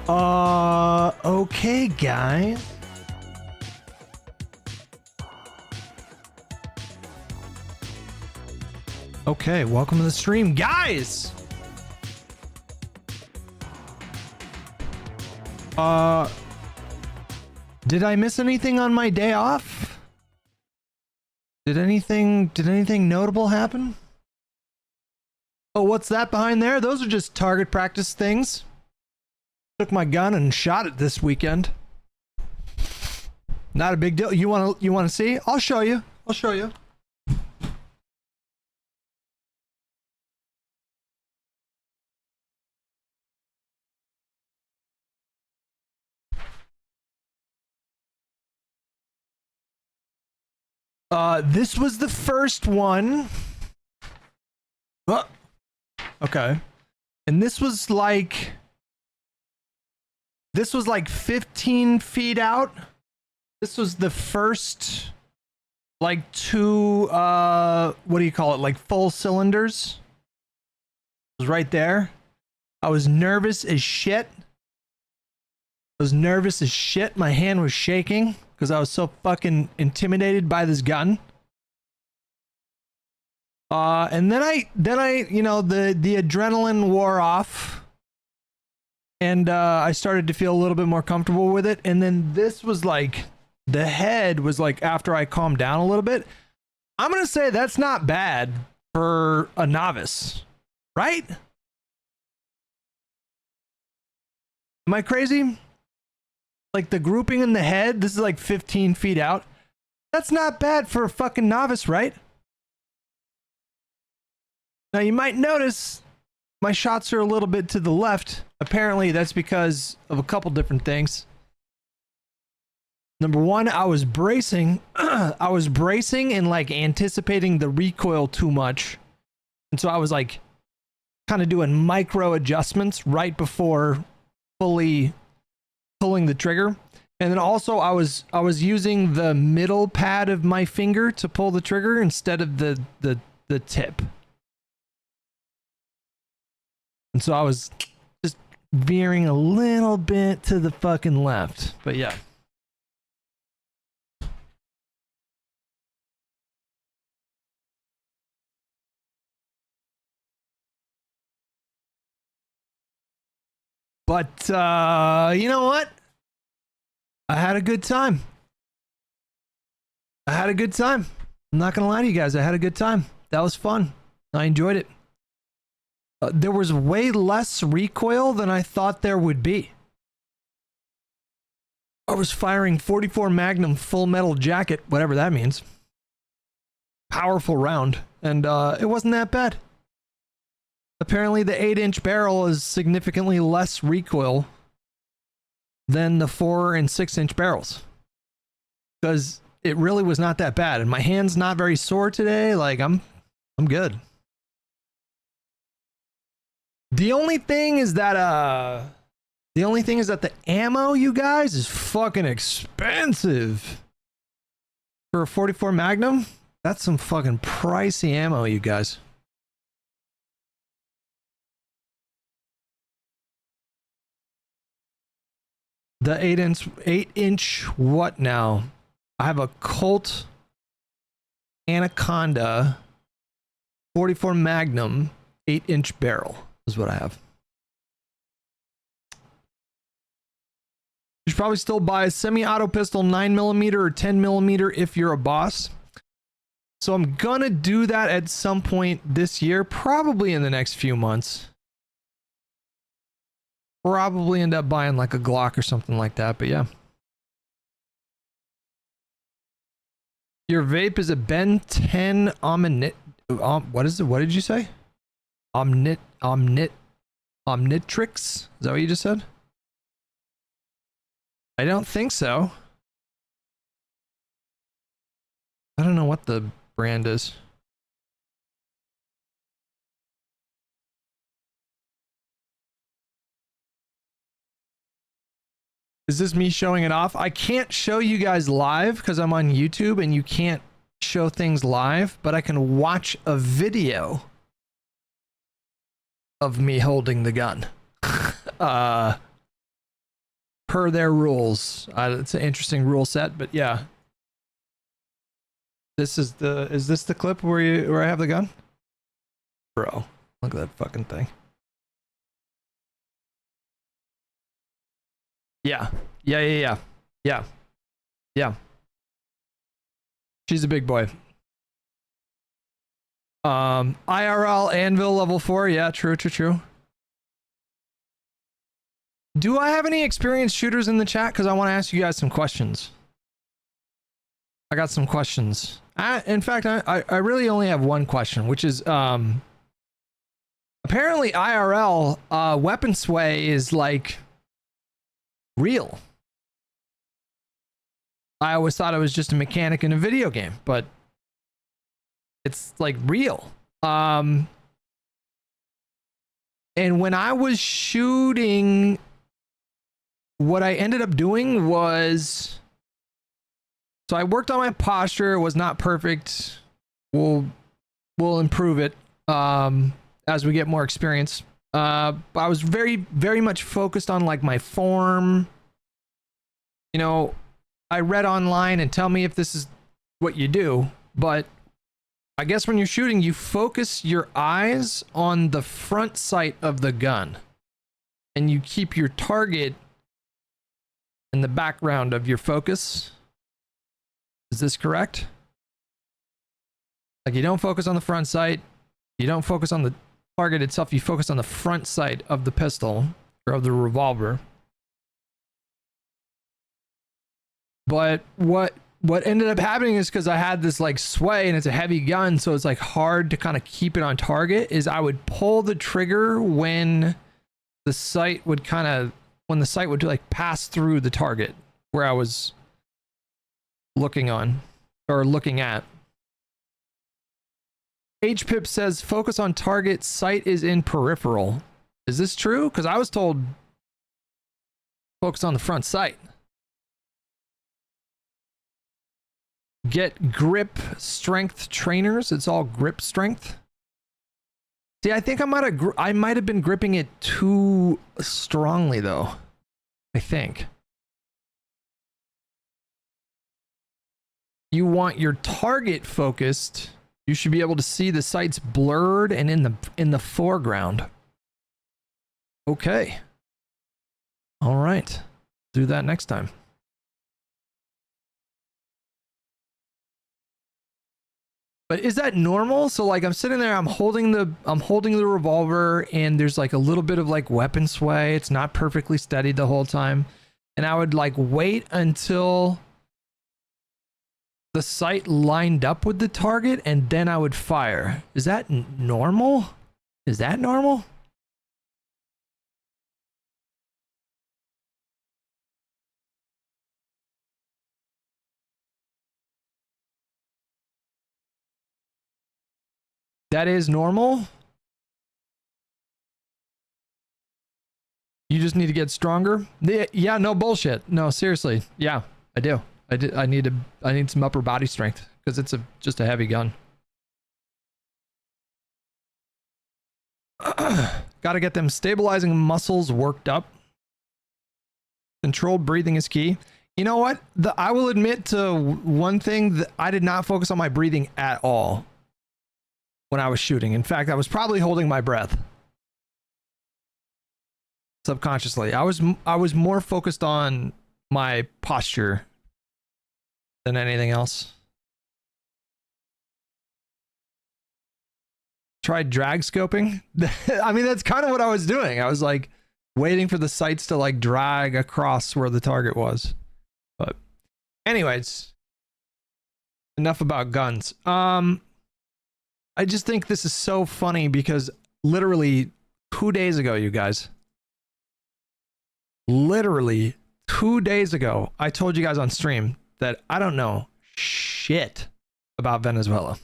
Okay, guy. Okay, welcome to the stream, guys. Did I miss anything on my day off? Did anything notable happen? Oh, what's that behind there? Those are just target practice things. Took my gun and shot it this weekend. Not a big deal. You want to see? I'll show you. This was the first one. Okay. And this was like 15 feet out. This was the first like two what do you call it? Like full cylinders. It was right there. I was nervous as shit. My hand was shaking because I was so fucking intimidated by this gun. And then I, you know, the adrenaline wore off, and I started to feel a little bit more comfortable with it. And then this was like, the head was like after I calmed down a little bit. I'm gonna say that's not bad for a novice, right? Am I crazy? Like the grouping in the head, this is like 15 feet out. That's not bad for a fucking novice, right? Now you might notice my shots are a little bit to the left. Apparently that's because of a couple different things. Number one, I was bracing. I was bracing and like anticipating the recoil too much. And so I was like kind of doing micro adjustments right before fully pulling the trigger. And then also I was using the middle pad of my finger to pull the trigger instead of the tip. And so I was just veering a little bit to the fucking left. But yeah. But you know what? I had a good time. I'm not gonna lie to you guys. I had a good time. That was fun. I enjoyed it. There was way less recoil than I thought there would be. I was firing 44 Magnum full metal jacket, whatever that means. Powerful round, and it wasn't that bad. Apparently the 8-inch barrel is significantly less recoil than the 4 and 6-inch barrels, because it really was not that bad, and my hand's not very sore today. Like I'm good. The only thing is that the ammo, you guys, is fucking expensive. For a 44 Magnum, that's some fucking pricey ammo, you guys. The 8-inch what now? I have a Colt Anaconda 44 Magnum 8-inch barrel is what I have. You should probably still buy a semi-auto pistol 9mm or 10mm if you're a boss. So I'm gonna do that at some point this year, probably in the next few months. Probably end up buying like a Glock or something like that, but yeah. Your vape is a Ben 10 Omnit. What is it? What did you say? Omnitrix? Is that what you just said? I don't think so. I don't know what the brand is. Is this me showing it off? I can't show you guys live because I'm on YouTube and you can't show things live, but I can watch a video of me holding the gun. per their rules. It's an interesting rule set, but yeah. Is this the clip where I have the gun? Bro, look at that fucking thing. Yeah. Yeah. She's a big boy. IRL Anvil level 4. Yeah, true. Do I have any experienced shooters in the chat? Because I want to ask you guys some questions. I got some questions. In fact, I really only have one question, which is apparently IRL weapon sway is like real. I always thought it was just a mechanic in a video game, but it's like real. And when I was shooting, what I ended up doing was, so I worked on my posture. It was not perfect. We'll improve it as we get more experience. I was very, very much focused on like my form. You know, I read online and tell me if this is what you do, but I guess when you're shooting, you focus your eyes on the front sight of the gun and you keep your target in the background of your focus. Is this correct? Like you don't focus on the front sight. You don't focus on the target itself. You focus on the front sight of the pistol or of the revolver. But what ended up happening is because I had this like sway and it's a heavy gun, so it's like hard to kind of keep it on target, is I would pull the trigger when the sight would like pass through the target where I was looking on or looking at. HPIP says focus on target, sight is in peripheral. Is this true? Because I was told focus on the front sight. Get grip strength trainers. It's all grip strength. See, I think I might have been gripping it too strongly though. I think. You want your target focused. You should be able to see the sights blurred and in the foreground. Okay. All right. Do that next time. But is that normal? So like I'm sitting there, I'm holding the revolver and there's like a little bit of like weapon sway. It's not perfectly steady the whole time. And I would like wait until the sight lined up with the target and then I would fire. Is that normal? Is that normal? That is normal. You just need to get stronger. Yeah, no bullshit. No, seriously. Yeah, I do. I need some upper body strength because it's just a heavy gun. Got to get them stabilizing muscles worked up. Controlled breathing is key. You know what? I will admit to one thing, that I did not focus on my breathing at all when I was shooting. In fact, I was probably holding my breath subconsciously. I was more focused on my posture than anything else. Tried drag scoping. I mean, that's kind of what I was doing. I was like waiting for the sights to like drag across where the target was. But anyways, enough about guns. I just think this is so funny because literally 2 days ago, you guys, literally 2 days ago, I told you guys on stream that I don't know shit about Venezuela.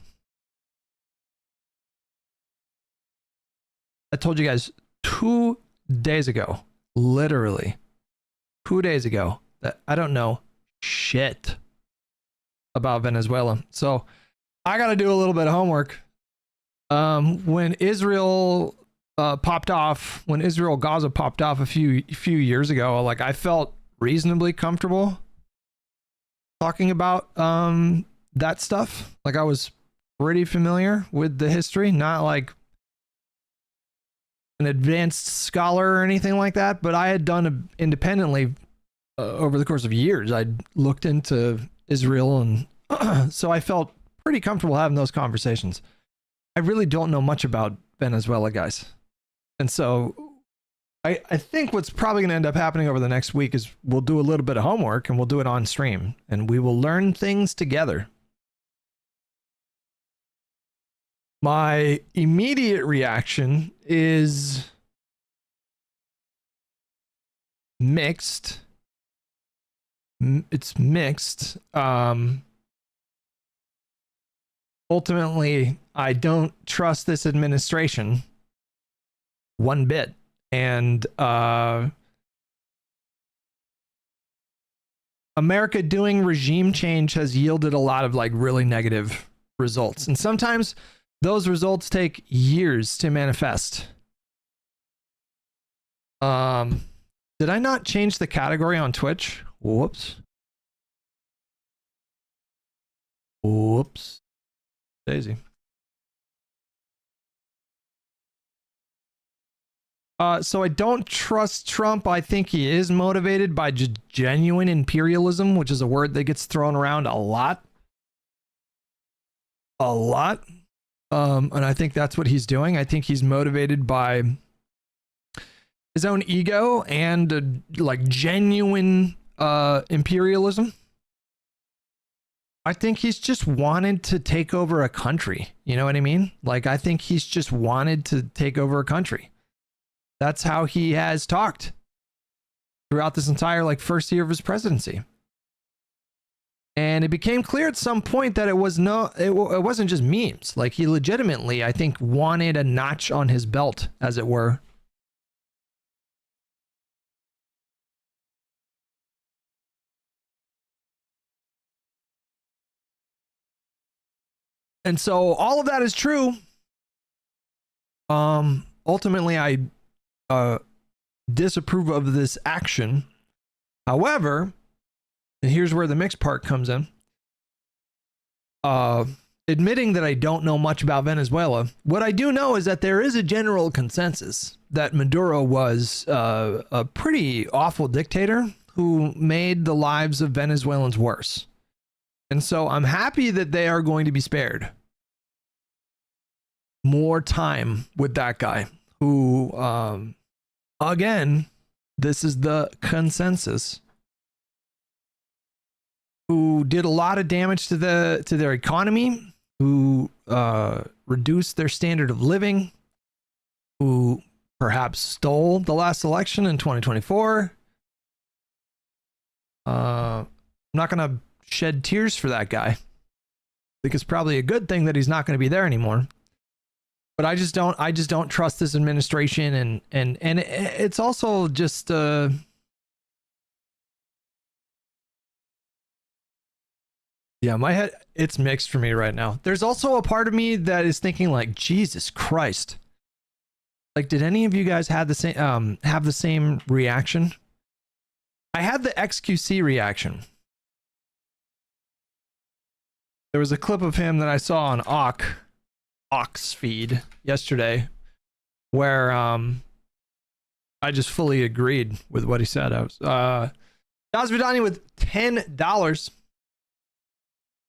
I told you guys 2 days ago, literally 2 days ago, that I don't know shit about Venezuela. So I got to do a little bit of homework. When Israel popped off, when Israel Gaza popped off a few years ago, like I felt reasonably comfortable talking about that stuff. Like I was pretty familiar with the history, not like an advanced scholar or anything like that, but I had done independently over the course of years. I'd looked into Israel, and so I felt pretty comfortable having those conversations. I really don't know much about Venezuela, guys. And so I think what's probably going to end up happening over the next week is we'll do a little bit of homework and we'll do it on stream and we will learn things together. My immediate reaction is mixed. It's mixed. Ultimately, I don't trust this administration one bit. And America doing regime change has yielded a lot of like really negative results. And sometimes those results take years to manifest. Did I not change the category on Twitch? Whoops. Whoops. Daisy. So I don't trust Trump. I think he is motivated by just genuine imperialism, which is a word that gets thrown around a lot. A lot. And I think that's what he's doing. I think he's motivated by his own ego and like genuine imperialism. I think he's just wanted to take over a country. You know what I mean? Like, I think he's just wanted to take over a country. That's how he has talked throughout this entire like first year of his presidency. And it became clear at some point that it wasn't just memes. Like he legitimately, I think, wanted a notch on his belt, as it were. And so all of that is true. Ultimately, I disapprove of this action. However, and here's where the mixed part comes in. Admitting that I don't know much about Venezuela, what I do know is that there is a general consensus that Maduro was a pretty awful dictator who made the lives of Venezuelans worse. And so I'm happy that they are going to be spared more time with that guy who, again, this is the consensus, who did a lot of damage to their economy, who reduced their standard of living, who perhaps stole the last election in 2024. I'm not going to shed tears for that guy. I think it's probably a good thing that he's not going to be there anymore. But I just don't trust this administration, and it's also just yeah, my head, it's mixed for me right now. There's also a part of me that is thinking like, Jesus Christ. Like, did any of you guys have the same reaction? I had the XQC reaction. There was a clip of him that I saw on Ox feed yesterday where I just fully agreed with what he said. I was Dazvidani with $10.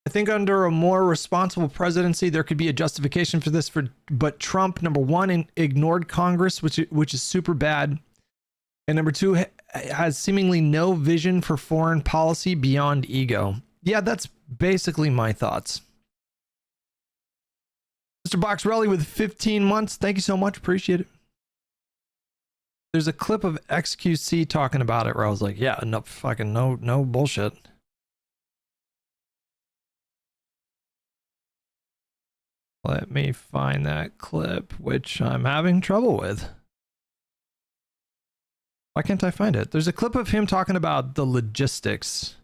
I think under a more responsible presidency, there could be a justification for this. But Trump, number one, ignored Congress, which is super bad, and number two, has seemingly no vision for foreign policy beyond ego. Yeah, that's basically my thoughts. Mr. Boxrelli with 15 months. Thank you so much. Appreciate it. There's a clip of XQC talking about it where I was like, yeah, no bullshit. Let me find that clip, which I'm having trouble with. Why can't I find it? There's a clip of him talking about the logistics.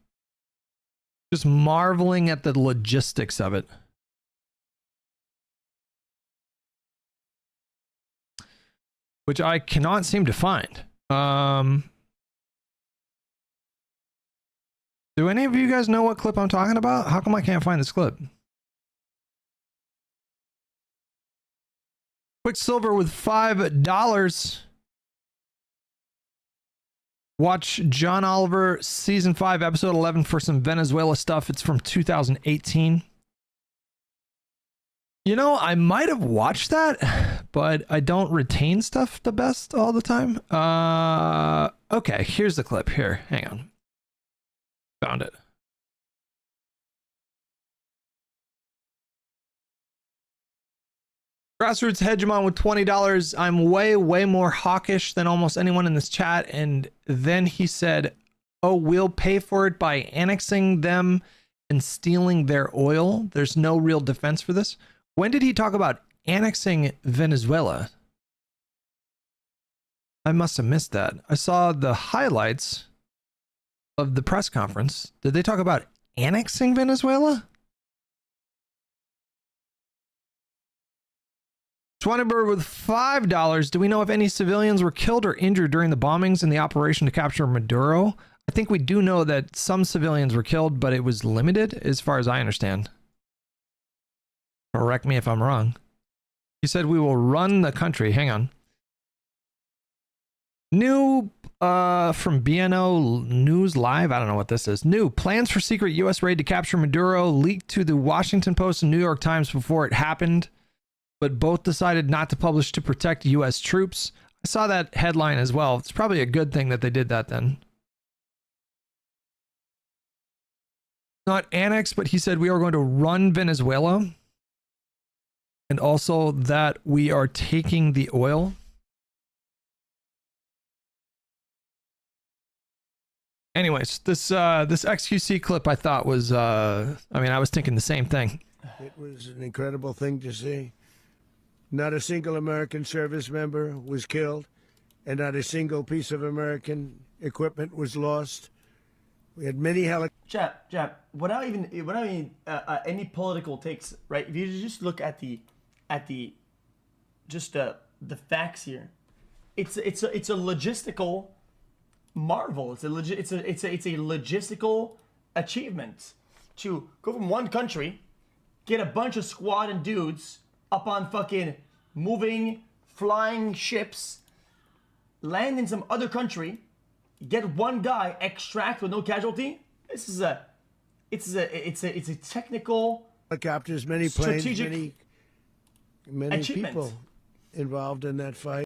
Just marveling at the logistics of it. Which I cannot seem to find. Do any of you guys know what clip I'm talking about? How come I can't find this clip? Quicksilver with $5. Watch John Oliver season 5 episode 11 for some Venezuela stuff. It's from 2018. You know, I might have watched that, but I don't retain stuff the best all the time. Okay, here's the clip here. Hang on. Found it. Grassroots Hegemon with $20. I'm way more hawkish than almost anyone in this chat. And then he said, oh, we'll pay for it by annexing them and stealing their oil. There's no real defense for this. When did he talk about annexing Venezuela? I must have missed that. I saw the highlights of the press conference. Did they talk about annexing Venezuela? Schwanenberg with $5. Do we know if any civilians were killed or injured during the bombings in the operation to capture Maduro? I think we do know that some civilians were killed, but it was limited as far as I understand. Correct me if I'm wrong. He said we will run the country. Hang on. New from BNO News Live. I don't know what this is. New plans for secret U.S. raid to capture Maduro leaked to the Washington Post and New York Times before it happened, but both decided not to publish to protect U.S. troops. I saw that headline as well. It's probably a good thing that they did that then. Not annex, but he said we are going to run Venezuela. And also that we are taking the oil. Anyways, this XQC clip I thought was, I mean, I was thinking the same thing. It was an incredible thing to see. Not a single American service member was killed, and not a single piece of American equipment was lost. We had many helicopters. Jap, without even any political takes, right? If you just look at the facts here, it's a logistical marvel. It's a logistical achievement to go from one country, get a bunch of squad and dudes up on fucking moving, flying ships, land in some other country, get one guy, extract with no casualty. It's a technical, helicopters, many planes, strategic many people involved in that fight.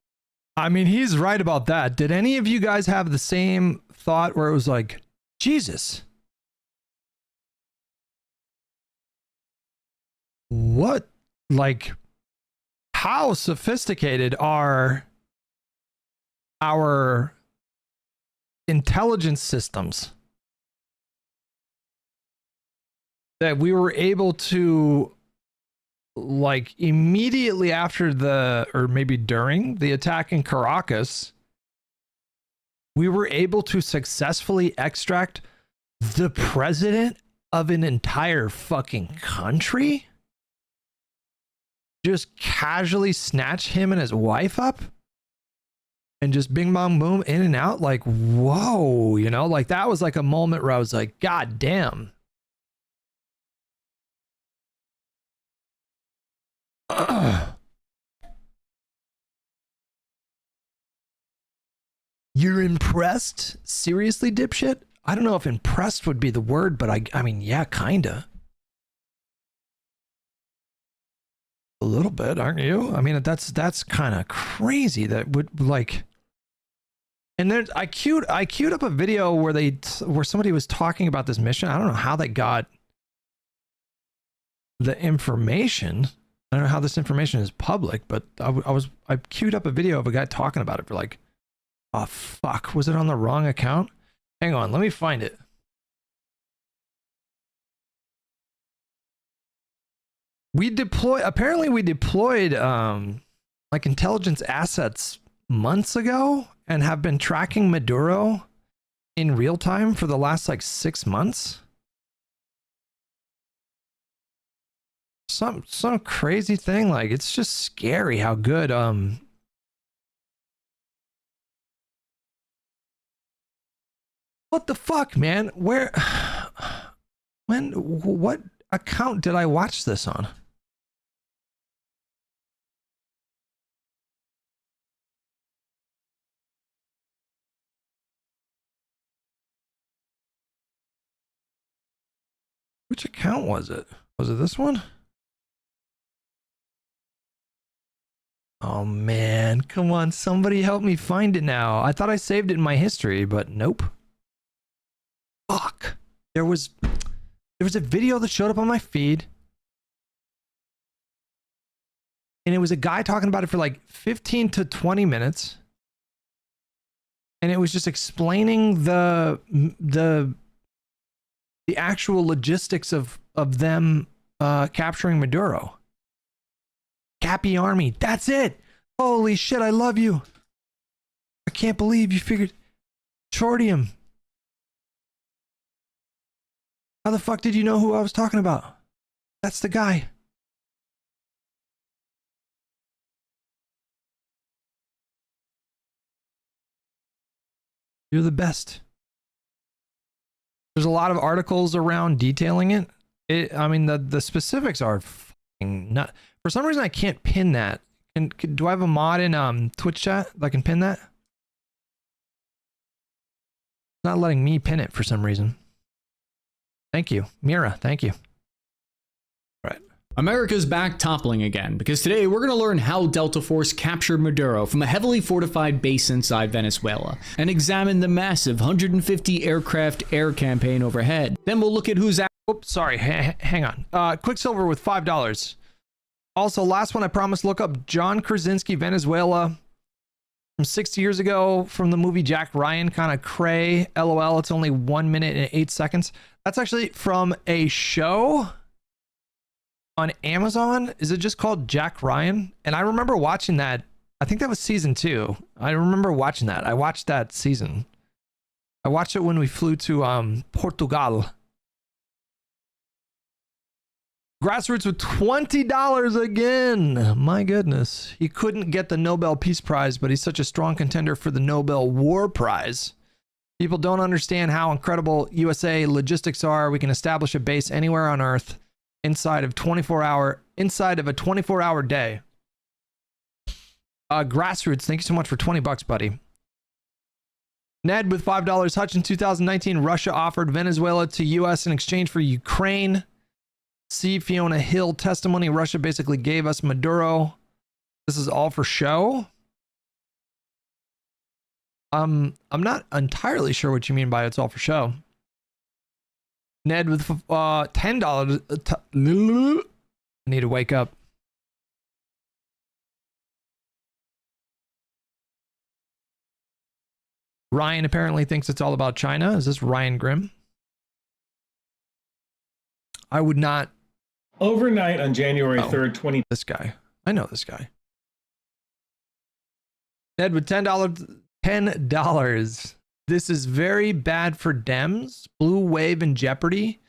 I mean, he's right about that. Did any of you guys have the same thought where it was like, Jesus, what, like, how sophisticated are our intelligence systems that we were able to, like, immediately after the, or maybe during the attack in Caracas, we were able to successfully extract the president of an entire fucking country? Just casually snatch him and his wife up and just bing bong boom, in and out. Like, whoa, you know, like that was like a moment where I was like, God damn. You're impressed? Seriously, dipshit? I don't know if impressed would be the word, but I mean, yeah, kinda. A little bit, aren't you? I mean, that's kind of crazy. That would, like, and then I queued up a video where somebody was talking about this mission. I don't know how they got the information. I don't know how this information is public, but I queued up a video of a guy talking about it for like, oh fuck, was it on the wrong account? Hang on, let me find it. Apparently we deployed like intelligence assets months ago and have been tracking Maduro in real time for the last like 6 months. Some crazy thing. Like, it's just scary how good what the fuck, man? Where what account did I watch this on? Which account was it? Was it this one? Oh man, come on, somebody help me find it now. I thought I saved it in my history, but nope. Fuck. There was a video that showed up on my feed. And it was a guy talking about it for like 15 to 20 minutes. And it was just explaining the actual logistics of them capturing Maduro. Cappy Army. That's it. Holy shit, I love you. I can't believe you figured Shortium. How the fuck did you know who I was talking about? That's the guy. You're the best. There's a lot of articles around detailing it. I mean, the specifics are fucking nut. For some reason, I can't pin that. Do I have a mod in Twitch chat that I can pin that? It's not letting me pin it for some reason. Thank you. Mira, thank you. Right. America's back toppling again, because today we're going to learn how Delta Force captured Maduro from a heavily fortified base inside Venezuela, and examine the massive 150 aircraft air campaign overhead. Then we'll look at who's... Oops, sorry, hang on. Quicksilver with $5. Also, last one I promised, look up John Krasinski, Venezuela, from 60 years ago, from the movie Jack Ryan, kind of cray. LOL, it's only 1 minute and 8 seconds. That's actually from a show on Amazon. Is it just called Jack Ryan? And I remember watching that. I think that was season 2. I remember watching that. I watched that season. I watched it when we flew to Portugal. Grassroots with $20 again. My goodness. He couldn't get the Nobel Peace Prize, but he's such a strong contender for the Nobel War Prize. People don't understand how incredible USA logistics are. We can establish a base anywhere on Earth inside of a 24-hour day. Grassroots, thank you so much for $20, buddy. Ned with $5. Hutch, in 2019, Russia offered Venezuela to US in exchange for Ukraine. See Fiona Hill testimony. Russia basically gave us Maduro. This is all for show. I'm not entirely sure what you mean by it's all for show. Ned with $10. I need to wake up. Ryan apparently thinks it's all about China. Is this Ryan Grimm? I would not. Overnight on January 3rd, 20. This guy. I know this guy. Ned with $10. $10. This is very bad for Dems. Blue Wave and Jeopardy.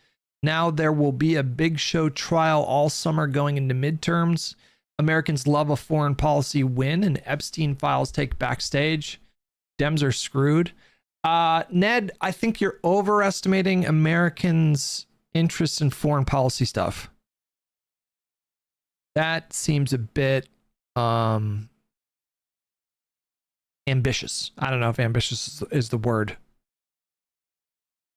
Now there will be a big show trial all summer going into midterms. Americans love a foreign policy win and Epstein files take backstage. Dems are screwed. Ned, I think you're overestimating Americans' interest in foreign policy stuff. That seems a bit ambitious. I don't know if ambitious is the word.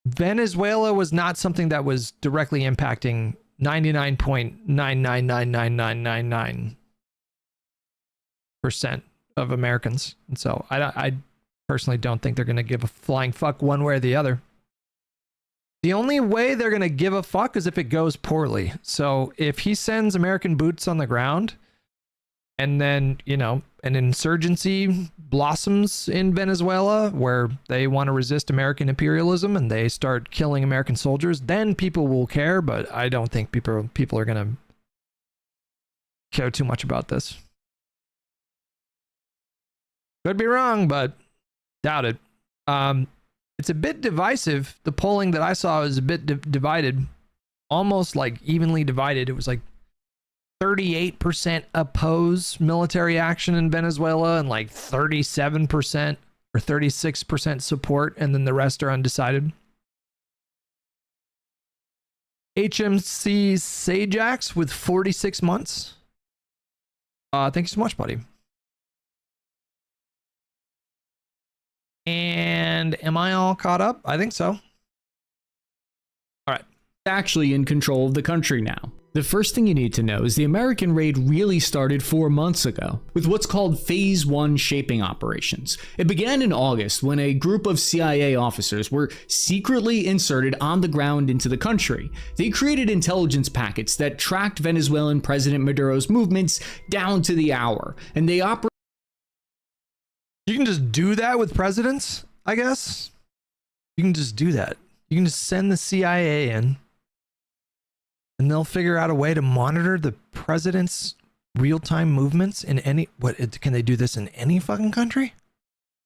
Venezuela was not something that was directly impacting 99.9999999% of Americans. And so I personally don't think they're going to give a flying fuck one way or the other. The only way they're going to give a fuck is if it goes poorly. So if he sends American boots on the ground and then, you know, an insurgency blossoms in Venezuela where they want to resist American imperialism and they start killing American soldiers, then people will care. But I don't think people are going to care too much about this. Could be wrong, but doubt it. It's a bit divisive. The polling that I saw is a bit divided, almost like evenly divided. It was like 38% oppose military action in Venezuela and like 37% or 36% support, and then the rest are undecided. HMC Sajax with 46 months. Thank you so much, buddy. And am I all caught up? I think so. All right. Actually in control of the country now. The first thing you need to know is the American raid really started 4 months ago with what's called Phase 1 shaping operations. It began in August when a group of CIA officers were secretly inserted on the ground into the country. They created intelligence packets that tracked Venezuelan President Maduro's movements down to the hour, and they operated. You can just do that with presidents, I guess. You can just do that. You can just send the CIA in, and they'll figure out a way to monitor the president's real-time movements in any... What, can they do this in any fucking country?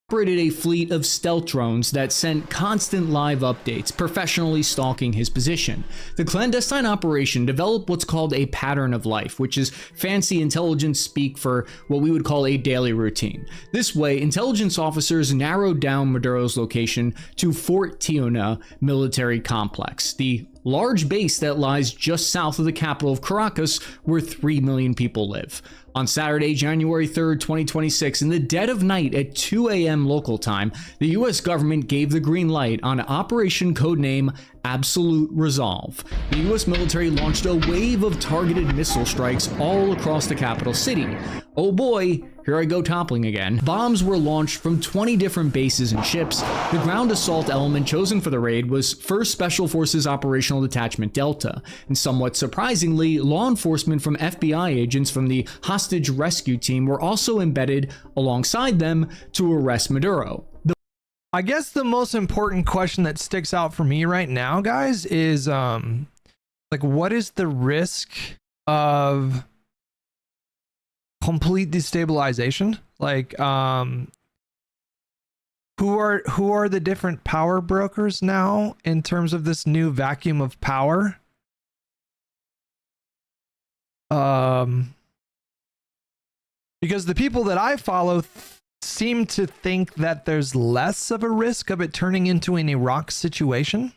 Operated a fleet of stealth drones that sent constant live updates, professionally stalking his position. The clandestine operation developed what's called a pattern of life, which is fancy intelligence speak for what we would call a daily routine. This way, intelligence officers narrowed down Maduro's location to Fort Tiuna military complex, the large base that lies just south of the capital of Caracas, where 3 million people live. On Saturday, January 3rd, 2026, in the dead of night at 2 a.m. local time, the US government gave the green light on Operation Codename Absolute Resolve. The US military launched a wave of targeted missile strikes all across the capital city. Oh boy, here I go toppling again. Bombs were launched from 20 different bases and ships. The ground assault element chosen for the raid was 1st Special Forces Operational Detachment Delta, and somewhat surprisingly, law enforcement from FBI agents from the hostage rescue team were also embedded alongside them to arrest Maduro. I guess the most important question that sticks out for me right now, guys, is like, what is the risk of complete destabilization? Like, who are the different power brokers now in terms of this new vacuum of power? Because the people that I follow seem to think that there's less of a risk of it turning into an Iraq situation.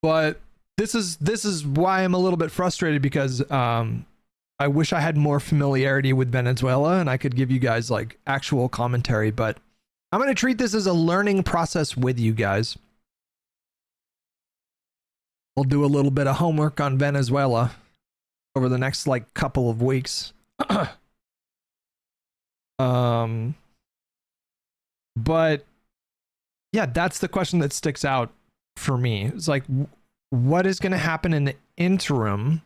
But this is why I'm a little bit frustrated, because I wish I had more familiarity with Venezuela and I could give you guys like actual commentary, but I'm going to treat this as a learning process with you guys. We'll do a little bit of homework on Venezuela over the next like couple of weeks. But yeah, that's the question that sticks out for me. It's like, what is going to happen in the interim?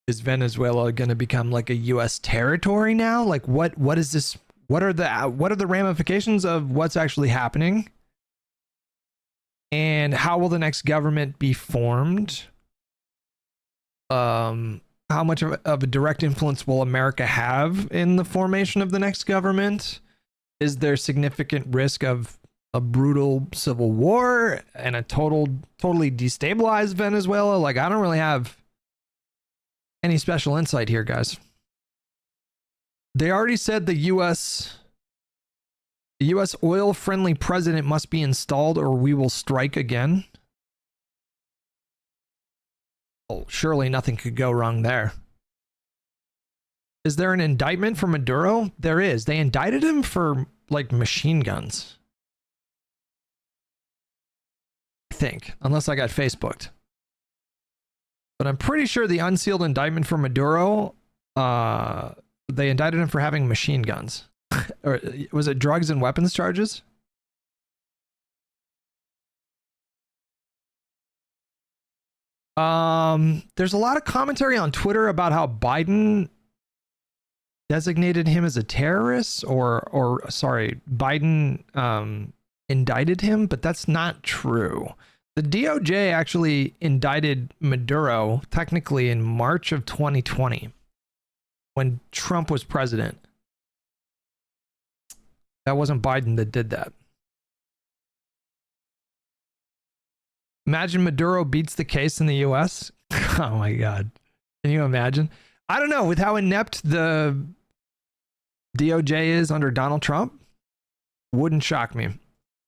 Is Venezuela going to become like a US territory now? Like what is this? What are the ramifications of what's actually happening? And how will the next government be formed? How much of a direct influence will America have in the formation of the next government? Is there significant risk of a brutal civil war and a totally destabilized Venezuela? Like, I don't really have any special insight here, guys. They already said the US oil-friendly president must be installed or we will strike again. Well, surely nothing could go wrong there. Is there an indictment for Maduro? There is. They indicted him for like machine guns, I think, unless I got Facebooked. But I'm pretty sure the unsealed indictment for Maduro, they indicted him for having machine guns. Or was it drugs and weapons charges? There's a lot of commentary on Twitter about how Biden designated him as a terrorist, or sorry, Biden indicted him, but that's not true. The DOJ actually indicted Maduro technically in March of 2020 when Trump was president. That wasn't Biden that did that. Imagine Maduro beats the case in the US. Oh my God. Can you imagine? I don't know, with how inept the DOJ is under Donald Trump, wouldn't shock me.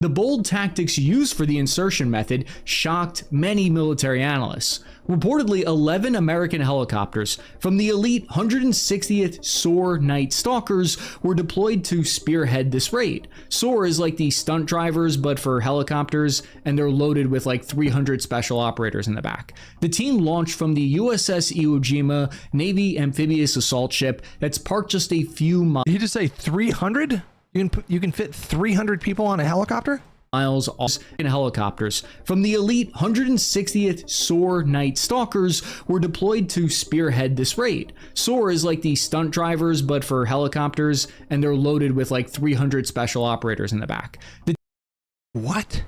The bold tactics used for the insertion method shocked many military analysts. Reportedly, 11 American helicopters from the elite 160th SOAR Night Stalkers were deployed to spearhead this raid. SOAR is like the stunt drivers, but for helicopters, and they're loaded with like 300 special operators in the back. The team launched from the USS Iwo Jima Navy amphibious assault ship that's parked just a few miles. Did you just say 300? You can fit 300 people on a helicopter? Miles off in helicopters from the elite 160th SOAR Night Stalkers were deployed to spearhead this raid. SOAR is like the stunt drivers, but for helicopters, and they're loaded with like 300 special operators in the back. The What?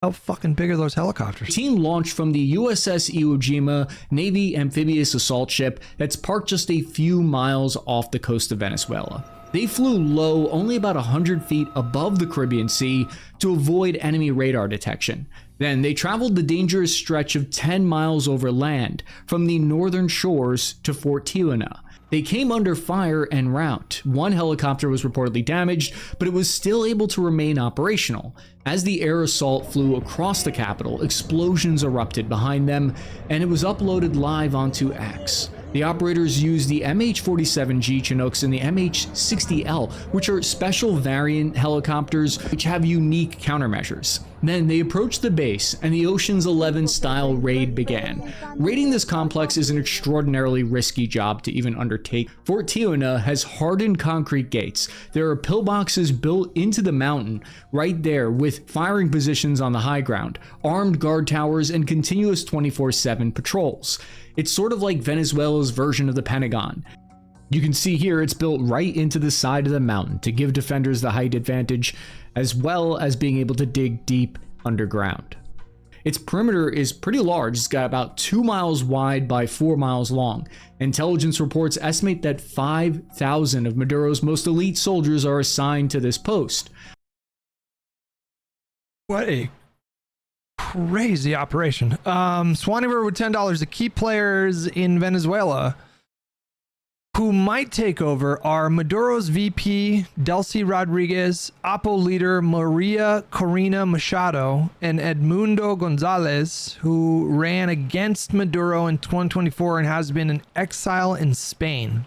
How fucking big are those helicopters? team launched from the USS Iwo Jima Navy amphibious assault ship that's parked just a few miles off the coast of Venezuela. They flew low, only about 100 feet above the Caribbean Sea, to avoid enemy radar detection. Then they traveled the dangerous stretch of 10 miles over land from the northern shores to Fort Tiuna. They came under fire en route. One helicopter was reportedly damaged, but it was still able to remain operational. As the air assault flew across the capital, explosions erupted behind them, and it was uploaded live onto X. The operators used the MH-47G Chinooks and the MH-60L, which are special variant helicopters which have unique countermeasures. Then they approached the base, and the Ocean's 11 style raid began. Raiding this complex is an extraordinarily risky job to even undertake. Fort Tiuna has hardened concrete gates. There are pillboxes built into the mountain right there with firing positions on the high ground, armed guard towers, and continuous 24/7 patrols. It's sort of like Venezuela's version of the Pentagon. You can see here it's built right into the side of the mountain to give defenders the height advantage, as well as being able to dig deep underground. Its perimeter is pretty large. It's got about 2 miles wide by 4 miles long. Intelligence reports estimate that 5,000 of Maduro's most elite soldiers are assigned to this post. What a crazy operation. Swan River with $10 to keep players in Venezuela who might take over are Maduro's VP, Delcy Rodriguez, Oppo leader Maria Corina Machado, and Edmundo Gonzalez, who ran against Maduro in 2024 and has been in exile in Spain.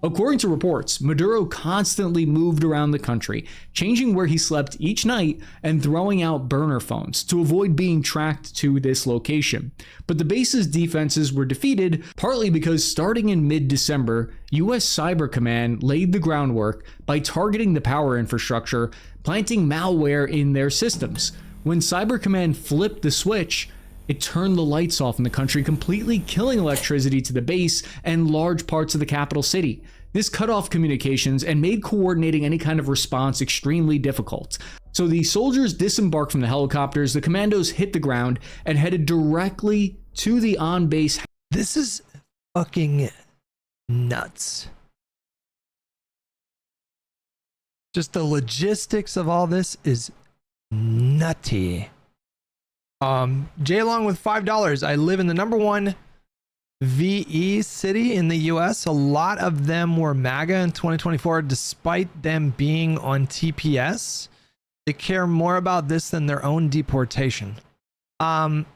According to reports, Maduro constantly moved around the country, changing where he slept each night and throwing out burner phones to avoid being tracked to this location. But the base's defenses were defeated partly because starting in mid-December, US Cyber Command laid the groundwork by targeting the power infrastructure, planting malware in their systems. When Cyber Command flipped the switch, it turned the lights off in the country, completely killing electricity to the base and large parts of the capital city. This cut off communications and made coordinating any kind of response extremely difficult. So the soldiers disembarked from the helicopters, the commandos hit the ground, and headed directly to the on-base. This is fucking nuts. Just the logistics of all this is nutty. J Long with $5. I live in the #1 VE city in the US. A lot of them were MAGA in 2024, despite them being on TPS. They care more about this than their own deportation. Don't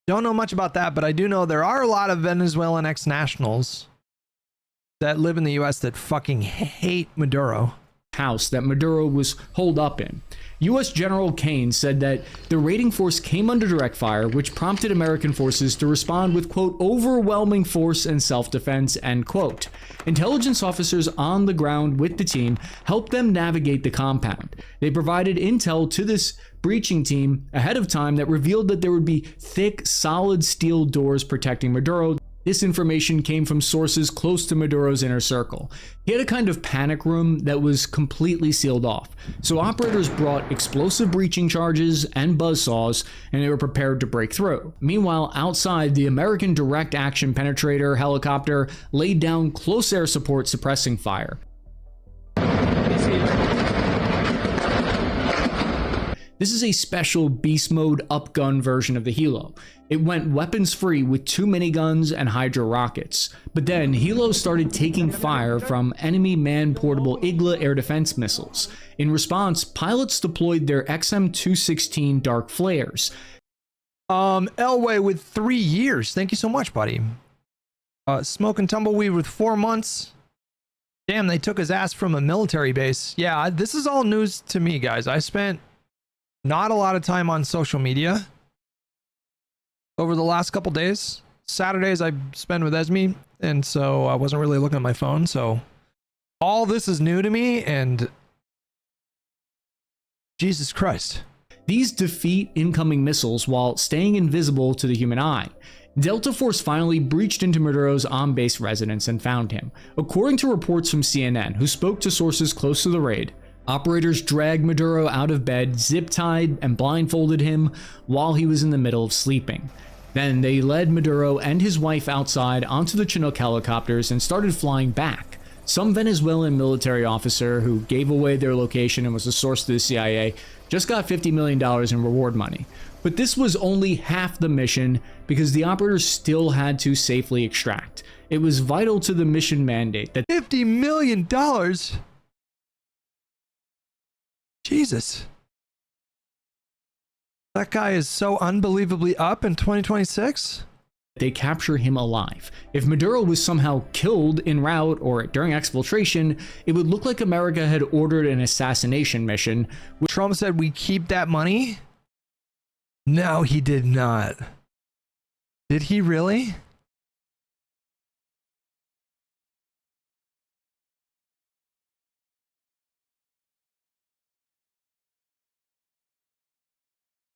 know much about that, but I do know there are a lot of Venezuelan ex-nationals that live in the US that fucking hate Maduro. House that Maduro was holed up in. U.S. General Kane said that the raiding force came under direct fire, which prompted American forces to respond with, quote, overwhelming force and self-defense, end quote. Intelligence officers on the ground with the team helped them navigate the compound. They provided intel to this breaching team ahead of time that revealed that there would be thick, solid steel doors protecting Maduro. This information came from sources close to Maduro's inner circle. He had a kind of panic room that was completely sealed off. So operators brought explosive breaching charges and buzzsaws, and they were prepared to break through. Meanwhile, outside, the American direct action penetrator helicopter laid down close air support suppressing fire. This is a special beast mode upgun version of the Hilo. It went weapons free with 2 miniguns and Hydra rockets. But then Hilo started taking fire from enemy man-portable Igla air defense missiles. In response, pilots deployed their XM216 Dark Flares. Elway with 3 years. Thank you so much, buddy. Smoke and Tumbleweed with 4 months. Damn, they took his ass from a military base. Yeah, this is all news to me, guys. I spent not a lot of time on social media over the last couple days. Saturdays I spend with Esme, and so I wasn't really looking at my phone. So all this is new to me, and Jesus Christ. These defeat incoming missiles while staying invisible to the human eye. Delta Force finally breached into Maduro's on-base residence and found him. According to reports from CNN, who spoke to sources close to the raid, operators dragged Maduro out of bed, zip-tied and blindfolded him while he was in the middle of sleeping. Then they led Maduro and his wife outside onto the Chinook helicopters and started flying back. Some Venezuelan military officer who gave away their location and was a source to the CIA just got $50 million in reward money. But this was only half the mission because the operators still had to safely extract. It was vital to the mission mandate that $50 million? Jesus. That guy is so unbelievably up in 2026? they capture him alive. If Maduro was somehow killed en route or during exfiltration, it would look like America had ordered an assassination mission. Trump said we keep that money? No, he did not. Did he really?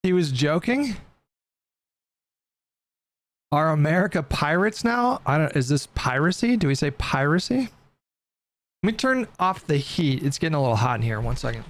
He was joking? Are America pirates now? Is this piracy? Do we say piracy? Let me turn off the heat. It's getting a little hot in here. 1 second.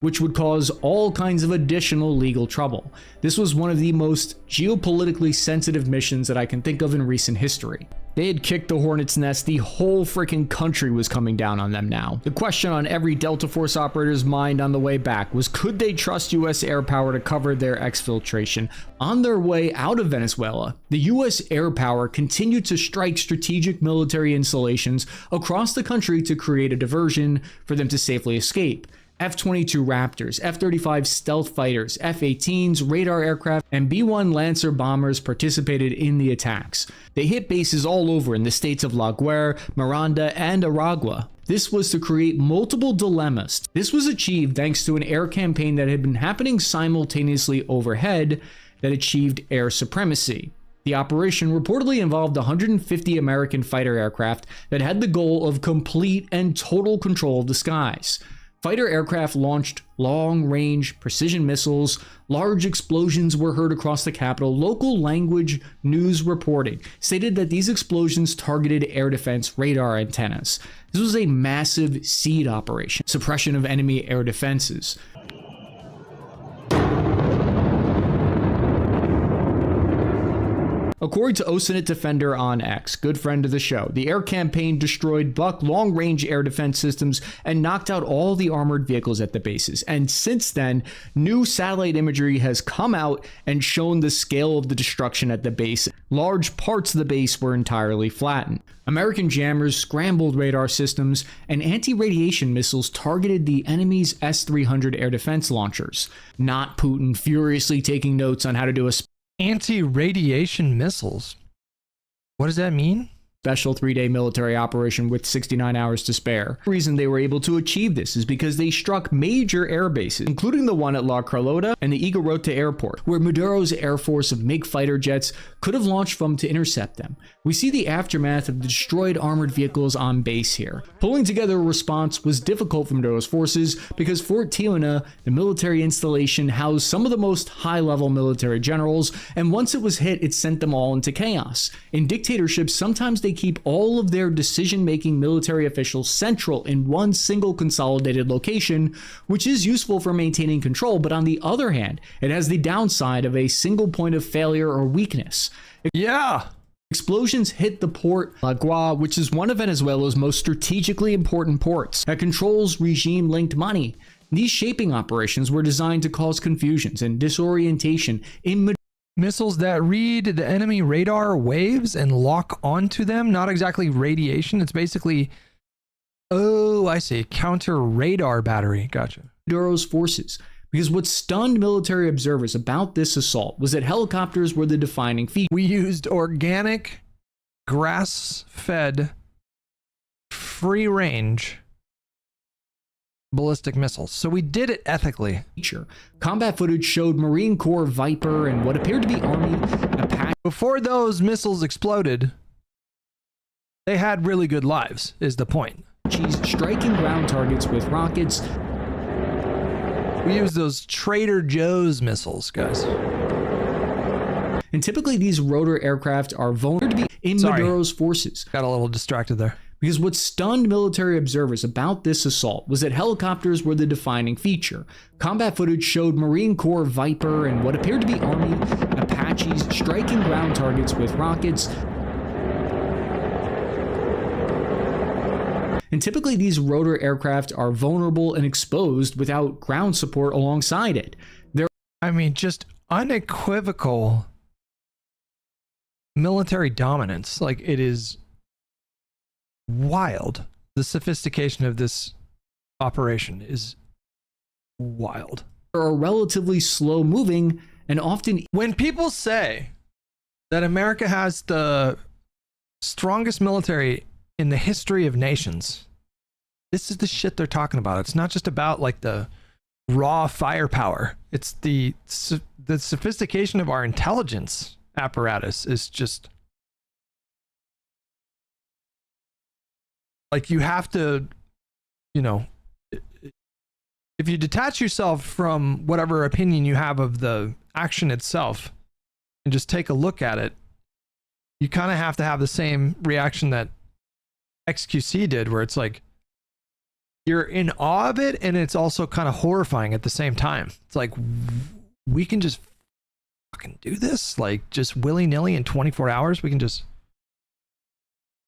Which would cause all kinds of additional legal trouble. This was one of the most geopolitically sensitive missions that I can think of in recent history. They had kicked the hornet's nest, the whole freaking country was coming down on them now. The question on every Delta Force operator's mind on the way back was, could they trust US air power to cover their exfiltration? On their way out of Venezuela, the US air power continued to strike strategic military installations across the country to create a diversion for them to safely escape. F-22 Raptors, F-35 stealth fighters, F-18s, radar aircraft, and B-1 Lancer bombers participated in the attacks. They hit bases all over in the states of La Guaira, Miranda, and Aragua. This was to create multiple dilemmas. This was achieved thanks to an air campaign that had been happening simultaneously overhead that achieved air supremacy. The operation reportedly involved 150 American fighter aircraft that had the goal of complete and total control of the skies. Fighter aircraft launched long-range precision missiles, large explosions were heard across the capital. Local language news reporting stated that these explosions targeted air defense radar antennas. This was a massive seed operation, suppression of enemy air defenses. According to Oceanit Defender on X, good friend of the show, the air campaign destroyed Buck long-range air defense systems and knocked out all the armored vehicles at the bases. And since then, new satellite imagery has come out and shown the scale of the destruction at the base. Large parts of the base were entirely flattened. American jammers scrambled radar systems, and anti-radiation missiles targeted the enemy's S-300 air defense launchers. Not Putin furiously taking notes on how to do a anti-radiation missiles. What does that mean? Special 3-day military operation with 69 hours to spare. The reason they were able to achieve this is because they struck major air bases, including the one at La Carlota and the Higuerota airport, where Maduro's air force of MiG fighter jets could have launched from to intercept them. We see the aftermath of the destroyed armored vehicles on base here. Pulling together a response was difficult for Maduro's forces because Fort Tiuna, the military installation, housed some of the most high-level military generals, and once it was hit, it sent them all into chaos. In dictatorships, sometimes they they keep all of their decision-making military officials central in one single consolidated location, which is useful for maintaining control, but on the other hand, it has the downside of a single point of failure or weakness. Yeah. Explosions hit the port La Guaira, which is one of Venezuela's most strategically important ports that controls regime-linked money. These shaping operations were designed to cause confusions and disorientation in Missiles that read the enemy radar waves and lock onto them. Not exactly radiation. It's basically, oh, I see. Counter radar battery. Gotcha. Maduro's forces. Because what stunned military observers about this assault was that helicopters were the defining feature. We used organic, grass-fed, free-range ballistic missiles. So we did it ethically. Combat footage showed Marine Corps Viper and what appeared to be Army Apache. Before those missiles exploded, they had really good lives, is the point. Striking ground targets with rockets. We use those Trader Joe's missiles, guys. And typically these rotor aircraft are vulnerable to be in Maduro's forces. Got a little distracted there. Because what stunned military observers about this assault was that helicopters were the defining feature. Combat footage showed Marine Corps Viper and what appeared to be Army Apaches striking ground targets with rockets. And typically these rotor aircraft are vulnerable and exposed without ground support alongside it. I mean, just unequivocal military dominance. Like, it is wild. The sophistication of this operation is wild. Are relatively slow moving and often. When people say that America has the strongest military in the history of nations, this is the shit they're talking about. It's not just about like the raw firepower. It's the sophistication of our intelligence apparatus is just like, you have to, you know, if you detach yourself from whatever opinion you have of the action itself and just take a look at it, you kind of have to have the same reaction that XQC did, where it's like, you're in awe of it and it's also kind of horrifying at the same time. It's like, we can just fucking do this, like, just willy-nilly in 24 hours. We can just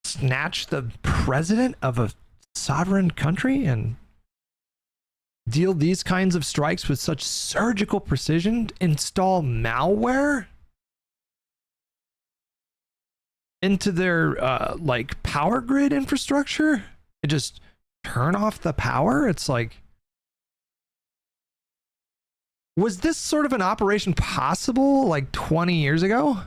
snatch the president of a sovereign country and deal these kinds of strikes with such surgical precision, install malware into their like power grid infrastructure, and just turn off the power. It's like, was this sort of an operation possible like 20 years ago?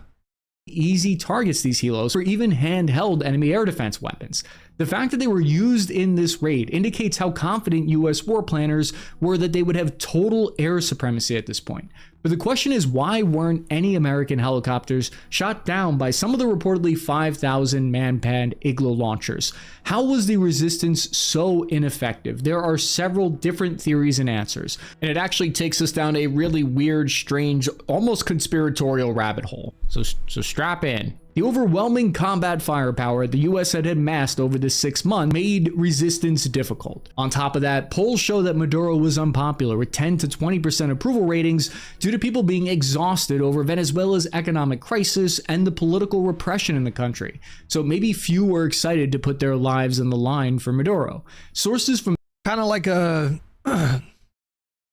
Easy targets, these helos, or even handheld enemy air defense weapons. The fact that they were used in this raid indicates how confident US war planners were that they would have total air supremacy at this point. But the question is, why weren't any American helicopters shot down by some of the reportedly 5,000 man-panned Igloo launchers? How was the resistance so ineffective? There are several different theories and answers, and it actually takes us down a really weird, strange, almost conspiratorial rabbit hole. So strap in. The overwhelming combat firepower the US had amassed over the 6 months made resistance difficult. On top of that, polls show that Maduro was unpopular, with 10 to 20% approval ratings due to people being exhausted over Venezuela's economic crisis and the political repression in the country. So maybe few were excited to put their lives on the line for Maduro. Sources from kind of like a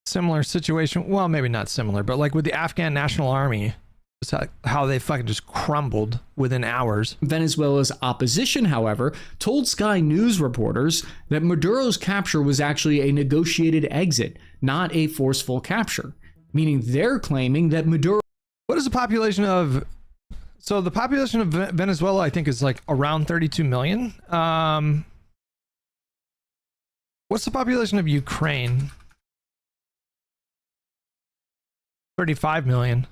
similar situation, well, maybe not similar, but like with the Afghan National Army, how they fucking just crumbled within hours. Venezuela's opposition, however, told Sky News reporters that Maduro's capture was actually a negotiated exit, not a forceful capture, meaning they're claiming that Maduro... What is the population of... So the population of Venezuela, I think, is like around 32 million. What's the population of Ukraine? 35 million.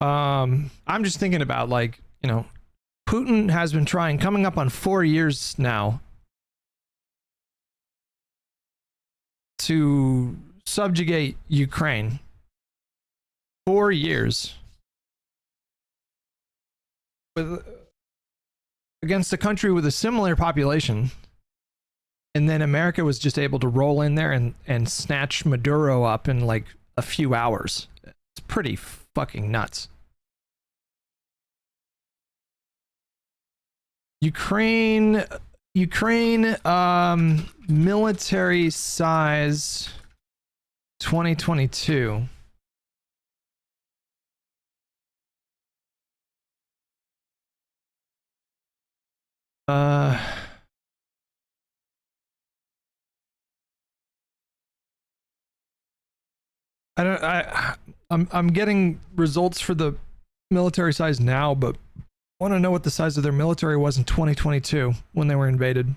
I'm just thinking about, like, you know, Putin has been trying, coming up on 4 years now, to subjugate Ukraine. 4 years. with against a country with a similar population, and then America was just able to roll in there and snatch Maduro up in like a few hours. It's pretty fucking nuts. Ukraine military size 2022. I'm getting results for the military size now, but want to know what the size of their military was in 2022 when they were invaded.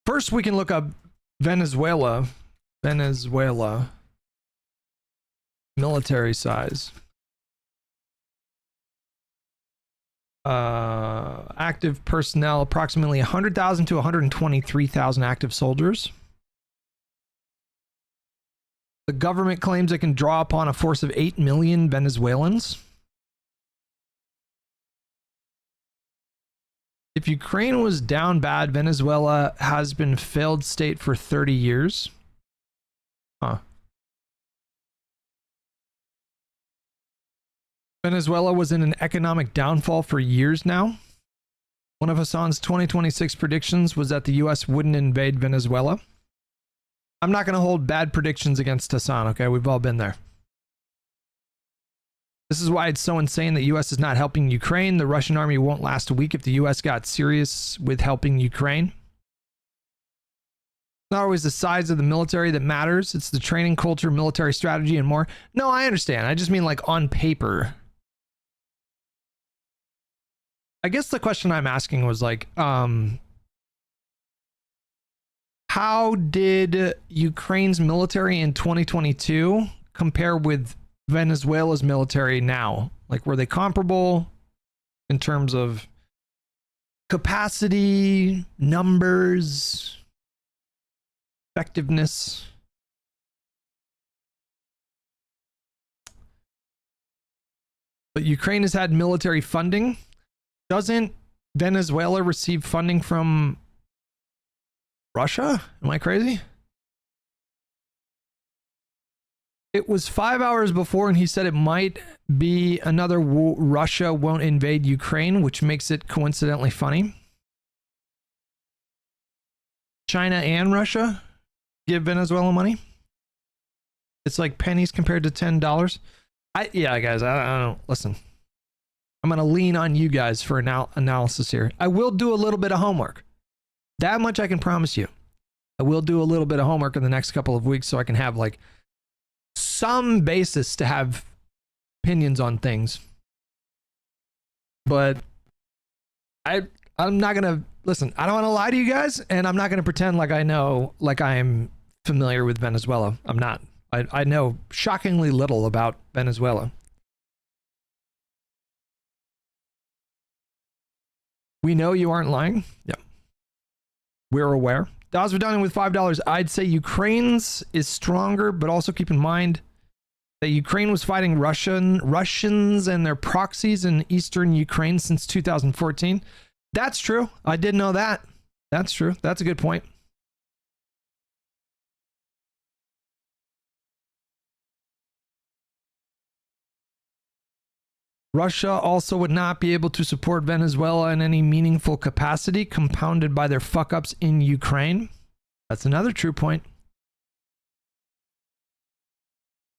First, we can look up Venezuela military size. Active personnel, approximately 100,000 to 123,000 active soldiers. The government claims it can draw upon a force of 8 million Venezuelans. If Ukraine was down bad, Venezuela has been failed state for 30 years. Huh. Venezuela was in an economic downfall for years now. One of Hassan's 2026 predictions was that the US wouldn't invade Venezuela. I'm not going to hold bad predictions against Hassan, okay? We've all been there. This is why it's so insane that US is not helping Ukraine. The Russian army won't last a week if the US got serious with helping Ukraine. It's not always the size of the military that matters. It's the training culture, military strategy, and more. No, I understand. I just mean like on paper. I guess the question I'm asking was like, how did Ukraine's military in 2022 compare with Venezuela's military now? Like, were they comparable in terms of capacity, numbers, effectiveness? But Ukraine has had military funding. Doesn't Venezuela receive funding from Russia? Am I crazy? It was 5 hours before, and he said it might be another Russia won't invade Ukraine, which makes it coincidentally funny. China and Russia give Venezuela money. It's like pennies compared to $10. Yeah, guys, I don't listen. I'm going to lean on you guys for analysis here. I will do a little bit of homework. That much I can promise you. I will do a little bit of homework in the next couple of weeks so I can have like some basis to have opinions on things. But I'm not going to listen. I don't want to lie to you guys, and I'm not going to pretend like I know, like I'm familiar with Venezuela. I'm not. I know shockingly little about Venezuela. We know you aren't lying. Yeah. We're aware. Daz Vidanian with $5. I'd say Ukraine's is stronger, but also keep in mind that Ukraine was fighting Russians and their proxies in eastern Ukraine since 2014. That's true. I did know that. That's true. That's a good point. Russia also would not be able to support Venezuela in any meaningful capacity, compounded by their fuck-ups in Ukraine. That's another true point.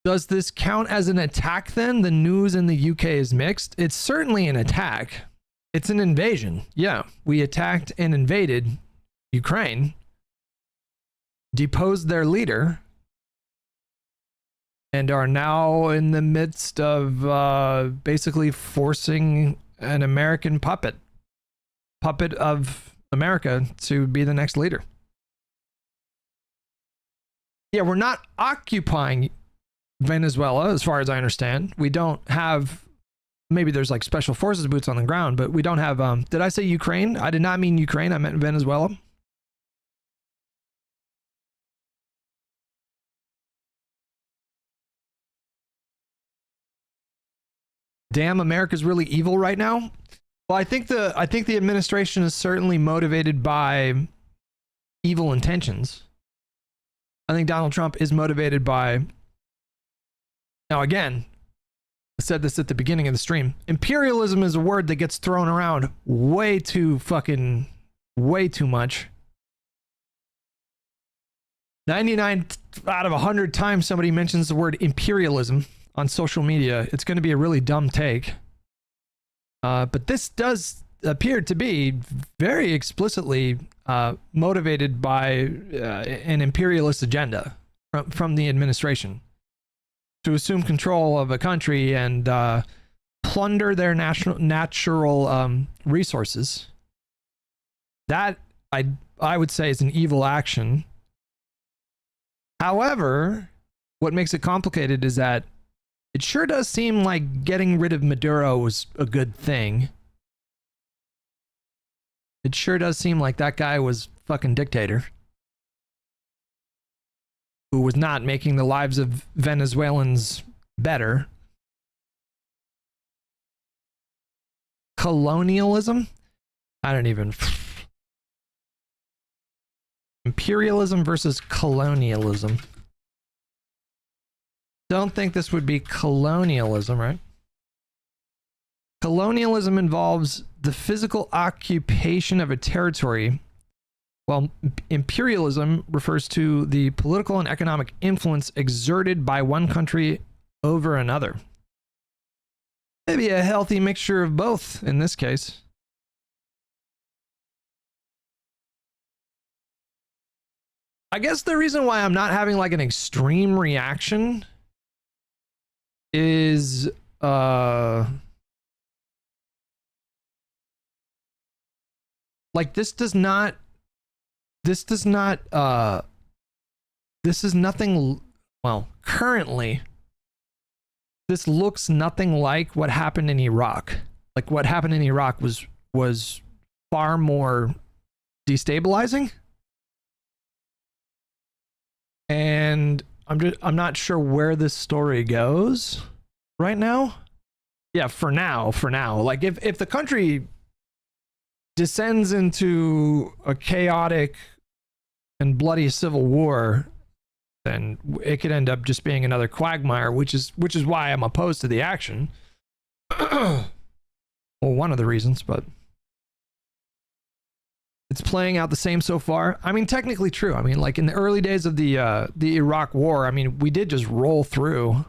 Does this count as an attack then? The news in the UK is mixed. It's certainly an attack. It's an invasion. Yeah, we attacked and invaded Ukraine, deposed their leader, and are now in the midst of basically forcing an American puppet of America to be the next leader. Yeah, we're not occupying Venezuela, as far as I understand. We don't have, maybe there's like special forces boots on the ground, but we don't have, did I say Ukraine? I did not mean Ukraine, I meant Venezuela. damn, America's really evil right now. Well, I think the administration is certainly motivated by evil intentions. I think Donald Trump is motivated by, now again, I said this at the beginning of the stream, imperialism is a word that gets thrown around way too much. 99 out of 100 times somebody mentions the word imperialism on social media, it's going to be a really dumb take. But this does appear to be very explicitly motivated by an imperialist agenda from the administration to assume control of a country and plunder their natural resources. That I would say is an evil action. However, what makes it complicated is that it sure does seem like getting rid of Maduro was a good thing. It sure does seem like that guy was fucking dictator who was not making the lives of Venezuelans better. Colonialism? I don't even... Imperialism versus colonialism. Don't think this would be colonialism, right? Colonialism involves the physical occupation of a territory, while imperialism refers to the political and economic influence exerted by one country over another. Maybe a healthy mixture of both in this case. I guess the reason why I'm not having like an extreme reaction is like this is nothing, well, currently this looks nothing like what happened in Iraq. Like what happened in Iraq was far more destabilizing. And I'm not sure where this story goes right now. Yeah, for now. Like if the country descends into a chaotic and bloody civil war, then it could end up just being another quagmire, which is why I'm opposed to the action. Well, one of the reasons, but it's playing out the same so far. I mean, technically true. I mean, like in the early days of the Iraq war, I mean, we did just roll through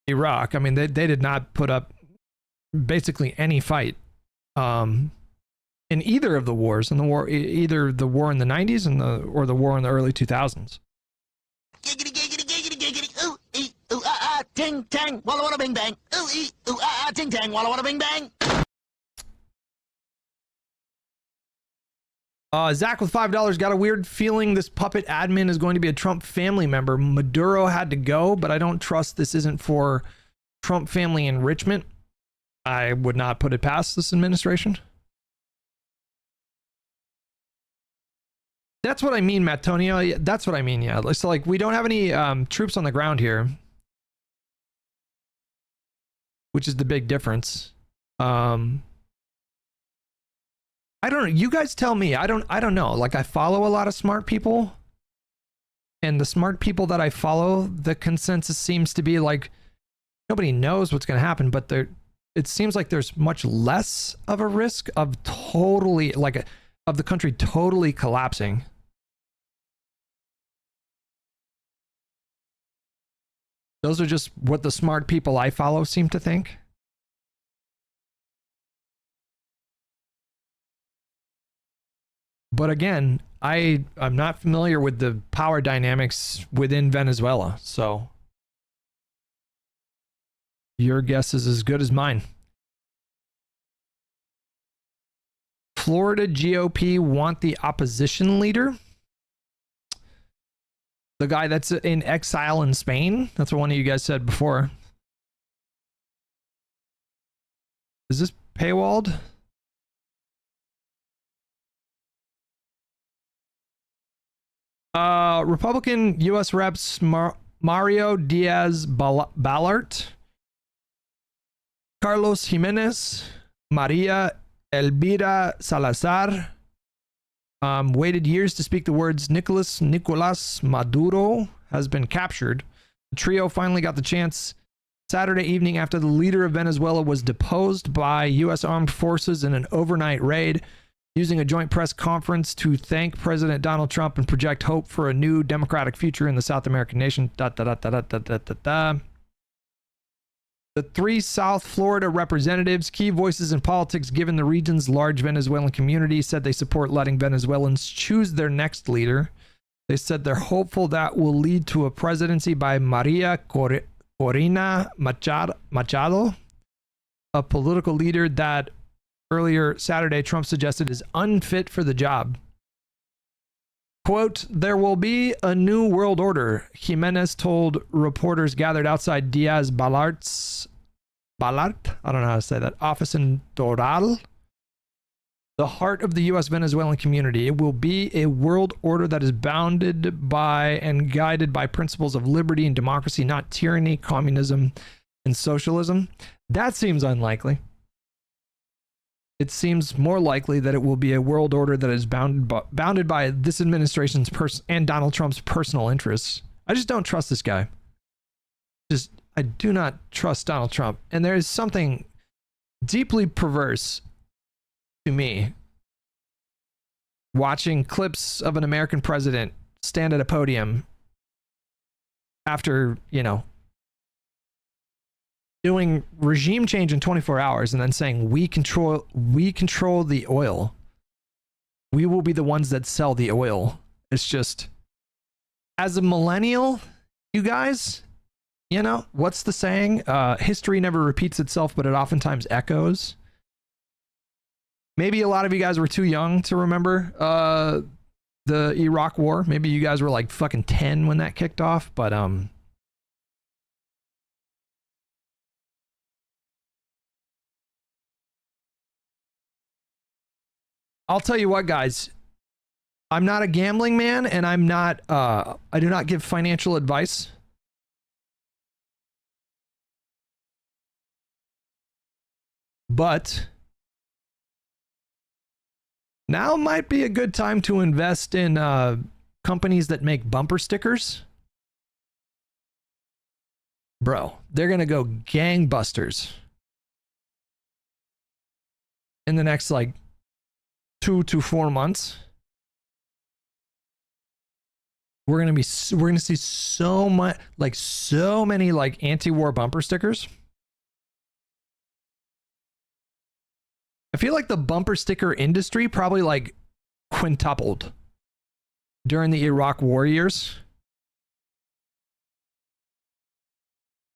Iraq. I mean, they did not put up basically any fight in either of the wars, in the war, either the war in the 90s or the war in the early 2000s. Giggity, giggity, giggity, giggity, ooh, ee, ooh, ah, ah, ting, tang, walla, walla, bing, bang, ooh, ee, ooh, ah, ah, ting, tang, walla, walla, bing, bang. Zach with $5 got a weird feeling this puppet admin is going to be a Trump family member. Maduro had to go, but I don't trust this isn't for Trump family enrichment. I would not put it past this administration. That's what I mean, Mattonio. That's what I mean, yeah. So, like, we don't have any troops on the ground here, which is the big difference. I don't know. You guys tell me. I don't know. Like, I follow a lot of smart people, and the smart people that I follow, the consensus seems to be like nobody knows what's going to happen, but it seems like there's much less of a risk of totally of the country totally collapsing. Those are just what the smart people I follow seem to think. But again, I'm not familiar with the power dynamics within Venezuela, so your guess is as good as mine. Florida GOP want the opposition leader? The guy that's in exile in Spain? That's what one of you guys said before. Is this paywalled? Republican U.S. Reps Mario Diaz-Balart Carlos Jimenez, Maria Elvira Salazar waited years to speak the words Nicolas Maduro has been captured. The trio finally got the chance Saturday evening after the leader of Venezuela was deposed by U.S. armed forces in an overnight raid, using a joint press conference to thank President Donald Trump and project hope for a new democratic future in the South American nation. The three South Florida representatives, key voices in politics given the region's large Venezuelan community, said they support letting Venezuelans choose their next leader. They said they're hopeful that will lead to a presidency by Maria Corina Machado, a political leader that earlier Saturday Trump suggested is unfit for the job. Quote, there will be a new world order, Jimenez told reporters gathered outside Diaz Balart's, I don't know how to say that, office in Doral, the heart of the U.S. Venezuelan community. It will be a world order that is bounded by and guided by principles of liberty and democracy, not tyranny, communism, and socialism. That seems unlikely. It seems more likely that it will be a world order that is bounded by this administration's and Donald Trump's personal interests. I just don't trust this guy. I do not trust Donald Trump. And there is something deeply perverse to me watching clips of an American president stand at a podium after, doing regime change in 24 hours and then saying we control the oil. We will be the ones that sell the oil. It's just, as a millennial, you guys, what's the saying? History never repeats itself, but it oftentimes echoes. Maybe a lot of you guys were too young to remember the Iraq War. Maybe you guys were like fucking 10 when that kicked off, but I'll tell you what, guys, I'm not a gambling man, and I do not give financial advice. But now might be a good time to invest in companies that make bumper stickers. Bro, they're going to go gangbusters in the next 2 to 4 months. We're gonna see so many anti-war bumper stickers. I feel like the bumper sticker industry probably quintupled during the Iraq War years.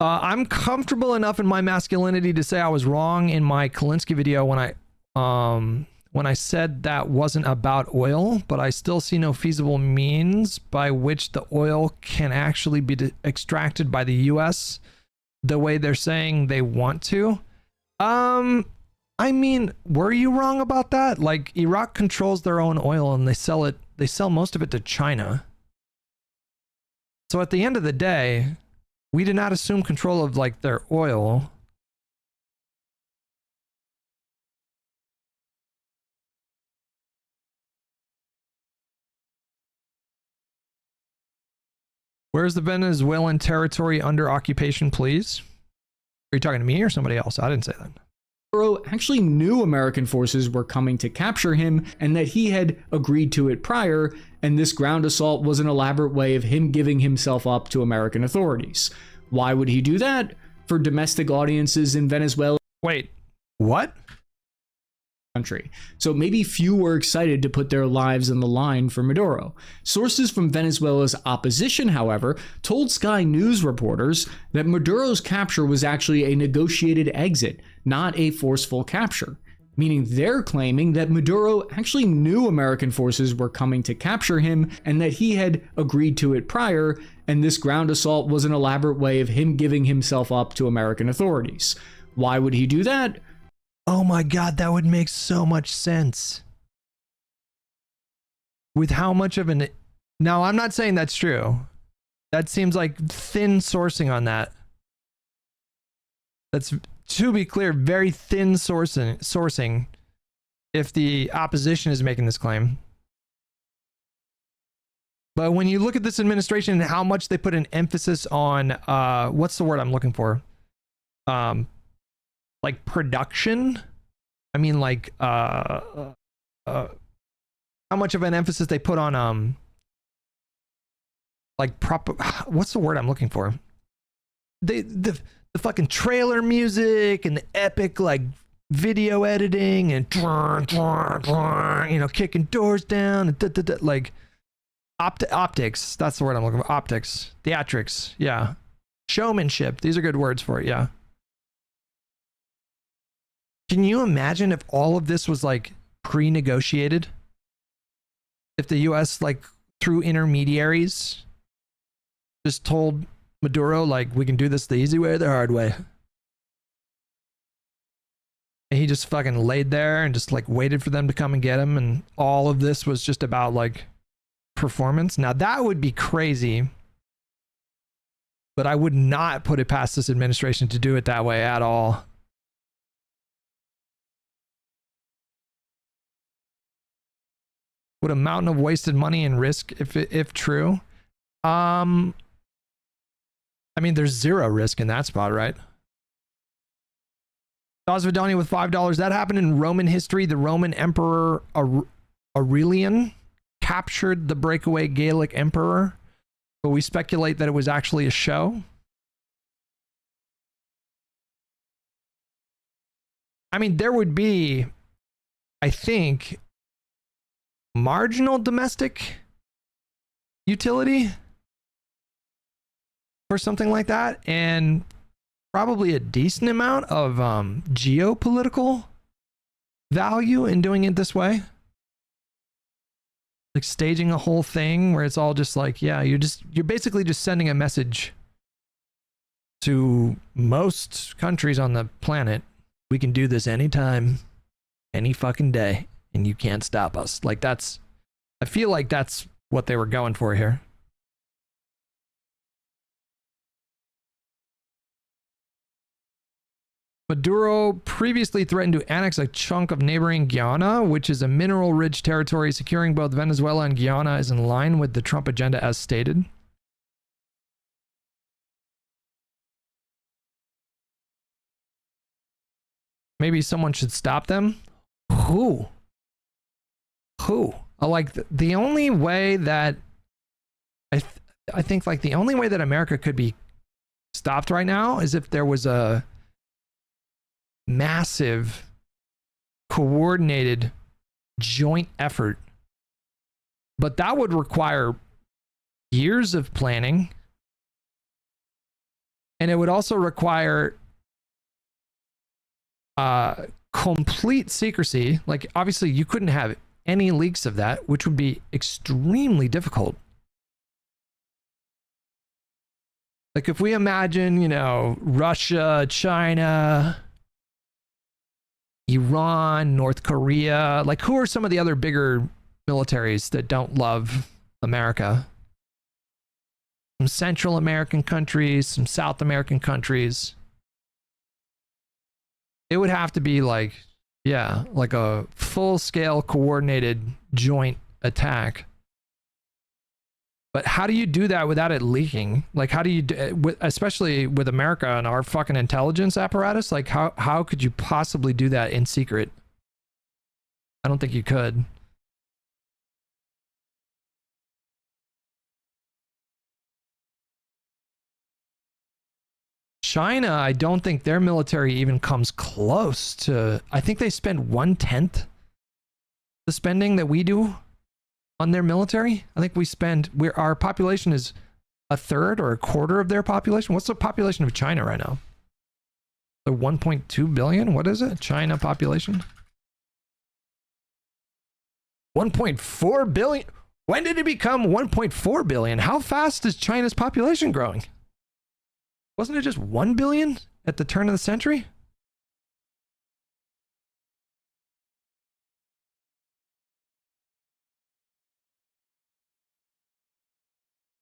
I'm comfortable enough in my masculinity to say I was wrong in my Kalinsky video when I said that wasn't about oil, but I still see no feasible means by which the oil can actually be extracted by the U.S. the way they're saying they want to. I mean, were you wrong about that? Iraq controls their own oil and they sell most of it to China. So at the end of the day, we did not assume control of their oil. Where's the Venezuelan territory under occupation, please? Are you talking to me or somebody else? I didn't say that. Maduro actually knew American forces were coming to capture him and that he had agreed to it prior, and this ground assault was an elaborate way of him giving himself up to American authorities. Why would he do that? For domestic audiences in Venezuela. Wait, what? Country. So maybe few were excited to put their lives on the line for Maduro. Sources from Venezuela's opposition, however, told Sky News reporters that Maduro's capture was actually a negotiated exit, not a forceful capture, meaning they're claiming that Maduro actually knew American forces were coming to capture him and that he had agreed to it prior, and this ground assault was an elaborate way of him giving himself up to American authorities. Why would he do that? Oh my God, that would make so much sense. With how much of an... Now, I'm not saying that's true. That seems like thin sourcing on that. That's to be clear, very thin sourcing if the opposition is making this claim. But when you look at this administration and how much they put an emphasis on, what's the word I'm looking for? Like production. I mean, like, how much of an emphasis they put on, like what's the word I'm looking for? The fucking trailer music and the epic, like, video editing and, you know, kicking doors down and like, optics, that's the word I'm looking for. Optics, theatrics, yeah. Showmanship, these are good words for it, yeah. Can you imagine if all of this was like pre-negotiated? If the US, like, through intermediaries just told Maduro, like, we can do this the easy way or the hard way. And he just fucking laid there and just like waited for them to come and get him, and all of this was just about like performance. Now that would be crazy, but I would not put it past this administration to do it that way at all. Would a mountain of wasted money and risk if true? I mean, there's zero risk in that spot, right? Osvadonia with $5. That happened in Roman history. The Roman Emperor Aurelian captured the breakaway Gallic emperor, but we speculate that it was actually a show. I mean, there would be, I think, marginal domestic utility for something like that, and probably a decent amount of geopolitical value in doing it this way. Like staging a whole thing where it's all just like, yeah, you're basically just sending a message to most countries on the planet. We can do this anytime, any fucking day, and you can't stop us. Like, that's, I feel like that's what they were going for here. Maduro previously threatened to annex a chunk of neighboring Guyana, which is a mineral-rich territory. Securing both Venezuela and Guyana is in line with the Trump agenda as stated. Maybe someone should stop them? Who? Like, the only way that I think like the only way that America could be stopped right now is if there was a massive coordinated joint effort, but that would require years of planning, and it would also require complete secrecy. Like, obviously you couldn't have any leaks of that, which would be extremely difficult. Like, if we imagine, you know, Russia, China, Iran, North Korea, like, who are some of the other bigger militaries that don't love America? Some Central American countries, some South American countries. It would have to be like, yeah, like a full-scale coordinated joint attack. But how do you do that without it leaking? Like, how do you, especially with America and our fucking intelligence apparatus, like, how could you possibly do that in secret? I don't think you could. China, I don't think their military even comes close to, I think they spend 1/10 the spending that we do on their military. I think we spend, our population is a third or a quarter of their population. What's the population of China right now? The 1.2 billion? What is it? China population? 1.4 billion? When did it become 1.4 billion? How fast is China's population growing? Wasn't it just 1 billion at the turn of the century?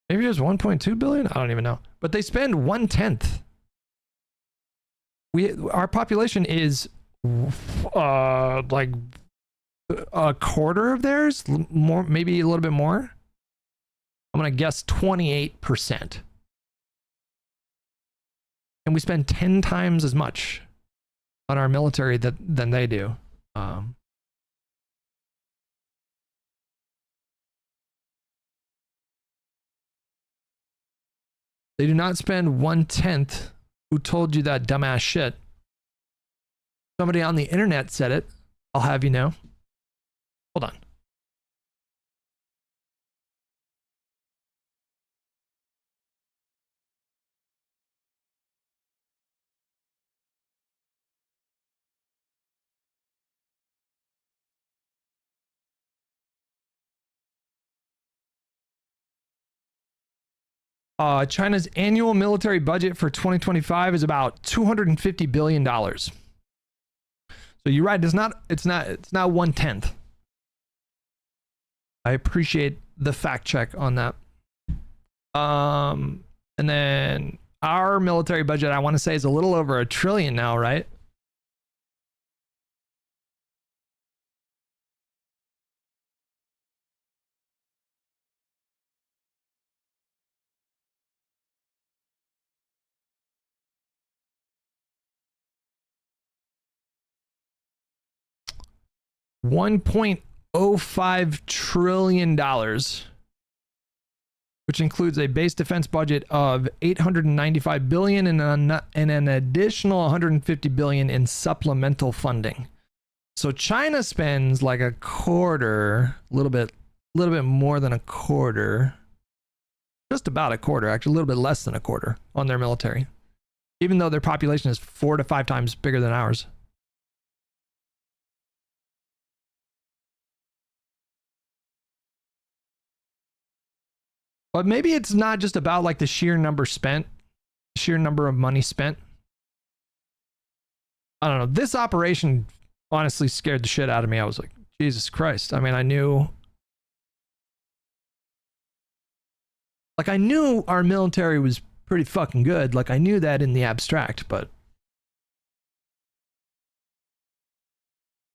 Maybe it was 1.2 billion? I don't even know. But they spend 1/10. our population is like a quarter of theirs, more, maybe a little bit more. I'm gonna guess 28%. And we spend 10 times as much on our military than they do. They do not spend 1/10. Who told you that dumbass shit? Somebody on the internet said it. I'll have you know. Hold on. China's annual military budget for 2025 is about $250 billion. So you're right. It's not 1/10. I appreciate the fact check on that. And then our military budget, I want to say, is a little over $1 trillion now, right? $1.05 trillion, which includes a base defense budget of $895 billion and an additional $150 billion in supplemental funding. So China spends like a quarter, a little bit more than a quarter, just about a quarter, actually a little bit less than a quarter on their military, even though their population is 4 to 5 times bigger than ours. But maybe it's not just about like the sheer number of money spent. I don't know. This operation honestly scared the shit out of me. I was like, Jesus Christ. I mean, I knew our military was pretty fucking good. Like, I knew that in the abstract, but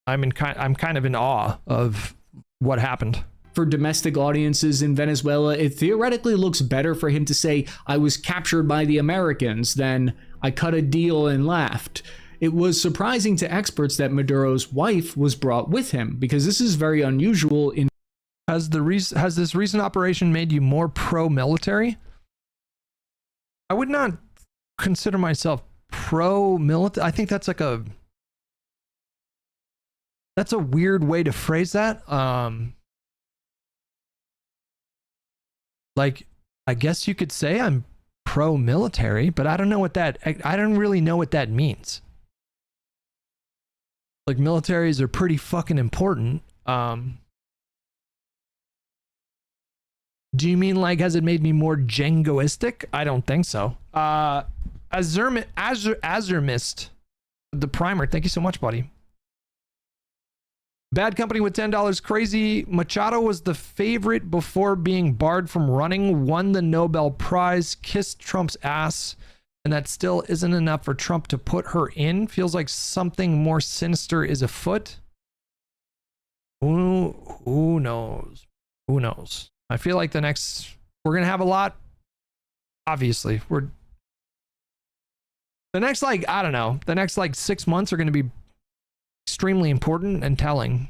I'm kind of in awe of what happened. For domestic audiences in Venezuela, it theoretically looks better for him to say, I was captured by the Americans, than I cut a deal and left. It was surprising to experts that Maduro's wife was brought with him, because this is very unusual in... Has this recent operation made you more pro-military? I would not consider myself pro-military. I think that's like that's a weird way to phrase that. Like, I guess you could say I'm pro-military, but I don't know what I don't really know what that means. Like, militaries are pretty fucking important. Do you mean like, has it made me more Djangoistic? I don't think so. Azurmist, the primer, thank you so much, buddy. Bad Company with $10. Crazy Machado was the favorite before being barred from running, won the Nobel Prize, kissed Trump's ass, and that still isn't enough for Trump to put her in. Feels like something more sinister is afoot. Who knows? Who knows? I feel like we're going to have a lot. Obviously, the next 6 months are going to be extremely important and telling.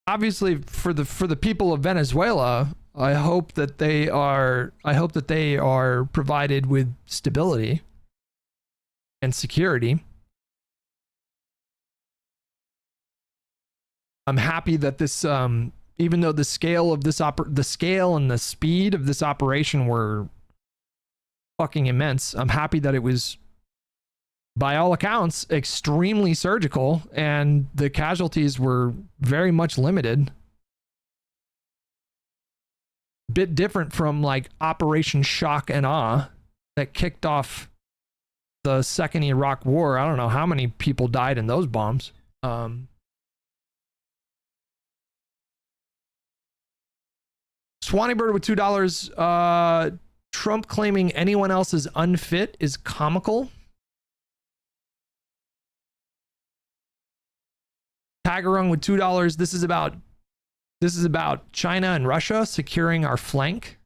Obviously for the people of Venezuela, I hope that they are provided with stability and security. I'm happy that this even though the scale and the speed of this operation were fucking immense, I'm happy that it was, by all accounts, extremely surgical and the casualties were very much limited. Bit different from like Operation Shock and Awe that kicked off the second Iraq War. I don't know how many people died in those bombs. Swanee Bird with $2. Trump claiming anyone else is unfit is comical. Tagarung with $2. This is about China and Russia securing our flank.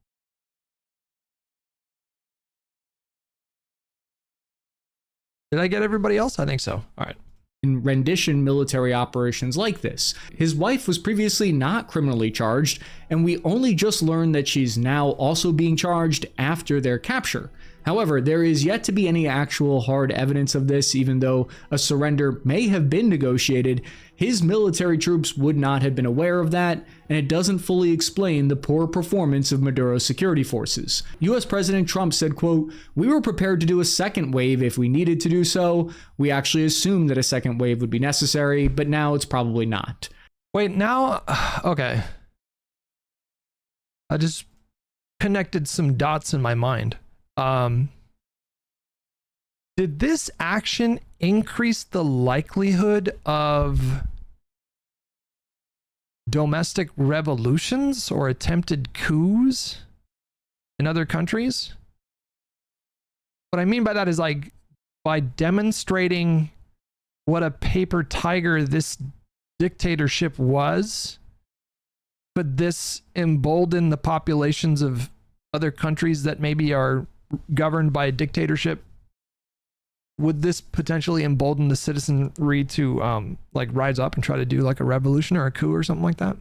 Did I get everybody else? I think so. All right. In rendition military operations like this. His wife was previously not criminally charged, and we only just learned that she's now also being charged after their capture. However, there is yet to be any actual hard evidence of this, even though a surrender may have been negotiated. His military troops would not have been aware of that, and it doesn't fully explain the poor performance of Maduro's security forces. US President Trump said, quote, "We were prepared to do a second wave if we needed to do so. We actually assumed that a second wave would be necessary, but now it's probably not." Wait, now, okay. I just connected some dots in my mind. Did this action increase the likelihood of domestic revolutions or attempted coups in other countries? What I mean by that is, like, by demonstrating what a paper tiger this dictatorship was, could this embolden the populations of other countries that maybe are governed by a dictatorship? Would this potentially embolden the citizenry to like rise up and try to do like a revolution or a coup or something like that?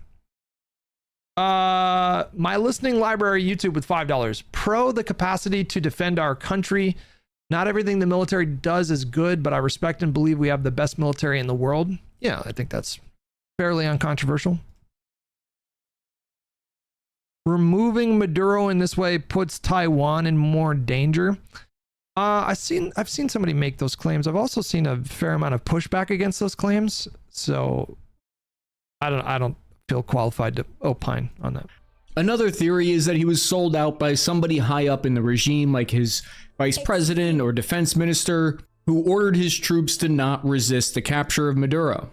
My listening library YouTube with $5. Pro the capacity to defend our country. Not everything the military does is good, but I respect and believe we have the best military in the world. Yeah, I think that's fairly uncontroversial. Removing Maduro in this way puts Taiwan in more danger. I've seen somebody make those claims. I've also seen a fair amount of pushback against those claims, so I don't feel qualified to opine on that. Another theory is that he was sold out by somebody high up in the regime, like his vice president or defense minister, who ordered his troops to not resist the capture of Maduro.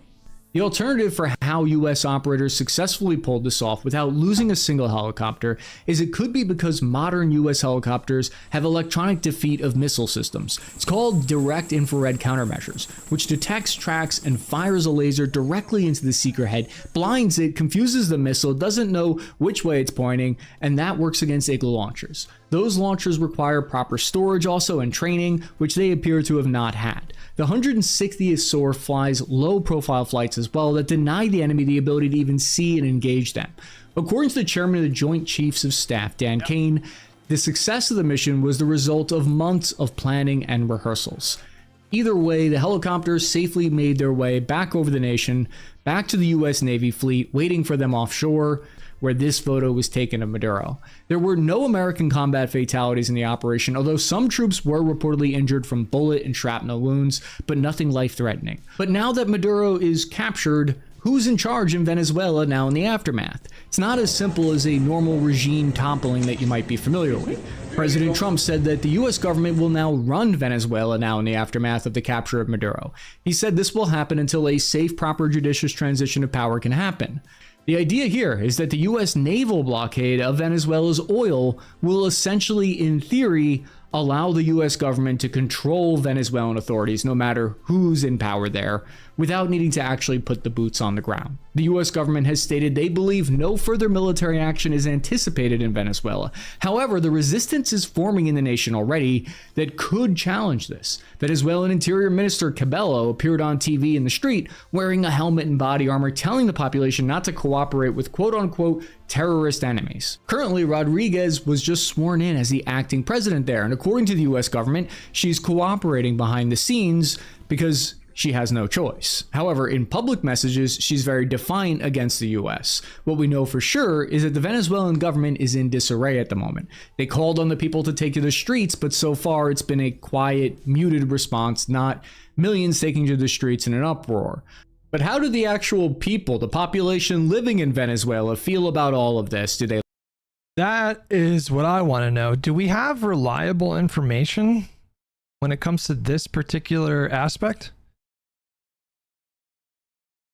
The alternative for how US operators successfully pulled this off without losing a single helicopter is it could be because modern US helicopters have electronic defeat of missile systems. It's called direct infrared countermeasures, which detects, tracks, and fires a laser directly into the seeker head, blinds it, confuses the missile, doesn't know which way it's pointing, and that works against Igloo launchers. Those launchers require proper storage also and training, which they appear to have not had. The 160th SOAR flies low-profile flights as well that deny the enemy the ability to even see and engage them. According to the chairman of the Joint Chiefs of Staff, Dan Kane, the success of the mission was the result of months of planning and rehearsals. Either way, the helicopters safely made their way back over the nation, back to the US Navy fleet, waiting for them offshore, where this photo was taken of Maduro. There were no American combat fatalities in the operation, although some troops were reportedly injured from bullet and shrapnel wounds, but nothing life-threatening. But now that Maduro is captured, who's in charge in Venezuela now in the aftermath? It's not as simple as a normal regime toppling that you might be familiar with. President Trump said that the US government will now run Venezuela now in the aftermath of the capture of Maduro. He said this will happen until a safe, proper, judicious transition of power can happen. The idea here is that the US naval blockade of Venezuela's oil will essentially, in theory, allow the US government to control Venezuelan authorities, no matter who's in power there, without needing to actually put the boots on the ground. The US government has stated they believe no further military action is anticipated in Venezuela. However, the resistance is forming in the nation already that could challenge this. Venezuelan Interior Minister Cabello appeared on TV in the street wearing a helmet and body armor, telling the population not to cooperate with quote-unquote terrorist enemies. Currently, Rodriguez was just sworn in as the acting president there, and according to the US government, she's cooperating behind the scenes because she has no choice. However, in public messages, she's very defiant against the US. What we know for sure is that the Venezuelan government is in disarray at the moment. They called on the people to take to the streets, but so far it's been a quiet, muted response, not millions taking to the streets in an uproar. But how do the actual people, the population living in Venezuela, feel about all of this? Do they? That is what I want to know. Do we have reliable information when it comes to this particular aspect?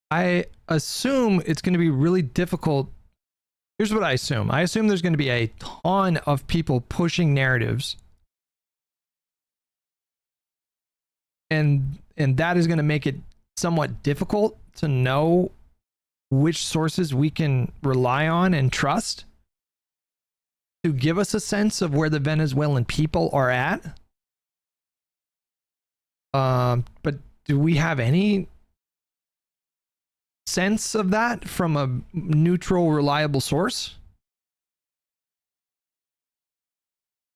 I assume it's going to be really difficult Here's what I assume. I assume there's going to be a ton of people pushing narratives. And that is going to make it somewhat difficult to know which sources we can rely on and trust to give us a sense of where the Venezuelan people are at. But do we have any sense of that from a neutral, reliable source?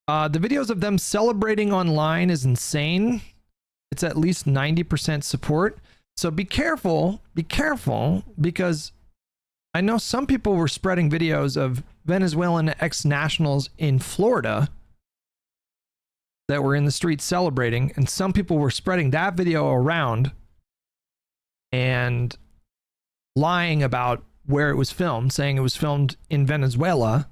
The videos of them celebrating online is insane. It's at least 90% support. So be careful, because I know some people were spreading videos of Venezuelan ex-nationals in Florida that were in the streets celebrating, and some people were spreading that video around and lying about where it was filmed, saying it was filmed in Venezuela.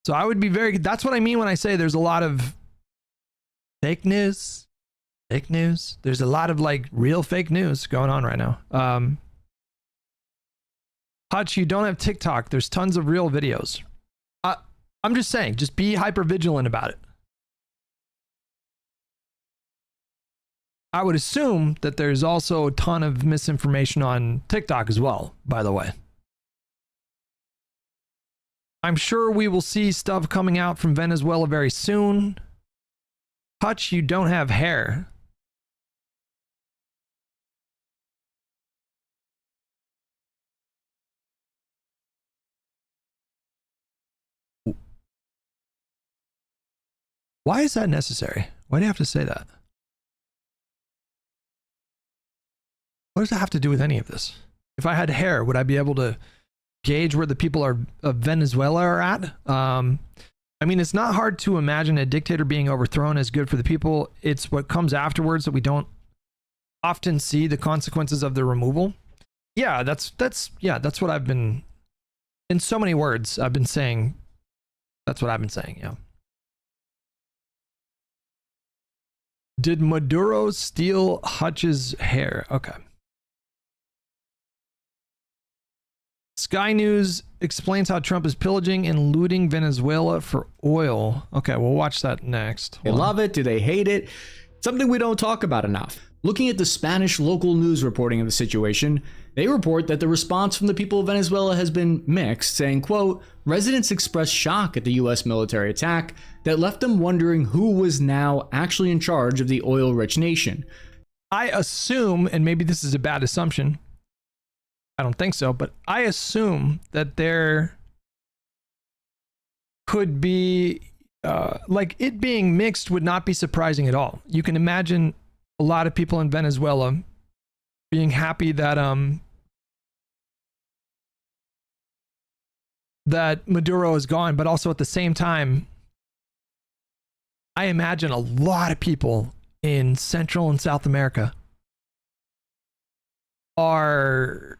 So I would be that's what I mean when I say there's a lot of fake news. There's a lot of like real fake news going on right now. Hutch, you don't have TikTok. There's tons of real videos. I'm just saying, just be hyper vigilant about it. I would assume that there's also a ton of misinformation on TikTok as well, by the way. I'm sure we will see stuff coming out from Venezuela very soon. Hutch, you don't have hair. Why is that necessary? Why do you have to say that? What does that have to do with any of this? If I had hair, would I be able to gauge where the people of Venezuela are at? I mean, it's not hard to imagine a dictator being overthrown is good for the people. It's what comes afterwards that we don't often see the consequences of the removal. Yeah, that's what I've been, in so many words, I've been saying. That's what I've been saying, yeah. Did Maduro steal Hutch's hair? Okay. Sky News explains how Trump is pillaging and looting Venezuela for oil. Okay, we'll watch that next. They love it. Do they hate it? Something we don't talk about enough. Looking at the Spanish local news reporting of the situation, they report that the response from the people of Venezuela has been mixed, saying, quote, residents expressed shock at the US military attack that left them wondering who was now actually in charge of the oil-rich nation. I assume, and maybe this is a bad assumption, I don't think so, but I assume that there could be, like it being mixed would not be surprising at all. You can imagine a lot of people in Venezuela being happy that that Maduro is gone, but also at the same time, I imagine a lot of people in Central and South America are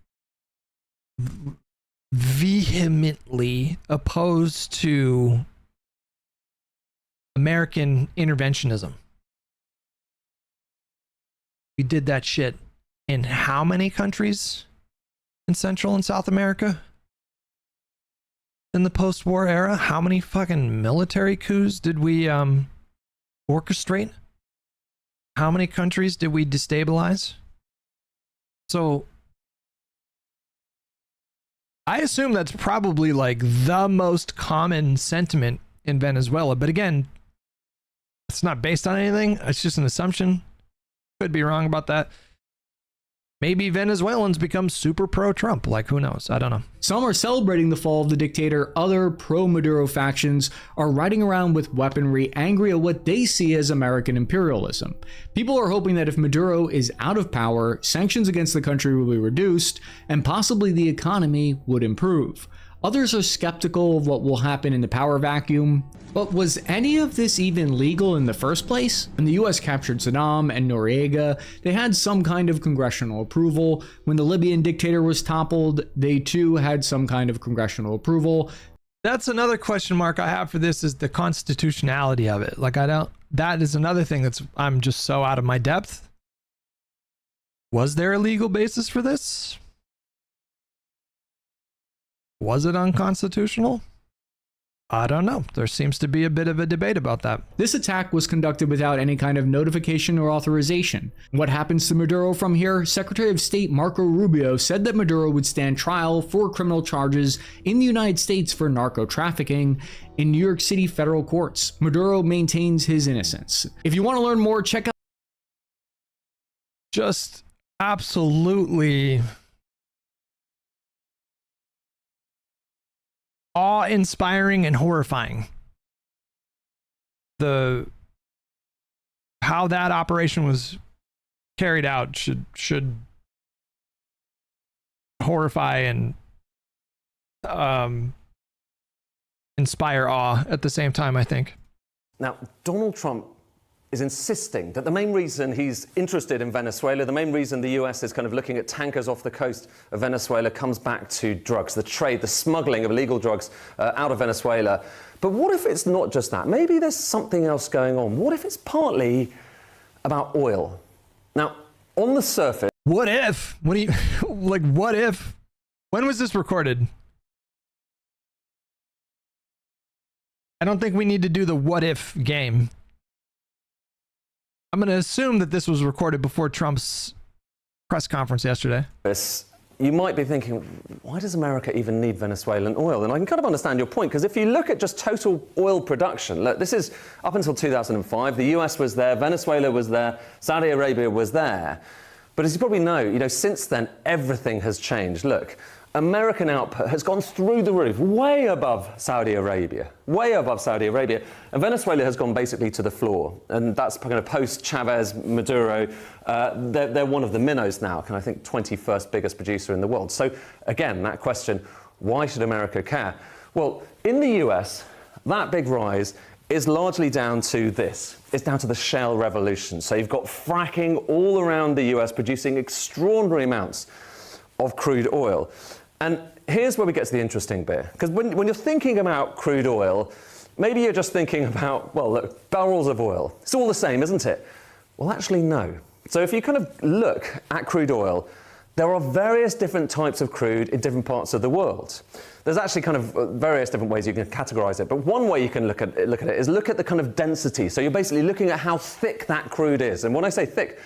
vehemently opposed to American interventionism. We did that shit in how many countries in Central and South America in the post-war era? How many fucking military coups did we orchestrate? How many countries did we destabilize? So I assume that's probably like the most common sentiment in Venezuela. But again, it's not based on anything. It's just an assumption. Could be wrong about that. Maybe Venezuelans become super pro-Trump. Like, who knows? I don't know. Some are celebrating the fall of the dictator. Other pro-Maduro factions are riding around with weaponry, angry at what they see as American imperialism. People are hoping that if Maduro is out of power, sanctions against the country will be reduced, and possibly the economy would improve. Others are skeptical of what will happen in the power vacuum. But was any of this even legal in the first place? When the US captured Saddam and Noriega, they had some kind of congressional approval. When the Libyan dictator was toppled, they too had some kind of congressional approval. That's another question mark I have for this, is the constitutionality of it. Like, that is another thing I'm just so out of my depth. Was there a legal basis for this? Was it unconstitutional? I don't know. There seems to be a bit of a debate about that. This attack was conducted without any kind of notification or authorization. What happens to Maduro from here? Secretary of State Marco Rubio said that Maduro would stand trial for criminal charges in the United States for narco trafficking in New York City federal courts. Maduro maintains his innocence. If you want to learn more, check out Just absolutely awe-inspiring and horrifying. How that operation was carried out should horrify and inspire awe at the same time, I think. Now, Donald Trump is insisting that the main reason he's interested in Venezuela, the main reason the US is kind of looking at tankers off the coast of Venezuela comes back to drugs, the trade, the smuggling of illegal drugs out of Venezuela. But what if it's not just that? Maybe there's something else going on. What if it's partly about oil? Now, on the surface... What if? What do you... Like, what if? When was this recorded? I don't think we need to do the what if game. I'm going to assume that this was recorded before Trump's press conference yesterday. You might be thinking, why does America even need Venezuelan oil? And I can kind of understand your point, because if you look at just total oil production, look, this is up until 2005, the US was there, Venezuela was there, Saudi Arabia was there. But as you probably know, since then, everything has changed. Look, American output has gone through the roof, way above Saudi Arabia, and Venezuela has gone basically to the floor, and that's kind of post-Chavez, Maduro. They're one of the minnows now, I think 21st biggest producer in the world. So again, that question, why should America care? Well, in the US, that big rise is largely down to this. It's down to the shale revolution. So you've got fracking all around the US producing extraordinary amounts of crude oil. And here's where we get to the interesting bit. Because when you're thinking about crude oil, maybe you're just thinking about, well, look, barrels of oil. It's all the same, isn't it? Well, actually, no. So if you kind of look at crude oil, there are various different types of crude in different parts of the world. There's actually kind of various different ways you can categorize it. But one way you can look at it is look at the kind of density. So you're basically looking at how thick that crude is. And when I say thick,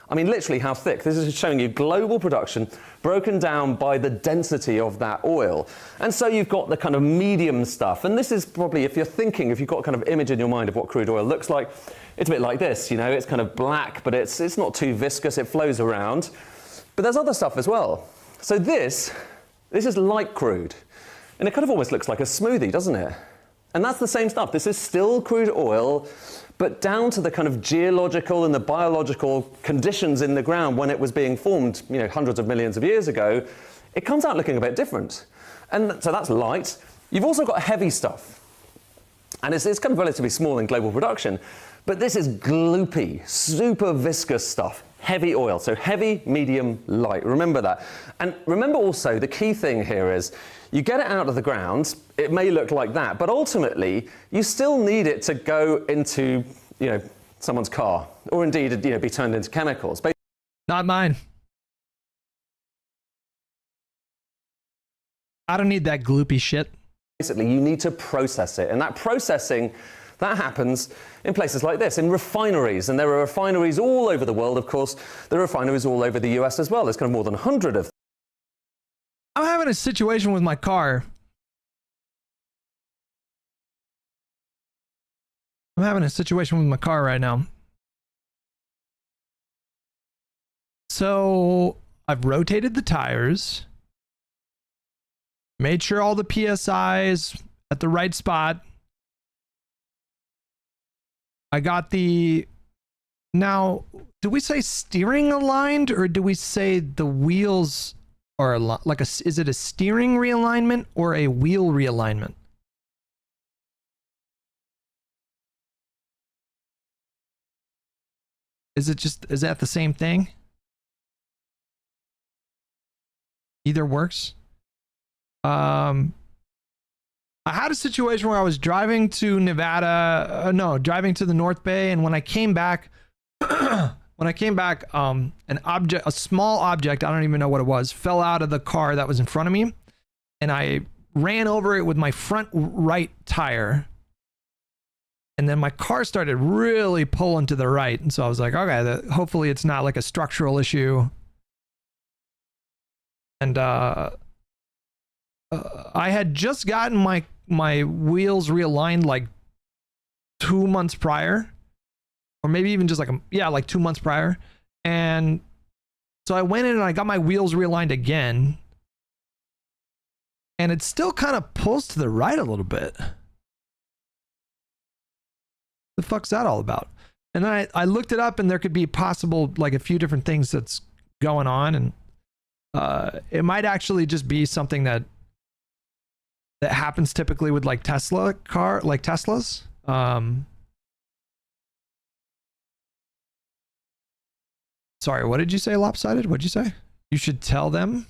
I mean literally how thick. This is showing you global production broken down by the density of that oil. And so you've got the kind of medium stuff. And this is probably, if you've got a kind of image in your mind of what crude oil looks like, it's a bit like this, it's kind of black, but it's not too viscous, it flows around. But there's other stuff as well. So this is light crude. And it kind of almost looks like a smoothie, doesn't it? And that's the same stuff. This is still crude oil, but down to the kind of geological and the biological conditions in the ground when it was being formed, hundreds of millions of years ago, it comes out looking a bit different. And so that's light. You've also got heavy stuff. And it's kind of relatively small in global production, but this is gloopy, super viscous stuff. Heavy oil, so heavy, medium, light. Remember that. And remember also, the key thing here is, you get it out of the ground, it may look like that, but ultimately, you still need it to go into, someone's car, or indeed, be turned into chemicals. Not mine. I don't need that gloopy shit. Basically, you need to process it, and that processing, that happens in places like this, in refineries, and there are refineries all over the world, of course. There are refineries all over the US as well. There's kind of more than 100 of them. I'm having a situation with my car. I'm having a situation with my car right now. So I've rotated the tires, made sure all the PSI's at the right spot. I got now, do we say steering aligned, or do we say the wheels are is it a steering realignment or a wheel realignment? Is that the same thing? Either works. I had a situation where I was driving to driving to the North Bay, and when I came back, a small object, I don't even know what it was, fell out of the car that was in front of me, and I ran over it with my front right tire. And then my car started really pulling to the right. And so I was like, okay, hopefully it's not like a structural issue. And I had just gotten my wheels realigned like 2 months prior. Or maybe even just like 2 months prior. And so I went in and I got my wheels realigned again. And it still kind of pulls to the right a little bit. The fuck's that all about? And then I looked it up, and there could be possible, like, a few different things that's going on, and it might actually just be something that happens typically with like Teslas. Sorry, what did you say, Lopsided? What'd you say? You should tell them.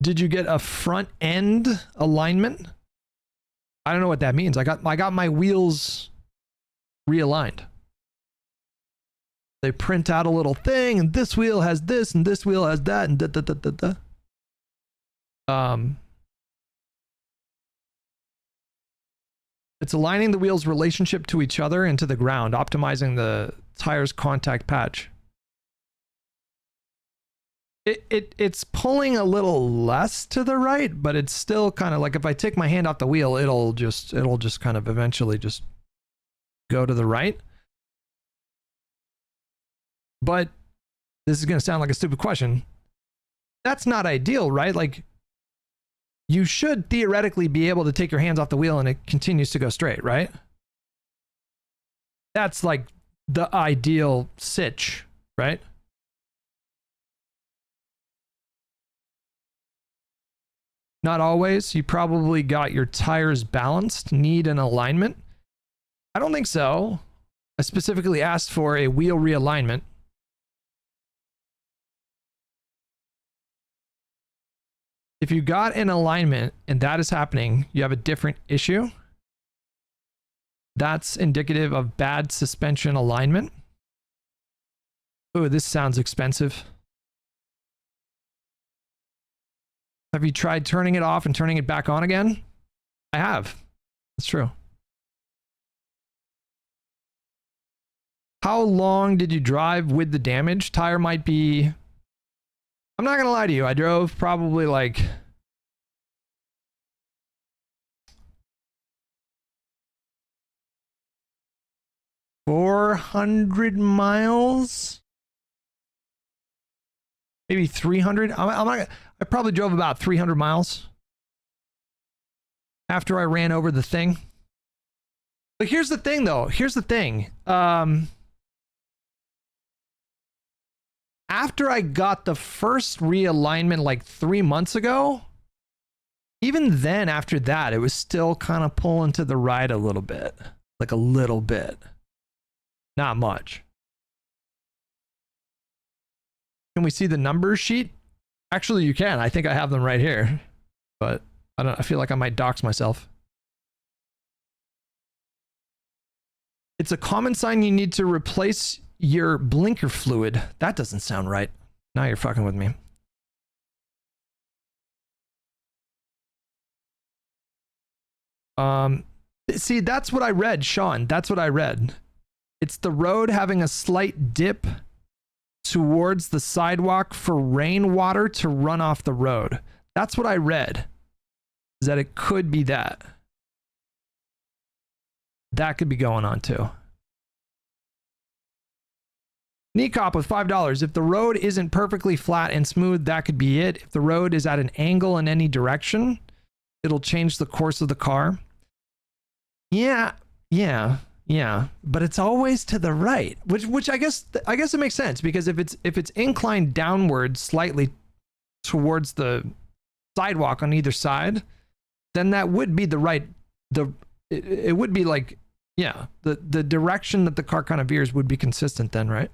Did you get a front end alignment? I don't know what that means. I got my wheels realigned. They print out a little thing, and this wheel has this, and this wheel has that, and da da da da da. It's aligning the wheels' relationship to each other and to the ground, optimizing the tire's contact patch. It's pulling a little less to the right, but it's still kind of like, if I take my hand off the wheel, it'll just kind of eventually just go to the right. But this is going to sound like a stupid question. That's not ideal, right? Like, you should theoretically be able to take your hands off the wheel and it continues to go straight, right? That's like the ideal sitch, right? Not always. You probably got your tires balanced, need an alignment. I don't think so. I specifically asked for a wheel realignment. If you got an alignment and that is happening, you have a different issue. That's indicative of bad suspension alignment. Oh, this sounds expensive. Have you tried turning it off and turning it back on again? I have. That's true. How long did you drive with the damage? Tire might be... I'm not going to lie to you. I drove probably like... $400 miles? Maybe 300? I probably drove about 300 miles after I ran over the thing. But here's the thing, though. Here's the thing. After I got the first realignment like 3 months ago, even then after that, it was still kind of pulling to the right a little bit. Like a little bit. Not much. Can we see the numbers sheet? Actually, you can. I think I have them right here. But I feel like I might dox myself. It's a common sign you need to replace your blinker fluid. That doesn't sound right. Now you're fucking with me. See, that's what I read, Sean. That's what I read. It's the road having a slight dip towards the sidewalk for rainwater to run off the road. That's what I read. Is that it could be that. That could be going on too. Nekop with $5. If the road isn't perfectly flat and smooth, that could be it. If the road is at an angle in any direction, it'll change the course of the car. Yeah. But it's always to the right, which I guess it makes sense, because if it's inclined downward slightly towards the sidewalk on either side, then that would be the right. It would be like, yeah, the direction that the car kind of veers would be consistent then, right?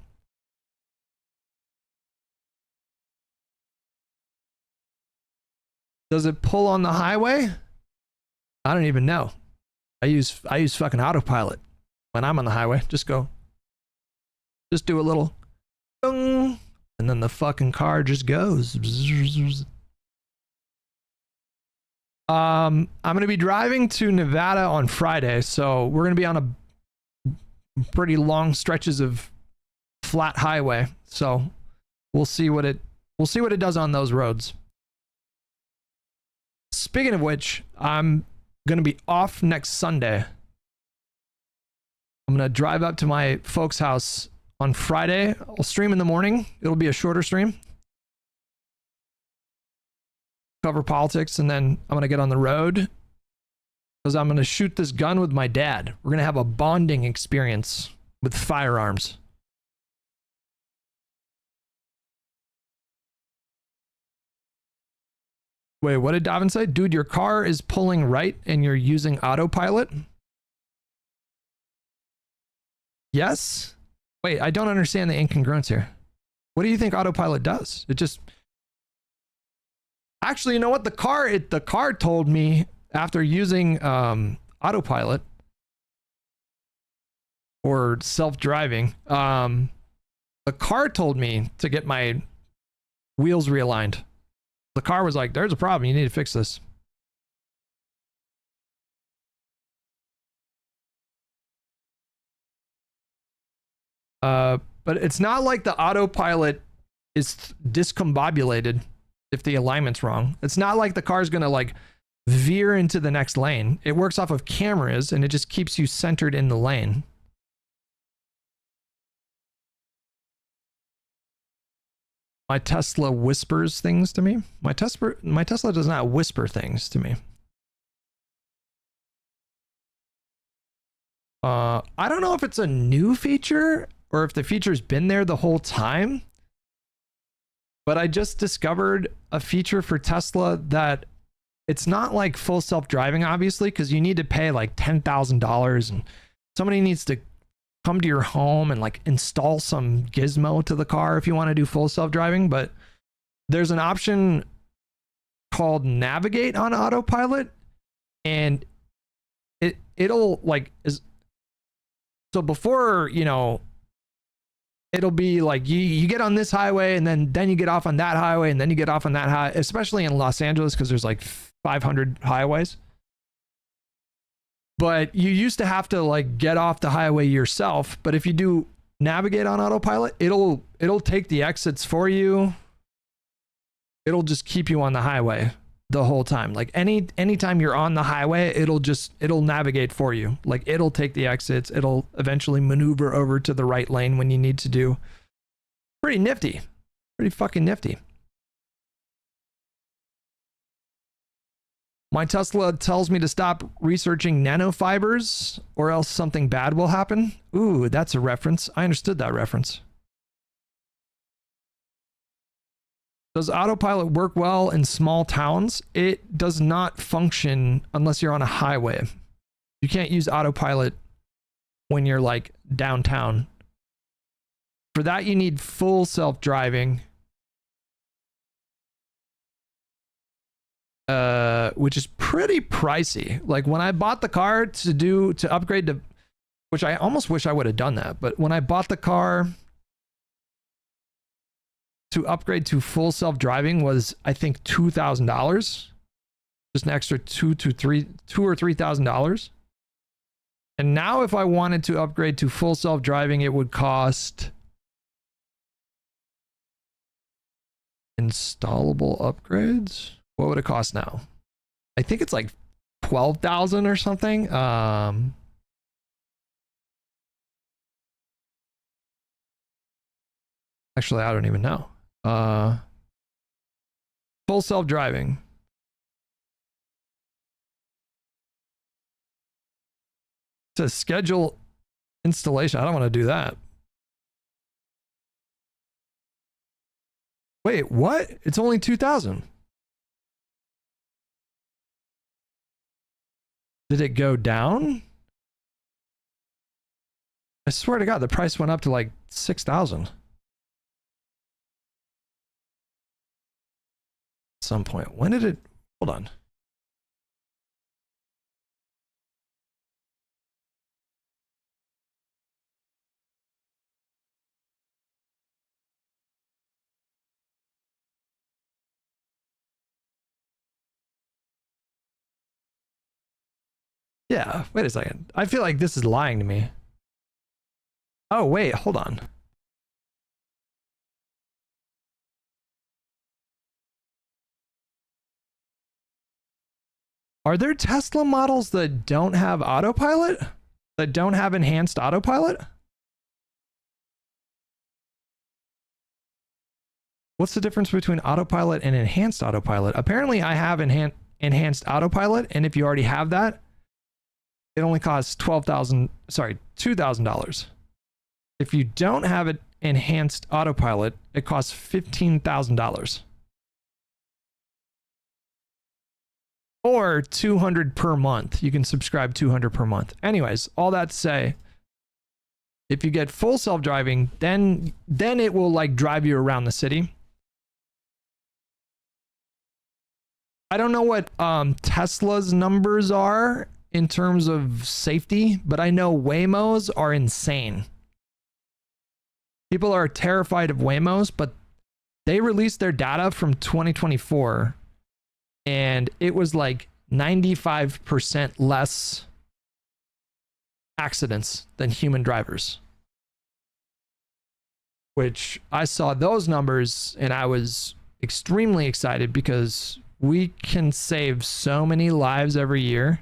Does it pull on the highway? I don't even know. I use fucking autopilot when I'm on the highway. Just do a little ding, and then the fucking car just goes. I'm going to be driving to Nevada on Friday, so we're going to be on a pretty long stretches of flat highway. So we'll see what it does on those roads. Speaking of which, I'm going to be off next Sunday. I'm going to drive up to my folks' house on Friday. I'll stream in the morning. It'll be a shorter stream. Cover politics, and then I'm going to get on the road because I'm going to shoot this gun with my dad. We're going to have a bonding experience with firearms. Wait, what did Davin say? Dude, your car is pulling right and you're using autopilot? Yes? Wait, I don't understand the incongruence here. What do you think autopilot does? It just... Actually, you know what? The car told me after using autopilot or self-driving, the car told me to get my wheels realigned. The car was like, there's a problem. You need to fix this. But it's not like the autopilot is discombobulated if the alignment's wrong. It's not like the car's going to like veer into the next lane. It works off of cameras and it just keeps you centered in the lane. My Tesla whispers things to me. My Tesla does not whisper things to me. I don't know if it's a new feature or if the feature's been there the whole time. But I just discovered a feature for Tesla that it's not like full self-driving, obviously, because you need to pay like $10,000 and somebody needs to come to your home and like install some gizmo to the car if you want to do full self-driving. But there's an option called Navigate on autopilot, and it'll like so before, you know, it'll be like you get on this highway and then you get off on that highway and then you get off on that highway, especially in Los Angeles because there's like 500 highways. But you used to have to like get off the highway yourself. But if you do Navigate on autopilot, it'll take the exits for you. It'll just keep you on the highway the whole time. Like anytime you're on the highway, it'll navigate for you. Like it'll take the exits. It'll eventually maneuver over to the right lane when you need to do. Pretty nifty. Pretty fucking nifty. My Tesla tells me to stop researching nanofibers or else something bad will happen. Ooh, that's a reference. I understood that reference. Does autopilot work well in small towns? It does not function unless you're on a highway. You can't use autopilot when you're like downtown. For that, you need full self-driving, which is pretty pricey. Like when I bought the car to upgrade to, which I almost wish I would have done that, but when I bought the car to upgrade to full self-driving was, I think, $2,000, just an extra $2,000 or $3,000. And now if I wanted to upgrade to full self-driving, it would cost installable upgrades. What would it cost now? I think it's like 12,000 or something. Actually, I don't even know. Full self-driving. To schedule installation. I don't want to do that. Wait, what? It's only 2,000. Did it go down? I swear to God, the price went up to like 6,000. Some point. When did it? Hold on. Yeah, wait a second. I feel like this is lying to me. Oh, wait, hold on. Are there Tesla models that don't have autopilot? That don't have enhanced autopilot? What's the difference between autopilot and enhanced autopilot? Apparently I have enhanced autopilot, and if you already have that, it only costs $2,000. If you don't have it enhanced autopilot, it costs $15,000. Or 200 per month. You can subscribe 200 per month. Anyways, all that to say, if you get full self-driving, then it will like drive you around the city. I don't know what Tesla's numbers are in terms of safety, but I know Waymos are insane. People are terrified of Waymos, but they released their data from 2024. And it was like 95% less accidents than human drivers. Which I saw those numbers and I was extremely excited because we can save so many lives every year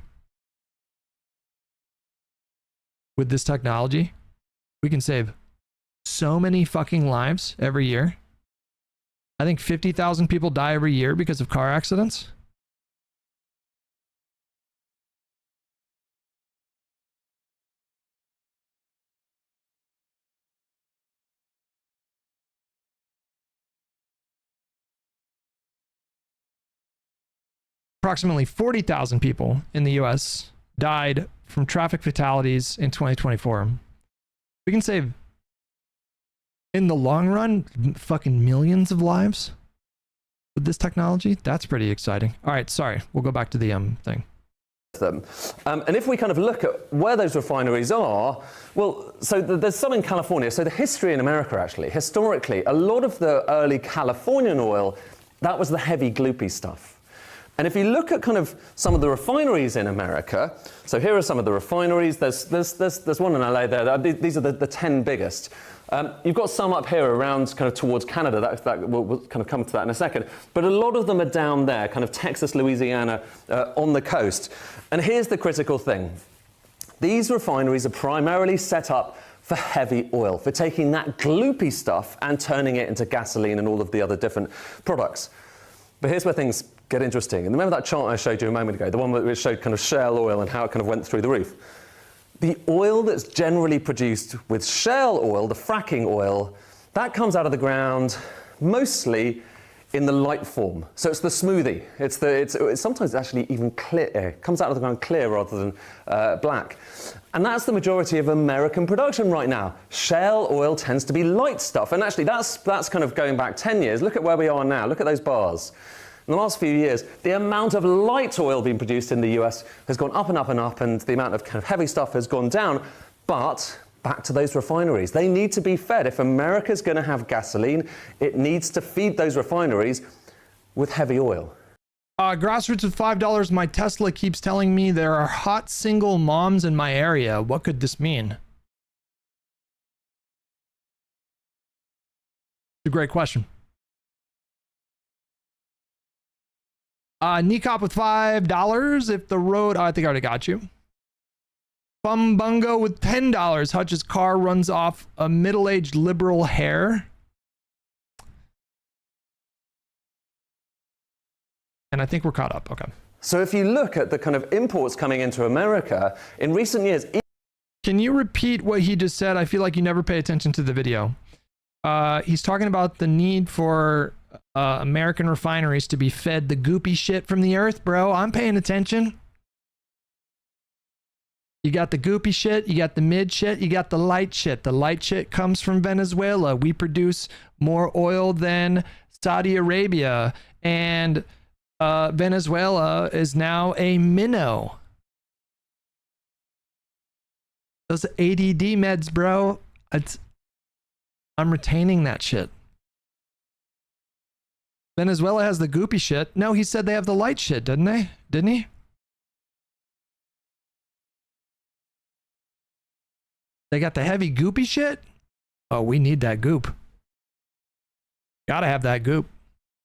with this technology. We can save so many fucking lives every year. I think 50,000 people die every year because of car accidents. Approximately 40,000 people in the US died from traffic fatalities in 2024. We can save, in the long run, fucking millions of lives with this technology. That's pretty exciting. All right, sorry. We'll go back to the thing. Them. And if we kind of look at where those refineries are, well, so there's some in California. So the history in America, actually, historically, a lot of the early Californian oil, that was the heavy gloopy stuff. And if you look at kind of some of the refineries in America, so here are some of the refineries. There's one in LA there. These are the 10 biggest. You've got some up here around kind of towards Canada. We'll kind of come to that in a second. But a lot of them are down there, kind of Texas, Louisiana, on the coast. And here's the critical thing. These refineries are primarily set up for heavy oil, for taking that gloopy stuff and turning it into gasoline and all of the other different products. But here's where things get interesting. And remember that chart I showed you a moment ago, the one which showed kind of shale oil and how it kind of went through the roof? The oil that's generally produced with shale oil, the fracking oil, that comes out of the ground mostly in the light form. So it's the smoothie. It's sometimes actually even clear. It comes out of the ground clear rather than black. And that's the majority of American production right now. Shale oil tends to be light stuff. And actually that's kind of going back 10 years. Look at where we are now. Look at those bars. In the last few years, the amount of light oil being produced in the US has gone up and up and up, and the amount of kind of heavy stuff has gone down. But back to those refineries. They need to be fed. If America's going to have gasoline, it needs to feed those refineries with heavy oil. Grassroots with $5. My Tesla keeps telling me there are hot single moms in my area. What could this mean? It's a great question. Nikop with $5. If the road, I think I already got you. Fumbungo with $10. Hutch's car runs off a middle-aged liberal hair. And I think we're caught up. Okay. So if you look at the kind of imports coming into America in recent years. Can you repeat what he just said? I feel like you never pay attention to the video. He's talking about the need for American refineries to be fed the goopy shit from the earth, bro. I'm paying attention. You got the goopy shit, you got the mid shit, you got the light shit. The light shit comes from Venezuela. We produce more oil than Saudi Arabia, and Venezuela is now a minnow. Those ADD meds, bro. I'm retaining that shit. Venezuela has the goopy shit. No, he said they have the light shit, didn't they? Didn't he? They got the heavy goopy shit. Oh, we need that goop. Gotta have that goop.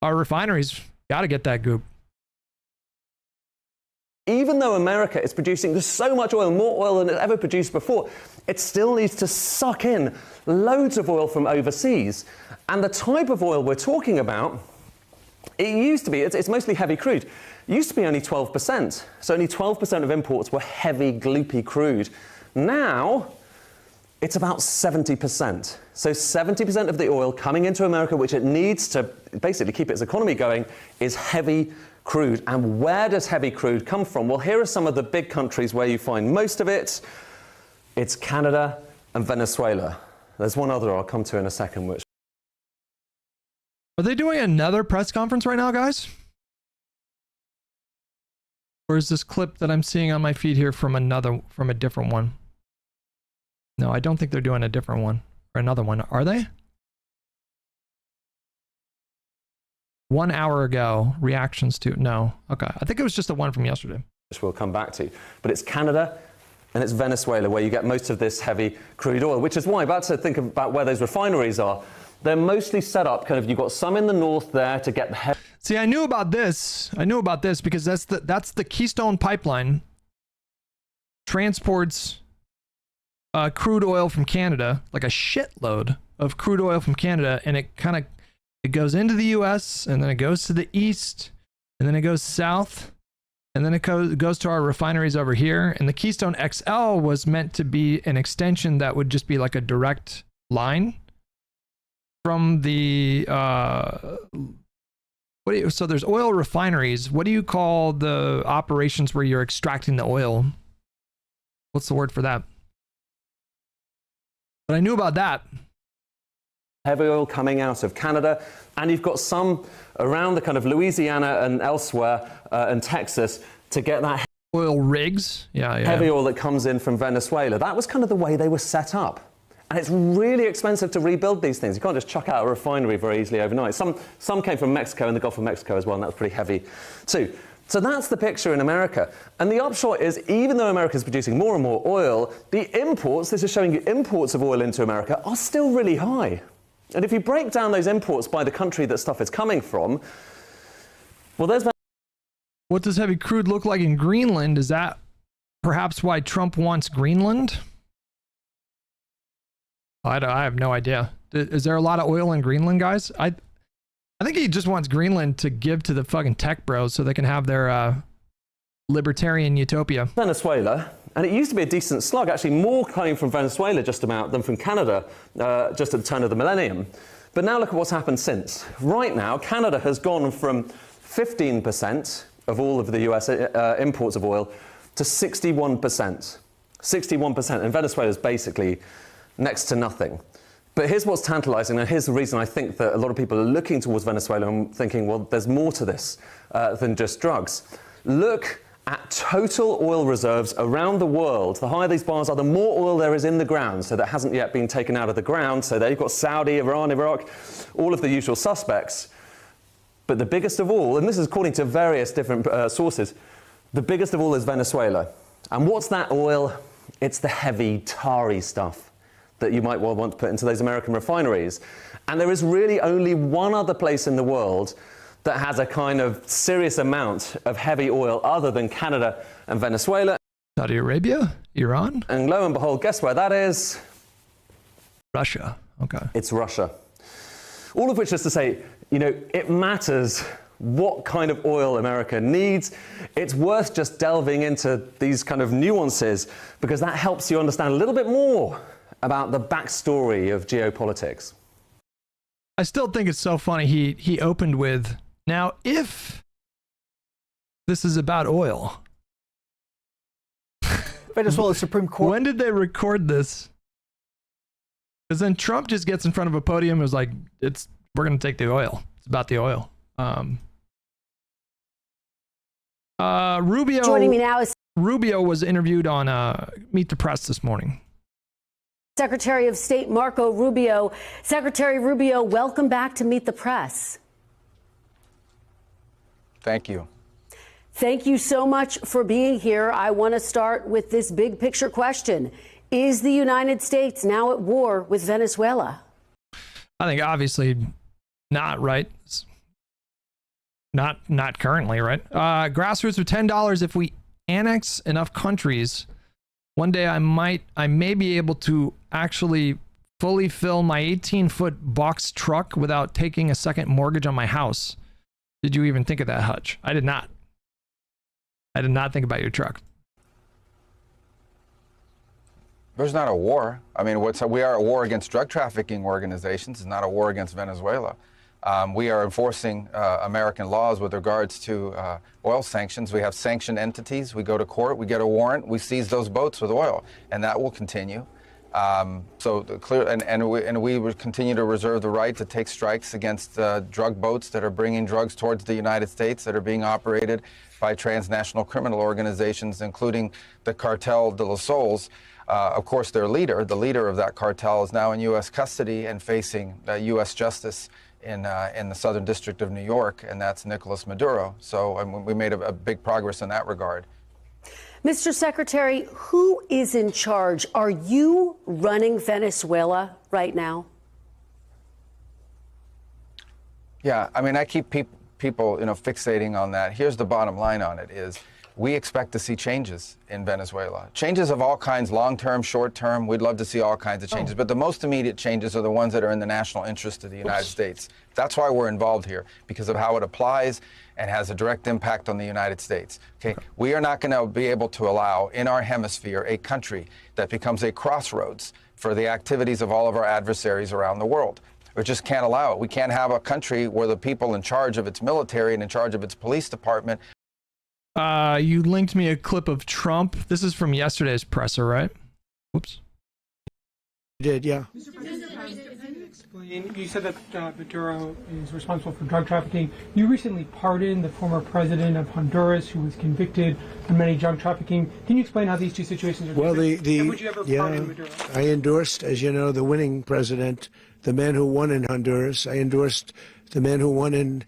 Our refineries gotta get that goop. Even though America is producing so much oil, more oil than it ever produced before, it still needs to suck in loads of oil from overseas. And the type of oil we're talking about, it used to be, it's mostly heavy crude. It used to be only 12%. So only 12% of imports were heavy, gloopy crude. Now, it's about 70%. So 70% of the oil coming into America, which it needs to basically keep its economy going, is heavy crude. And where does heavy crude come from? Well, here are some of the big countries where you find most of it. It's Canada and Venezuela. There's one other I'll come to in a second, which... Are they doing another press conference right now, guys? Or is this clip that I'm seeing on my feed here from a different one? No, I don't think they're doing a different one or another one. Are they? 1 hour ago, reactions to, no. Okay, I think it was just the one from yesterday. Which we'll come back to. But it's Canada and it's Venezuela where you get most of this heavy crude oil, which is why, about to think about where those refineries are, they're mostly set up kind of, you've got some in the north there to get the heavy. See, I knew about this because that's the Keystone Pipeline. Transports crude oil from Canada, like a shitload of crude oil from Canada, and it goes into the US, and then it goes to the east, and then it goes south, and then it goes to our refineries over here. And the Keystone XL was meant to be an extension that would just be like a direct line from the so there's oil refineries. What do you call the operations where you're extracting the oil? What's the word for that? But I knew about that. Heavy oil coming out of Canada, and you've got some around the kind of Louisiana and elsewhere and Texas to get that oil rigs. Yeah. Heavy oil that comes in from Venezuela. That was kind of the way they were set up. And it's really expensive to rebuild these things. You can't just chuck out a refinery very easily overnight. Some came from Mexico and the Gulf of Mexico as well, and that was pretty heavy too. So that's the picture in America. And the upshot is, even though America is producing more and more oil, the imports, this is showing you imports of oil into America, are still really high. And if you break down those imports by the country that stuff is coming from, well, there's... What does heavy crude look like in Greenland? Is that perhaps why Trump wants Greenland? I have no idea. Is there a lot of oil in Greenland, guys? I think he just wants Greenland to give to the fucking tech bros so they can have their libertarian utopia. Venezuela, and it used to be a decent slug, actually more coming from Venezuela just about than from Canada just at the turn of the millennium. But now look at what's happened since. Right now, Canada has gone from 15% of all of the US imports of oil to 61%. 61%, and Venezuela is basically next to nothing. But here's what's tantalizing, and here's the reason I think that a lot of people are looking towards Venezuela and thinking, well, there's more to this than just drugs. Look at total oil reserves around the world. The higher these bars are, the more oil there is in the ground, so that hasn't yet been taken out of the ground. So there you've got Saudi, Iran, Iraq, all of the usual suspects. But the biggest of all, and this is according to various different sources, the biggest of all is Venezuela. And what's that oil? It's the heavy, tarry stuff that you might well want to put into those American refineries. And there is really only one other place in the world that has a kind of serious amount of heavy oil other than Canada and Venezuela. Saudi Arabia? Iran? And lo and behold, guess where that is? Russia. Okay. It's Russia. All of which is to say, you know, it matters what kind of oil America needs. It's worth just delving into these kind of nuances because that helps you understand a little bit more about the backstory of geopolitics. I still think it's so funny he opened with, now if this is about oil. Venezuela Supreme Court. When did they record this? Because then Trump just gets in front of a podium and was like, we're going to take the oil. It's about the oil. Rubio. Joining me now is Rubio was interviewed on Meet the Press this morning. Secretary of State Marco Rubio. Secretary Rubio, welcome back to Meet the Press. Thank you. Thank you so much for being here. I want to start with this big picture question. Is the United States now at war with Venezuela? I think obviously not, right? Not currently, right? Grassroots with $10. If we annex enough countries, one day I may be able to actually fully fill my 18-foot box truck without taking a second mortgage on my house. Did you even think of that, Hutch? I did not. I did not think about your truck. There's not a war. I mean, we are at war against drug trafficking organizations. It's not a war against Venezuela. We are enforcing American laws with regards to oil sanctions. We have sanctioned entities. We go to court. We get a warrant. We seize those boats with oil, and that will continue. We will continue to reserve the right to take strikes against drug boats that are bringing drugs towards the United States that are being operated by transnational criminal organizations, including the Cartel de los Sols. Of course, the leader of that cartel, is now in U.S. custody and facing U.S. justice in the Southern District of New York, and that's Nicolas Maduro. So we made a big progress in that regard. Mr. Secretary, who is in charge? Are you running Venezuela right now? Yeah, I mean, I keep people, fixating on that. Here's the bottom line on it is we expect to see changes in Venezuela. Changes of all kinds, long-term, short-term. We'd love to see all kinds of changes. But the most immediate changes are the ones that are in the national interest of the United States. That's why we're involved here, because of how it applies and has a direct impact on the United States. Okay? We are not going to be able to allow in our hemisphere a country that becomes a crossroads for the activities of all of our adversaries around the world. We just can't allow it. We can't have a country where the people in charge of its military and in charge of its police department. You linked me a clip of Trump. This is from yesterday's presser, right? Whoops. You did, yeah. You said that Maduro is responsible for drug trafficking. You recently pardoned the former president of Honduras, who was convicted on many drug trafficking. Can you explain how these two situations are different? And would you ever pardon Maduro? I endorsed, as you know, the winning president, the man who won in Honduras. I endorsed the man who won in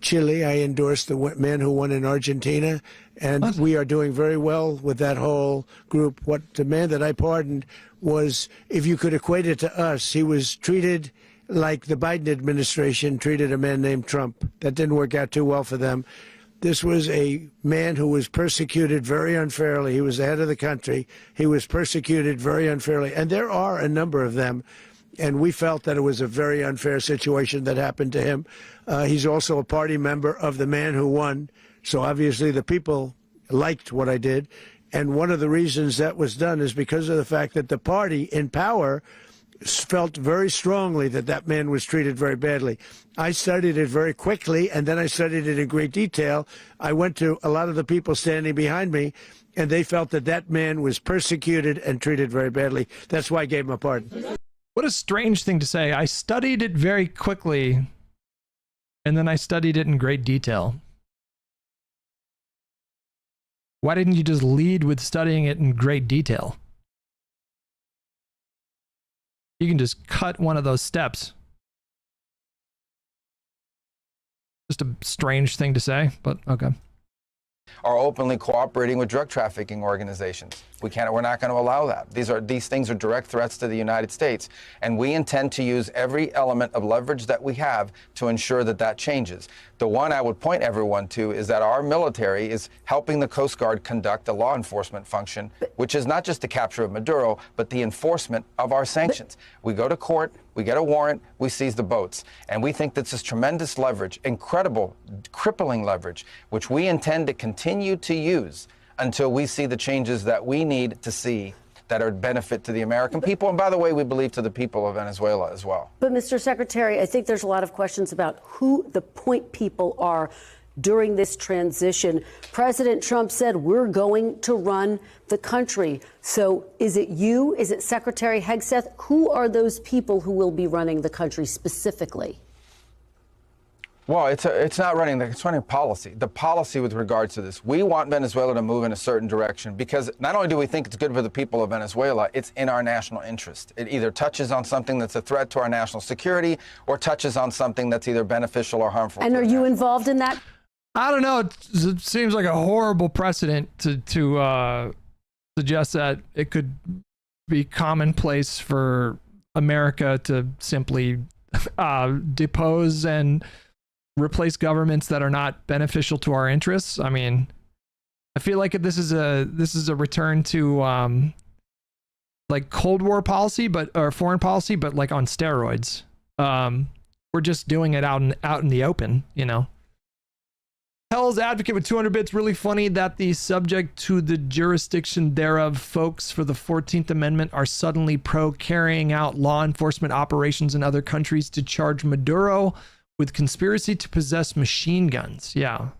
Chile. I endorsed the man who won in Argentina. And we are doing very well with that whole group. What the man that I pardoned was, if you could equate it to us, he was treated like the Biden administration treated a man named Trump. That didn't work out too well for them. This was a man who was persecuted very unfairly. He was the head of the country. He was persecuted very unfairly. And there are a number of them. And we felt that it was a very unfair situation that happened to him. He's also a party member of the man who won. So obviously the people liked what I did. And one of the reasons that was done is because of the fact that the party in power felt very strongly that that man was treated very badly. I studied it very quickly, and then I studied it in great detail. I went to a lot of the people standing behind me, and they felt that that man was persecuted and treated very badly. That's why I gave him a pardon. What a strange thing to say. I studied it very quickly, and then I studied it in great detail. Why didn't you just lead with studying it in great detail? You can just cut one of those steps. Just a strange thing to say, but okay. Are openly cooperating with drug trafficking organizations. We're not going to allow that. These things are direct threats to the United States, and we intend to use every element of leverage that we have to ensure that that changes. The one I would point everyone to is that our military is helping the Coast Guard conduct a law enforcement function, which is not just the capture of Maduro, but the enforcement of our sanctions. We go to court, we get a warrant, we seize the boats. And we think this is tremendous leverage, incredible, crippling leverage, which we intend to continue to use until we see the changes that we need to see that are benefit to the American people. And by the way, we believe to the people of Venezuela as well. But Mr. Secretary, I think there's a lot of questions about who the point people are during this transition. President Trump said we're going to run the country. So is it you? Is it Secretary Hegseth? Who are those people who will be running the country specifically? Well, it's not running, it's running policy. The policy with regards to this. We want Venezuela to move in a certain direction because not only do we think it's good for the people of Venezuela, it's in our national interest. It either touches on something that's a threat to our national security or touches on something that's either beneficial or harmful. And are you involved in that? I don't know. It seems like a horrible precedent to suggest that it could be commonplace for America to simply depose and replace governments that are not beneficial to our interests. I mean, I feel like this is a return to like Cold War policy, or foreign policy, but like on steroids. We're just doing it out in the open, you know. Hell's Advocate with 200 bits. Really funny that the subject to the jurisdiction thereof folks for the 14th Amendment are suddenly pro carrying out law enforcement operations in other countries to charge Maduro with conspiracy to possess machine guns. Yeah.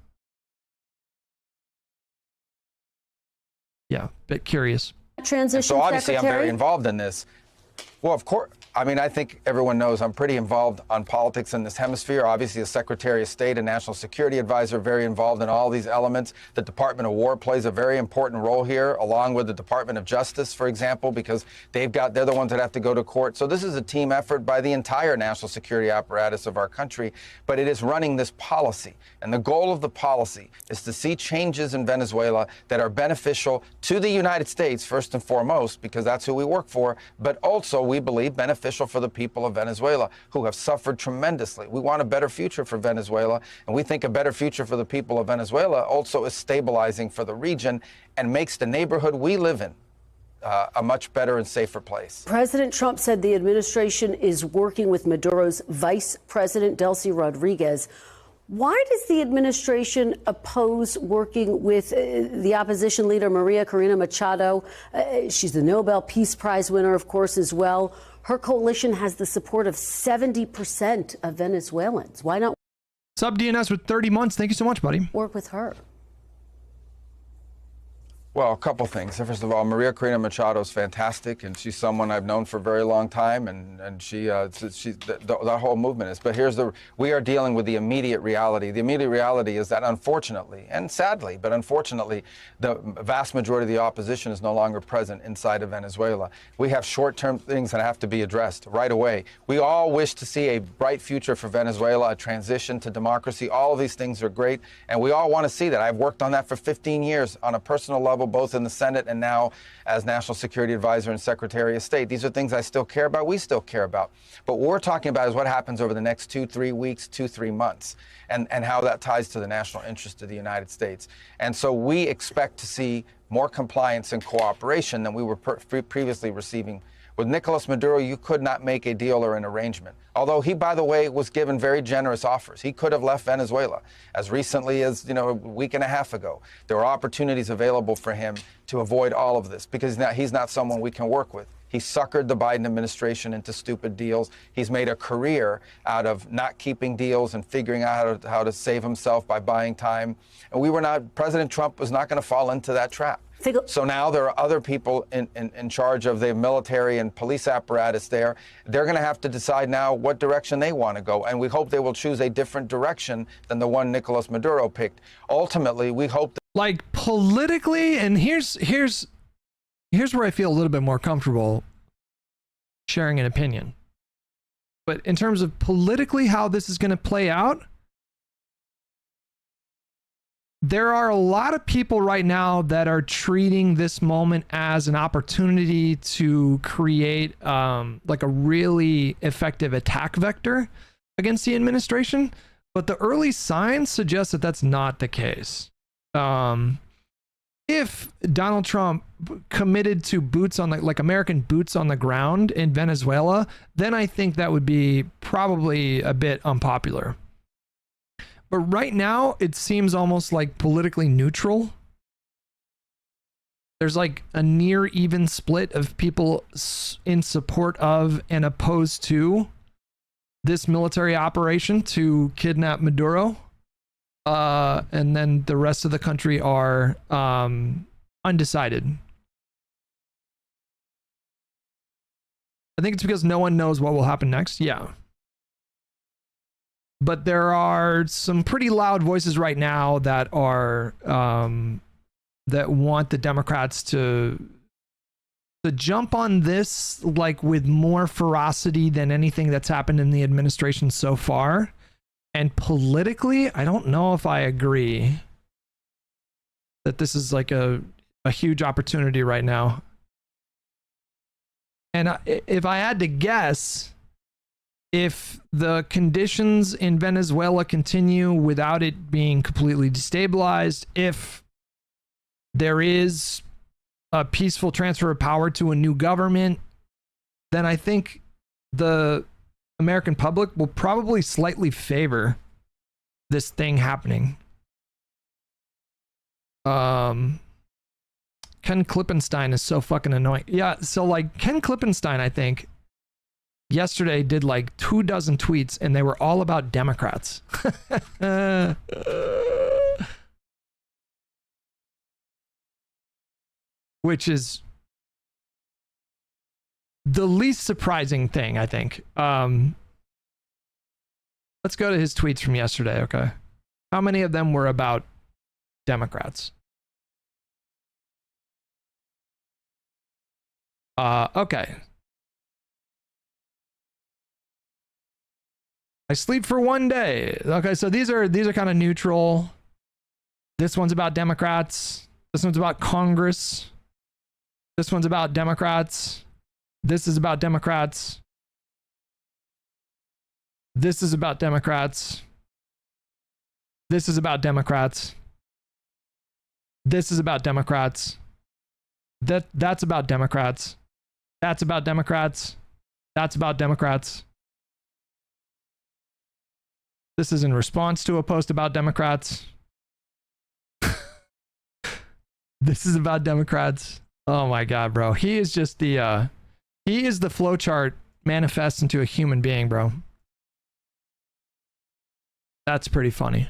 Yeah, bit curious. Transition So obviously Secretary? I'm very involved in this. Well, of course. I mean, I think everyone knows I'm pretty involved on politics in this hemisphere. Obviously, as Secretary of State and National Security Advisor, very involved in all these elements. The Department of War plays a very important role here, along with the Department of Justice, for example, because they're the ones that have to go to court. So this is a team effort by the entire national security apparatus of our country, but it is running this policy. And the goal of the policy is to see changes in Venezuela that are beneficial to the United States, first and foremost, because that's who we work for, but also, we believe, beneficial for the people of Venezuela, who have suffered tremendously. We want a better future for Venezuela, and we think a better future for the people of Venezuela also is stabilizing for the region and makes the neighborhood we live in a much better and safer place. President Trump said the administration is working with Maduro's Vice President, Delcy Rodriguez. Why does the administration oppose working with the opposition leader, Maria Corina Machado? She's the Nobel Peace Prize winner, of course, as well. Her coalition has the support of 70% of Venezuelans. Why not Sub DNS with 30 months. Thank you so much, buddy. work with her? Well, a couple things. First of all, Maria Corina Machado is fantastic, and she's someone I've known for a very long time, and that whole movement is. But we are dealing with the immediate reality. The immediate reality is that, unfortunately, and sadly, but unfortunately, the vast majority of the opposition is no longer present inside of Venezuela. We have short-term things that have to be addressed right away. We all wish to see a bright future for Venezuela, a transition to democracy. All of these things are great, and we all want to see that. I've worked on that for 15 years on a personal level, both in the Senate and now as National Security Advisor and Secretary of State. These are things I still care about, we still care about. But what we're talking about is what happens over the next 2-3 weeks, 2-3 months, and how that ties to the national interest of the United States. And so we expect to see more compliance and cooperation than we were previously receiving. With Nicolas Maduro, you could not make a deal or an arrangement. Although he, by the way, was given very generous offers. He could have left Venezuela as recently as, a week and a half ago. There were opportunities available for him to avoid all of this because he's not someone we can work with. He suckered the Biden administration into stupid deals. He's made a career out of not keeping deals and figuring out how to save himself by buying time. And President Trump was not going to fall into that trap. So now there are other people in charge of the military and police apparatus there. They're going to have to decide now what direction they want to go. And we hope they will choose a different direction than the one Nicolas Maduro picked. Ultimately, we hope that Like politically, and here's where I feel a little bit more comfortable sharing an opinion. But in terms of politically how this is going to play out, there are a lot of people right now that are treating this moment as an opportunity to create like a really effective attack vector against the administration. But the early signs suggest that that's not the case. If Donald Trump committed to American boots on the ground in Venezuela, then I think that would be probably a bit unpopular. But right now, it seems almost like politically neutral. There's like a near even split of people in support of and opposed to this military operation to kidnap Maduro. And then the rest of the country are undecided. I think it's because no one knows what will happen next. Yeah. But there are some pretty loud voices right now that are that want the Democrats to jump on this like with more ferocity than anything that's happened in the administration so far. And politically, I don't know if I agree that this is like a huge opportunity right now. And if I had to guess, if the conditions in Venezuela continue without it being completely destabilized, if there is a peaceful transfer of power to a new government, then I think the American public will probably slightly favor this thing happening. Ken Klippenstein is so fucking annoying. Yeah, so like Ken Klippenstein, I think, yesterday did like 24 tweets and they were all about Democrats. Which is the least surprising thing, I think. Let's go to his tweets from yesterday, okay? How many of them were about Democrats? Okay. I sleep for 1 day. Okay, so these are kind of neutral. This one's about Democrats. This one's about Congress. This one's about Democrats. This is about Democrats. This is about Democrats. This is about Democrats. This is about Democrats. That's about Democrats. That's about Democrats. That's about Democrats. This is in response to a post about Democrats. This is about Democrats. Oh my God, bro. He is just the, he is the flowchart manifest into a human being, bro. That's pretty funny.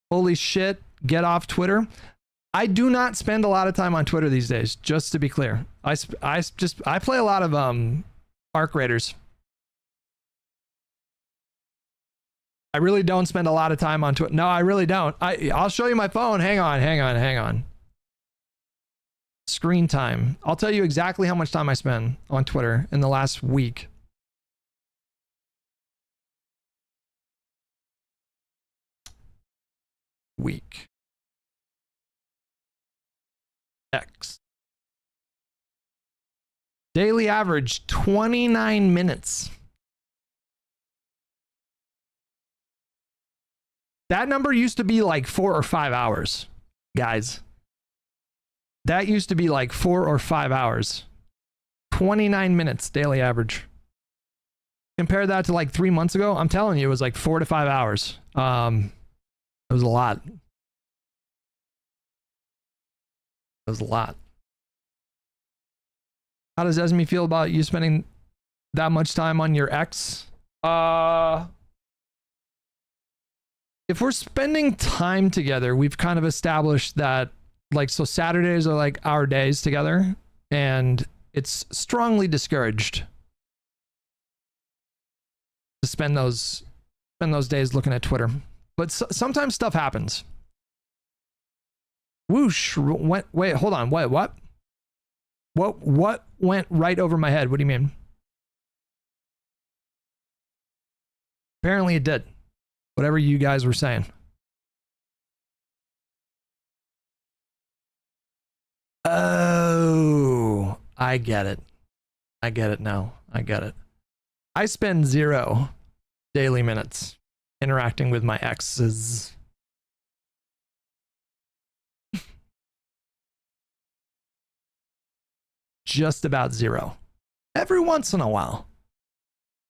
Holy shit. Get off Twitter. I do not spend a lot of time on Twitter these days, just to be clear. I play a lot of Arc Raiders. I really don't spend a lot of time on Twitter. No, I really don't. I'll show you my phone. Hang on. Screen time. I'll tell you exactly how much time I spend on Twitter in the last week. X. Daily average 29 minutes. That number used to be like 4 or 5 hours, guys. That used to be like 4 or 5 hours. 29 minutes daily average. Compare that to like 3 months ago. I'm telling you, it was like 4 to 5 hours. It was a lot. It was a lot. How does Esme feel about you spending that much time on your ex? If we're spending time together, we've kind of established that, like, so Saturdays are like our days together, and it's strongly discouraged to spend those days looking at Twitter. But sometimes stuff happens. Whoosh. Wait, hold on. What? What went right over my head? What do you mean? Apparently it did. Whatever you guys were saying. Oh, I get it. I get it now. I get it. I spend 0 daily minutes interacting with my exes. Just about 0. Every once in a while.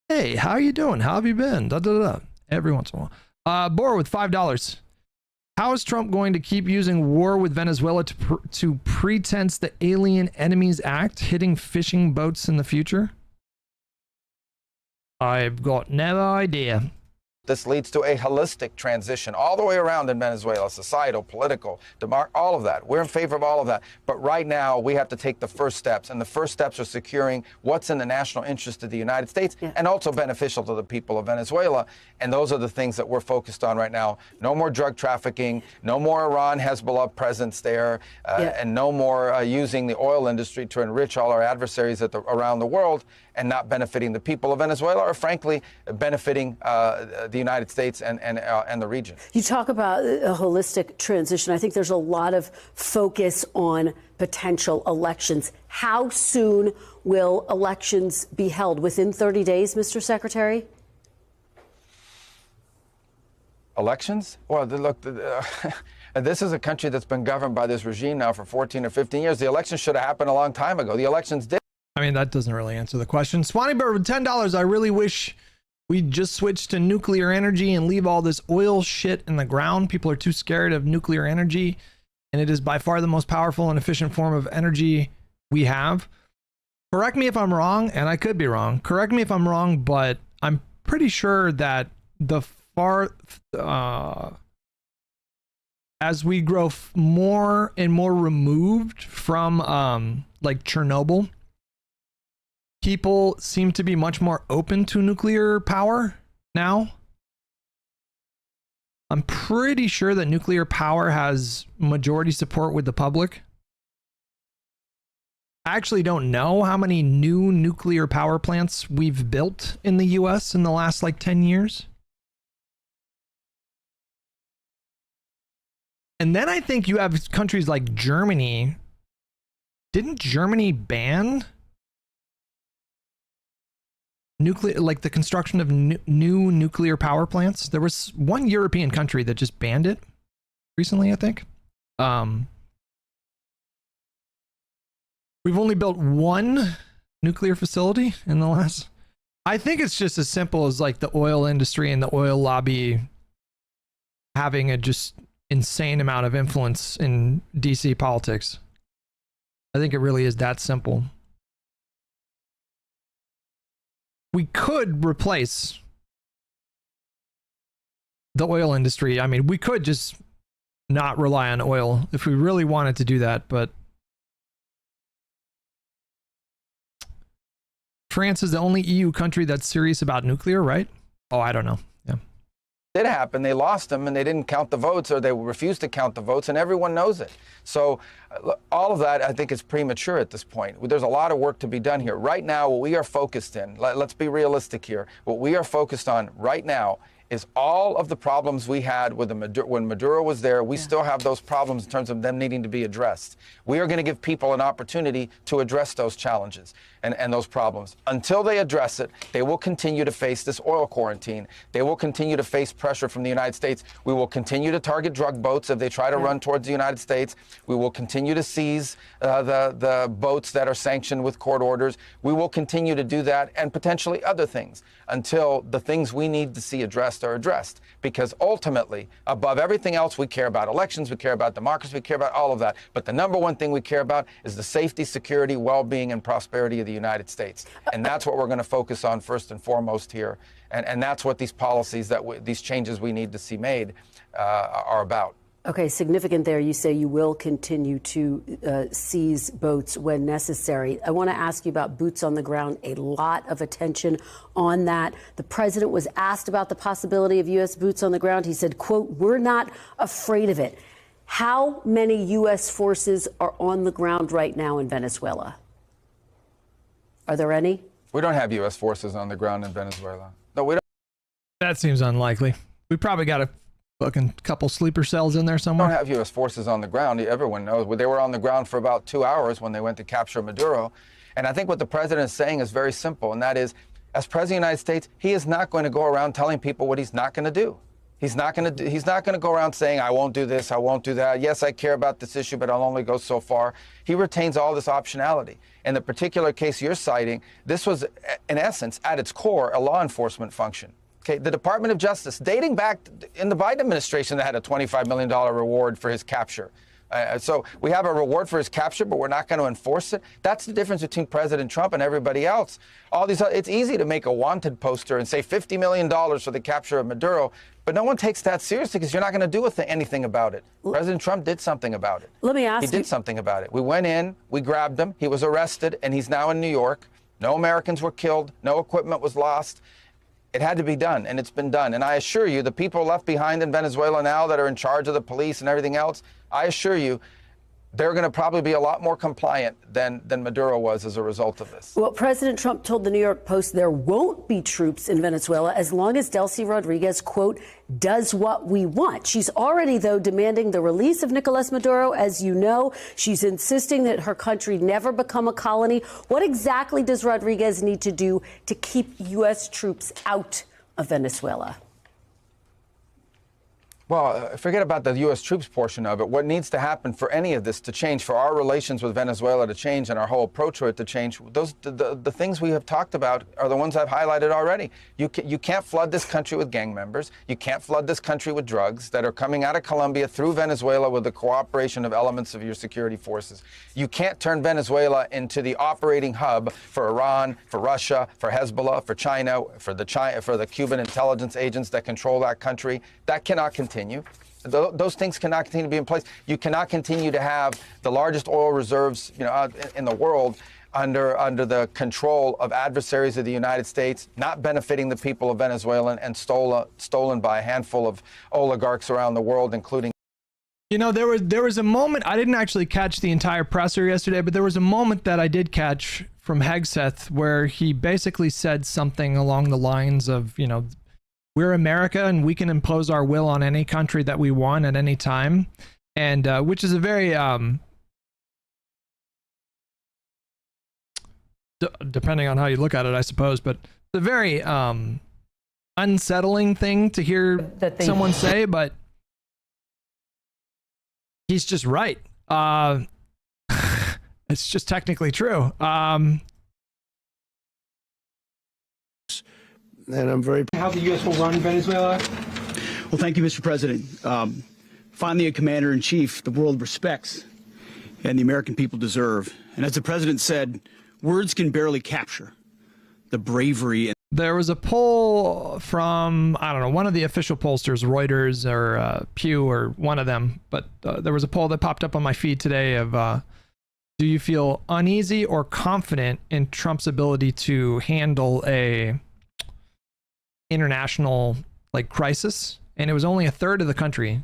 Hey, how you doing? How have you been? Da, da, da. Every once in a while. Bora with $5. How is Trump going to keep using war with Venezuela to pretense the Alien Enemies Act hitting fishing boats in the future? I've got no idea. This leads to a holistic transition all the way around in Venezuela, societal, political, all of that. We're in favor of all of that. But right now, we have to take the first steps. And the first steps are securing what's in the national interest of the United States and also beneficial to the people of Venezuela. And those are the things that we're focused on right now. No more drug trafficking, no more Iran, Hezbollah presence there, and no more using the oil industry to enrich all our adversaries around the world and not benefiting the people of Venezuela, or frankly, benefiting the United States and the region. You talk about a holistic transition. I think there's a lot of focus on potential elections. How soon will elections be held? Within 30 days, Mr. Secretary? Elections? Well, look, this is a country that's been governed by this regime now for 14 or 15 years. The elections should have happened a long time ago. The elections did. I mean, that doesn't really answer the question. Swanee Bird with $10. I really wish we'd just switch to nuclear energy and leave all this oil shit in the ground. People are too scared of nuclear energy, and it is by far the most powerful and efficient form of energy we have. Correct me if I'm wrong, and I could be wrong. Correct me if I'm wrong, but I'm pretty sure that as we grow more and more removed from like Chernobyl, people seem to be much more open to nuclear power now. I'm pretty sure that nuclear power has majority support with the public. I actually don't know how many new nuclear power plants we've built in the US in the last like 10 years. And then I think you have countries like Germany. Didn't Germany ban nuclear, like the construction of new nuclear power plants? There was one European country that just banned it recently, I think. We've only built one nuclear facility in the last. I think it's just as simple as like the oil industry and the oil lobby having a just insane amount of influence in DC politics. I think it really is that simple. We could replace the oil industry. I mean, we could just not rely on oil if we really wanted to do that, but France is the only EU country that's serious about nuclear, right? Oh, I don't know. Yeah. Did happen. They lost them and they didn't count the votes, or they refused to count the votes, and everyone knows it. So all of that, I think, is premature at this point. There's a lot of work to be done here. Right now, what we are focused in, let's be realistic here, what we are focused on right now is all of the problems we had with when Maduro was there. We still have those problems in terms of them needing to be addressed. We are going to give people an opportunity to address those challenges and those problems. Until they address it, they will continue to face this oil quarantine. They will continue to face pressure from the United States. We will continue to target drug boats if they try to run towards the United States. We will continue to seize the boats that are sanctioned with court orders. We will continue to do that and potentially other things until the things we need to see addressed are addressed. Because ultimately, above everything else, we care about elections, we care about democracy, we care about all of that. But the number one thing we care about is the safety, security, well-being, and prosperity of the United States. And that's what we're going to focus on first and foremost here. And that's what these policies, these changes we need to see made are about. Okay, significant there. You say you will continue to seize boats when necessary. I want to ask you about boots on the ground. A lot of attention on that. The president was asked about the possibility of U.S. boots on the ground. He said, quote, "We're not afraid of it." How many U.S. forces are on the ground right now in Venezuela? Are there any? We don't have U.S. forces on the ground in Venezuela. No, we don't. That seems unlikely. We probably got a fucking couple sleeper cells in there somewhere. We don't have U.S. forces on the ground. Everyone knows. They were on the ground for about 2 hours when they went to capture Maduro. And I think what the president is saying is very simple, and that is, as president of the United States, he is not going to go around telling people what he's not going to do. He's not going to go around saying, I won't do this, I won't do that. Yes, I care about this issue, but I'll only go so far. He retains all this optionality. In the particular case you're citing, this was, in essence, at its core, a law enforcement function. Okay, the Department of Justice, dating back in the Biden administration, that had a $25 million reward for his capture. So we have a reward for his capture, but we're not going to enforce it. That's the difference between President Trump and everybody else. It's easy to make a wanted poster and say $50 million for the capture of Maduro, but no one takes that seriously because you're not going to do anything about it. President Trump did something about it. Let me ask you. He did something about it. We went in, we grabbed him, he was arrested, and he's now in New York. No Americans were killed, no equipment was lost. It had to be done, and it's been done. And I assure you, the people left behind in Venezuela now that are in charge of the police and everything else, I assure you, they're going to probably be a lot more compliant than Maduro was as a result of this. Well, President Trump told the New York Post there won't be troops in Venezuela as long as Delcy Rodriguez, quote, does what we want. She's already, though, demanding the release of Nicolas Maduro. As you know, she's insisting that her country never become a colony. What exactly does Rodriguez need to do to keep U.S. troops out of Venezuela? Well, forget about the U.S. troops portion of it. What needs to happen for any of this to change, for our relations with Venezuela to change and our whole approach to it to change, the things we have talked about are the ones I've highlighted already. You can't flood this country with gang members. You can't flood this country with drugs that are coming out of Colombia through Venezuela with the cooperation of elements of your security forces. You can't turn Venezuela into the operating hub for Iran, for Russia, for Hezbollah, for China, for the Cuban intelligence agents that control that country. That cannot continue. Those things cannot continue to be in place. You cannot continue to have the largest oil reserves, in the world under the control of adversaries of the United States, not benefiting the people of Venezuela, and stolen by a handful of oligarchs around the world, including. You know, there was a moment, I didn't actually catch the entire presser yesterday, but there was a moment that I did catch from Hegseth where he basically said something along the lines of, we're America and we can impose our will on any country that we want at any time. And which is a very, depending on how you look at it, I suppose, but it's a very unsettling thing to hear someone say, but he's just right. It's just technically true. And I'm very How the U.S. will run Venezuela? Well, thank you, Mr. President. Finally, a commander-in-chief the world respects and the American people deserve. And as the president said, words can barely capture the bravery. And there was a poll from, I don't know, one of the official pollsters, Reuters or Pew or one of them, but there was a poll that popped up on my feed today of, do you feel uneasy or confident in Trump's ability to handle a international crisis? And it was only a third of the country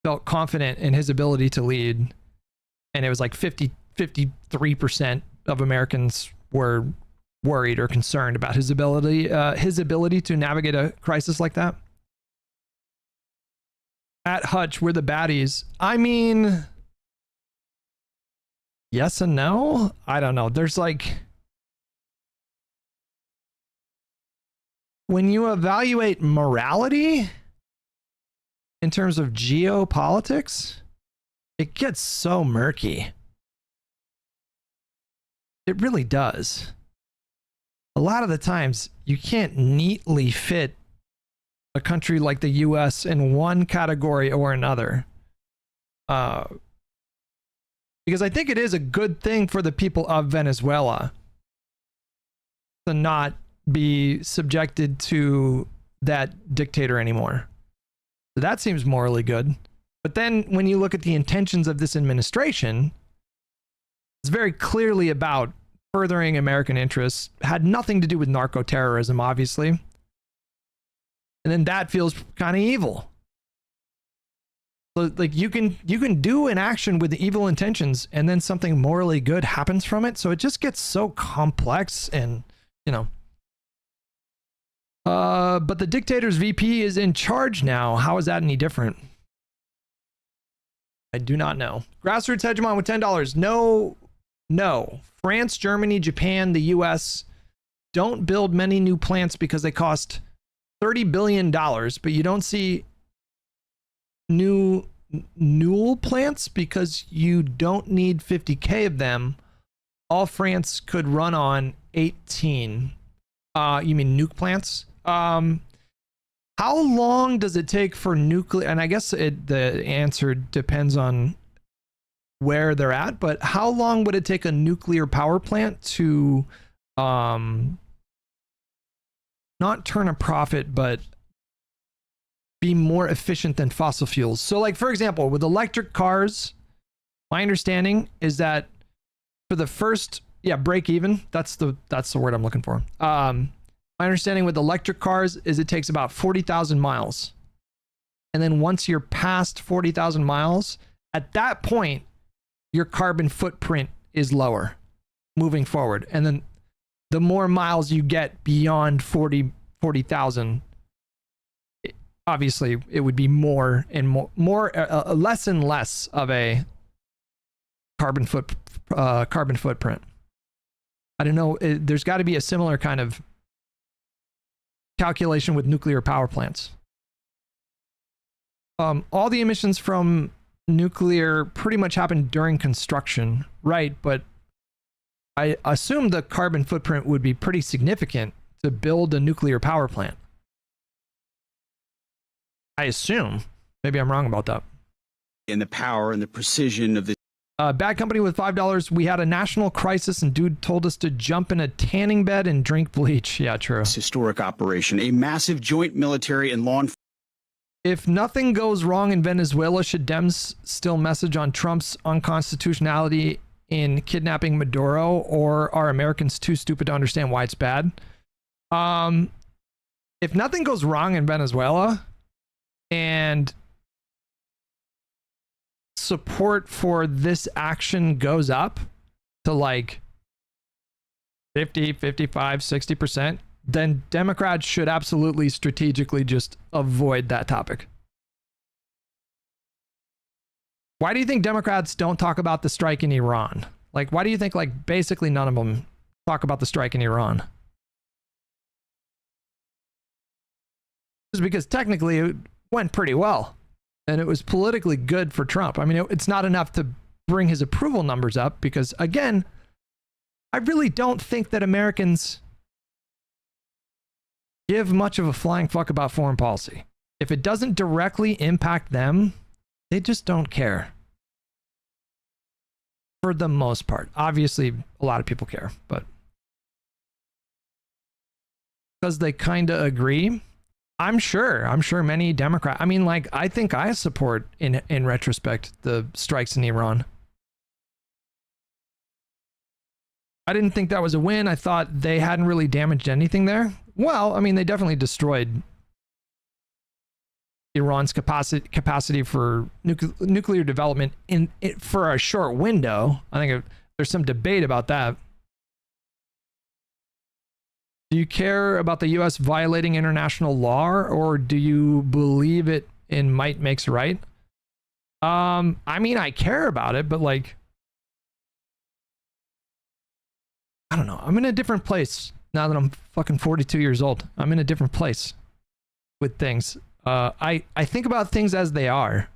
felt confident in his ability to lead, and it was like 53% of Americans were worried or concerned about his ability to navigate a crisis like that. At Hutch, we're the baddies. I mean, yes and no. I don't know. There's when you evaluate morality in terms of geopolitics, it gets so murky. It really does. A lot of the times, you can't neatly fit a country like the US in one category or another. Because I think it is a good thing for the people of Venezuela to not be subjected to that dictator anymore. So that seems morally good. But then when you look at the intentions of this administration, it's very clearly about furthering American interests, had nothing to do with narco-terrorism, obviously. And then that feels kind of evil. So you can do an action with evil intentions and then something morally good happens from it. So it just gets so complex and, but the dictator's VP is in charge now. How is that any different? I do not know. Grassroots Hegemon with $10. No. France, Germany, Japan, the US don't build many new plants because they cost $30 billion, but you don't see new plants because you don't need 50K of them. All France could run on 18. You mean nuke plants? How long does it take for nuclear? And I guess the answer depends on where they're at, but how long would it take a nuclear power plant to not turn a profit, but be more efficient than fossil fuels? So for example, with electric cars, my understanding is that for the first, break even, that's the word I'm looking for. My understanding with electric cars is it takes about 40,000 miles. And then once you're past 40,000 miles, at that point, your carbon footprint is lower moving forward. And then the more miles you get beyond 40,000, obviously it would be more and more less and less of a carbon footprint. I don't know. There's got to be a similar kind of calculation with nuclear power plants. All the emissions from nuclear pretty much happen during construction, right? But I assume the carbon footprint would be pretty significant to build a nuclear power plant. I assume. Maybe I'm wrong about that. And the power and the precision of the Bad Company with $5. We had a national crisis and dude told us to jump in a tanning bed and drink bleach. Yeah, true. historic operation, a massive joint military and law enforcement. If nothing goes wrong in Venezuela, should Dems still message on Trump's unconstitutionality in kidnapping Maduro, or are Americans too stupid to understand why it's bad? If nothing goes wrong in Venezuela and support for this action goes up to like 50, 55, 60%, then Democrats should absolutely strategically just avoid that topic. Why do you think Democrats don't talk about the strike in Iran? Like, why do you think like basically none of them talk about the strike in Iran? Just because technically it went pretty well and it was politically good for Trump. I mean, it's not enough to bring his approval numbers up because, again, I really don't think that Americans give much of a flying fuck about foreign policy. If it doesn't directly impact them, they just don't care. For the most part. Obviously, a lot of people care, but because they kind of agree. I'm sure many Democrats, I mean, like, I think I support in retrospect the strikes in Iran. I didn't think that was a win. I thought they hadn't really damaged anything there. Well, I mean, they definitely destroyed Iran's capacity for nuclear development for a short window. I think there's some debate about that. Do you care about the U.S. violating international law, or do you believe it in might makes right? I mean, I care about it, but like, I don't know. I'm in a different place now that I'm fucking 42 years old. I'm in a different place with things. I think about things as they are,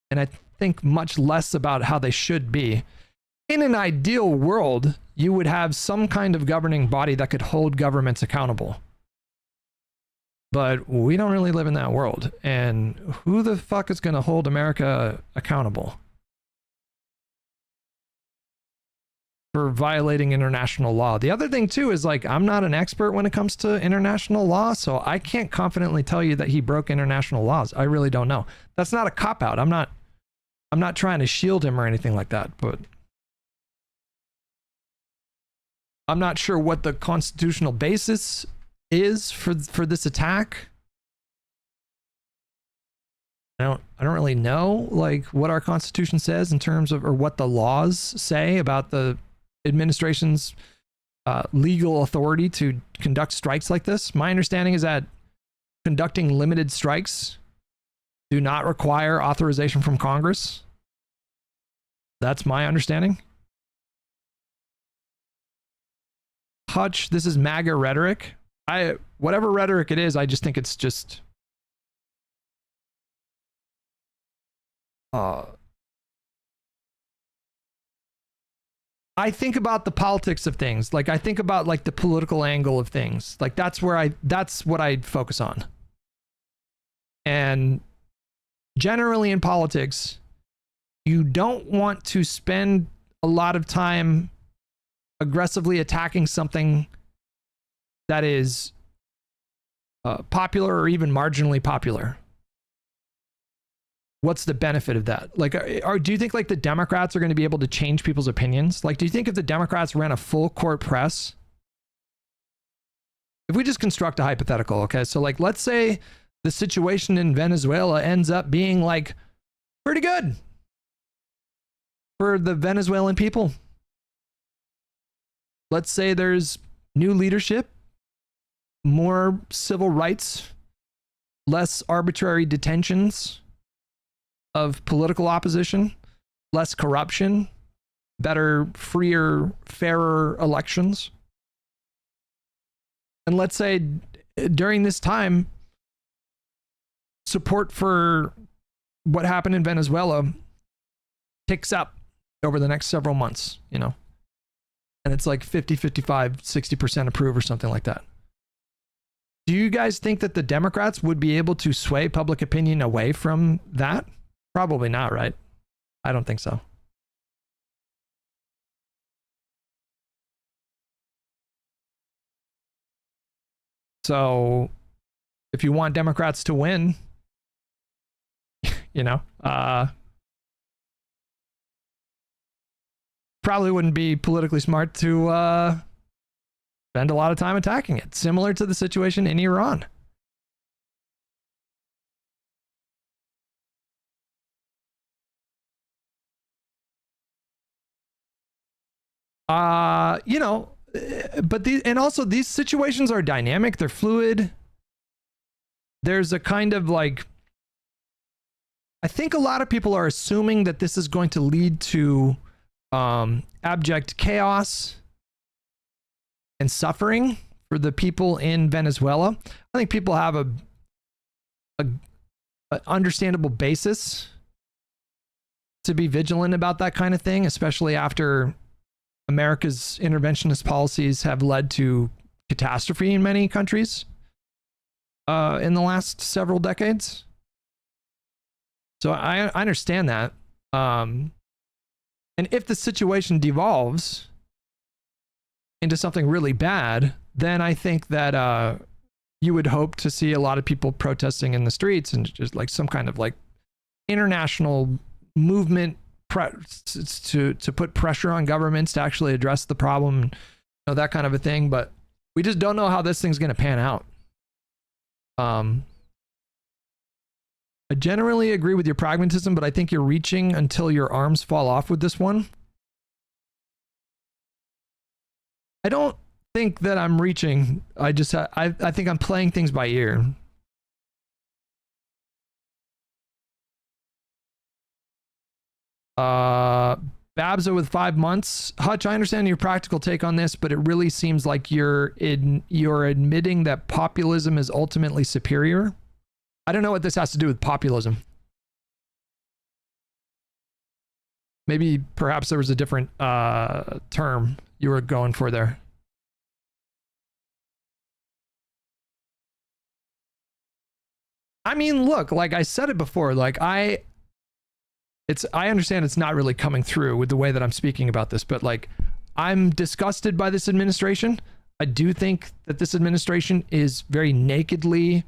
and I think much less about how they should be. In an ideal world, you would have some kind of governing body that could hold governments accountable. But we don't really live in that world. And who the fuck is going to hold America accountable for violating international law? The other thing too is, like, I'm not an expert when it comes to international law, so I can't confidently tell you that he broke international laws. I really don't know. That's not a cop-out. I'm not trying to shield him or anything like that, but I'm not sure what the constitutional basis is for this attack. I don't really know like what our constitution says in terms of, or what the laws say about the administration's legal authority to conduct strikes like this. My understanding is that conducting limited strikes do not require authorization from Congress. That's my understanding. Hutch, this is MAGA rhetoric. Whatever rhetoric it is, I just think it's just I think about the politics of things. Like, I think about like the political angle of things. Like, that's what I focus on. And generally in politics, you don't want to spend a lot of time aggressively attacking something that is popular or even marginally popular. What's the benefit of that? Like, do you think like the Democrats are going to be able to change people's opinions? Like, do you think if the Democrats ran a full court press, if we just construct a hypothetical, okay? So like, let's say the situation in Venezuela ends up being like pretty good. for the Venezuelan people. Let's say there's new leadership, more civil rights, less arbitrary detentions of political opposition, less corruption, better, freer, fairer elections. And let's say during this time, support for what happened in Venezuela ticks up over the next several months, you know, and it's like 50, 55, 60% approve or something like that. Do you guys think that the Democrats would be able to sway public opinion away from that? Probably not, right? I don't think so. So if you want Democrats to win, you know, probably wouldn't be politically smart to spend a lot of time attacking it, similar to the situation in Iran. You know, but these situations are dynamic, they're fluid. There's a kind of like, I think a lot of people are assuming that this is going to lead to abject chaos and suffering for the people in Venezuela. I think people have an understandable basis to be vigilant about that kind of thing, especially after America's interventionist policies have led to catastrophe in many countries in the last several decades. So I understand that. And if the situation devolves into something really bad, then I think that you would hope to see a lot of people protesting in the streets and just like some kind of like international movement to put pressure on governments to actually address the problem, you know, that kind of a thing. But we just don't know how this thing's going to pan out. I generally agree with your pragmatism, but I think you're reaching until your arms fall off with this one. I don't think that I'm reaching. I think I'm playing things by ear. Babza with 5 months. Hutch, I understand your practical take on this, but it really seems like you're admitting that populism is ultimately superior. I don't know what this has to do with populism. Maybe perhaps there was a different term you were going for there. I mean, look, like I said it before, like I understand it's not really coming through with the way that I'm speaking about this, but like I'm disgusted by this administration. I do think that this administration is very nakedly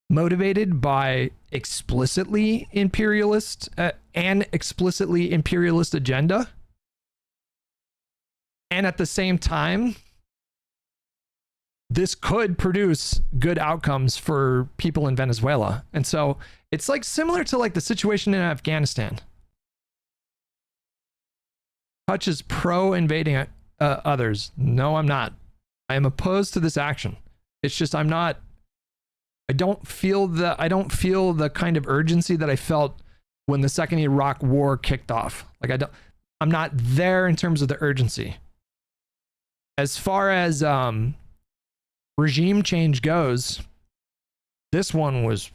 motivated by explicitly imperialist agenda. And at the same time, this could produce good outcomes for people in Venezuela. And so it's like similar to like the situation in Afghanistan. Hutch is pro invading others. No, I'm not. I am opposed to this action. It's just I don't feel the kind of urgency that I felt when the second Iraq war kicked off. Like I'm not there in terms of the urgency. As far as regime change goes, this one was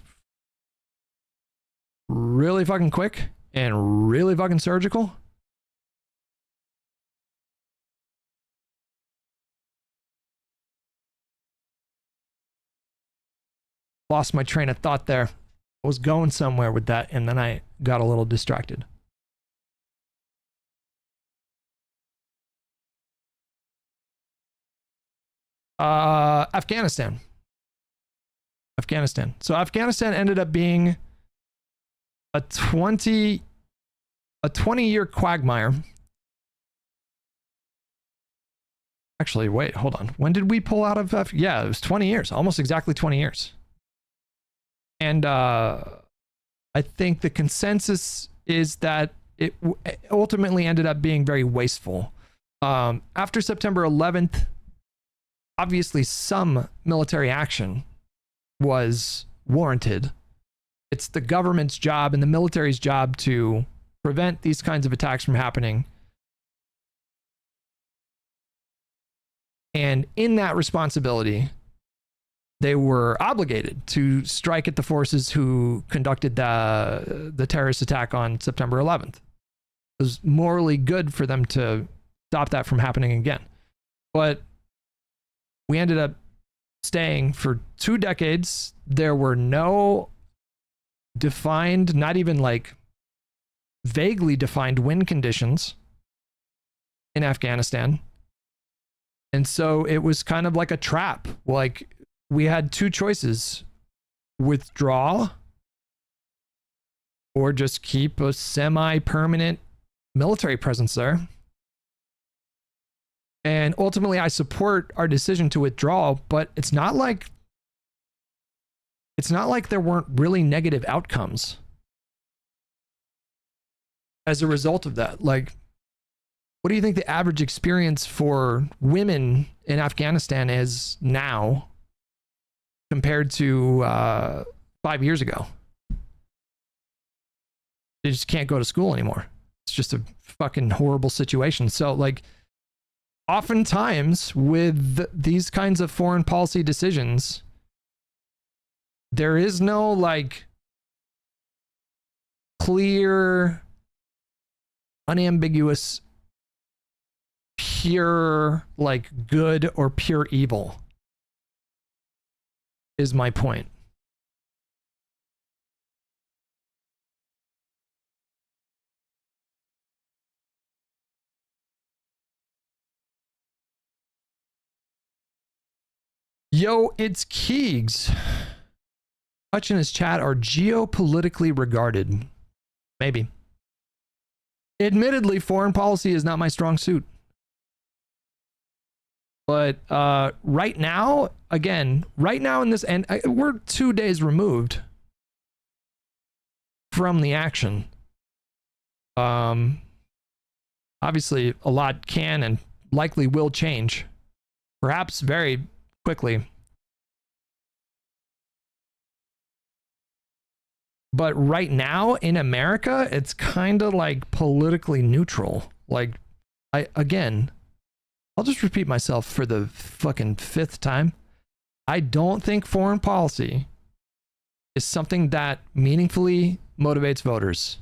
really fucking quick and really fucking surgical. Lost my train of thought there. I was going somewhere with that, and then I got a little distracted. Afghanistan. So Afghanistan ended up being a 20-year quagmire. Actually, wait, hold on. When did we pull out of yeah, it was 20 years, almost exactly 20 years. And I think the consensus is that it ultimately ended up being very wasteful. After September 11th, obviously some military action was warranted. It's the government's job and the military's job to prevent these kinds of attacks from happening. And in that responsibility, they were obligated to strike at the forces who conducted the terrorist attack on September 11th. It was morally good for them to stop that from happening again. But we ended up staying for 2 decades. There were no defined, not even like vaguely defined win conditions in Afghanistan. And so it was kind of like a trap. Like, we had 2 choices: withdraw or just keep a semi-permanent military presence there. And ultimately, I support our decision to withdraw, but it's not like there weren't really negative outcomes as a result of that. Like, what do you think the average experience for women in Afghanistan is now compared to 5 years ago? They just can't go to school anymore. It's just a fucking horrible situation. So, like, oftentimes with these kinds of foreign policy decisions, there is no like clear, unambiguous, pure like good or pure evil, is my point. Yo, it's Keegs. Hutch in his chat are geopolitically regarded. Maybe. Admittedly, foreign policy is not my strong suit. But right now, again, right now in this, and we're 2 days removed from the action. Obviously, a lot can and likely will change. Perhaps very quickly. But right now in America, it's kind of like politically neutral. Like, I'll just repeat myself for the fucking 5th time. I don't think foreign policy is something that meaningfully motivates voters.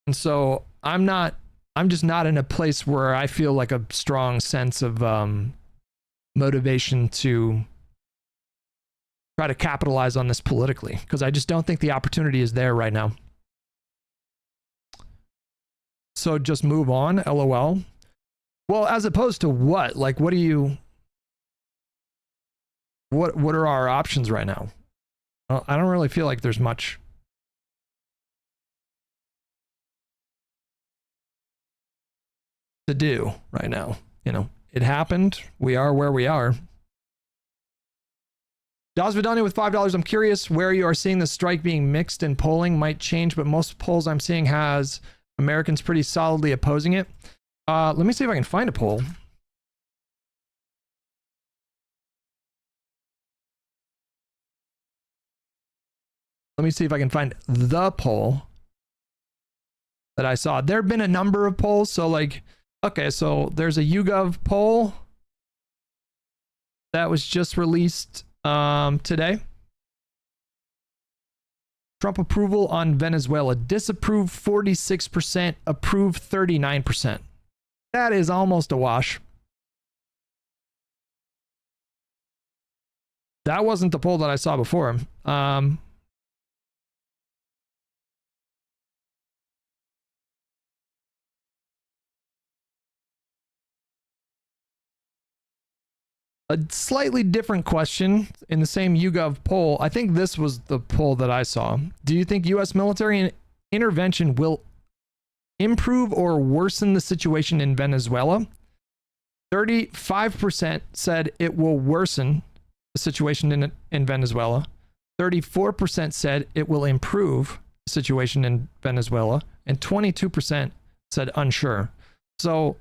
And so I'm just not in a place where I feel like a strong sense of motivation to try to capitalize on this politically, because I just don't think the opportunity is there right now. So just move on, LOL. Well, as opposed to what? Like, what are our options right now? I don't really feel like there's much. To do right now. You know, it happened. We are where we are. Daz Vidani with $5. I'm curious where you are seeing the strike being mixed in polling. Might change, but most polls I'm seeing has Americans pretty solidly opposing it. Let me see if I can find a poll. Let me see if I can find the poll that I saw. There have been a number of polls. So like, okay, so there's a YouGov poll that was just released today. Trump approval on Venezuela. Disapprove 46%, approve 39%. That is almost a wash. That wasn't the poll that I saw before. A slightly different question in the same YouGov poll. I think this was the poll that I saw. Do you think U.S. military intervention will improve or worsen the situation in Venezuela? 35% said it will worsen the situation in Venezuela. 34% said it will improve the situation in Venezuela, and 22% said unsure. So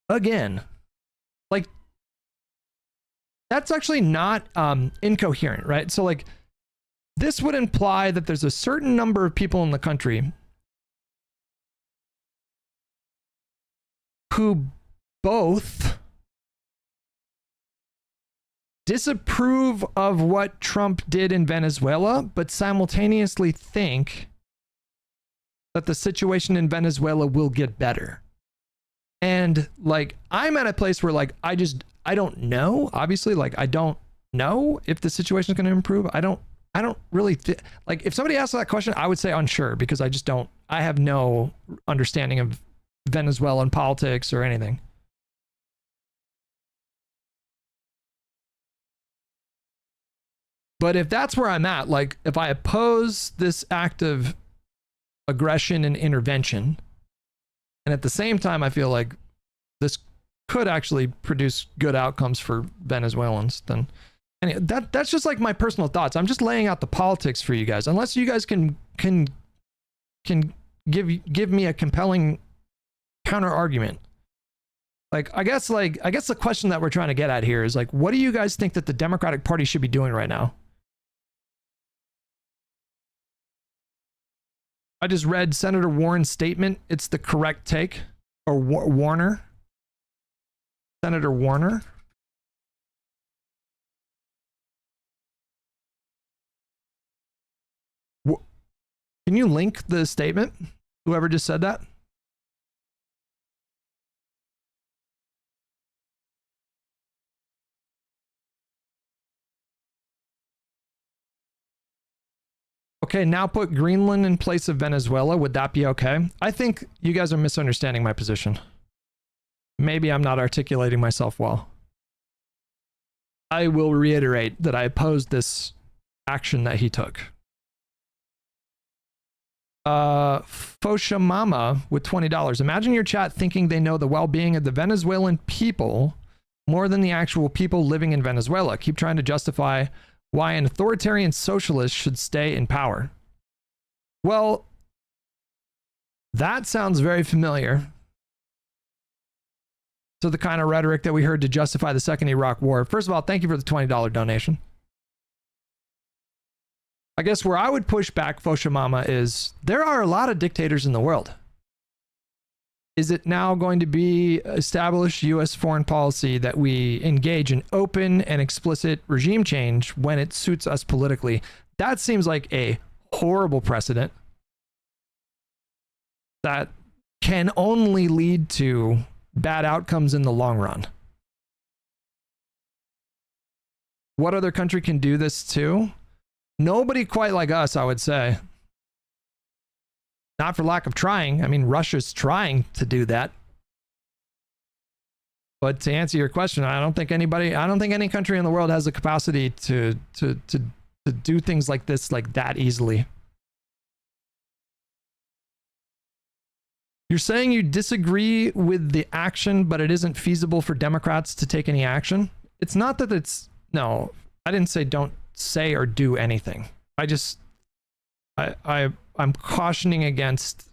again, like, that's actually not incoherent, right? So like, this would imply that there's a certain number of people in the country who both disapprove of what Trump did in Venezuela, but simultaneously think that the situation in Venezuela will get better. And like, I'm at a place where like, I don't know, obviously, like, I don't know if the situation is going to improve. I don't really like, if somebody asks that question, I would say unsure, because I have no understanding of Venezuelan politics or anything. But if that's where I'm at, like, if I oppose this act of aggression and intervention, and at the same time I feel like this could actually produce good outcomes for Venezuelans, then that's just like my personal thoughts. I'm just laying out the politics for you guys. Unless you guys can give me a compelling counter argument. Like, I guess the question that we're trying to get at here is like, what do you guys think that the Democratic Party should be doing right now? I just read Senator Warren's statement. It's the correct take. Or Warner. Senator Warner. Can you link the statement? Whoever just said that? Okay, now put Greenland in place of Venezuela. Would that be okay? I think you guys are misunderstanding my position. Maybe I'm not articulating myself well. I will reiterate that I opposed this action that he took. Foshamama with $20. Imagine your chat thinking they know the well-being of the Venezuelan people more than the actual people living in Venezuela. Keep trying to justify why an authoritarian socialist should stay in power. Well, that sounds very familiar to the kind of rhetoric that we heard to justify the second Iraq war. First of all, thank you for the $20 donation. I guess where I would push back, Foshamama, is there are a lot of dictators in the world. Is it now going to be established U.S. foreign policy that we engage in open and explicit regime change when it suits us politically? That seems like a horrible precedent that can only lead to bad outcomes in the long run. What other country can do this to? Nobody quite like us, I would say. Not for lack of trying. I mean, Russia's trying to do that. But to answer your question, I don't think any country in the world has the capacity to do things like this, like that easily. You're saying you disagree with the action, but it isn't feasible for Democrats to take any action? It's not that it's, no, I didn't say don't say or do anything. I'm cautioning against,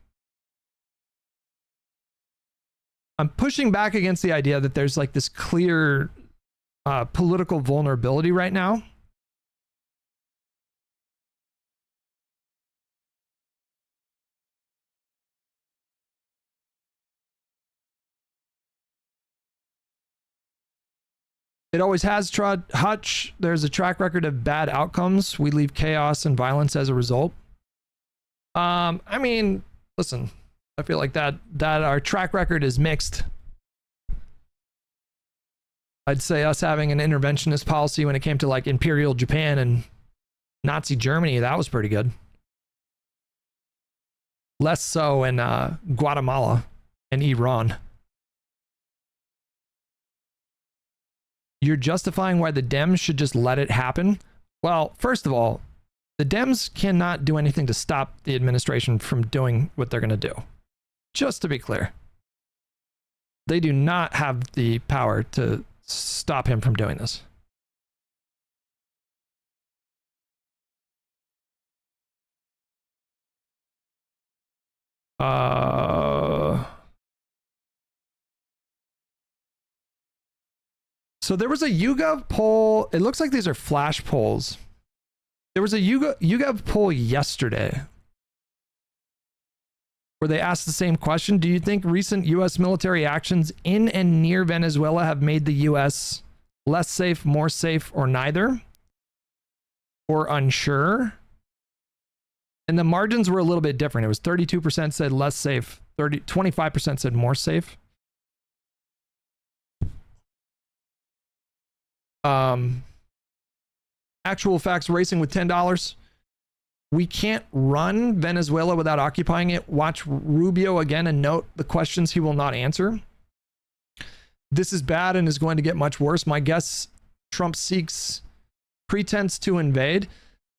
I'm pushing back against the idea that there's like this clear political vulnerability right now. It always has, Hutch. There's a track record of bad outcomes. We leave chaos and violence as a result. I mean, listen, I feel like that our track record is mixed. I'd say us having an interventionist policy when it came to like Imperial Japan and Nazi Germany, that was pretty good. Less so in Guatemala and Iran. You're justifying why the Dems should just let it happen? Well, first of all, the Dems cannot do anything to stop the administration from doing what they're going to do. Just to be clear. They do not have the power to stop him from doing this. So there was a YouGov poll. It looks like these are flash polls. There was a YouGov poll yesterday where they asked the same question. Do you think recent U.S. military actions in and near Venezuela have made the U.S. less safe, more safe, or neither? Or unsure? And the margins were a little bit different. It was 32% said less safe, 25% said more safe. Actual facts racing with $10. We can't run Venezuela without occupying it. Watch Rubio again and note the questions he will not answer. This is bad and is going to get much worse. My guess, Trump seeks pretense to invade.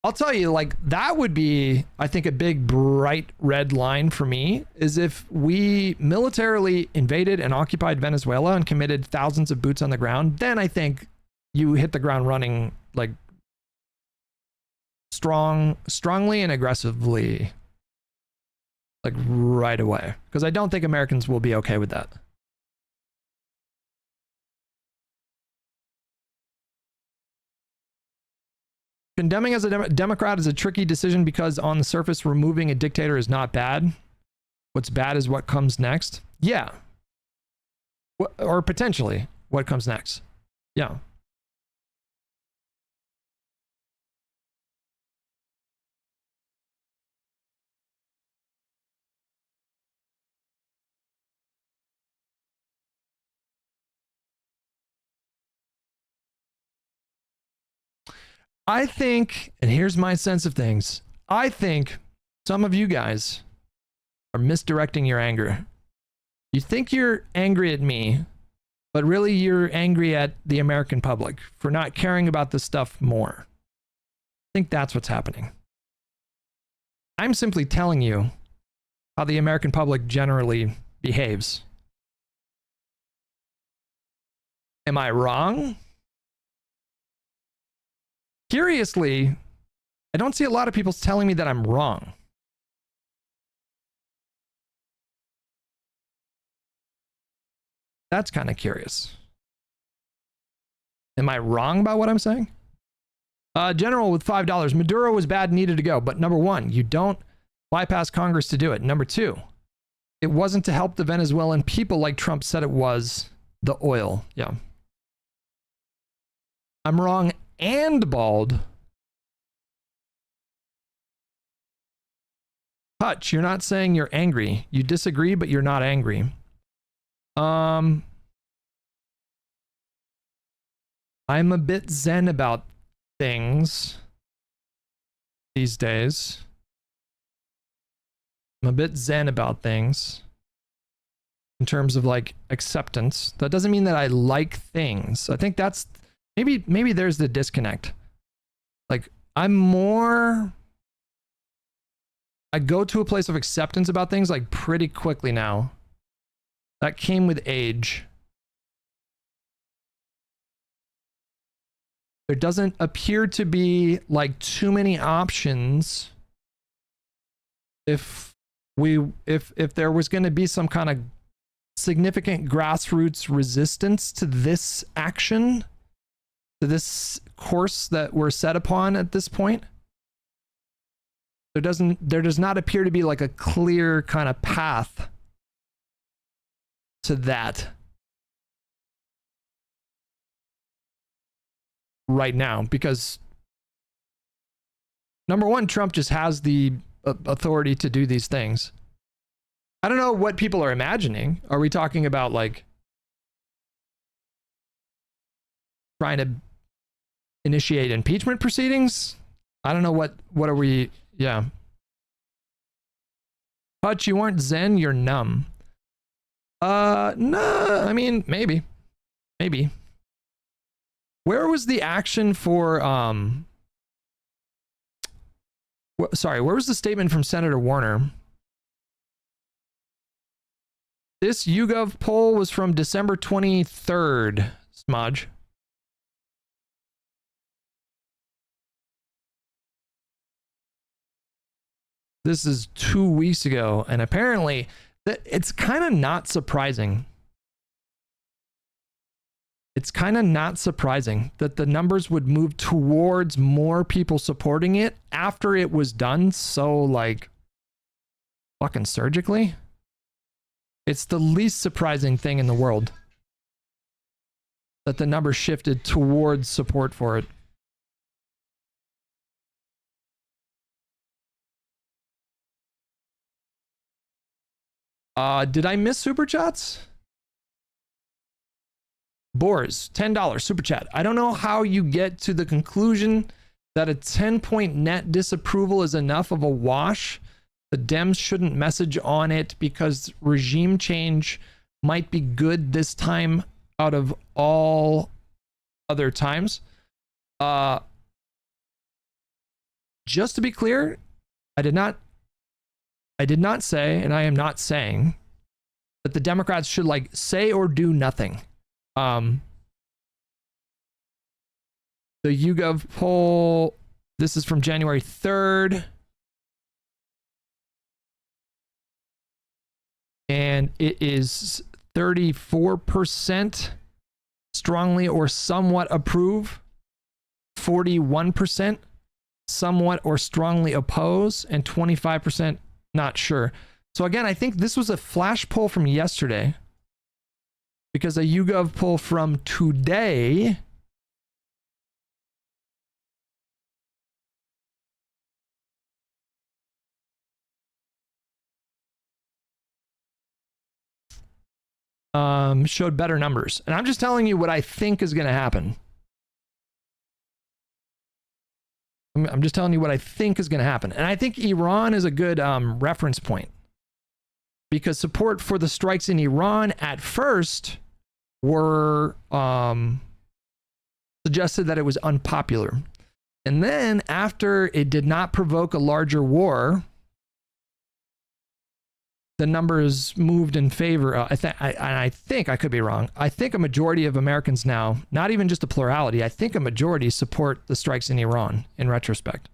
I'll tell you, like, that would be, I think, a big bright red line for me, is if we militarily invaded and occupied Venezuela and committed thousands of boots on the ground, then I think you hit the ground running, like, strongly and aggressively, like, right away. Because I don't think Americans will be okay with that. Condemning as a Democrat is a tricky decision because on the surface, removing a dictator is not bad. What's bad is what comes next. Yeah. Or potentially what comes next. Yeah. I think, and here's my sense of things, I think some of you guys are misdirecting your anger. You think you're angry at me, but really you're angry at the American public for not caring about this stuff more. I think that's what's happening. I'm simply telling you how the American public generally behaves. Am I wrong? Curiously, I don't see a lot of people telling me that I'm wrong. That's kind of curious. Am I wrong about what I'm saying? General with $5. Maduro was bad, needed to go. But number one, you don't bypass Congress to do it. Number two, it wasn't to help the Venezuelan people like Trump said it was. The oil. Yeah. I'm wrong and bald. Hutch, you're not saying you're angry. You disagree, but you're not angry. I'm a bit zen about things these days. I'm a bit zen about things in terms of like acceptance. That doesn't mean that I like things. I think that's maybe there's the disconnect. Like I go to a place of acceptance about things like pretty quickly now. That came with age. There doesn't appear to be like too many options. If there was going to be some kind of significant grassroots resistance to this action, to this course that we're set upon at this point, there does not appear to be like a clear kind of path to that right now, because number one, Trump just has the authority to do these things. I don't know what people are imagining. Are we talking about like trying to initiate impeachment proceedings? I don't know what are we, yeah. Hutch, you aren't zen, you're numb. No, I mean, maybe. Where was the action for, where was the statement from Senator Warner? This YouGov poll was from December 23rd, Smudge. This is 2 weeks ago, and apparently it's kind of not surprising. It's kind of not surprising that the numbers would move towards more people supporting it after it was done so, like, fucking surgically. It's the least surprising thing in the world that the numbers shifted towards support for it. Did I miss super chats? Boars, $10 super chat. I don't know how you get to the conclusion that a 10-point net disapproval is enough of a wash. The Dems shouldn't message on it because regime change might be good this time out of all other times. Just to be clear, I did not say, and I am not saying, that the Democrats should like say or do nothing. The YouGov poll, this is from January 3rd. And it is 34% strongly or somewhat approve, 41% somewhat or strongly oppose, and 25% not sure. So again, I think this was a flash poll from yesterday, because a YouGov poll from today showed better numbers. And I'm just telling you what I think is going to happen. I'm just telling you what I think is going to happen. And I think Iran is a good reference point, because support for the strikes in Iran at first were suggested that it was unpopular. And then after it did not provoke a larger war, the numbers moved in favor. I think I could be wrong. I think a majority of Americans now, not even just a plurality, I think a majority support the strikes in Iran in retrospect.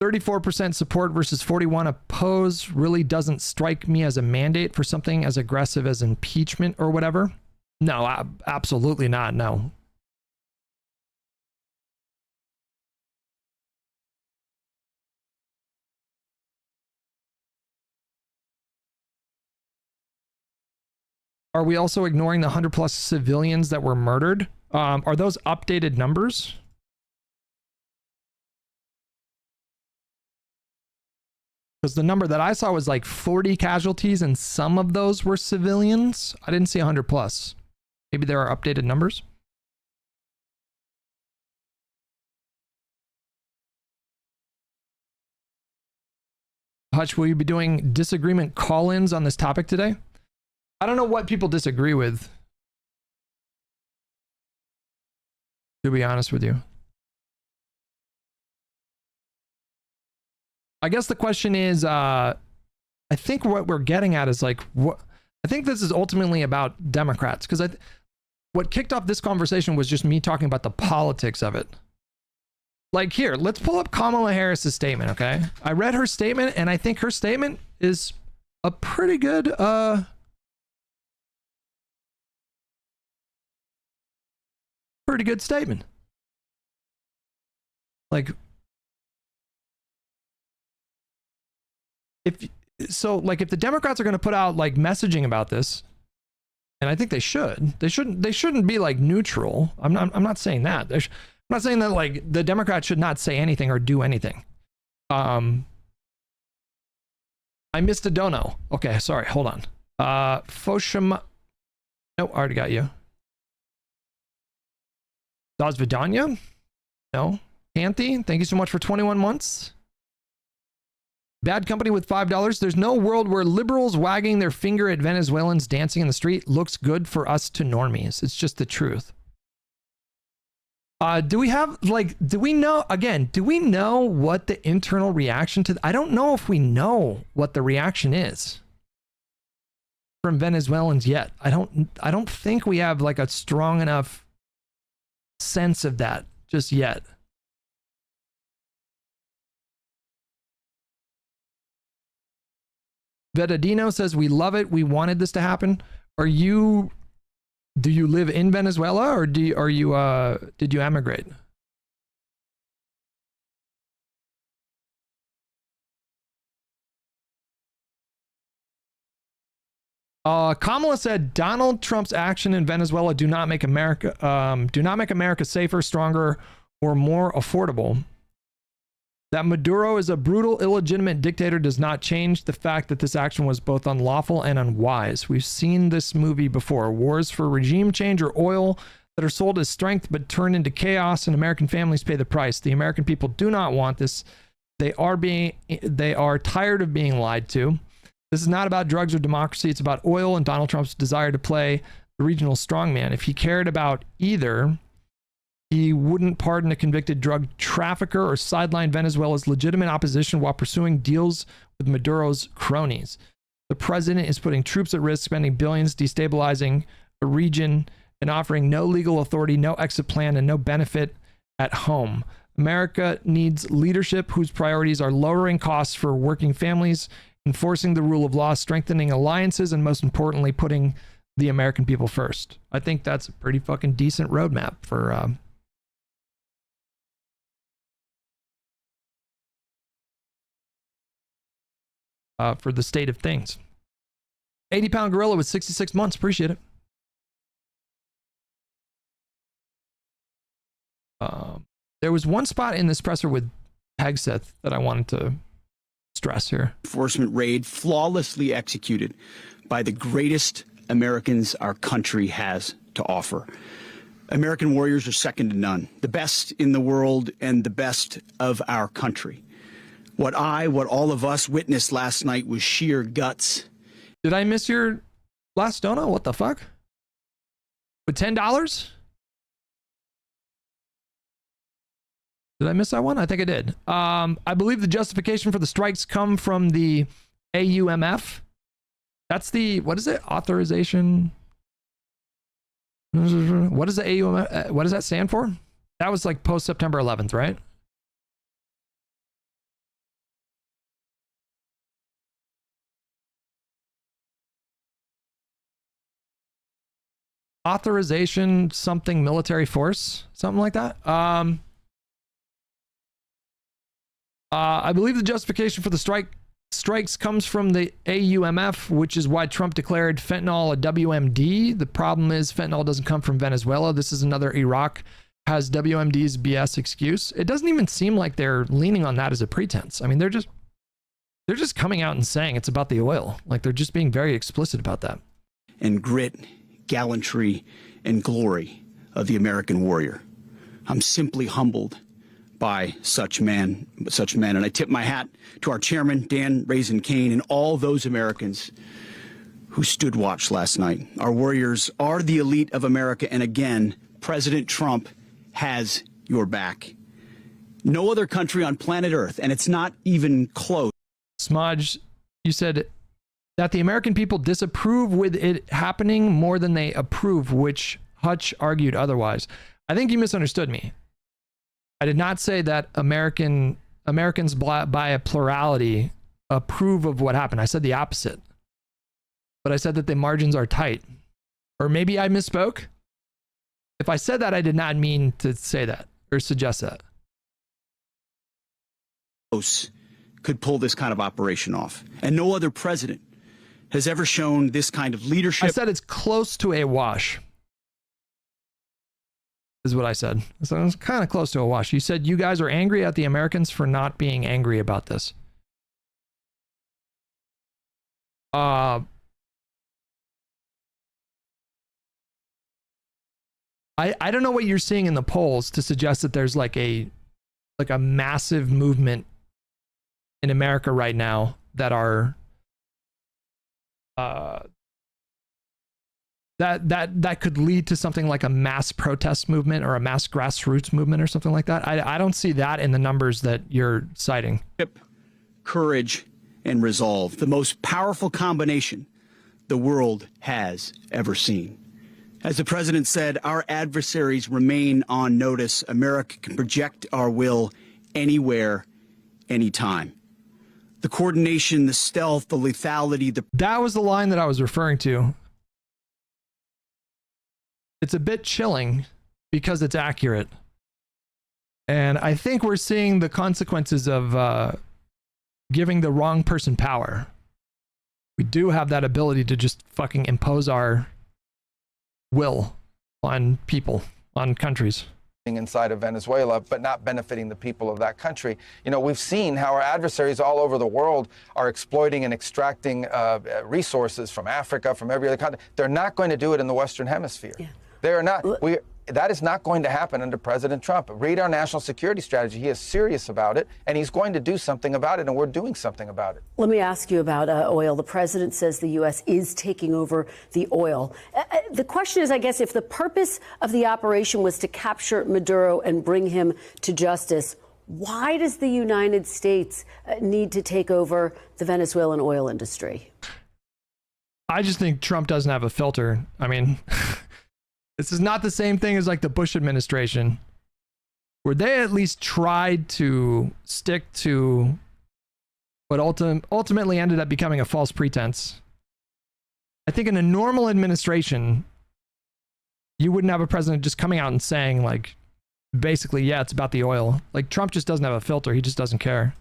34% support versus 41% oppose really doesn't strike me as a mandate for something as aggressive as impeachment or whatever. No, absolutely not. No. Are we also ignoring the 100+ civilians that were murdered? Are those updated numbers? Because the number that I saw was like 40 casualties, and some of those were civilians. I didn't see 100+. Maybe there are updated numbers. Hutch, will you be doing disagreement call-ins on this topic today? I don't know what people disagree with, to be honest with you. I guess the question is, I think what we're getting at is like, what I think this is ultimately about Democrats, because what kicked off this conversation was just me talking about the politics of it. Like, here, let's pull up Kamala Harris's statement, okay? I read her statement, and I think her statement is a pretty good, statement. Like, if the Democrats are going to put out like messaging about this, and I think they shouldn't be like neutral. I'm not saying that. I'm not saying that like the Democrats should not say anything or do anything. I missed a dono. Okay, sorry, hold on. Foshima. No, I already got you. Dazvidanya? No. Anthe, thank you so much for 21 months. Bad Company with $5. There's no world where liberals wagging their finger at Venezuelans dancing in the street looks good for us to normies. It's just the truth. Do we know what the internal reaction to, I don't know if we know what the reaction is from Venezuelans yet. I don't think we have like a strong enough sense of that just yet. Vedadino says, we love it. We wanted this to happen. Do you live in Venezuela, or did you emigrate? Kamala said Donald Trump's action in Venezuela do not make America safer, stronger, or more affordable. That Maduro is a brutal, illegitimate dictator does not change the fact that this action was both unlawful and unwise. We've seen this movie before. Wars for regime change or oil that are sold as strength but turn into chaos, and American families pay the price. The American people do not want this. They are tired of being lied to. This is not about drugs or democracy. It's about oil and Donald Trump's desire to play the regional strongman. If he cared about either, he wouldn't pardon a convicted drug trafficker or sideline Venezuela's legitimate opposition while pursuing deals with Maduro's cronies. The president is putting troops at risk, spending billions, destabilizing a region, and offering no legal authority, no exit plan, and no benefit at home. America needs leadership whose priorities are lowering costs for working families, enforcing the rule of law, strengthening alliances, and most importantly, putting the American people first. I think that's a pretty fucking decent roadmap for the state of things. 80-pound gorilla with 66 months. Appreciate it. There was one spot in this presser with Hegseth that I wanted to stress here. Enforcement raid flawlessly executed by the greatest Americans our country has to offer. American warriors are second to none, the best in the world and the best of our country. What all of us witnessed last night was sheer guts. Did I miss your last donut? What the fuck? With $10? Did I miss that one? I think I did. I believe the justification for the strikes come from the AUMF. That's the, what is it? Authorization. What is the AUMF? What does that stand for? That was like post September 11th, right? Authorization something military force, something like that. I believe the justification for the strikes comes from the AUMF, which is why Trump declared fentanyl a WMD. The problem is fentanyl doesn't come from Venezuela. This is another Iraq has WMD's BS excuse. It doesn't even seem like they're leaning on that as a pretense. I mean, they're just coming out and saying it's about the oil. Like, they're just being very explicit about that. And grit, gallantry, and glory of the American warrior. I'm simply humbled by such men, and I tip my hat to our chairman, Dan Raisin Kane, and all those Americans who stood watch last night. Our warriors are the elite of America, and again, President Trump has your back. No other country on planet Earth, and it's not even close. Smudge, you said that the American people disapprove with it happening more than they approve, which Hutch argued otherwise. I think you misunderstood me. I did not say that Americans by a plurality approve of what happened. I said the opposite. But I said that the margins are tight. Or maybe I misspoke. If I said that, I did not mean to say that or suggest that. Could pull this kind of operation off. And no other president has ever shown this kind of leadership. I said it's close to a wash. Is what I said. So it was kind of close to a wash. You said you guys are angry at the Americans for not being angry about this. I don't know what you're seeing in the polls to suggest that there's like a massive movement in America right now that are that could lead to something like a mass protest movement or a mass grassroots movement or something like that. I don't see that in the numbers that you're citing. Courage and resolve, the most powerful combination the world has ever seen. As the president said, our adversaries remain on notice. America can project our will anywhere, anytime. the coordination, the stealth, the lethality, That was the line that I was referring to. It's a bit chilling because it's accurate. And I think we're seeing the consequences of giving the wrong person power. We do have that ability to just fucking impose our will on people, on countries. Inside of Venezuela, but not benefiting the people of that country. You know, we've seen how our adversaries all over the world are exploiting and extracting resources from Africa, from every other country. They're not going to do it in the Western Hemisphere. Yeah. They are not. That is not going to happen under President Trump. Read our national security strategy. He is serious about it, and he's going to do something about it, and we're doing something about it. Let me ask you about oil. The president says the U.S. is taking over the oil. The question is, I guess, if the purpose of the operation was to capture Maduro and bring him to justice, why does the United States need to take over the Venezuelan oil industry? I just think Trump doesn't have a filter. I mean... This is not the same thing as like the Bush administration, where they at least tried to stick to what ultimately ended up becoming a false pretense. I think in a normal administration, you wouldn't have a president just coming out and saying like, basically, yeah, it's about the oil. Like Trump just doesn't have a filter. He just doesn't care.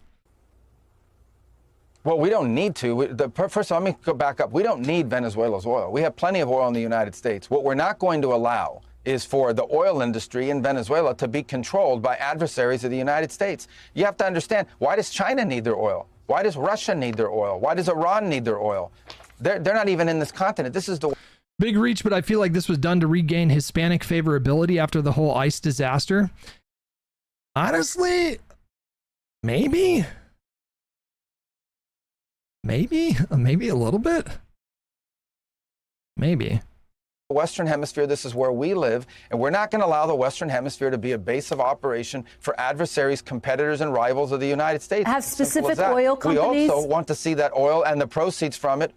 Well, we don't need to. First of all, let me go back up. We don't need Venezuela's oil. We have plenty of oil in the United States. What we're not going to allow is for the oil industry in Venezuela to be controlled by adversaries of the United States. You have to understand, why does China need their oil? Why does Russia need their oil? Why does Iran need their oil? They're not even in this continent. This is the... Big reach, but I feel like this was done to regain Hispanic favorability after the whole ICE disaster. Honestly, maybe... Maybe a little bit. Maybe. The Western Hemisphere, this is where we live, and we're not going to allow the Western Hemisphere to be a base of operation for adversaries, competitors, and rivals of the United States. Have specific oil companies. We also want to see that oil and the proceeds from it.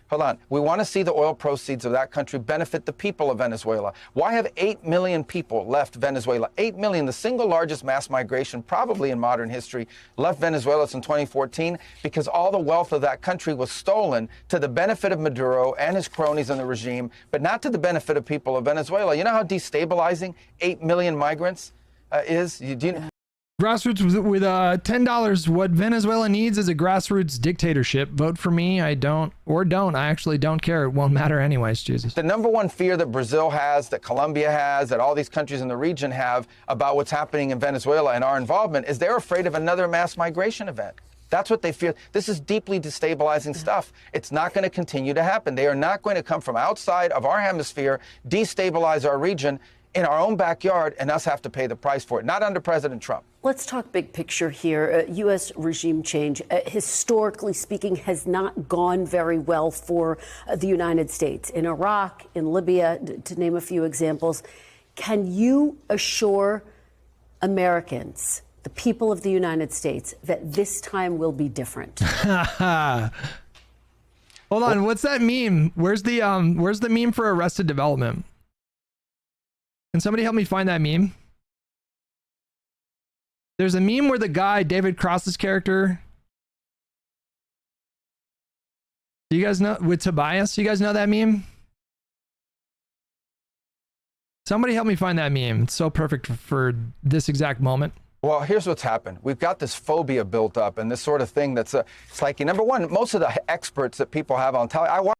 Hold on. We want to see the oil proceeds of that country benefit the people of Venezuela. Why have 8 million people left Venezuela? 8 million, the single largest mass migration probably in modern history, left Venezuela since 2014 because all the wealth of that country was stolen to the benefit of Maduro and his cronies in the regime, but not to the benefit of people of Venezuela. You know how destabilizing 8 million migrants is? Grassroots with $10. What Venezuela needs is a grassroots dictatorship. Vote for me. I don't, or don't. I actually don't care. It won't matter anyways, Jesus. The number one fear that Brazil has, that Colombia has, that all these countries in the region have about what's happening in Venezuela and our involvement is they're afraid of another mass migration event. That's what they fear. This is deeply destabilizing stuff. It's not going to continue to happen. They are not going to come from outside of our hemisphere, destabilize our region in our own backyard, and us have to pay the price for it. Not under President Trump. Let's talk big picture here. U.S. regime change, historically speaking, has not gone very well for the United States. In Iraq, in Libya, to name a few examples. Can you assure Americans, the people of the United States, that this time will be different? Hold on, what's that meme? Where's the meme for Arrested Development? Can somebody help me find that meme? There's a meme where the guy, David Cross's character. Do you guys know, with Tobias? You guys know that meme? Somebody help me find that meme. It's so perfect for this exact moment. Well, here's what's happened. We've got this phobia built up and this sort of thing that's it's like, number one, most of the experts that people have on television,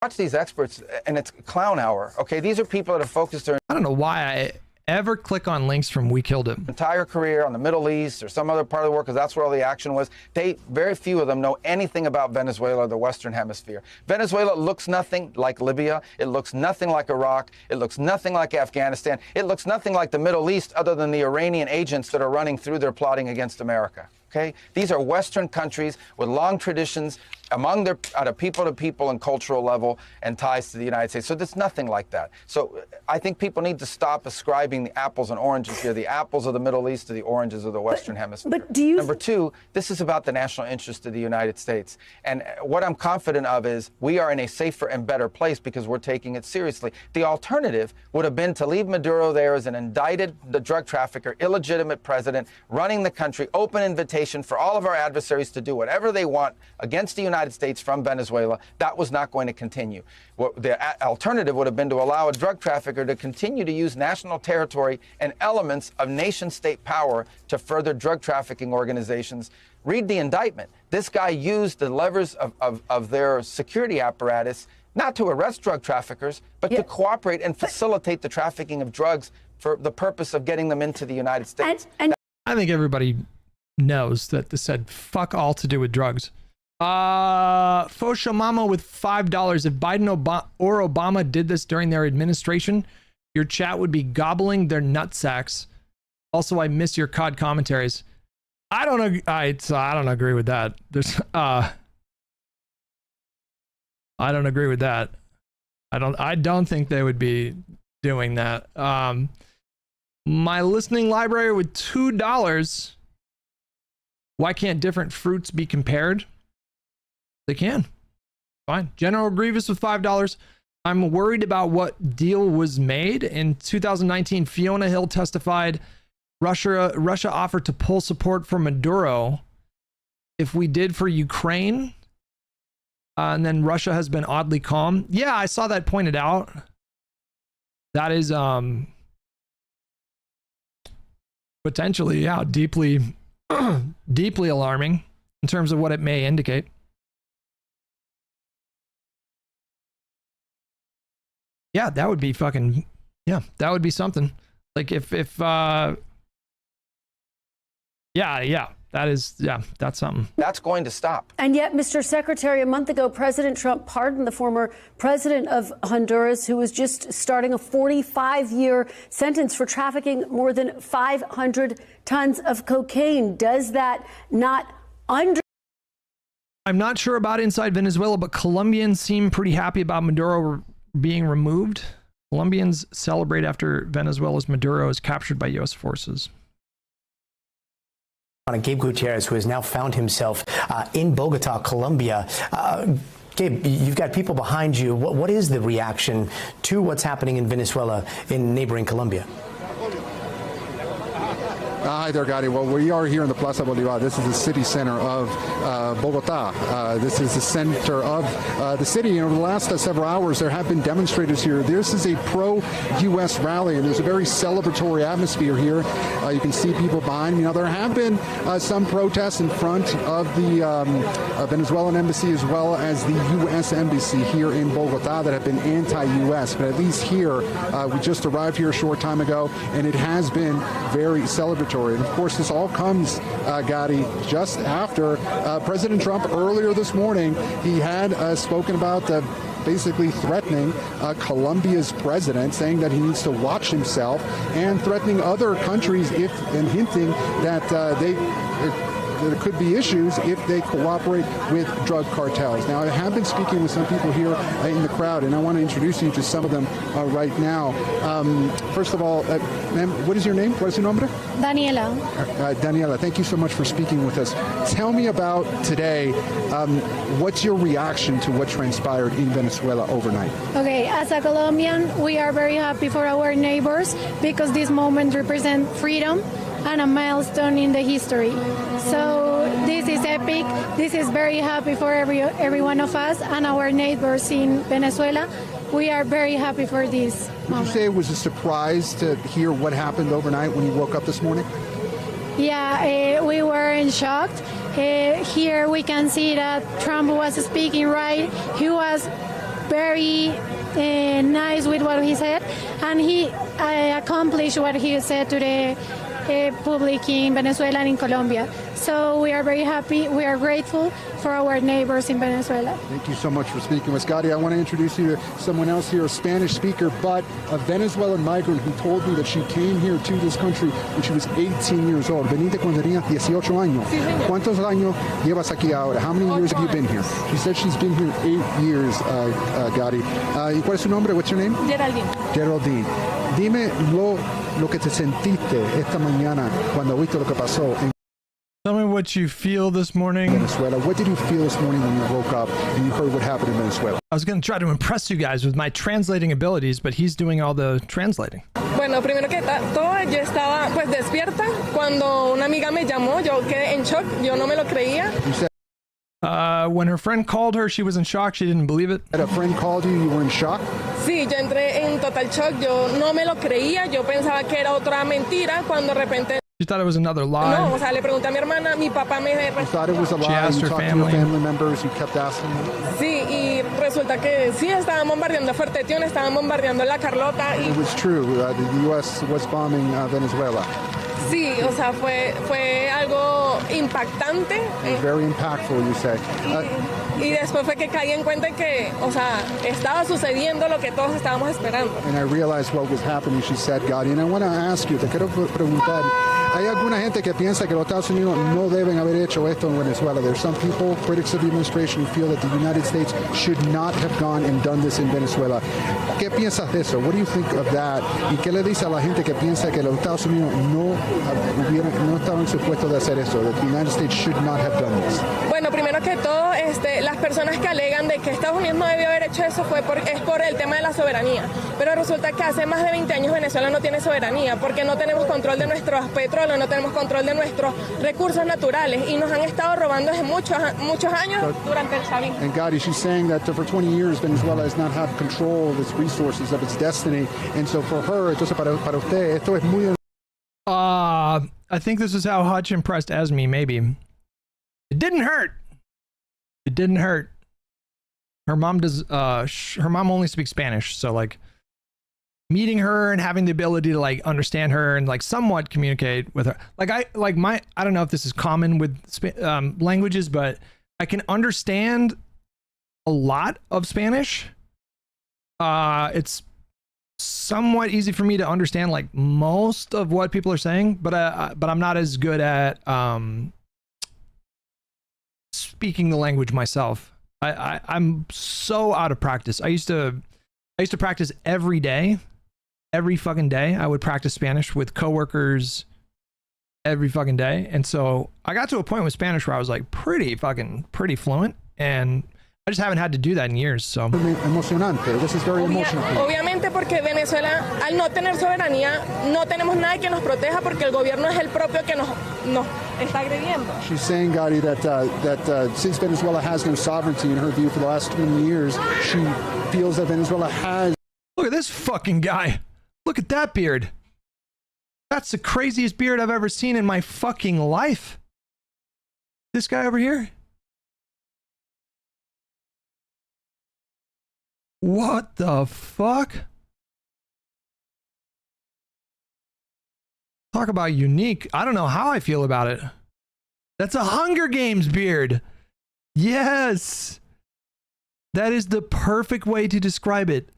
watch these experts, and it's clown hour. Okay, these are people that are focused their... I don't know why I ever click on links from We Killed Him. Entire career on the Middle East or some other part of the world, because that's where all the action was. Very few of them know anything about Venezuela or the Western Hemisphere. Venezuela looks nothing like Libya. It looks nothing like Iraq. It looks nothing like Afghanistan. It looks nothing like the Middle East other than the Iranian agents that are running through there plotting against America. Okay? These are Western countries with long traditions among their, at a people-to-people and cultural level, and ties to the United States. So there's nothing like that. So I think people need to stop ascribing the apples and oranges here, the apples of the Middle East to the oranges of the Western Hemisphere. But do you... Number two, this is about the national interest of the United States. And what I'm confident of is we are in a safer and better place because we're taking it seriously. The alternative would have been to leave Maduro there as an indicted drug trafficker, illegitimate president, running the country, open invitation invitation for all of our adversaries to do whatever they want against the United States from Venezuela. That was not going to continue. The alternative would have been to allow a drug trafficker to continue to use national territory and elements of nation-state power to further drug trafficking organizations. Read the indictment. This guy used the levers of their security apparatus not to arrest drug traffickers, but to cooperate and facilitate the trafficking of drugs for the purpose of getting them into the United States. And I think everybody knows that this had fuck all to do with drugs. Fosha Mama with $5. If Biden or Obama did this during their administration, your chat would be gobbling their nutsacks. Also, I miss your COD commentaries. I don't agree with that. I don't agree with that. I don't think they would be doing that. My listening library with $2. Why can't different fruits be compared? They can. Fine. General Grievous with $5. I'm worried about what deal was made. In 2019, Fiona Hill testified Russia offered to pull support for Maduro if we did for Ukraine. And then Russia has been oddly calm. Yeah, I saw that pointed out. That is potentially, deeply deeply alarming in terms of what it may indicate. Yeah, that would be fucking, that would be something. Like if that's something. That's going to stop. And yet, Mr. Secretary, a month ago, President Trump pardoned the former president of Honduras, who was just starting a 45-year sentence for trafficking more than 500 tons of cocaine. Does that not I'm not sure about inside Venezuela, but Colombians seem pretty happy about Maduro being removed. Colombians celebrate after Venezuela's Maduro is captured by U.S. forces. Gabe Gutierrez, who has now found himself in Bogota, Colombia. Gabe, you've got people behind you. What is the reaction to what's happening in Venezuela in neighboring Colombia? Hi there, Gadi. Well, we are here in the Plaza Bolivar. This is the city center of Bogota. This is the center of the city. And over the last several hours, there have been demonstrators here. This is a pro-U.S. rally, and there's a very celebratory atmosphere here. You can see people behind me. Now, there have been some protests in front of the Venezuelan embassy as well as the U.S. embassy here in Bogota that have been anti-U.S. But at least here, we just arrived here a short time ago, and it has been very celebratory. And of course, this all comes, Gadi, just after President Trump earlier this morning, he had spoken about basically threatening Colombia's president, saying that he needs to watch himself, and threatening other countries and hinting that there could be issues if they cooperate with drug cartels. Now, I have been speaking with some people here in the crowd, and I want to introduce you to some of them right now. First of all, ma'am, what is your name? What is your nombre? Daniela. Daniela, thank you so much for speaking with us. Tell me about today. What's your reaction to what transpired in Venezuela overnight? Okay, as a Colombian, we are very happy for our neighbors because this moment represents freedom and a milestone in the history. So this is epic. This is very happy for every one of us and our neighbors in Venezuela. We are very happy for this moment. Would you say it was a surprise to hear what happened overnight when you woke up this morning? Yeah, we were in shock. Here we can see that Trump was speaking right. He was very nice with what he said, and he accomplished what he said to the public in Venezuela and in Colombia. So we are very happy. We are grateful for our neighbors in Venezuela. Thank you so much for speaking with Scotty. I want to introduce you to someone else here, a Spanish speaker, but a Venezuelan migrant who told me that she came here to this country when she was 18 years old. Veniste cuando tenías 18 años. ¿Cuántos años llevas aquí ahora? How many years have you been here? She said she's been here 8 years, Gadi. ¿Y cuál es su nombre? What's your name? Geraldine. Geraldine. Dime lo que te sentiste esta mañana cuando viste lo que pasó en Tell me what you feel this morning. Venezuela. What did you feel this morning when you woke up and you heard what happened in Venezuela? I was going to try to impress you guys with my translating abilities, but he's doing all the translating. Bueno, primero que todo, yo estaba pues despierta cuando una amiga me llamó. Yo quedé en shock. Yo no me lo creía. When her friend called her, she was in shock. She didn't believe it. Had a friend called you, you were in shock? Sí, yo entré en total shock. Yo no me lo creía. Yo pensaba que era otra mentira cuando de repente. She thought it was another lie. No, o sea, le pregunté a mi hermana, mi papá me You thought it was a lie. She asked you her talked family. to your family members. You kept asking them. Sí, y resulta que sí, estaban bombardeando Fuerte Tiuna, estaban bombardeando La Carlota. It was true. The U.S. was bombing Venezuela. Sí, o sea, fue algo impactante. It was very impactful, you say. Y después fue que caí en cuenta que, o sea, estaba sucediendo lo que todos estábamos esperando. And I realized what was happening, she said, Gadi. And I want to ask you, te quiero preguntar, hay alguna gente que piensa que los Estados Unidos no deben haber hecho esto en Venezuela. There's some people, critics of the administration, who feel that the United States should not have gone and done this in Venezuela. ¿Qué piensas de eso? What do you think of that? ¿Y qué le dice a la gente que piensa que los Estados Unidos no estaban supuestos de hacer eso? That the United States should not have done this. Bueno, primero que todo, las personas que alegan de que Estados Unidos no debió haber hecho eso es por el tema de la soberanía. Pero resulta que hace más de 20 años Venezuela no tiene soberanía porque no tenemos control de nuestros petróleos, no tenemos control de nuestros recursos naturales y nos han estado robando desde muchos años durante el chavismo. And Gadi, she's saying that for 20 years Venezuela has not had control of its resources, of its destiny. And so for her, entonces para usted, esto es muy... I think this is how Hutch impressed Esme, maybe. It didn't hurt. It didn't hurt. Her mom does, her mom only speaks Spanish, so like meeting her and having the ability to like understand her and like somewhat communicate with her. I don't know if this is common with languages, but I can understand a lot of Spanish. It's somewhat easy for me to understand like most of what people are saying, but I'm not as good at speaking the language myself. I'm so out of practice. I used to practice every day, every fucking day. I would practice Spanish with coworkers every fucking day, and so I got to a point with Spanish where I was like pretty fluent, and I just haven't had to do that in years. So emocionante. This is very emotional. Obviamente porque Venezuela, al no tener soberanía, no tenemos nadie que nos proteja porque el gobierno es el propio que nos está agrediendo. She's saying, Gadi, that since Venezuela has no sovereignty in her view for the last 20 years, she feels that Venezuela has... Look at this fucking guy. Look at that beard. That's the craziest beard I've ever seen in my fucking life. This guy over here. What the fuck? Talk about unique. I don't know how I feel about it. That's a Hunger Games beard. Yes. That is the perfect way to describe it.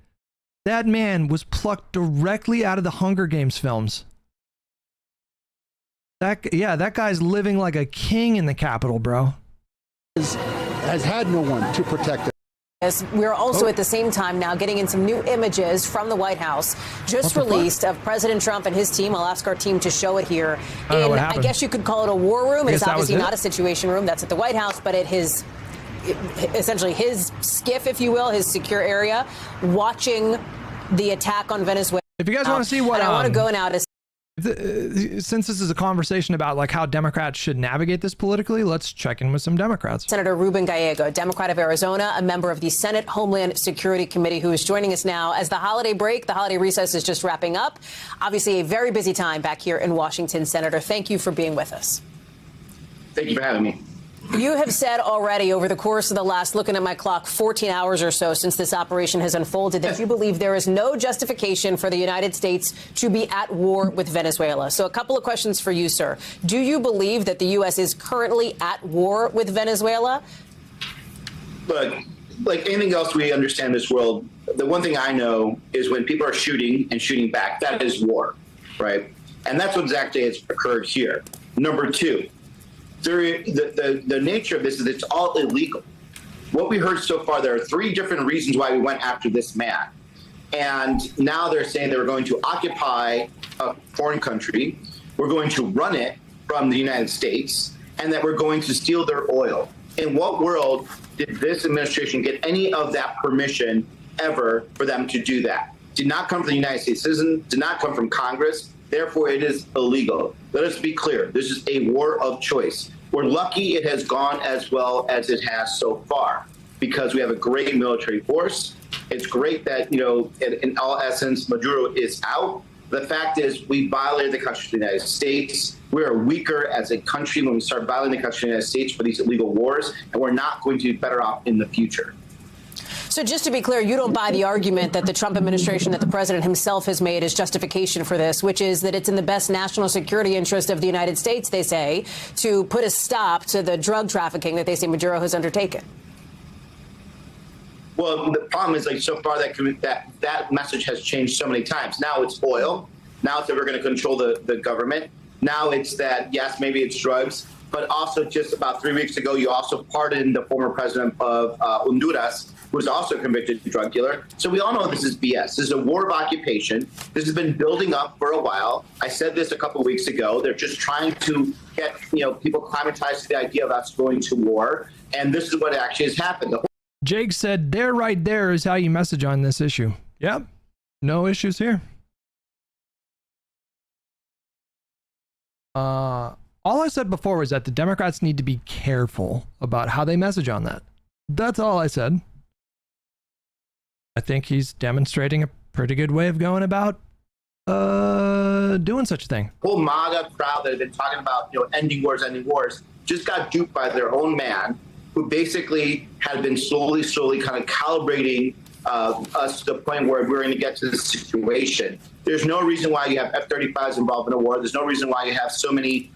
That man was plucked directly out of the Hunger Games films. That guy's living like a king in the Capitol, bro. Has had no one to protect it. We're also at the same time now getting in some new images from the White House just released of President Trump and his team. I'll ask our team to show it here. I guess you could call it a war room. It's obviously not a situation room. That's at the White House, but at essentially his skiff, if you will, his secure area, watching the attack on Venezuela. If you guys want to see what I want to go now to... Since this is a conversation about like how Democrats should navigate this politically, let's check in with some Democrats. Senator Ruben Gallego, Democrat of Arizona, a member of the Senate Homeland Security Committee, who is joining us now as the holiday recess is just wrapping up. Obviously a very busy time back here in Washington. Senator, thank you for being with us. Thank you for having me. You have said already over the course of the last, looking at my clock, 14 hours or so since this operation has unfolded, that you believe there is no justification for the United States to be at war with Venezuela. So a couple of questions for you, sir. Do you believe that the U.S. is currently at war with Venezuela? Look, like anything else we understand in this world, the one thing I know is when people are shooting and shooting back, that is war, right? And that's what exactly has occurred here. Number two, the nature of this is it's all illegal. What we heard so far, there are 3 different reasons why we went after this man. And now they're saying they were going to occupy a foreign country. We're going to run it from the United States. and that we're going to steal their oil. In what world did this administration get any of that permission ever for them to do that? Did not come from the United States citizen, did not come from Congress. Therefore, it is illegal. Let us be clear. This is a war of choice. We're lucky it has gone as well as it has so far because we have a great military force. It's great that, in all essence, Maduro is out. The fact is we violated the Constitution of the United States. We are weaker as a country when we start violating the Constitution of the United States for these illegal wars, and we're not going to be better off in the future. So just to be clear, you don't buy the argument that the Trump administration, that the president himself has made as justification for this, which is that it's in the best national security interest of the United States, they say, to put a stop to the drug trafficking that they say Maduro has undertaken. Well, the problem is, so far that message has changed so many times. Now it's oil. Now it's that we're going to control the government. Now it's that, yes, maybe it's drugs. But also just about 3 weeks ago, you also pardoned the former president of Honduras, who was also a convicted drug dealer. So we all know this is BS. This is a war of occupation. This has been building up for a while. I said this a couple of weeks ago. They're just trying to get people climatized to the idea of us going to war. And this is what actually has happened. Jake said, there right there is how you message on this issue. Yep. No issues here. All I said before was that the Democrats need to be careful about how they message on that. That's all I said. I think he's demonstrating a pretty good way of going about doing such a thing. The whole MAGA crowd that have been talking about, ending wars, just got duped by their own man, who basically had been slowly kind of calibrating us to the point where we're going to get to this situation. There's no reason why you have F-35s involved in a war. There's no reason why you have so many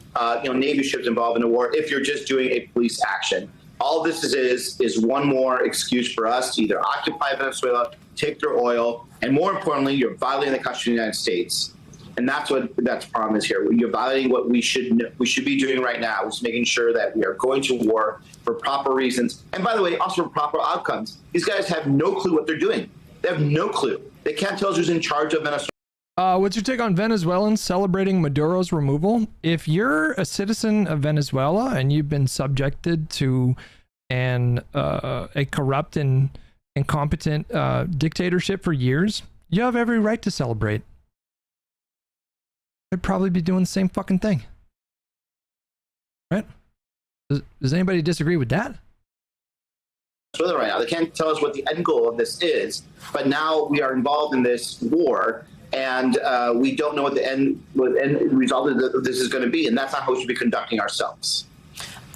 Navy ships involved in a war if you're just doing a police action. All this is one more excuse for us to either occupy Venezuela, take their oil, and more importantly, you're violating the Constitution of the United States. And that's the problem is here. You're violating what we should be doing right now, which is making sure that we are going to war for proper reasons. And by the way, also for proper outcomes. These guys have no clue what they're doing. They have no clue. They can't tell us who's in charge of Venezuela. What's your take on Venezuelans celebrating Maduro's removal? If you're a citizen of Venezuela and you've been subjected to a corrupt and incompetent dictatorship for years, you have every right to celebrate. I'd probably be doing the same fucking thing. Right? Does anybody disagree with that? Right now, they can't tell us what the end goal of this is, but now we are involved in this war, and we don't know what the end result of this is going to be, and that's not how we should be conducting ourselves.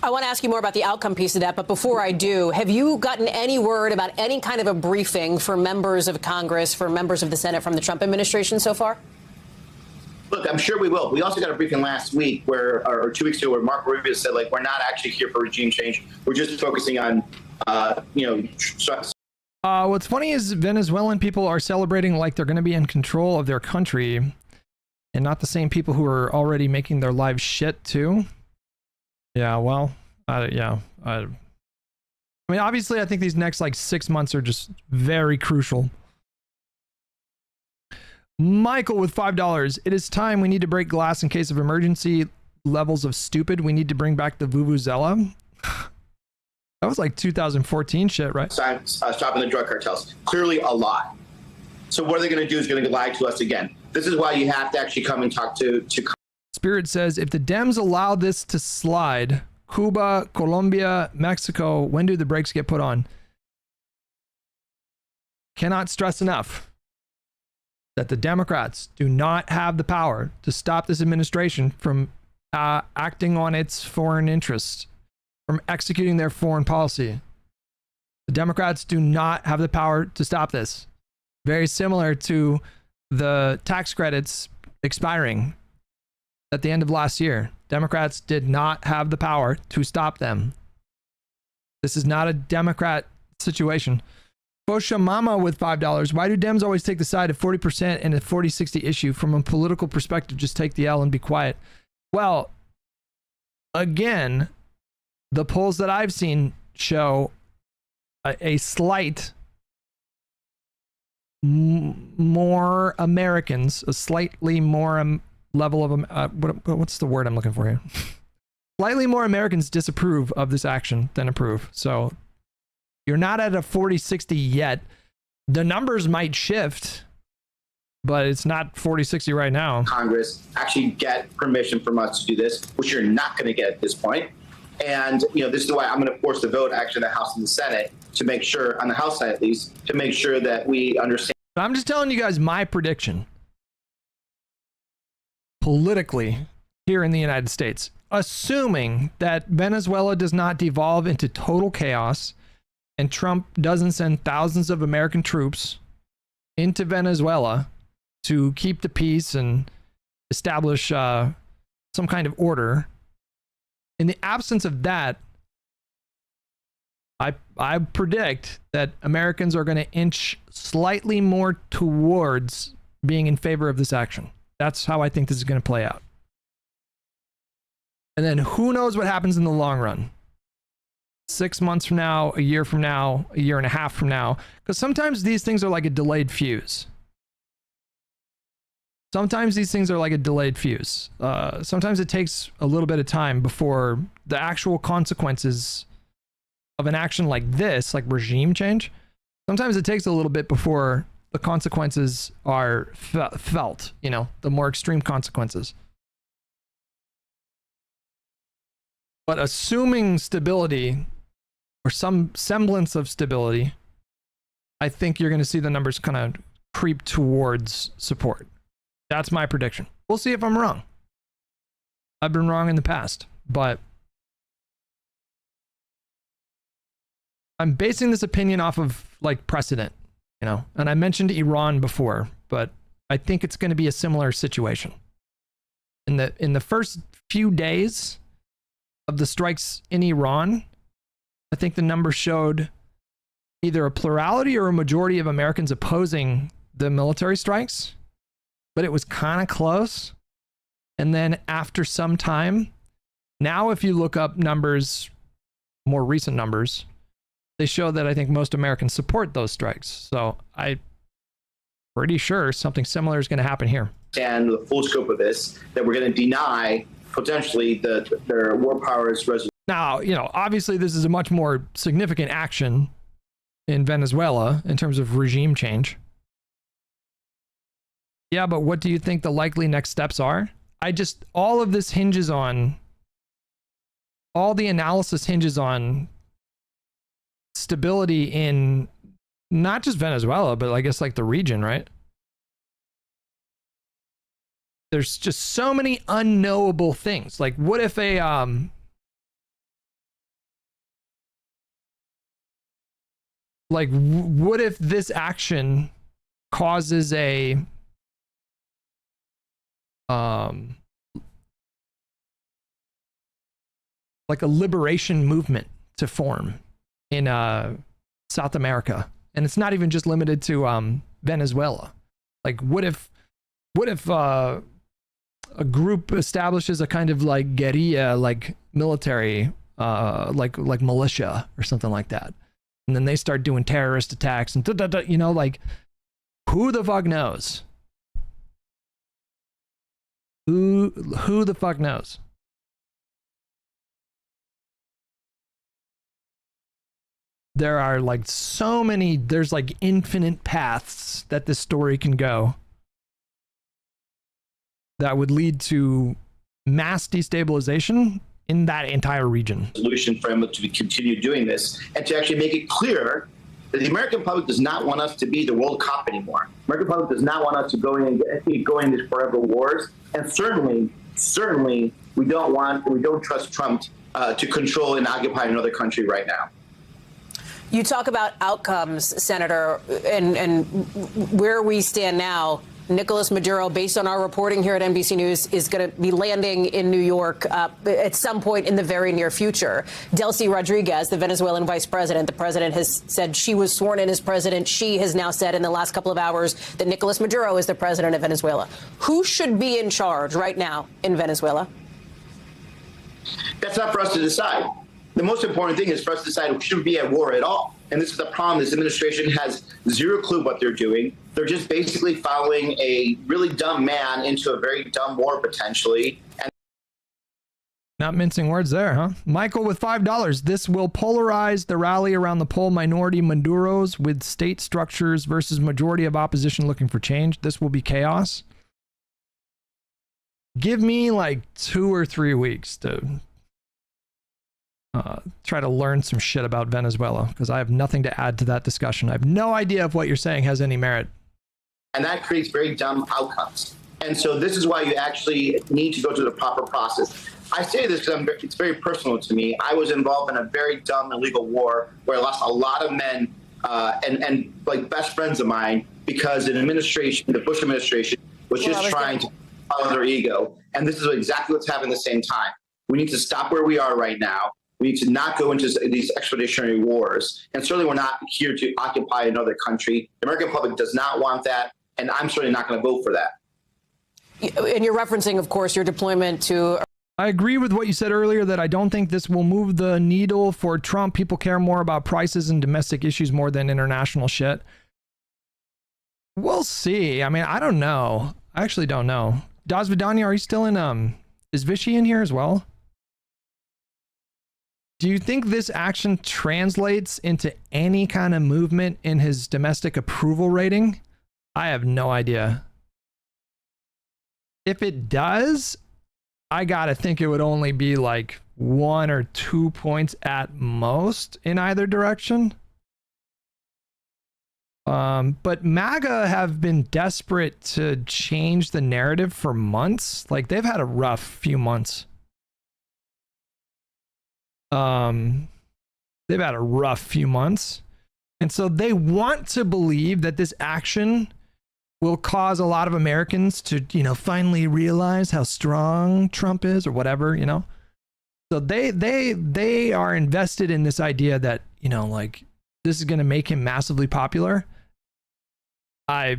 I want to ask you more about the outcome piece of that, but before I do, have you gotten any word about any kind of a briefing for members of Congress, for members of the Senate from the Trump administration so far? Look, I'm sure we will. We also got a briefing last week or 2 weeks ago, where Marco Rubio said, we're not actually here for regime change. We're just focusing on, what's funny is Venezuelan people are celebrating like they're going to be in control of their country, and not the same people who are already making their lives shit too. Yeah, well, I mean, obviously, I think these next 6 months are just very crucial. Michael with $5. It is time. We need to break glass in case of emergency. Levels of stupid. We need to bring back the Vuvuzela. That was 2014 shit, right? Stopping the drug cartels. Clearly a lie. So what are they going to do is going to lie to us again. This is why you have to actually come and talk to Spirit says, if the Dems allow this to slide, Cuba, Colombia, Mexico, when do the brakes get put on? Cannot stress enough that the Democrats do not have the power to stop this administration from acting on its foreign interests, from executing their foreign policy. The Democrats do not have the power to stop this. Very similar to the tax credits expiring at the end of last year. Democrats did not have the power to stop them. This is not a Democrat situation. Fosha Mama with $5. Why do Dems always take the side of 40% in a 40-60 issue? From a political perspective, just take the L and be quiet. Well, again, the polls that I've seen show a slight more Americans, a slightly more level of what's the word I'm looking for here? Slightly more Americans disapprove of this action than approve. So you're not at a 40-60 yet. The numbers might shift, but it's not 40-60 right now. Congress actually get permission from us to do this, which you're not going to get at this point. And, this is why I'm going to force the vote actually in the House and the Senate to make sure, on the House side at least, to make sure that we understand. I'm just telling you guys my prediction politically here in the United States, assuming that Venezuela does not devolve into total chaos and Trump doesn't send thousands of American troops into Venezuela to keep the peace and establish some kind of order. In the absence of that, I predict that Americans are going to inch slightly more towards being in favor of this action. That's how I think this is going to play out. And then who knows what happens in the long run? 6 months from now, a year from now, a year and a half from now. Because sometimes these things are like a delayed fuse. Sometimes these things are like a delayed fuse. Sometimes it takes a little bit of time before the actual consequences of an action like this, like regime change. Sometimes it takes a little bit before the consequences are felt, the more extreme consequences. But assuming stability or some semblance of stability, I think you're going to see the numbers kind of creep towards support. That's my prediction. We'll see if I'm wrong. I've been wrong in the past, but I'm basing this opinion off of like precedent, and I mentioned Iran before, but I think it's going to be a similar situation. In the first few days of the strikes in Iran, I think the numbers showed either a plurality or a majority of Americans opposing the military strikes, but it was kind of close. And then after some time, now if you look up numbers, more recent numbers, they show that I think most Americans support those strikes. So I'm pretty sure something similar is going to happen here. And the full scope of this, that we're going to deny potentially their war powers resolution. Now, obviously this is a much more significant action in Venezuela in terms of regime change. Yeah, but what do you think the likely next steps are? All of this hinges on, all the analysis hinges on stability in not just Venezuela, but I guess like the region, right? There's just so many unknowable things. Like what if what if this action causes a like a liberation movement to form in South America, and it's not even just limited to Venezuela. Like what if a group establishes a kind of like guerrilla, like military, like militia or something like that, and then they start doing terrorist attacks and like who the fuck knows? Who the fuck knows? There are like so many, there's like infinite paths that this story can go that would lead to mass destabilization in that entire region. Solution for him to continue doing this and to actually make it clear that the American public does not want us to be the World Cup anymore. The American public does not want us to go in these forever wars. And certainly, we don't trust Trump to control and occupy another country right now. You talk about outcomes, Senator, and where we stand now. Nicolas Maduro, based on our reporting here at NBC News, is going to be landing in New York at some point in the very near future. Delcy Rodriguez, the Venezuelan vice president, the president has said she was sworn in as president. She has now said in the last couple of hours that Nicolas Maduro is the president of Venezuela. Who should be in charge right now in Venezuela? That's not for us to decide. The most important thing is for us to decide who should be at war at all. And this is the problem. This administration has zero clue what they're doing. They're just basically following a really dumb man into a very dumb war, potentially. And Not mincing words there, huh? Michael with $5. This will polarize the rally around the poll minority Maduros with state structures versus majority of opposition looking for change. This will be chaos. Give me like 2 or 3 weeks to try to learn some shit about Venezuela, because I have nothing to add to that discussion. I have no idea if what you're saying has any merit. And that creates very dumb outcomes. And so this is why you actually need to go through the proper process. I say this because it's very personal to me. I was involved in a very dumb illegal war where I lost a lot of men and like best friends of mine because an administration, the Bush administration, was just trying to follow their ego. And this is exactly what's happening at the same time. We need to stop where we are right now. We need to not go into these expeditionary wars. And certainly we're not here to occupy another country. The American public does not want that. And I'm certainly not going to vote for that. And you're referencing, of course, your deployment to... I agree with what you said earlier that I don't think this will move the needle for Trump. People care more about prices and domestic issues more than international shit. We'll see. I mean, I don't know. I actually don't know. Das Vidania, are you still in... Is Vichy in here as well? Do you think this action translates into any kind of movement in his domestic approval rating? I have no idea. If it does, I gotta think it would only be like 1 or 2 points at most in either direction. But MAGA have been desperate to change the narrative for months. Like, they've had a rough few months. They've had a rough few months. And so they want to believe that this action will cause a lot of Americans to, you know, finally realize how strong Trump is or whatever, you know. So they are invested in this idea that, you know, like, this is going to make him massively popular. I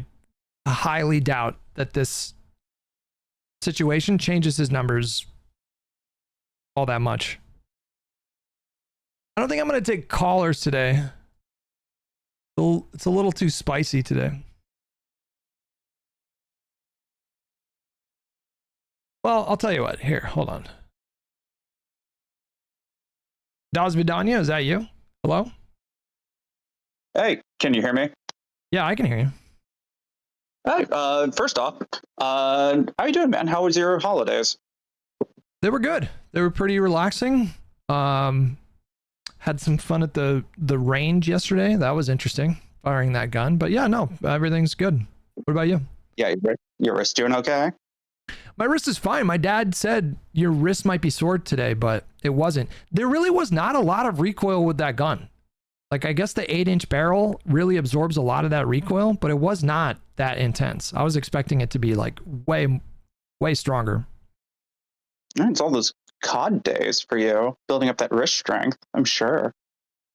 highly doubt that this situation changes his numbers all that much. I don't think I'm going to take callers today. It's a little too spicy today. Well, I'll tell you what. Here, hold on. Das Vidania, is that you? Hello? Hey, can you hear me? Yeah, I can hear you. Hey, first off, how you doing, man? How was your holidays? They were good. They were pretty relaxing. Had some fun at the range yesterday. That was interesting, firing that gun. But yeah, no, everything's good. What about you? Yeah, your wrist doing okay? My wrist is fine. My dad said your wrist might be sore today, but it wasn't. There really was not a lot of recoil with that gun. Like, I guess the 8-inch barrel really absorbs a lot of that recoil, but it was not that intense. I was expecting it to be like way stronger. It's all those COD days for you, building up that wrist strength, I'm sure.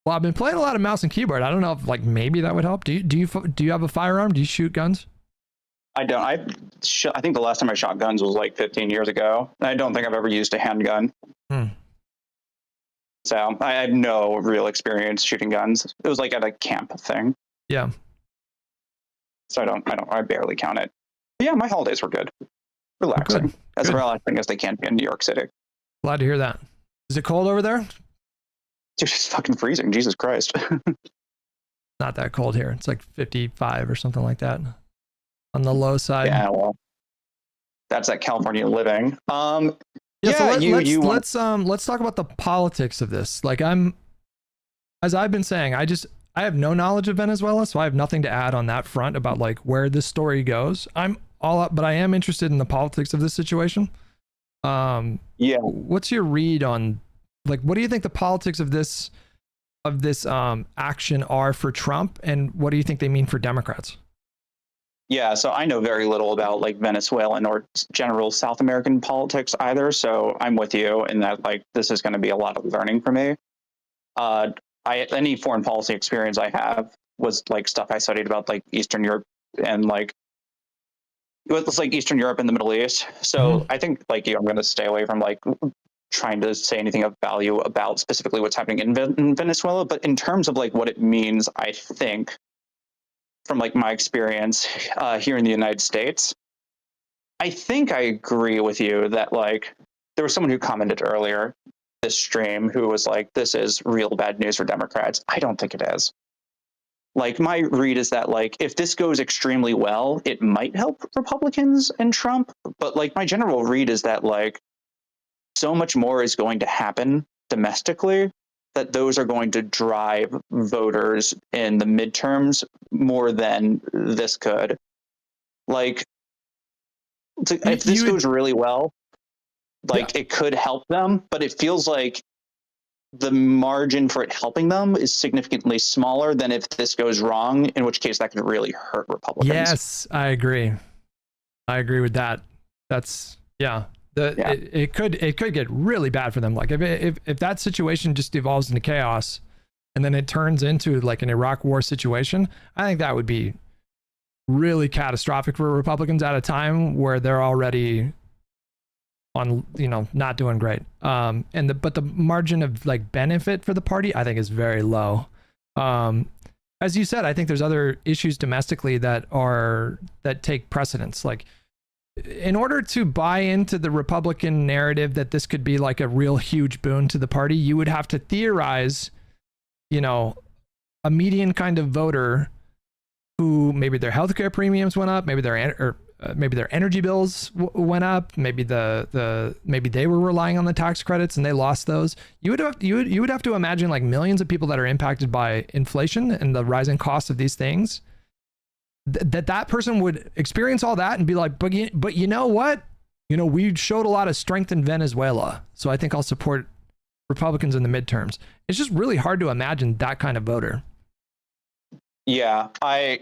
Well, I've been playing a lot of mouse and keyboard. I don't know if, like, maybe that would help. Do you have a firearm? Do you shoot guns? I don't. I think the last time I shot guns was like 15 years ago. I don't think I've ever used a handgun. So I had no real experience shooting guns. It was like at a camp thing. Yeah. So I barely count it. But yeah, my holidays were good. Relaxing. As relaxing as they can be in New York City. Glad to hear that. Is it cold over there? Dude, it's fucking freezing. Jesus Christ. Not that cold here. It's like 55 or something like that. On the low side. Yeah, well, that's that California living. So let's talk about the politics of this. Like, as I've been saying, I have no knowledge of Venezuela, so I have nothing to add on that front about like where this story goes. I'm all up, but I am interested in the politics of this situation. Yeah. What's your read on, like, what do you think the politics of this action are for Trump, and what do you think they mean for Democrats? Yeah, so I know very little about like Venezuelan or general South American politics either. So I'm with you in that, like, this is going to be a lot of learning for me. Any foreign policy experience I have was like stuff I studied about like Eastern Europe and like it's like Eastern Europe and the Middle East. So I think like I'm going to stay away from like trying to say anything of value about specifically what's happening in Venezuela. But in terms of like what it means, I think, from like my experience here in the United States, I think I agree with you that like there was someone who commented earlier this stream who was like, this is real bad news for Democrats. I don't think it is. Like, my read is that, like, if this goes extremely well, it might help Republicans and Trump. But, like, my general read is that, like, so much more is going to happen domestically that those are going to drive voters in the midterms more than this could. Like, if this goes really well, like, it could help them, but it feels like the margin for it helping them is significantly smaller than if this goes wrong, in which case that could really hurt Republicans. Yes, I agree. I agree with that. That's, yeah. It could get really bad for them. Like, if that situation just evolves into chaos and then it turns into like an Iraq war situation, I think that would be really catastrophic for Republicans at a time where they're already on, you know, not doing great. But the margin of like benefit for the party, I think, is very low. As you said, I think there's other issues domestically that take precedence. Like, in order to buy into the Republican narrative that this could be like a real huge boon to the party, you would have to theorize, you know, a median kind of voter who maybe their healthcare premiums went up, maybe their energy bills went up, maybe maybe they were relying on the tax credits and they lost those. You would have to imagine like millions of people that are impacted by inflation and the rising cost of these things. That person would experience all that and be like, but you know what? You know, we showed a lot of strength in Venezuela, so I think I'll support Republicans in the midterms. It's just really hard to imagine that kind of voter. Yeah, I'm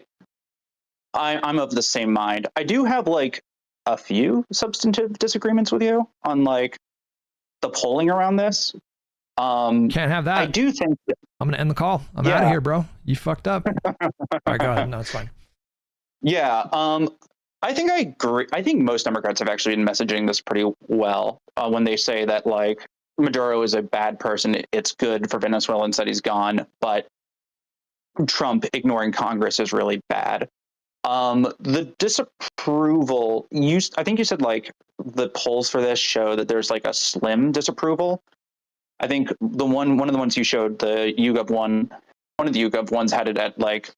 of the same mind. I do have like a few substantive disagreements with you on like the polling around this. Can't have that. I do think I'm gonna end the call. I'm out of here, bro. You fucked up. All right, go ahead. No, it's fine. Yeah, I think I agree. I think most Democrats have actually been messaging this pretty well when they say that like Maduro is a bad person. It's good for Venezuelans that he's gone, but Trump ignoring Congress is really bad. The disapproval, I think you said like the polls for this show that there's like a slim disapproval. I think one of the ones you showed, the YouGov one of the YouGov ones had it at like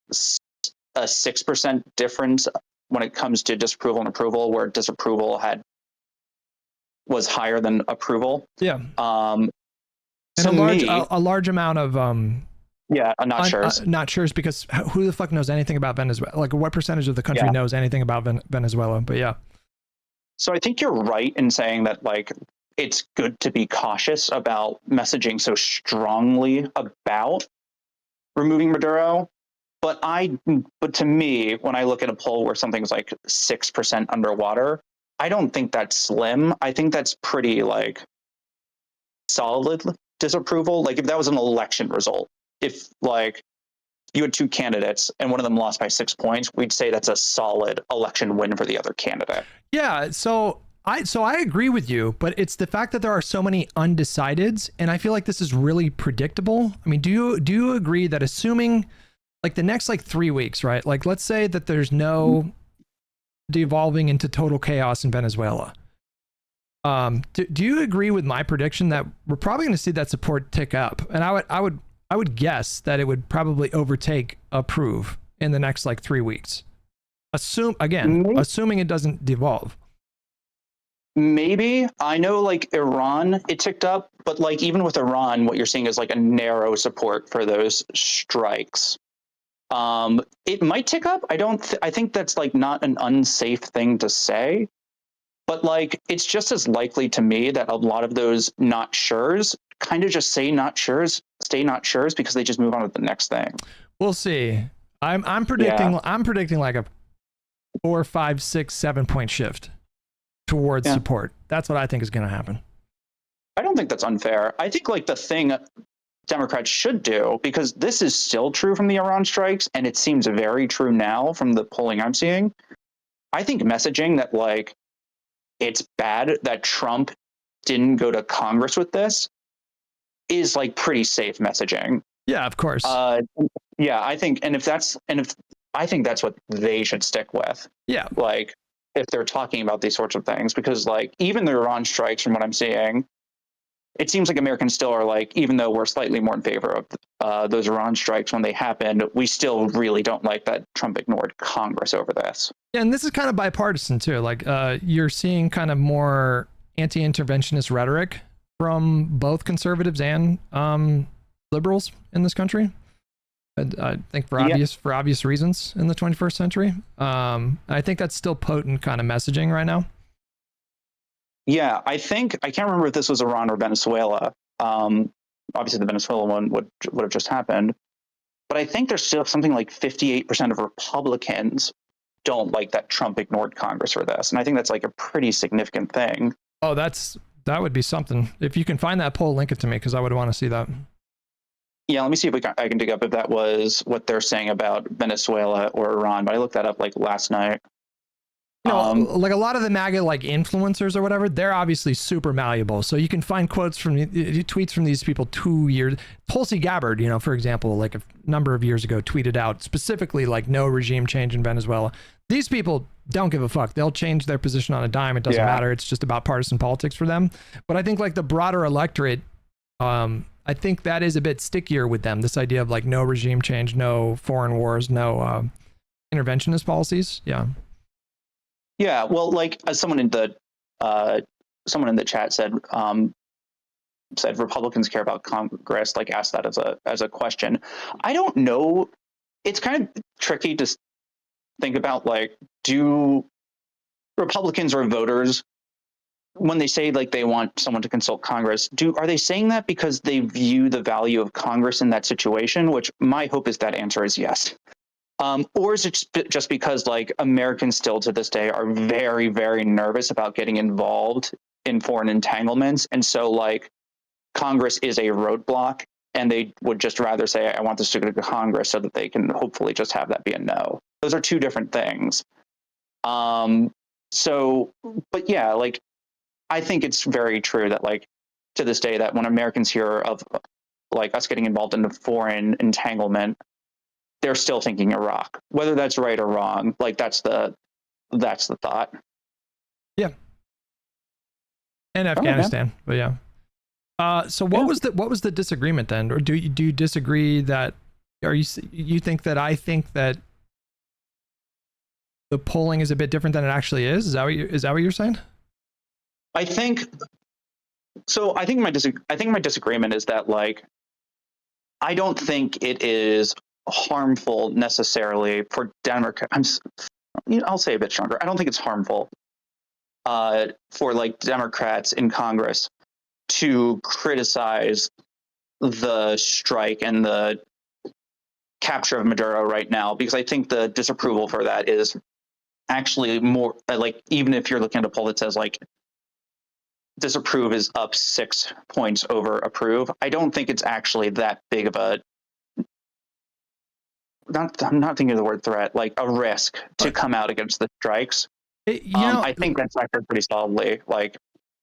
a 6% difference when it comes to disapproval and approval, where disapproval was higher than approval. Yeah. And a large amount of not sure's, because who the fuck knows anything about Venezuela? Like, what percentage of the country knows anything about Venezuela? But yeah. So I think you're right in saying that like it's good to be cautious about messaging so strongly about removing Maduro. But to me, when I look at a poll where something's like 6% underwater, I don't think that's slim. I think that's pretty like solid disapproval. Like if that was an election result, if like you had two candidates and one of them lost by 6 points, we'd say that's a solid election win for the other candidate. Yeah. So I agree with you, but it's the fact that there are so many undecideds, and I feel like this is really predictable. I mean, do you agree that assuming like the next like 3 weeks, right? Like let's say that there's no devolving into total chaos in Venezuela. Do you agree with my prediction that we're probably going to see that support tick up? And I would guess that it would probably overtake approve in the next like 3 weeks. Assuming it doesn't devolve. Maybe. I know like Iran, it ticked up, but like even with Iran, what you're seeing is like a narrow support for those strikes. It might tick up. I think that's like not an unsafe thing to say, but like it's just as likely to me that a lot of those not sures kind of just stay not sures because they just move on to the next thing. We'll see. I'm predicting like a 4, 5, 6, 7 point shift towards support. That's what I think is going to happen. I don't think that's unfair. I think like the thing Democrats should do, because this is still true from the Iran strikes, and it seems very true now from the polling I'm seeing. I think messaging that like it's bad that Trump didn't go to Congress with this is like pretty safe messaging. Yeah, of course. I think, I think that's what they should stick with. Yeah. Like, if they're talking about these sorts of things, because like even the Iran strikes, from what I'm seeing, it seems like Americans still are like, even though we're slightly more in favor of those Iran strikes when they happened, we still really don't like that Trump ignored Congress over this. Yeah, and this is kind of bipartisan too. Like you're seeing kind of more anti-interventionist rhetoric from both conservatives and liberals in this country. I think for obvious reasons in the 21st century. I think that's still potent kind of messaging right now. Yeah, I can't remember if this was Iran or Venezuela. Obviously, the Venezuela one would have just happened. But I think there's still something like 58% of Republicans don't like that Trump ignored Congress for this. And I think that's like a pretty significant thing. Oh, that would be something. If you can find that poll, link it to me, because I would want to see that. Yeah, let me see if I can dig up if that was what they're saying about Venezuela or Iran. But I looked that up like last night. Like a lot of the MAGA like influencers or whatever, they're obviously super malleable. So you can find quotes from tweets from these people 2 years. Tulsi Gabbard, for example, like a number of years ago, tweeted out specifically like no regime change in Venezuela. These people don't give a fuck. They'll change their position on a dime. It doesn't matter. It's just about partisan politics for them. But I think like the broader electorate, I think that is a bit stickier with them. This idea of like no regime change, no foreign wars, no interventionist policies. Yeah. Yeah, well, like as someone in the chat said Republicans care about Congress. Like asked that as a question. I don't know. It's kind of tricky to think about. Like, do Republicans or voters, when they say like they want someone to consult Congress, are they saying that because they view the value of Congress in that situation? Which my hope is that answer is yes. Or is it just because like Americans still to this day are very, very nervous about getting involved in foreign entanglements? And so like Congress is a roadblock and they would just rather say, I want this to go to Congress so that they can hopefully just have that be a no. Those are two different things. But yeah, like I think it's very true that like to this day that when Americans hear of like us getting involved in a foreign entanglement, they're still thinking Iraq, whether that's right or wrong. Like that's the thought. Yeah. And Afghanistan, but yeah. So what was the disagreement then? Or do you disagree that, you think that I think that the polling is a bit different than it actually is? Is that what you're saying? I think my disagreement is that like, I don't think it is harmful necessarily for Democrats. I'll say a bit stronger. I don't think it's harmful for like Democrats in Congress to criticize the strike and the capture of Maduro right now, because I think the disapproval for that is actually more like, even if you're looking at a poll that says like disapprove is up 6 points over approve, I don't think it's actually that big of a I'm not thinking of the word threat, like a risk to come out against the strikes. I think that's actually pretty solidly like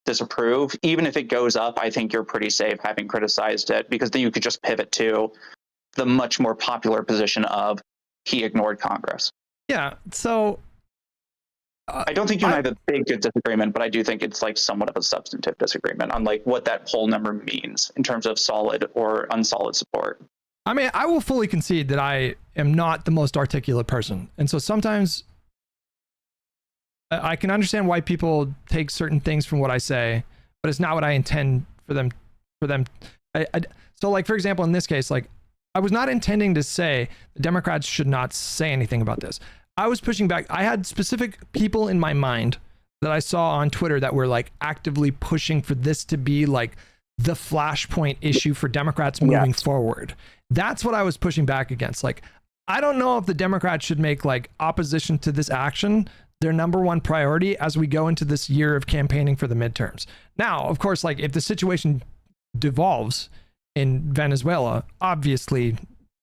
disapprove. Even if it goes up, I think you're pretty safe having criticized it, because then you could just pivot to the much more popular position of he ignored Congress. Yeah. So I don't think you and I have a big disagreement, but I do think it's like somewhat of a substantive disagreement on like what that poll number means in terms of solid or unsolid support. I mean, I will fully concede that I am not the most articulate person. And so sometimes I can understand why people take certain things from what I say, but it's not what I intend for them. So like, for example, in this case, like I was not intending to say the Democrats should not say anything about this. I was pushing back. I had specific people in my mind that I saw on Twitter that were like actively pushing for this to be like the flashpoint issue for Democrats moving forward. That's what I was pushing back against. Like, I don't know if the Democrats should make like opposition to this action their number one priority as we go into this year of campaigning for the midterms. Now, of course, like if the situation devolves in Venezuela, obviously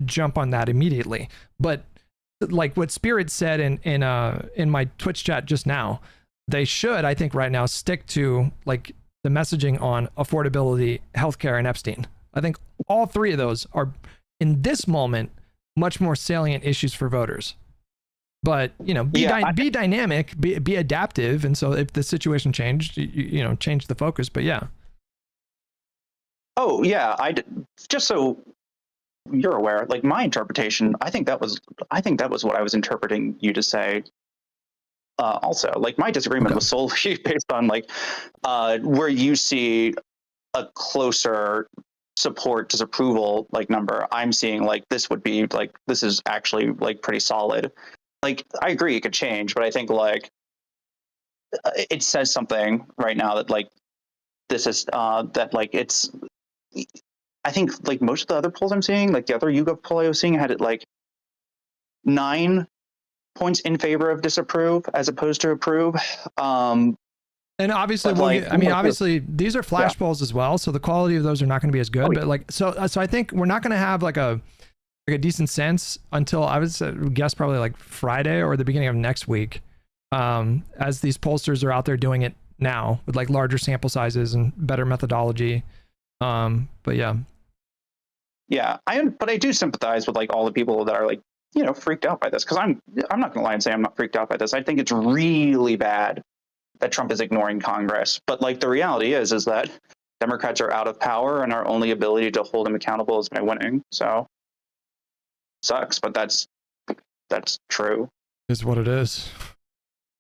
jump on that immediately. But like what Spirit said in my Twitch chat just now, they should, I think right now, stick to like the messaging on affordability, healthcare, and Epstein. I think all three of those are, in this moment, much more salient issues for voters. But be dynamic, be adaptive, and so if the situation changed, change the focus. But yeah. Oh yeah, just so you're aware, like my interpretation, I think that was what I was interpreting you to say. Also, like my disagreement was solely based on like where you see a closer support disapproval like number. I'm seeing like this would be like this is actually like pretty solid. Like I agree it could change, but I think like it says something right now that like this is that like it's. I think like most of the other polls I'm seeing, like the other YouGov poll I was seeing, had it like 9 points in favor of disapprove as opposed to approve. And obviously, obviously these are flash polls as well, so the quality of those are not going to be as good. But like, so I think we're not going to have like a decent sense until I would guess probably like Friday or the beginning of next week, as these pollsters are out there doing it now with like larger sample sizes and better methodology. But yeah. But I do sympathize with like all the people that are like, freaked out by this. Cause I'm not gonna lie and say I'm not freaked out by this. I think it's really bad that Trump is ignoring Congress. But like the reality is that Democrats are out of power and our only ability to hold him accountable is by winning. So sucks, but that's true. Is what it is.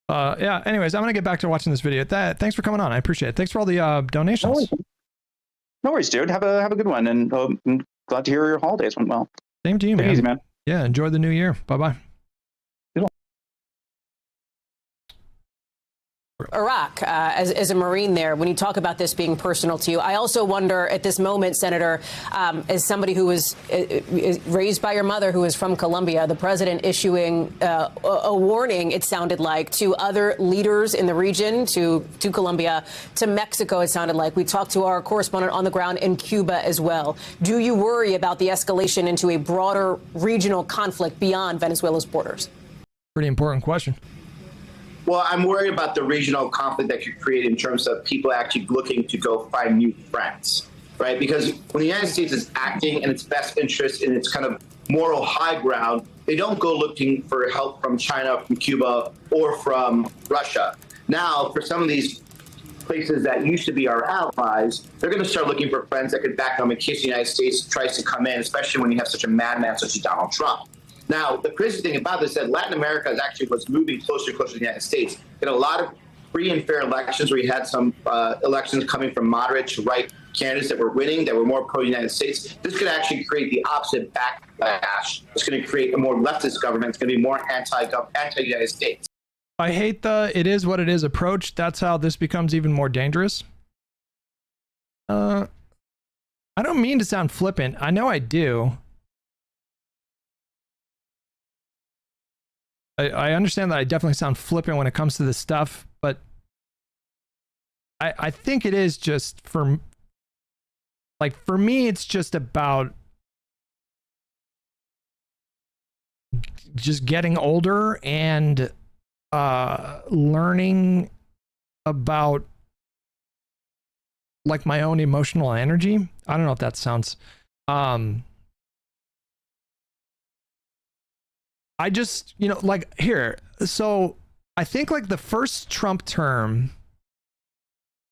Yeah. Anyways, I'm gonna get back to watching this video. Thanks for coming on. I appreciate it. Thanks for all the donations. No worries, dude. Have a good one, and I'm glad to hear your holidays went well. Same to you, man. Easy, man. Yeah. Enjoy the new year. Bye-bye. Iraq, as a Marine there, when you talk about this being personal to you, I also wonder at this moment, Senator, as somebody who was raised by your mother who is from Colombia, the president issuing a warning, it sounded like, to other leaders in the region, to Colombia, to Mexico, it sounded like. We talked to our correspondent on the ground in Cuba as well. Do you worry about the escalation into a broader regional conflict beyond Venezuela's borders? Pretty important question. Well, I'm worried about the regional conflict that could create in terms of people actually looking to go find new friends, right? Because when the United States is acting in its best interest, in its kind of moral high ground, they don't go looking for help from China, from Cuba, or from Russia. Now, for some of these places that used to be our allies, they're going to start looking for friends that could back them in case the United States tries to come in, especially when you have such a madman such as Donald Trump. Now, the crazy thing about this is that Latin America was moving closer and closer to the United States. In a lot of free and fair elections where you had some elections coming from moderate to right candidates that were winning, that were more pro-United States, this could actually create the opposite backlash. It's going to create a more leftist government. It's going to be more anti-United States. I hate the "it is what it is" approach. That's how this becomes even more dangerous. I don't mean to sound flippant. I know I do. I understand that I definitely sound flippant when it comes to this stuff, but I think it is just for me, it's just about just getting older and learning about like my own emotional energy. I don't know if that sounds I just, like here, so I think like the first Trump term,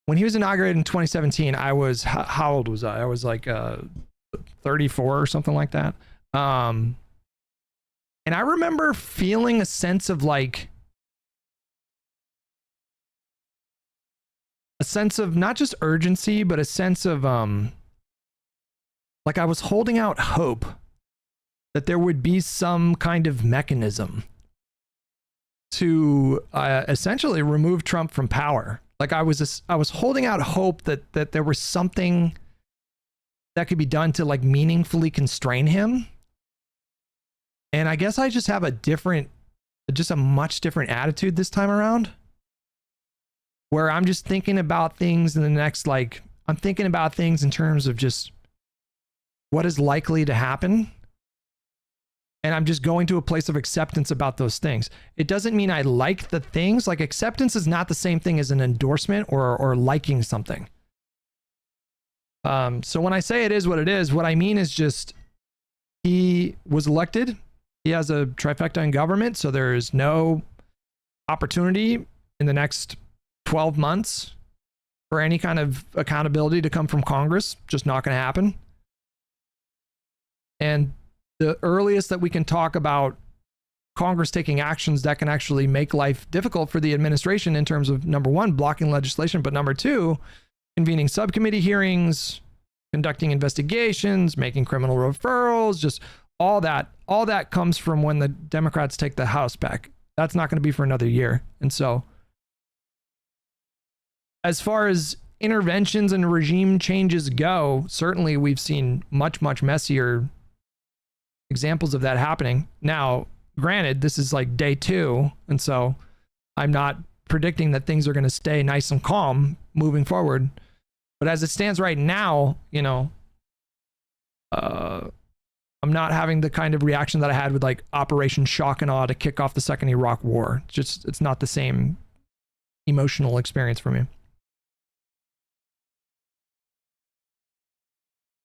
when he was inaugurated in 2017, I was, how old was I? I was like 34 or something like that. And I remember feeling a sense of like, a sense of not just urgency, but a sense of like I was holding out hope that there would be some kind of mechanism to essentially remove Trump from power. Like I was holding out hope that there was something that could be done to like meaningfully constrain him. And I guess I just have a much different attitude this time around, where I'm just thinking about things in the next, like, I'm thinking about things in terms of just what is likely to happen. And I'm just going to a place of acceptance about those things. It doesn't mean I like the things. Like, acceptance is not the same thing as an endorsement or liking something. So when I say it is what it is, what I mean is just he was elected. he has a trifecta in government, so there is no opportunity in the next 12 months for any kind of accountability to come from Congress. Just not going to happen. And the earliest that we can talk about Congress taking actions that can actually make life difficult for the administration in terms of, number one, blocking legislation, but number two, convening subcommittee hearings, conducting investigations, making criminal referrals, just all that comes from when the Democrats take the House back. That's not going to be for another year. And so, as far as interventions and regime changes go, certainly we've seen much, much messier examples of that happening. Now, granted, this is like day 2, and so I'm not predicting that things are going to stay nice and calm moving forward. But as it stands right now, you know, I'm not having the kind of reaction that I had with like Operation Shock and Awe to kick off the Second Iraq War. It's not the same emotional experience for me.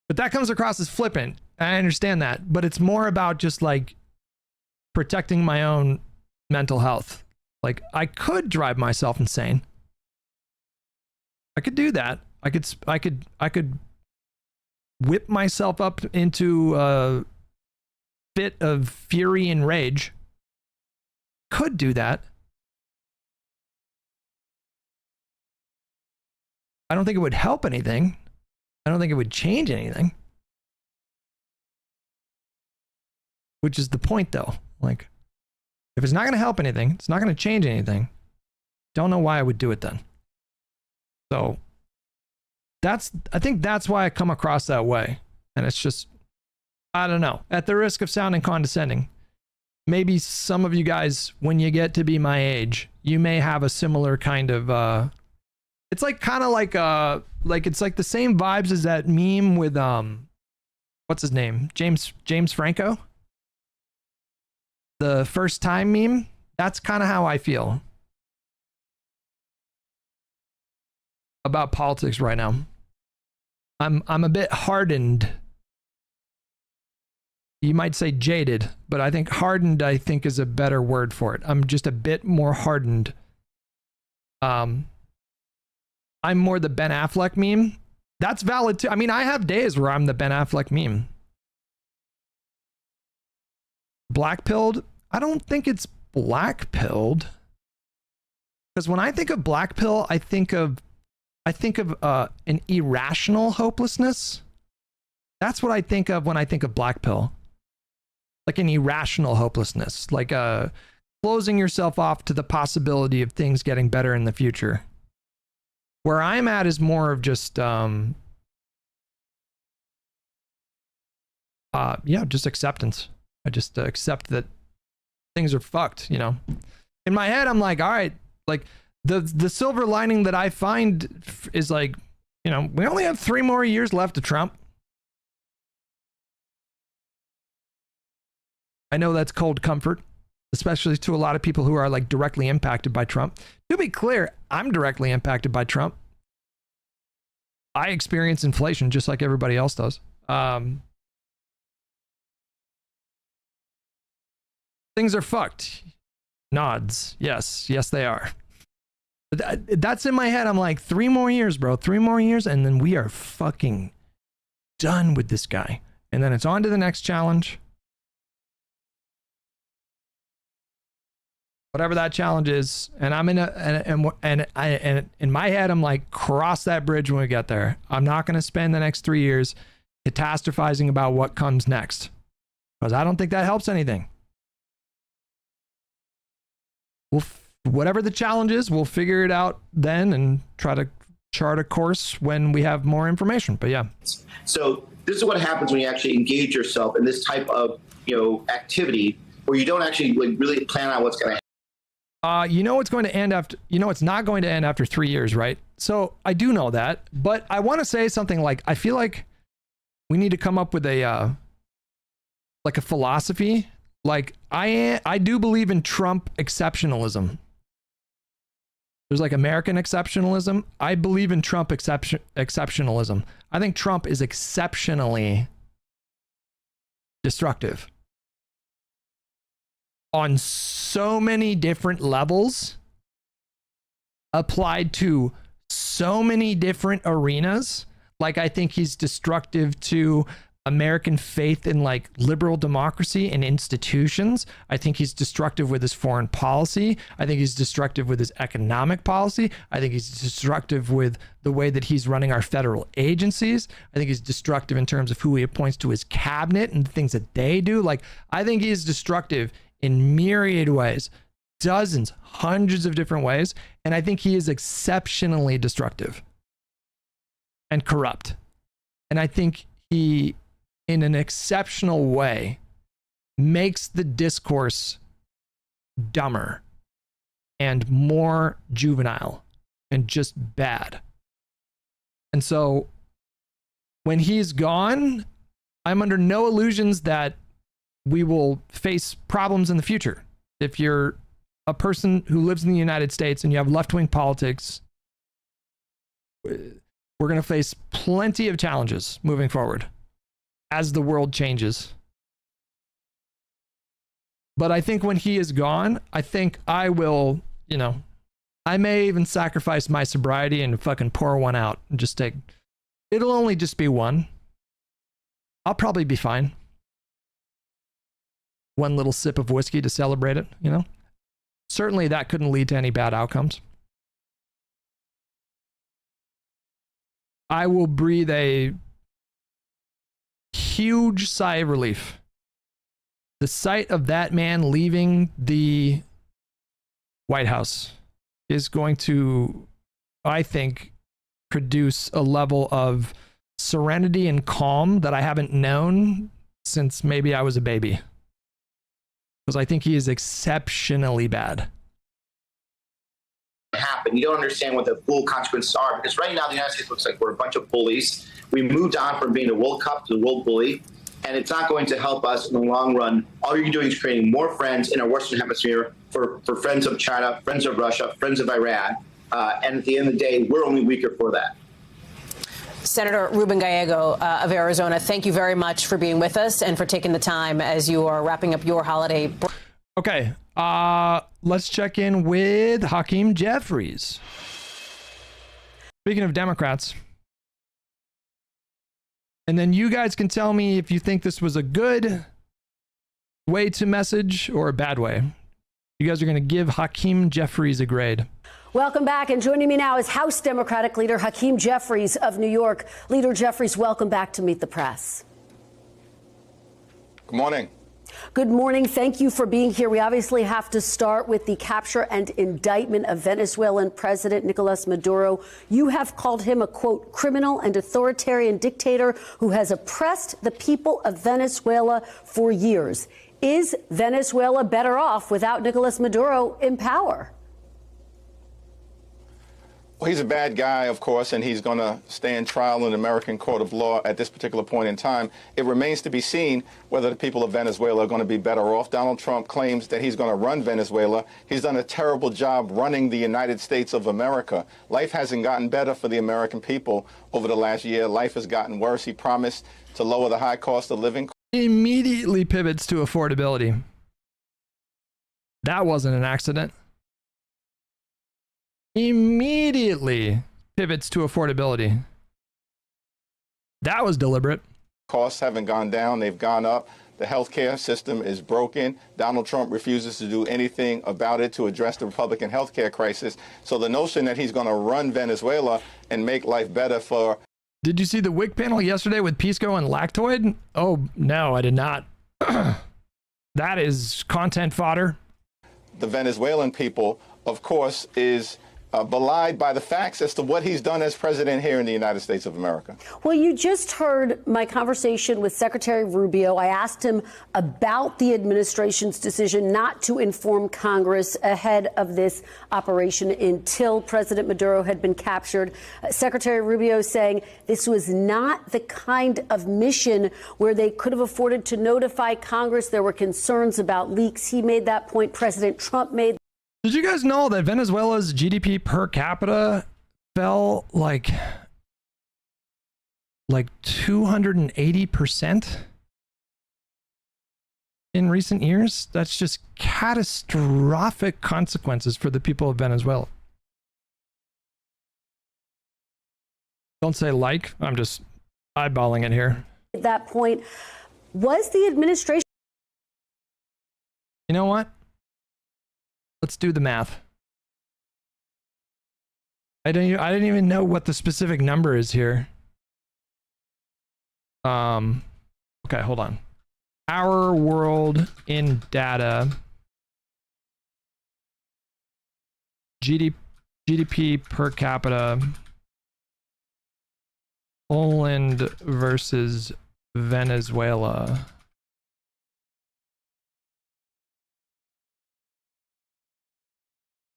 But that comes across as flippant. I understand that, but it's more about just like protecting my own mental health. Like, I could drive myself insane. I could do that. I could whip myself up into a fit of fury and rage. Could do that. I don't think it would help anything. I don't think it would change anything. Which is the point, though. Like, if it's not going to help anything, it's not going to change anything. Don't know why I would do it then. So, I think that's why I come across that way. And it's just, I don't know. At the risk of sounding condescending, maybe some of you guys, when you get to be my age, you may have a similar kind of, it's like kind of like it's like the same vibes as that meme with, what's his name? James Franco? The first time meme? That's kind of how I feel about politics right now. I'm a bit hardened. You might say jaded, but I think hardened, I think, is a better word for it. I'm just a bit more hardened. I'm more the Ben Affleck meme. That's valid too. I mean, I have days where I'm the Ben Affleck meme. Black-pilled? I don't think it's black-pilled. Because when I think of black pill, I think of an irrational hopelessness. That's what I think of when I think of black pill. Like an irrational hopelessness. Like closing yourself off to the possibility of things getting better in the future. Where I'm at is more of just, just acceptance. I just accept that things are fucked, you know. In my head, I'm like, all right, like the silver lining that I find is like, you know, we only have 3 more years left of Trump. I know that's cold comfort, especially to a lot of people who are like directly impacted by Trump. To be clear, I'm directly impacted by Trump. I experience inflation just like everybody else does. Things are fucked. Nods. Yes, they are. But that's in my head. I'm like, 3 more years, bro. 3 more years, and then we are fucking done with this guy. And then it's on to the next challenge. Whatever that challenge is, and I'm in and in my head, I'm like, cross that bridge when we get there. I'm not going to spend the next 3 years catastrophizing about what comes next, because I don't think that helps anything. Whatever the challenge is, we'll figure it out then and try to chart a course when we have more information. But yeah. So this is what happens when you actually engage yourself in this type of, you know, activity where you don't actually like really plan out what's going to happen. You know it's going to end after, you know it's not going to end after 3 years, right? So I do know that, but I want to say something like, I feel like we need to come up with a like a philosophy. Like I do believe in Trump exceptionalism. There's like American exceptionalism. I believe in Trump exceptionalism. I think Trump is exceptionally destructive. on so many different levels, applied to so many different arenas. Like, I think he's destructive to American faith in like liberal democracy and institutions. I think he's destructive with his foreign policy. I think he's destructive with his economic policy. I think he's destructive with the way that he's running our federal agencies. I think he's destructive in terms of who he appoints to his cabinet and the things that they do. Like, I think he is destructive in myriad ways, dozens, hundreds of different ways. And I think he is exceptionally destructive and corrupt. And I think he, in an exceptional way, makes the discourse dumber and more juvenile and just bad. And so when he's gone, I'm under no illusions that we will face problems in the future. If you're a person who lives in the United States and you have left-wing politics, we're going to face plenty of challenges moving forward as the world changes. But I think when he is gone, I think I will, you know, I may even sacrifice my sobriety and fucking pour one out and just take, it'll only just be one. I'll probably be fine. One little sip of whiskey to celebrate it, you know? Certainly that couldn't lead to any bad outcomes. I will breathe a huge sigh of relief. The sight of that man leaving the White House is going to, I think, produce a level of serenity and calm that I haven't known since maybe I was a baby. Because I think he is exceptionally bad. Happen. You don't understand what the full consequences are, because right now the United States looks like we're a bunch of bullies. We moved on from being a World Cup to the world bully, and it's not going to help us in the long run. All you're doing is creating more friends in our Western Hemisphere for friends of China, friends of Russia, friends of Iran, and at the end of the day, we're only weaker for that. Senator Ruben Gallego of Arizona, thank you very much for being with us and for taking the time as you are wrapping up your holiday. Okay, let's check in with Hakeem Jeffries. Speaking of Democrats, and then you guys can tell me if you think this was a good way to message or a bad way. You guys are going to give Hakeem Jeffries a grade. Welcome back, and joining me now is House Democratic Leader Hakeem Jeffries of New York. Leader Jeffries, welcome back to Meet the Press. Good morning. Good morning. Thank you for being here. We obviously have to start with the capture and indictment of Venezuelan President Nicolas Maduro. You have called him a, quote, criminal and authoritarian dictator who has oppressed the people of Venezuela for years. Is Venezuela better off without Nicolas Maduro in power? Well, he's a bad guy, of course, and he's going to stand trial in the American court of law at this particular point in time. It remains to be seen whether the people of Venezuela are going to be better off. Donald Trump claims that he's going to run Venezuela. He's done a terrible job running the United States of America. Life hasn't gotten better for the American people over the last year. Life has gotten worse. He promised to lower the high cost of living. He immediately pivots to affordability. That wasn't an accident. Immediately pivots to affordability. That was deliberate. Costs haven't gone down, they've gone up. The healthcare system is broken. Donald Trump refuses to do anything about it to address the Republican healthcare crisis. So the notion that he's going to run Venezuela and make life better for... Did you see the WIC panel yesterday with Pisco and Lactoid? Oh, no, I did not. That is content fodder. The Venezuelan people, of course, is belied by the facts as to what he's done as president here in the United States of America. Well, you just heard my conversation with Secretary Rubio. I asked him about the administration's decision not to inform Congress ahead of this operation until President Maduro had been captured. Secretary Rubio saying this was not the kind of mission where they could have afforded to notify Congress. There were concerns about leaks. He made that point. President Trump made. Did you guys know that Venezuela's GDP per capita fell like 280%? in recent years. That's just catastrophic consequences for the people of Venezuela. Don't say like, I'm just eyeballing it here. At that point, was the administration... You know what? Let's do the math. I didn't even know what the specific number is here. Okay, hold on. Our world in data. GDP per capita. Poland versus Venezuela.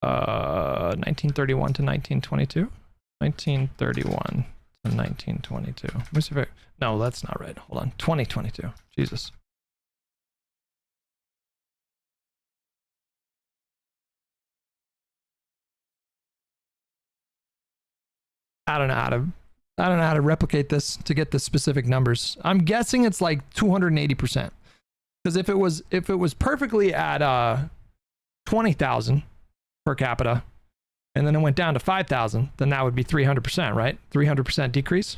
Uh, 1931 to 1922. 1931 to 1922. Let me see if no, that's not right. Hold on. 2022. Jesus. I don't know how to replicate this to get the specific numbers. I'm guessing it's like 280%. Because if it was perfectly at 20,000 per capita, and then it went down to 5,000, then that would be 300%, right? 300% decrease?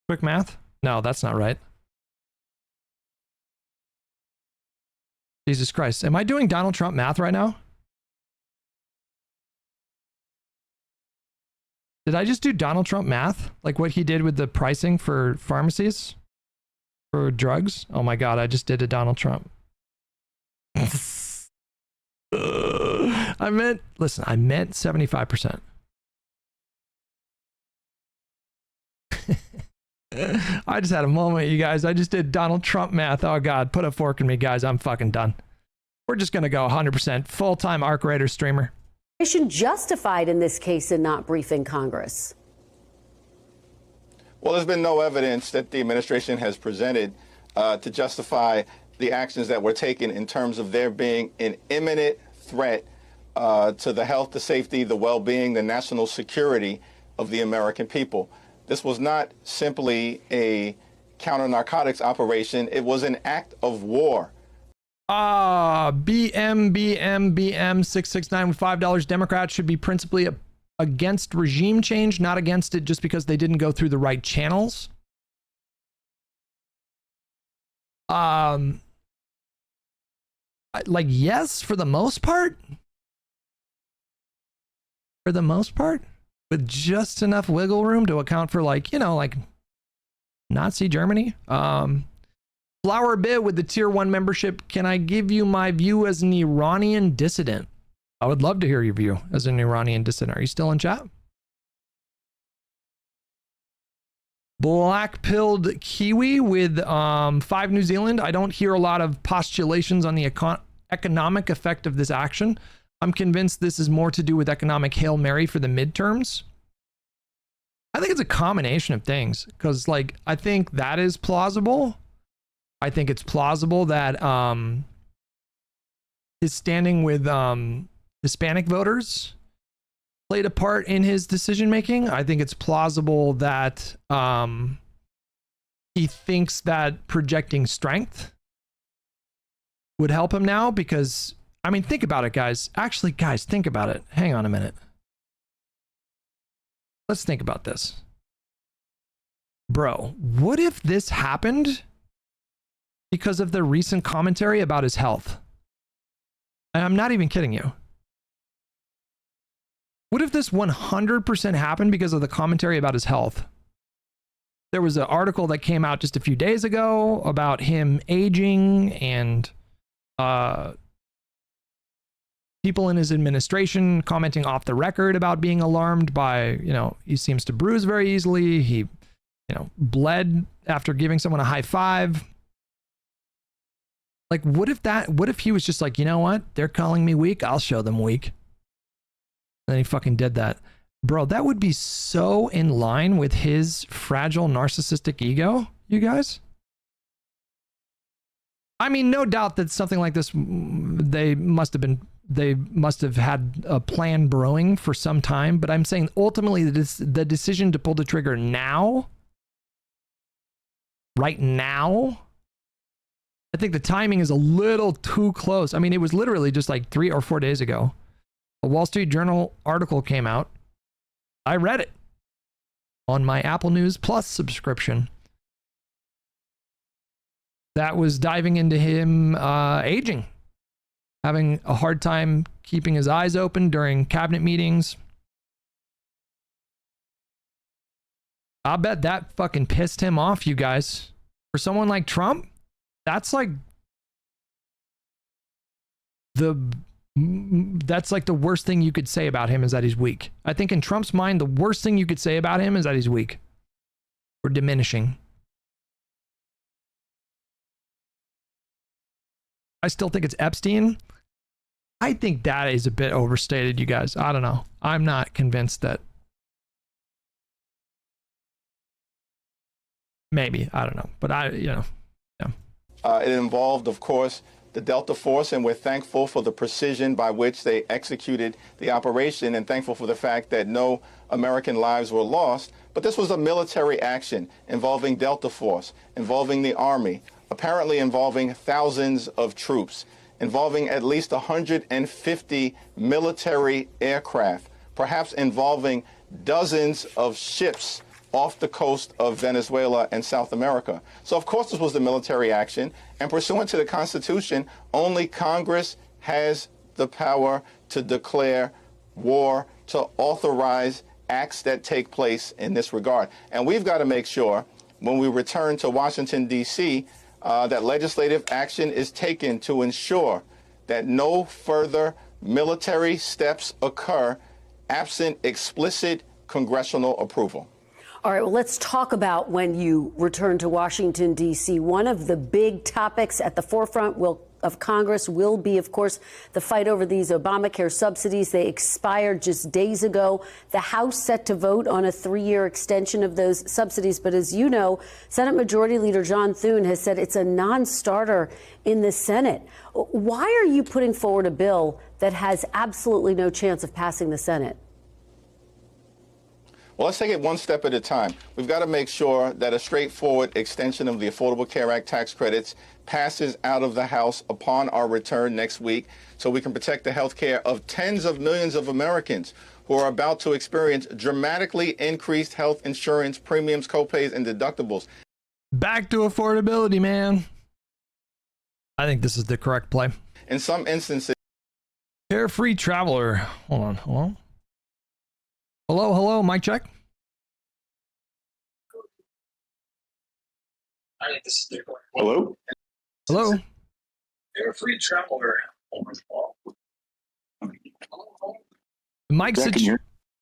Quick math? No, that's not right. Jesus Christ. Am I doing Donald Trump math right now? Did I just do Donald Trump math? Like what he did with the pricing for pharmacies? For drugs? Oh my God, I just did a Donald Trump. I meant 75%. I just had a moment, you guys. I just did Donald Trump math. Oh God, put a fork in me, guys. I'm fucking done. We're just gonna go 100% full-time Arc Raider streamer. Justified in this case in not briefing Congress? Well, there's been no evidence that the administration has presented to justify the actions that were taken in terms of there being an imminent threat to the health, the safety, the well-being, the national security of the American people. This was not simply a counter-narcotics operation. It was an act of war. BM669 with $5. Democrats should be principally against regime change, not against it just because they didn't go through the right channels. Like, yes, for the most part. For the most part, with just enough wiggle room to account for, like, you know, like Nazi Germany. Flower Bit with the tier 1 membership. Can I give you my view as an Iranian dissident? I would love to hear your view as an Iranian dissident. Are you still in chat? Black Pilled Kiwi with 5 New Zealand. I don't hear a lot of postulations on the economic effect of this action. I'm convinced this is more to do with economic Hail Mary for the midterms. I think it's a combination of things, because, like, I think that is plausible. I think it's plausible that his standing with Hispanic voters played a part in his decision making. I think it's plausible that he thinks that projecting strength would help him now, because, I mean, think about it, guys. Actually, guys, think about it. Hang on a minute. Let's think about this. Bro, what if this happened because of the recent commentary about his health? And I'm not even kidding you. What if this 100% happened because of the commentary about his health? There was an article that came out just a few days ago about him aging, and people in his administration commenting off the record about being alarmed by, you know, he seems to bruise very easily. He, you know, bled after giving someone a high five. Like, what if he was just like, you know what? They're calling me weak. I'll show them weak. And then he fucking did that. Bro, that would be so in line with his fragile narcissistic ego, you guys. I mean, no doubt that something like this, they must have had a plan brewing for some time, but I'm saying ultimately the decision to pull the trigger now, right now, I think the timing is a little too close. I mean, it was literally just like 3 or 4 days ago. A Wall Street Journal article came out. I read it on my Apple News Plus subscription. That was diving into him aging, having a hard time keeping his eyes open during cabinet meetings. I bet that fucking pissed him off, you guys. For someone like Trump, that's like the worst thing you could say about him is that he's weak. I think in Trump's mind, the worst thing you could say about him is that he's weak or diminishing. I still think it's Epstein. I think that is a bit overstated, you guys. I don't know. I'm not convinced that. Maybe. I don't know. But yeah. It involved, of course, the Delta Force, and we're thankful for the precision by which they executed the operation and thankful for the fact that no American lives were lost. But this was a military action involving Delta Force, involving the Army, apparently involving thousands of troops, involving at least 150 military aircraft, perhaps involving dozens of ships off the coast of Venezuela and South America. So of course this was a military action, and pursuant to the Constitution, only Congress has the power to declare war, to authorize acts that take place in this regard. And we've got to make sure when we return to Washington, D.C., that legislative action is taken to ensure that no further military steps occur absent explicit congressional approval. All right, well, let's talk about when you return to Washington, D.C. One of the big topics at the forefront of Congress will be, of course, the fight over these Obamacare subsidies. They expired just days ago. The House set to vote on a 3-year extension of those subsidies. But as you know, Senate Majority Leader John Thune has said it's a non-starter in the Senate. Why are you putting forward a bill that has absolutely no chance of passing the Senate? Well, let's take it one step at a time. We've got to make sure that a straightforward extension of the Affordable Care Act tax credits passes out of the House upon our return next week so we can protect the health care of tens of millions of Americans who are about to experience dramatically increased health insurance premiums, copays, and deductibles. Back to affordability, man. I think this is the correct play. In some instances, Carefree Traveler. Hold on. Hello, mic check. Hello? Hello? Carefree Traveler. The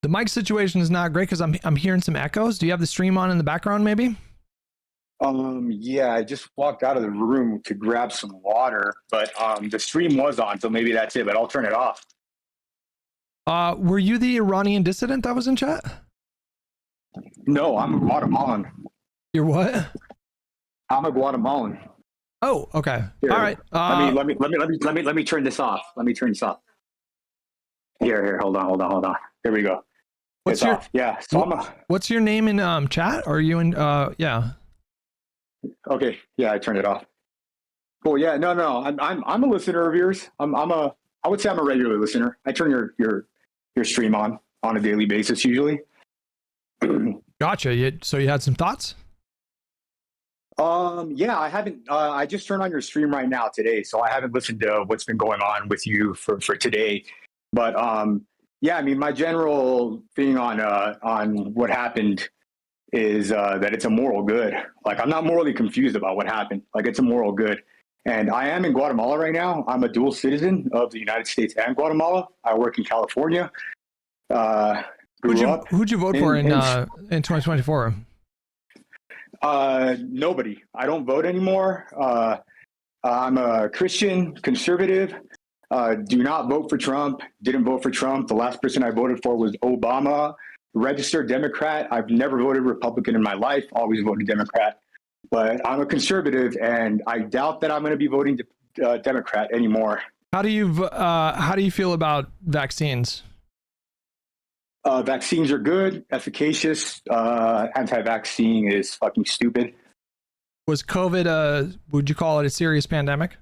mic situation is not great because I'm hearing some echoes. Do you have the stream on in the background, maybe? Yeah, I just walked out of the room to grab some water, but the stream was on, so maybe that's it, but I'll turn it off. Were you the Iranian dissident that was in chat? No, I'm a Guatemalan. You're what? I'm a Guatemalan. Oh, okay. Here, all right. Let me turn this off. Here. Hold on. Here we go. It's off. Yeah. So what's your name in chat? Are you in? Yeah. Okay. Yeah, I turned it off. Cool. Yeah. No. I'm a listener of yours. I would say I'm a regular listener. I turn your stream on a daily basis usually. Gotcha. So you had some thoughts? Yeah, I haven't. I just turned on your stream right now today, so I haven't listened to what's been going on with you for today. But yeah, I mean, my general thing on what happened is that it's a moral good. Like, I'm not morally confused about what happened. Like, it's a moral good. And I am in Guatemala right now. I'm a dual citizen of the United States and Guatemala. I work in California. Who'd you vote for in 2024? Nobody. I don't vote anymore. I'm a Christian conservative. Do not vote for Trump. Didn't vote for Trump. The last person I voted for was Obama. Registered Democrat. I've never voted Republican in my life. Always voted Democrat. But I'm a conservative, and I doubt that I'm going to be voting Democrat anymore. How do you feel about vaccines? Vaccines are good, efficacious. Anti-vaccine is fucking stupid. Was COVID would you call it a serious pandemic?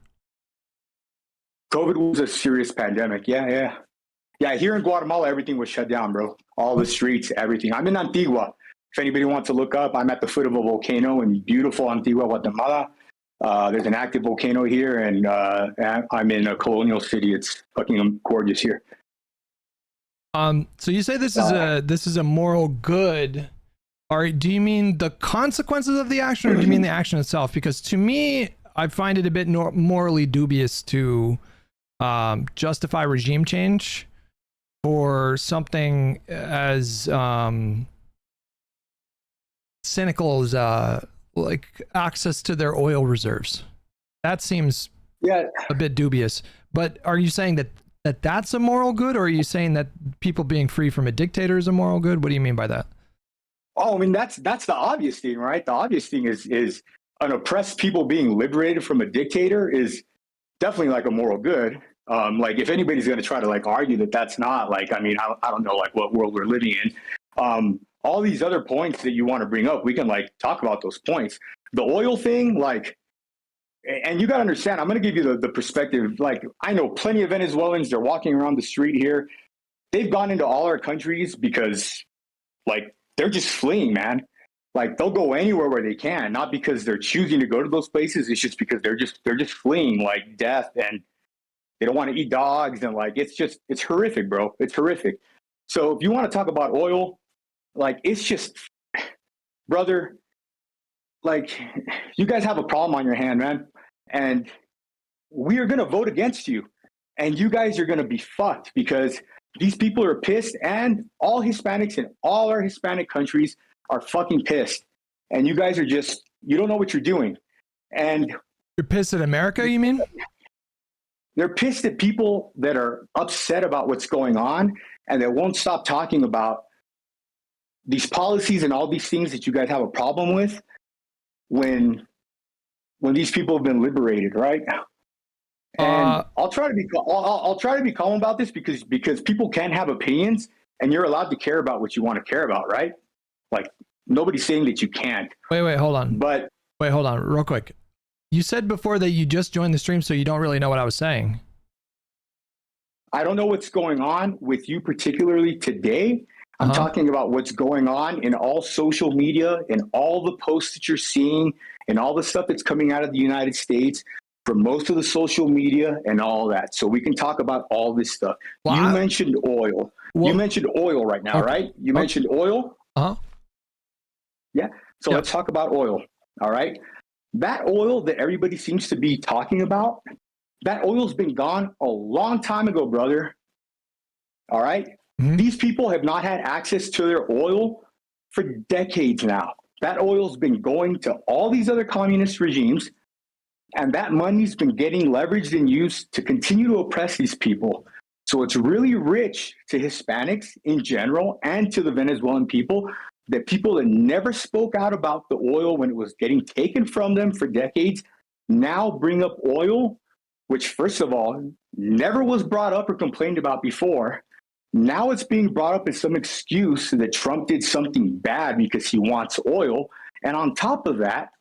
COVID was a serious pandemic. Yeah. Here in Guatemala, everything was shut down, bro. All the streets, everything. I'm in Antigua. If anybody wants to look up, I'm at the foot of a volcano in beautiful Antigua, Guatemala. There's an active volcano here, and I'm in a colonial city. It's fucking gorgeous here. So you say this is a moral good. Do you mean the consequences of the action, or do you mean the action itself? Because to me, I find it a bit morally dubious to justify regime change for something as cynical as like access to their oil reserves. That seems a bit dubious. But are you saying that that's a moral good, or are you saying that people being free from a dictator is a moral good? What do you mean by that? Oh, I mean, that's the obvious thing, right? The obvious thing is an oppressed people being liberated from a dictator is definitely like a moral good. Like if anybody's going to try to like argue that that's not, like, I mean, I don't know like what world we're living in. All these other points that you want to bring up, we can like talk about those points. The oil thing, like, and you got to understand, I'm going to give you the perspective. Like, I know plenty of Venezuelans, they're walking around the street here. They've gone into all our countries because like they're just fleeing, man. Like they'll go anywhere where they can, not because they're choosing to go to those places. It's just because they're just fleeing like death, and they don't want to eat dogs. And like, it's horrific, bro. It's horrific. So if you want to talk about oil, like, it's just, brother, like, you guys have a problem on your hand, man. And we are going to vote against you. And you guys are going to be fucked because these people are pissed, and all Hispanics in all our Hispanic countries are fucking pissed. And you guys are just, you don't know what you're doing. And you're pissed at America, you mean? They're pissed at people that are upset about what's going on and that won't stop talking about these policies and all these things that you guys have a problem with when these people have been liberated, right? And I'll try to be calm about this because people can have opinions, and you're allowed to care about what you want to care about, right? Like, nobody's saying that you can't. Wait, hold on. Wait, hold on, real quick. You said before that you just joined the stream, so you don't really know what I was saying. I don't know what's going on with you particularly today. I'm talking about what's going on in all social media and all the posts that you're seeing and all the stuff that's coming out of the United States from most of the social media and all that. So we can talk about all this stuff. Well, you mentioned oil. You mentioned oil right now, right? You mentioned oil. Yeah. So let's talk about oil. All right. That oil that everybody seems to be talking about, that oil's been gone a long time ago, brother. All right. These people have not had access to their oil for decades now. That oil's been going to all these other communist regimes, and that money's been getting leveraged and used to continue to oppress these people. So it's really rich to Hispanics in general and to the Venezuelan people that people that never spoke out about the oil when it was getting taken from them for decades now bring up oil, which, first of all, never was brought up or complained about before. Now it's being brought up as some excuse that Trump did something bad because he wants oil. And on top of that,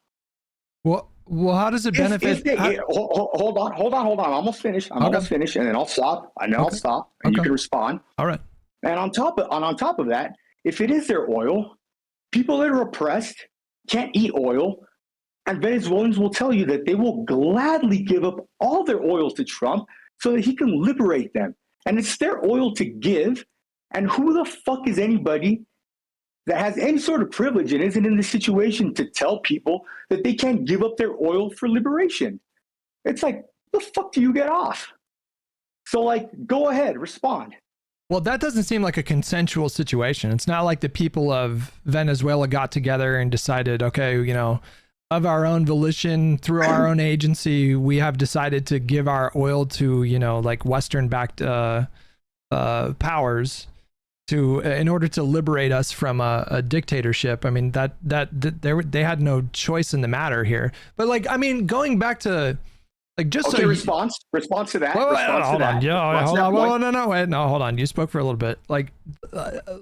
well, how does it benefit? Hold on. I'm almost finished. Almost finished, and then I'll stop. I'll stop, and you can respond. All right. And on top of that, if it is their oil, people that are oppressed can't eat oil, and Venezuelans will tell you that they will gladly give up all their oil to Trump so that he can liberate them. And it's their oil to give. And who the fuck is anybody that has any sort of privilege and isn't in this situation to tell people that they can't give up their oil for liberation? It's like, the fuck do you get off? So, like, go ahead, respond. Well, that doesn't seem like a consensual situation. It's not like the people of Venezuela got together and decided, okay, you know, of our own volition, through our own agency, we have decided to give our oil to, you know, like Western-backed powers to in order to liberate us from a dictatorship. I mean, they had no choice in the matter here. But like, I mean, going back to like just okay, response to that. Hold on. You spoke for a little bit. Like,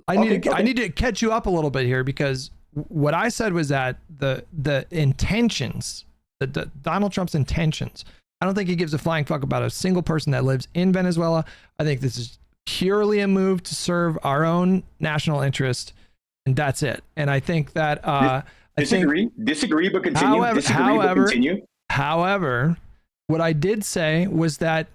I need to catch you up a little bit here because what I said was that the intentions, the Donald Trump's intentions, I don't think he gives a flying fuck about a single person that lives in Venezuela. I think this is purely a move to serve our own national interest, and that's it. And I think that disagree, but continue. However, what I did say was that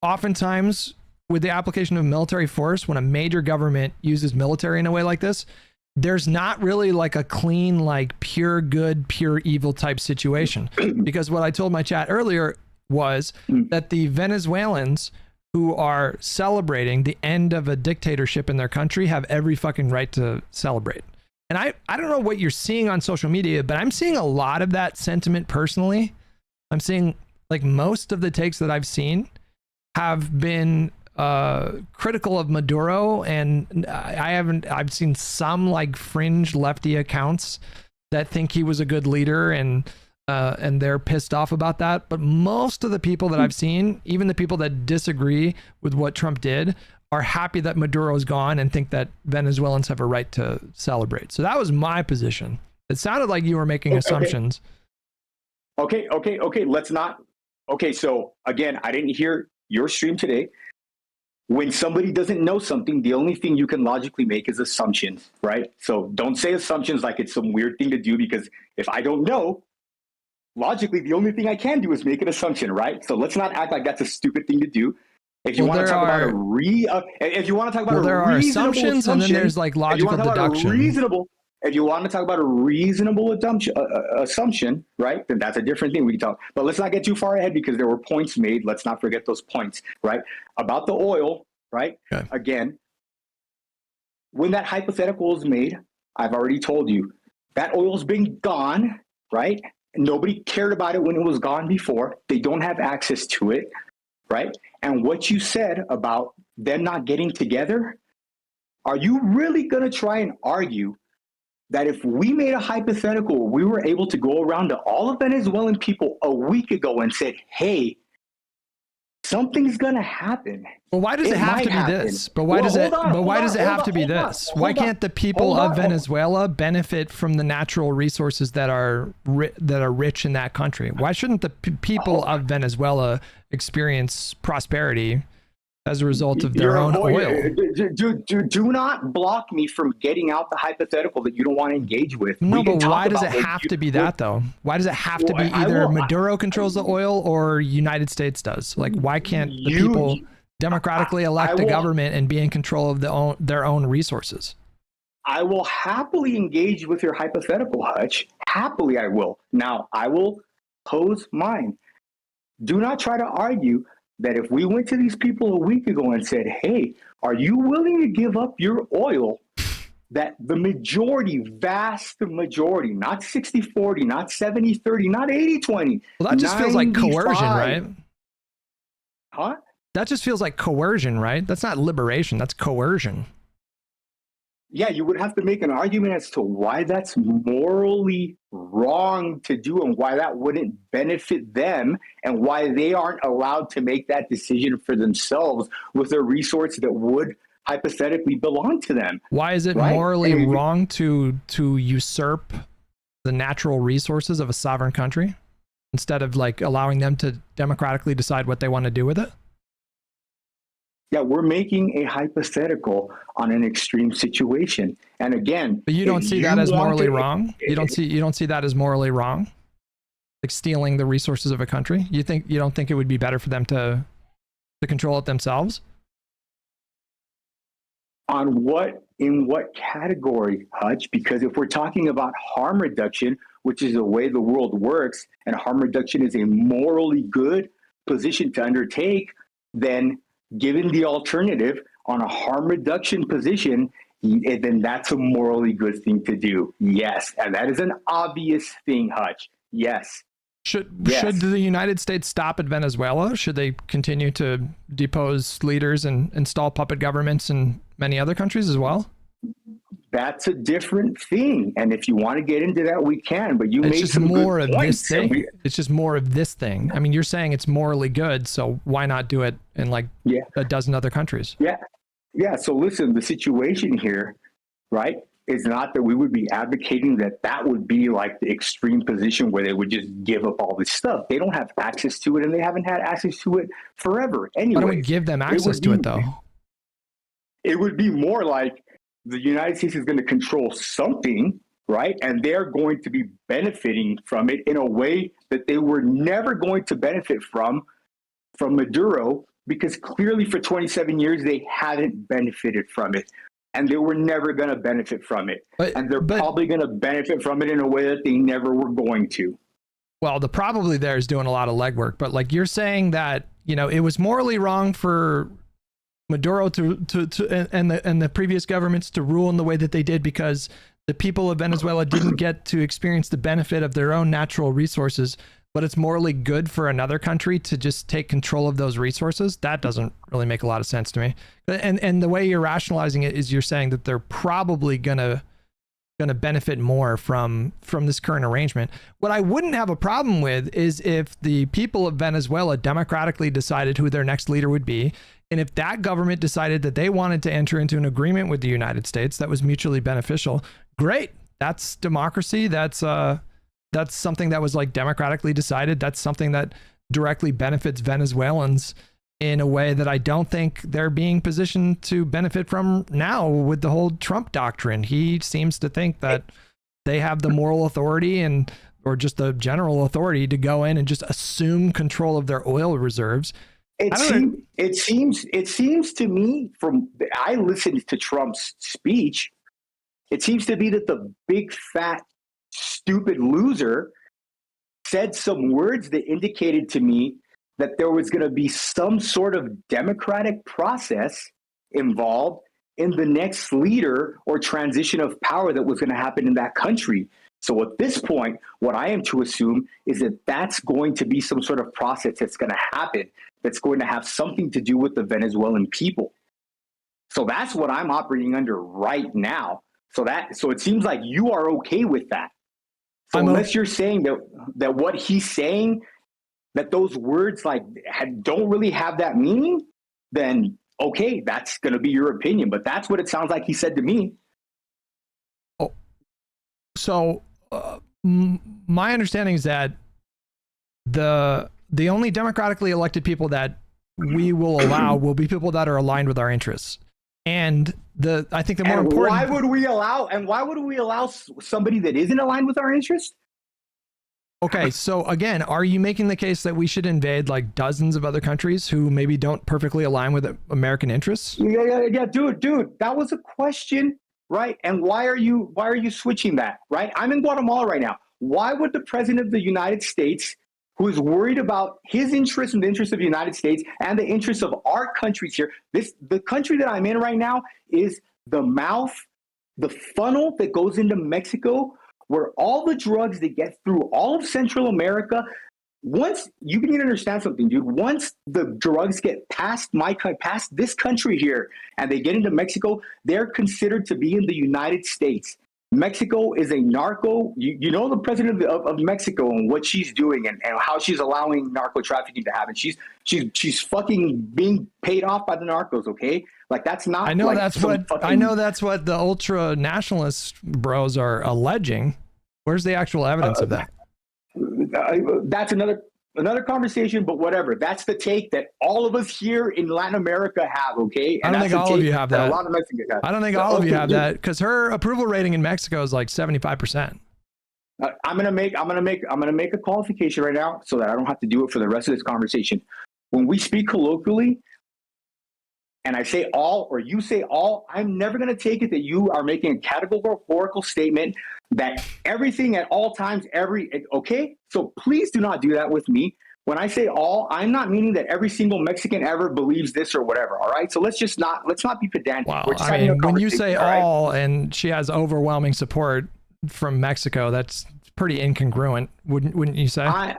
oftentimes with the application of military force, when a major government uses military in a way like this, there's not really like a clean, like pure good, pure evil type situation. Because what I told my chat earlier was that the Venezuelans who are celebrating the end of a dictatorship in their country have every fucking right to celebrate. And I don't know what you're seeing on social media, but I'm seeing a lot of that sentiment personally. I'm seeing like most of the takes that I've seen have been critical of Maduro, and I've seen some like fringe lefty accounts that think he was a good leader, and they're pissed off about that. But most of the people that I've seen, even the people that disagree with what Trump did, are happy that Maduro's gone and think that Venezuelans have a right to celebrate. So that was my position. It sounded like you were making assumptions. Okay. Let's not. Okay, so again, I didn't hear your stream today. When somebody doesn't know something, the only thing you can logically make is assumptions, right? So don't say assumptions like it's some weird thing to do, because if I don't know, logically, the only thing I can do is make an assumption, right? So let's not act like that's a stupid thing to do. If you want to talk about if you want to talk about there are assumptions, and then there's like logical deduction. If you want to talk about a reasonable assumption, right, then that's a different thing we can talk. But let's not get too far ahead, because there were points made. Let's not forget those points, right? About the oil, right? Okay. Again, when that hypothetical was made, I've already told you that oil's been gone, right? Nobody cared about it when it was gone before. They don't have access to it, right? And what you said about them not getting together, are you really going to try and argue that if we made a hypothetical, we were able to go around to all of Venezuelan people a week ago and said, hey, something's going to happen. Well, why does it have to be this? But why does it have to be this? Why can't the people of Venezuela benefit from the natural resources that are rich in that country? Why shouldn't the people of Venezuela experience prosperity as a result of their own oil? Do not block me from getting out the hypothetical that you don't want to engage with. No, but why does it have to be that, though? Why does it have to be either Maduro controls the oil or United States does? Like, why can't the people democratically elect a government and be in control of their own resources? I will happily engage with your hypothetical, Hutch. Happily, I will. Now, I will pose mine. Do not try to argue that if we went to these people a week ago and said, hey, are you willing to give up your oil, that the majority, vast majority, not 60-40, not 70-30, not 80-20. Well, that just feels like coercion, right? Huh? That just feels like coercion, right? That's not liberation, that's coercion. Yeah, you would have to make an argument as to why that's morally wrong to do and why that wouldn't benefit them and why they aren't allowed to make that decision for themselves with a resource that would hypothetically belong to them. Why is it morally wrong to usurp the natural resources of a sovereign country instead of like allowing them to democratically decide what they want to do with it? Yeah, we're making a hypothetical on an extreme situation. And again, but you don't see that as morally wrong? You don't see that as morally wrong? Like stealing the resources of a country? You don't think it would be better for them to control it themselves? In what category, Hutch? Because if we're talking about harm reduction, which is the way the world works, and harm reduction is a morally good position to undertake, then given the alternative on a harm reduction position, then that's a morally good thing to do. Yes. And that is an obvious thing, Hutch. Yes. Should the United States stop at Venezuela? Should they continue to depose leaders and install puppet governments in many other countries as well? That's a different thing. And if you want to get into that, we can. But it's just more of this thing. It's just more of this thing. I mean, you're saying it's morally good, so why not do it in like a dozen other countries? Yeah. So listen, the situation here, right? is not that we would be advocating that would be like the extreme position where they would just give up all this stuff. They don't have access to it, and they haven't had access to it forever. Anyway, why don't we give them access to it, though? It would be more like the United States is going to control something, right? And they're going to be benefiting from it in a way that they were never going to benefit from Maduro, because clearly for 27 years they haven't benefited from it. And they were never going to benefit from it. And they're probably going to benefit from it in a way that they never were going to. Well, the probably there is doing a lot of legwork, but like you're saying that, you know, it was morally wrong for Maduro and the previous governments to rule in the way that they did because the people of Venezuela didn't get to experience the benefit of their own natural resources, but it's morally good for another country to just take control of those resources. That doesn't really make a lot of sense to me. And the way you're rationalizing it is you're saying that they're probably gonna benefit more from this current arrangement. What I wouldn't have a problem with is if the people of Venezuela democratically decided who their next leader would be, and if that government decided that they wanted to enter into an agreement with the United States that was mutually beneficial. Great, that's democracy. That's something that was like democratically decided. That's something that directly benefits Venezuelans in a way that I don't think they're being positioned to benefit from now with the whole Trump doctrine. He seems to think that they have the moral authority or just the general authority to go in and just assume control of their oil reserves. It seems to me, I listened to Trump's speech, it seems to be that the big fat stupid loser said some words that indicated to me that there was going to be some sort of democratic process involved in the next leader or transition of power that was going to happen in that country. So at this point, what I am to assume is that that's going to be some sort of process that's going to happen, that's going to have something to do with the Venezuelan people. So that's what I'm operating under right now. So it seems like you are okay with that. So unless you're saying that what he's saying, that those words don't really have that meaning, then okay, that's going to be your opinion. But that's what it sounds like he said to me. Oh, so my understanding is that the only democratically elected people that we will allow will be people that are aligned with our interests. And I think the more important. Why would we allow somebody that isn't aligned with our interests? Okay, so again, are you making the case that we should invade like dozens of other countries who maybe don't perfectly align with American interests? Yeah, dude, that was a question, right? And why are you switching that, right? I'm in Guatemala right now. Why would the president of the United States, who is worried about his interests and the interests of the United States and the interests of our countries here, the country that I'm in right now is the funnel that goes into Mexico, where all the drugs that get through all of Central America, once you need to understand something, dude, once the drugs get past this country here and they get into Mexico, they're considered to be in the United States. Mexico is a narco. You know the president of Mexico and what she's doing and how she's allowing narco trafficking to happen. She's fucking being paid off by the narcos. Okay, like that's not. I know that's what the ultra nationalist bros are alleging. Where's the actual evidence of that? That's another conversation, but whatever. That's the take that all of us here in Latin America have, okay? And I don't think all of you have that. A lot of Mexicans have. I don't think all of you have that because her approval rating in Mexico is like 75%. I'm gonna make a qualification right now so that I don't have to do it for the rest of this conversation. When we speak colloquially, and I say all or you say all, I'm never going to take it that you are making a categorical statement that everything at all times, okay? So please do not do that with me. When I say all, I'm not meaning that every single Mexican ever believes this or whatever, all right? So let's not be pedantic. Wow. I mean, when you say all and she has overwhelming support from Mexico, that's pretty incongruent, wouldn't you say?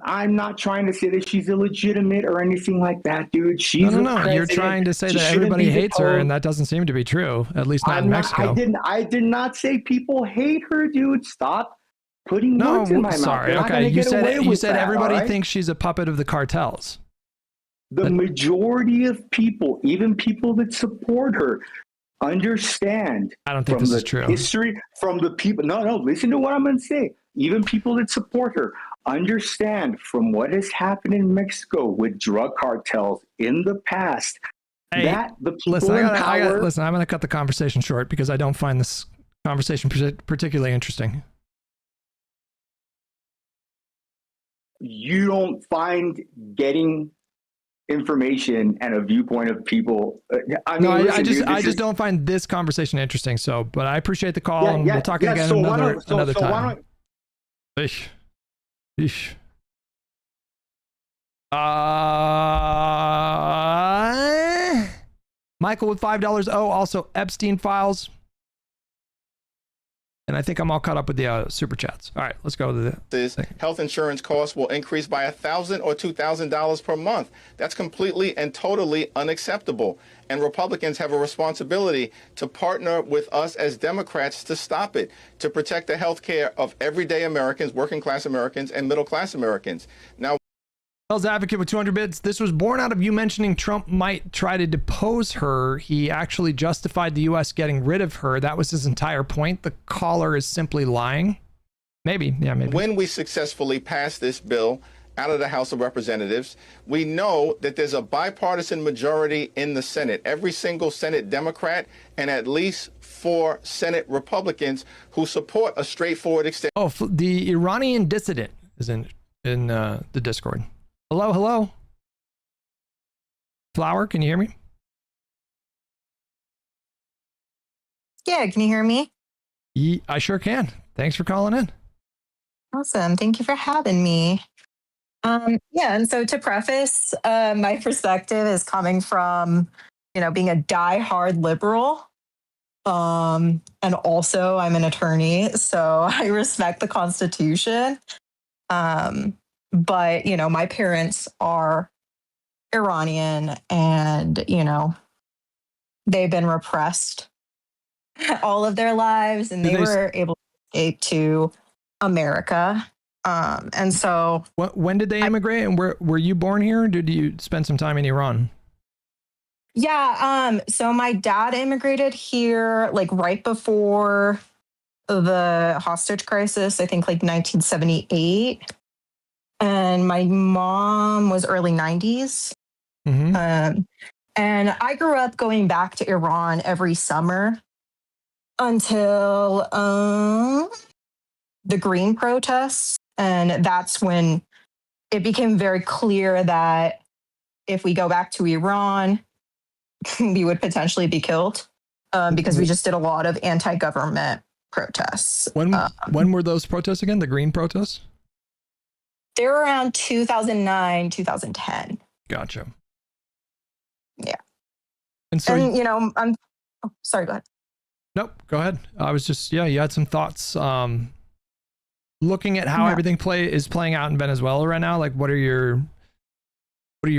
I'm not trying to say that she's illegitimate or anything like that, dude. She's no. You're trying to say that everybody hates her, and that doesn't seem to be true. At least not in Mexico. I did not say people hate her, dude. Stop putting words in my mouth. Sorry. Okay, you said everybody thinks she's a puppet of the cartels. The majority of people, even people that support her, understand. I don't think from this the is true. History from the people. No, listen to what I'm going to say. Even people that support her understand from what has happened in Mexico with drug cartels in the past that the people Listen, in power. listen, I'm going to cut the conversation short because I don't find this conversation particularly interesting. You don't find getting information and a viewpoint of people. I mean, I just don't find this conversation interesting. So, but I appreciate the call, and we'll talk again another time. Eesh. Eesh. Michael with $5. Oh, also Epstein files. And I think I'm all caught up with the super chats. All right, let's go to the health insurance costs will increase by $1,000 or $2,000 per month. That's completely and totally unacceptable. And Republicans have a responsibility to partner with us as Democrats to stop it, to protect the health care of everyday Americans, working class Americans, and middle class Americans. Now, Hell's Advocate with 200 bits. This was born out of you mentioning Trump might try to depose her. He actually justified the U.S. getting rid of her. That was his entire point. The caller is simply lying. Maybe. Yeah, maybe. When we successfully pass this bill out of the House of Representatives, we know that there's a bipartisan majority in the Senate. Every single Senate Democrat and at least 4 Senate Republicans who support a straightforward extension. Oh, the Iranian dissident is in the Discord. Hello? Flower, can you hear me? Yeah, can you hear me? I sure can. Thanks for calling in. Awesome. Thank you for having me. And so to preface, my perspective is coming from, being a diehard liberal. And also I'm an attorney, so I respect the Constitution. But, my parents are Iranian and, they've been repressed all of their lives and they were able to escape to America. And so when did they immigrate and were you born here? Or did you spend some time in Iran? Yeah. So my dad immigrated here like right before the hostage crisis, I think like 1978. And my mom was early 90s. Mm-hmm. And I grew up going back to Iran every summer until the Green protests. And that's when it became very clear that if we go back to Iran, we would potentially be killed because we just did a lot of anti-government protests. When were those protests again? The Green protests? They were around 2009, 2010. Gotcha. Yeah. And so, I'm sorry, go ahead. Nope, go ahead. I was just, you had some thoughts looking at how everything is playing out in Venezuela right now. Like, what are your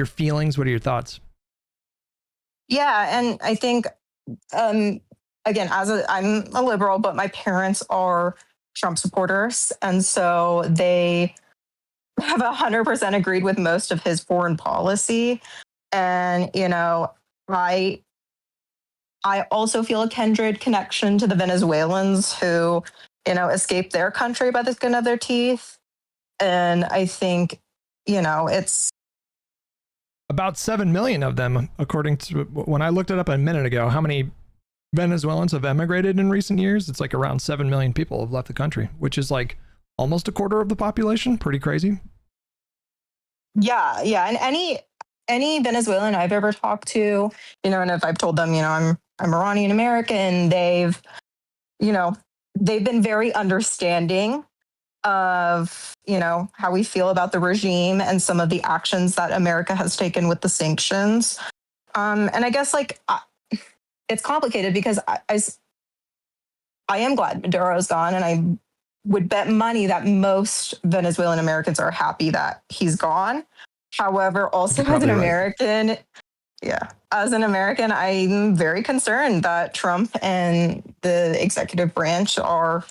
feelings? What are your thoughts? Yeah. And I think, again, I'm a liberal, but my parents are Trump supporters. And so they have 100% agreed with most of his foreign policy. And, I also feel a kindred connection to the Venezuelans who, escaped their country by the skin of their teeth. And I think, it's about 7 million of them, according to when I looked it up a minute ago, how many Venezuelans have emigrated in recent years? It's like around 7 million people have left the country, which is like almost a quarter of the population. Pretty crazy. Yeah. And any Venezuelan I've ever talked to, and if I've told them, I'm Iranian American, they've been very understanding of, how we feel about the regime and some of the actions that America has taken with the sanctions. And I guess it's complicated because I am glad Maduro's gone, and I would bet money that most Venezuelan Americans are happy that he's gone. However, also as an American, I'm very concerned that Trump and the executive branch are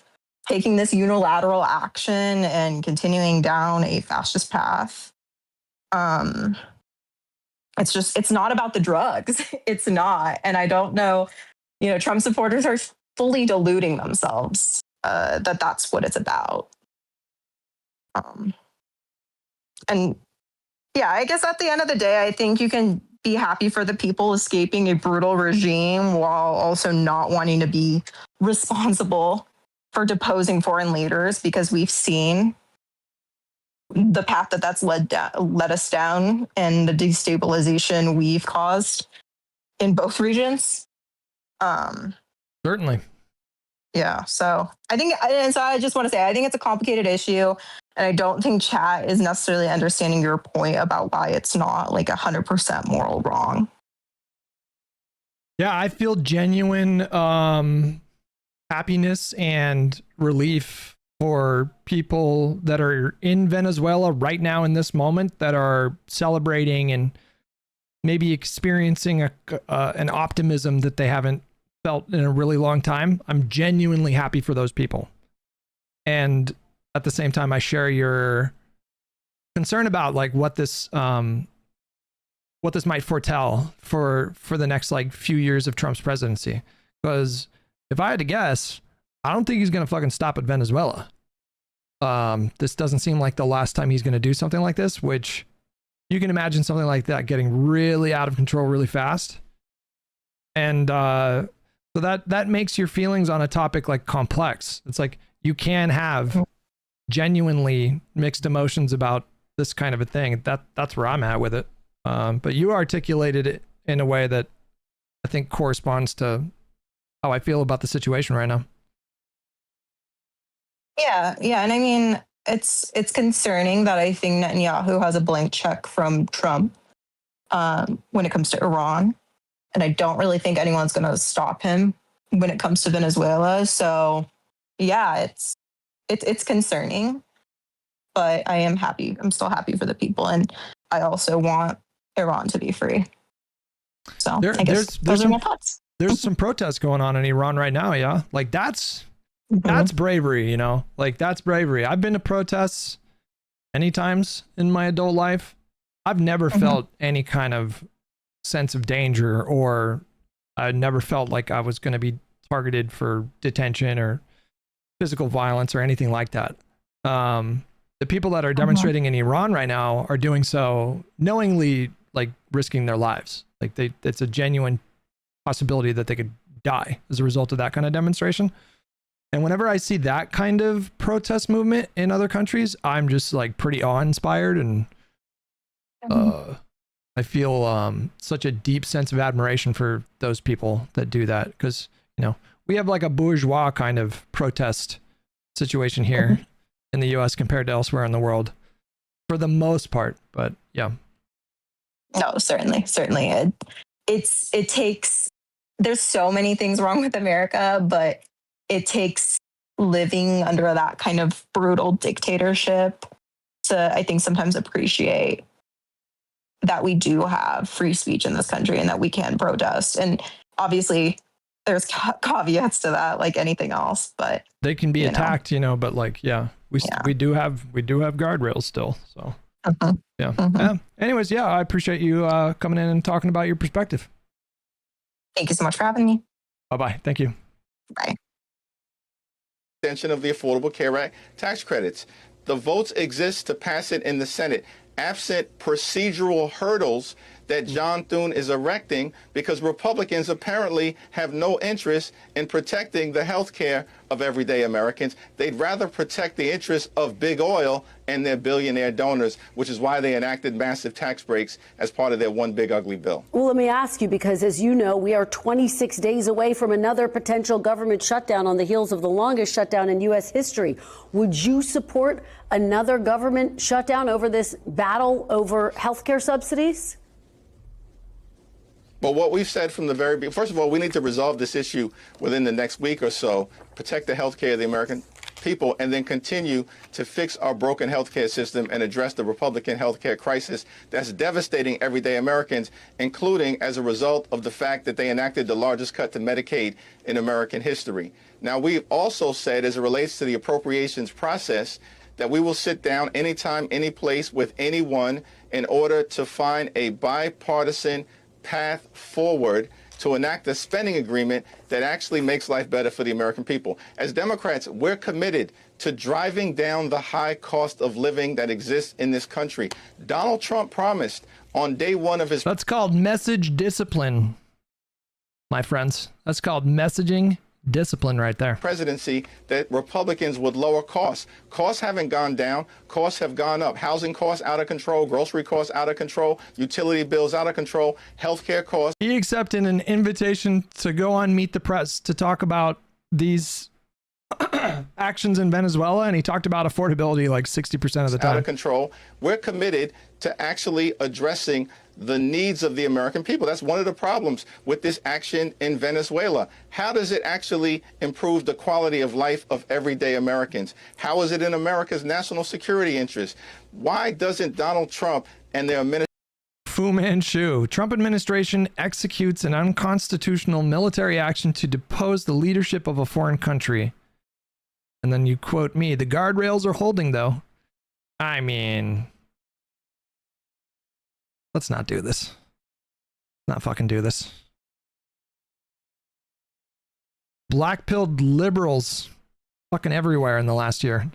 taking this unilateral action and continuing down a fascist path. It's not about the drugs. It's not. And I don't know Trump supporters are fully deluding themselves that that's what it's about. And yeah, I guess at the end of the day, I think you can be happy for the people escaping a brutal regime while also not wanting to be responsible for deposing foreign leaders, because we've seen the path that's led us down and the destabilization we've caused in both regions. Certainly. Yeah. So I just want to say, I think it's a complicated issue, and I don't think chat is necessarily understanding your point about why it's not like 100% moral wrong. Yeah, I feel genuine happiness and relief for people that are in Venezuela right now in this moment, that are celebrating and maybe experiencing an optimism that they haven't felt in a really long time. I'm genuinely happy for those people. And at the same time, I share your concern about like what this might foretell for the next like few years of Trump's presidency. Because if I had to guess, I don't think he's going to fucking stop at Venezuela. This doesn't seem like the last time he's going to do something like this, which you can imagine something like that getting really out of control really fast. And so that makes your feelings on a topic like complex. It's like you can have genuinely mixed emotions about this kind of a thing. That's where I'm at with it. But you articulated it in a way that I think corresponds to how I feel about the situation right now. Yeah. And I mean, it's concerning that I think Netanyahu has a blank check from Trump when it comes to Iran. And I don't really think anyone's going to stop him when it comes to Venezuela. So yeah, it's concerning, but I am happy. I'm still happy for the people. And I also want Iran to be free. So I guess those are my thoughts. There's some protests going on in Iran right now. Yeah. Like that's bravery, like that's bravery. I've been to protests many times in my adult life. I've never felt any kind of sense of danger, or I never felt like I was going to be targeted for detention or physical violence or anything like that. The people that are demonstrating in Iran right now are doing so knowingly, like risking their lives. Like it's a genuine possibility that they could die as a result of that kind of demonstration. And whenever I see that kind of protest movement in other countries, I'm just like pretty awe-inspired, and I feel such a deep sense of admiration for those people that do that, because we have like a bourgeois kind of protest situation here in the US compared to elsewhere in the world for the most part. But yeah. No, certainly. It takes, there's so many things wrong with America, but it takes living under that kind of brutal dictatorship to, I think, sometimes appreciate that we do have free speech in this country and that we can protest. And obviously there's caveats to that, like anything else, but they can be attacked, but like, we do have guardrails still. So yeah. Anyways, I appreciate you coming in and talking about your perspective. Thank you so much for having me. Bye-bye. Thank you. Bye. Extension of the Affordable Care Act tax credits. The votes exist to pass it in the Senate, absent procedural hurdles that John Thune is erecting, because Republicans apparently have no interest in protecting the health care of everyday Americans. They'd rather protect the interests of big oil and their billionaire donors, which is why they enacted massive tax breaks as part of their one big ugly bill. Well, let me ask you, because as you know, we are 26 days away from another potential government shutdown on the heels of the longest shutdown in U.S. history. Would you support another government shutdown over this battle over health care subsidies? But what we've said from the very beginning, first of all, we need to resolve this issue within the next week or so, protect the health care of the American people, and then continue to fix our broken health care system and address the Republican health care crisis that's devastating everyday Americans, including as a result of the fact that they enacted the largest cut to Medicaid in American history. Now, we've also said, as it relates to the appropriations process, that we will sit down anytime, any place with anyone in order to find a bipartisan path forward to enact a spending agreement that actually makes life better for the American people. As Democrats, we're committed to driving down the high cost of living that exists in this country. Donald Trump promised on day one of his... That's called message discipline, my friends. That's called messaging discipline right there. Presidency that Republicans would lower costs. Costs haven't gone down. Costs have gone up. Housing costs out of control. Grocery costs out of control. Utility bills out of control. Healthcare costs. He accepted an invitation to go on Meet the Press to talk about these actions in Venezuela, and he talked about affordability like 60% of the time. Out of control. We're committed to actually addressing the needs of the American people. That's one of the problems with this action in Venezuela. How does it actually improve the quality of life of everyday Americans? How is it in America's national security interest? Why doesn't Donald Trump and their administration... Fu Manchu. Trump administration executes an unconstitutional military action to depose the leadership of a foreign country. And then you quote me, the guardrails are holding though. I mean, let's not do this. Not fucking do this. Black-pilled liberals fucking everywhere in the last year.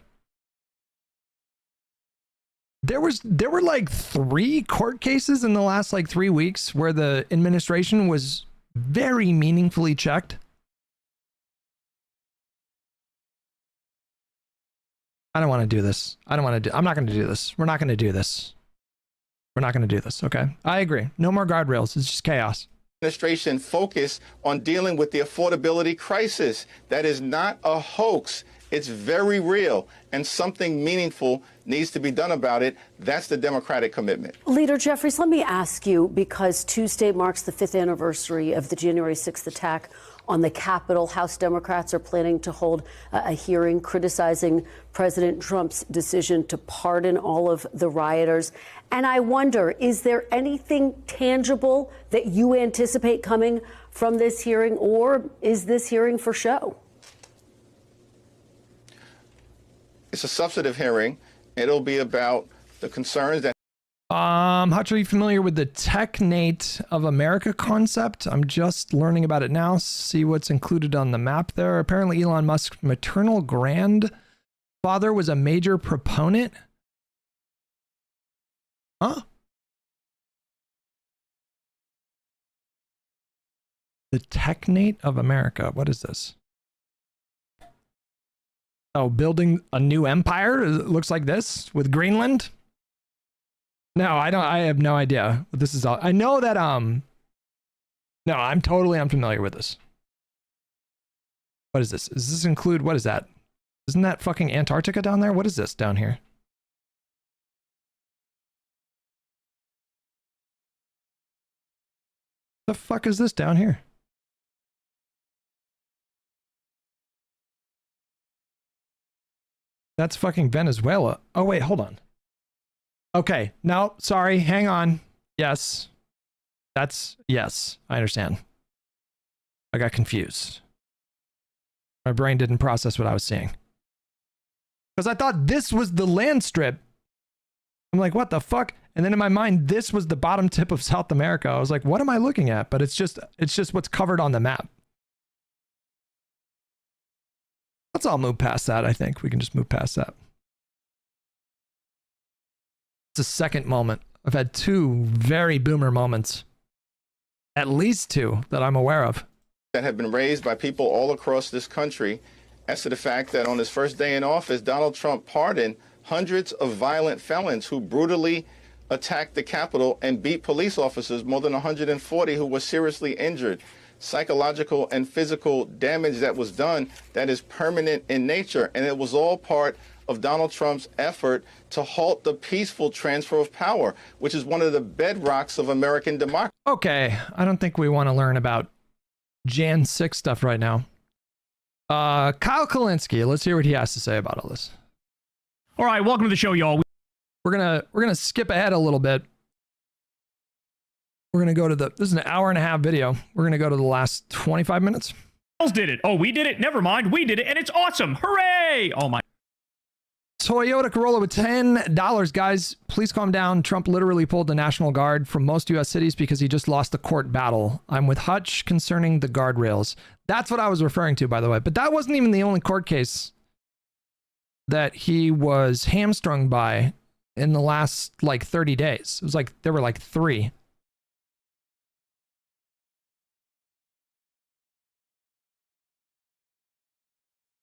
There were like 3 court cases in the last like 3 weeks where the administration was very meaningfully checked. I don't want to do this. I'm not going to do this. We're not going to do this. We're not going to do this. Okay. I agree. No more guardrails. It's just chaos. Administration focus on dealing with the affordability crisis. That is not a hoax. It's very real, and something meaningful needs to be done about it. That's the Democratic commitment. Leader Jeffries, let me ask you, because Tuesday marks the 5th anniversary of the January 6th attack on the Capitol. House Democrats are planning to hold a hearing criticizing President Trump's decision to pardon all of the rioters. And I wonder, is there anything tangible that you anticipate coming from this hearing, or is this hearing for show? It's a substantive hearing. It'll be about the concerns that... Hutch, are you familiar with the Technate of America concept? I'm just learning about it now. See what's included on the map there. Apparently Elon Musk's maternal grandfather was a major proponent. Huh? The Technate of America. What is this? Oh, building a new empire? It looks like this with Greenland? No, I have no idea what this is all. I know that, no, I'm totally unfamiliar with this. What is this? Does this include, what is that? Isn't that fucking Antarctica down there? What is this down here? The fuck is this down here? That's fucking Venezuela. Oh, wait, hold on. Okay, no, sorry, hang on. Yes. Yes, I understand. I got confused. My brain didn't process what I was seeing. Because I thought this was the land strip. I'm like, what the fuck? And then in my mind, this was the bottom tip of South America. I was like, what am I looking at? But it's just what's covered on the map. Let's all move past that, I think. We can just move past that. It's a second moment. I've had 2 very boomer moments. At least 2 that I'm aware of. That have been raised by people all across this country as to the fact that on his first day in office, Donald Trump pardoned hundreds of violent felons who brutally attacked the Capitol and beat police officers, more than 140 who were seriously injured. Psychological and physical damage that was done that is permanent in nature. And it was all part of Donald Trump's effort to halt the peaceful transfer of power, which is one of the bedrocks of American democracy. Okay, I don't think we want to learn about Jan 6 stuff right now. Kyle Kulinski, let's hear what he has to say about all this. All right, welcome to the show, y'all. We're gonna skip ahead a little bit. We're gonna go to this is an hour and a half video. We're gonna go to the last 25 minutes. Did it? Oh, we did it. Never mind, we did it, and it's awesome! Hooray! Oh my. Toyota Corolla with $10. Guys, please calm down. Trump literally pulled the National Guard from most U.S. cities because he just lost the court battle. I'm with Hutch concerning the guardrails. That's what I was referring to, by the way. But that wasn't even the only court case that he was hamstrung by in the last, like, 30 days. It was like, there were like 3.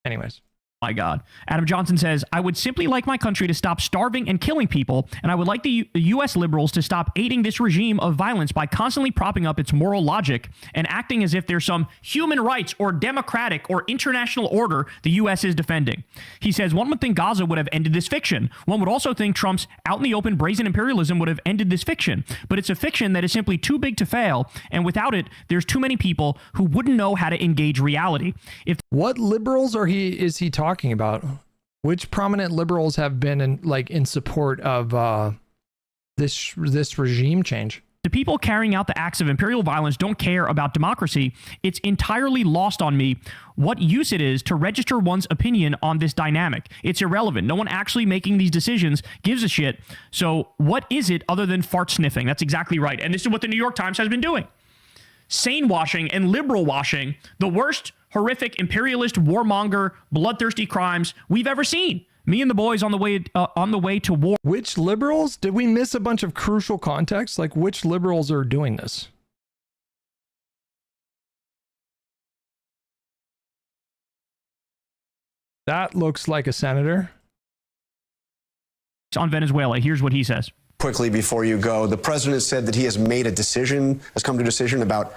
Anyways. My God. Adam Johnson says, I would simply like my country to stop starving and killing people, and I would like the U.S. liberals to stop aiding this regime of violence by constantly propping up its moral logic and acting as if there's some human rights or democratic or international order the U.S. is defending. He says, one would think Gaza would have ended this fiction. One would also think Trump's out-in-the-open brazen imperialism would have ended this fiction. But it's a fiction that is simply too big to fail, and without it, there's too many people who wouldn't know how to engage reality. What liberals is he talking about? Which prominent liberals have been in support of this regime change? The people carrying out the acts of imperial violence don't care about democracy. It's entirely lost on me what use it is to register one's opinion on this dynamic. It's irrelevant. No one actually making these decisions gives a shit. So what is it other than fart sniffing? That's exactly right. And this is what the New York Times has been doing. Sane washing and liberal washing, the worst horrific imperialist warmonger bloodthirsty crimes we've ever seen. Me and the boys on the way to war. Which liberals? Did we miss a bunch of crucial context? Like, which liberals are doing this? That looks like a senator. On Venezuela, here's what he says. Quickly before you go, the president said that he has made a decision, has come to a decision about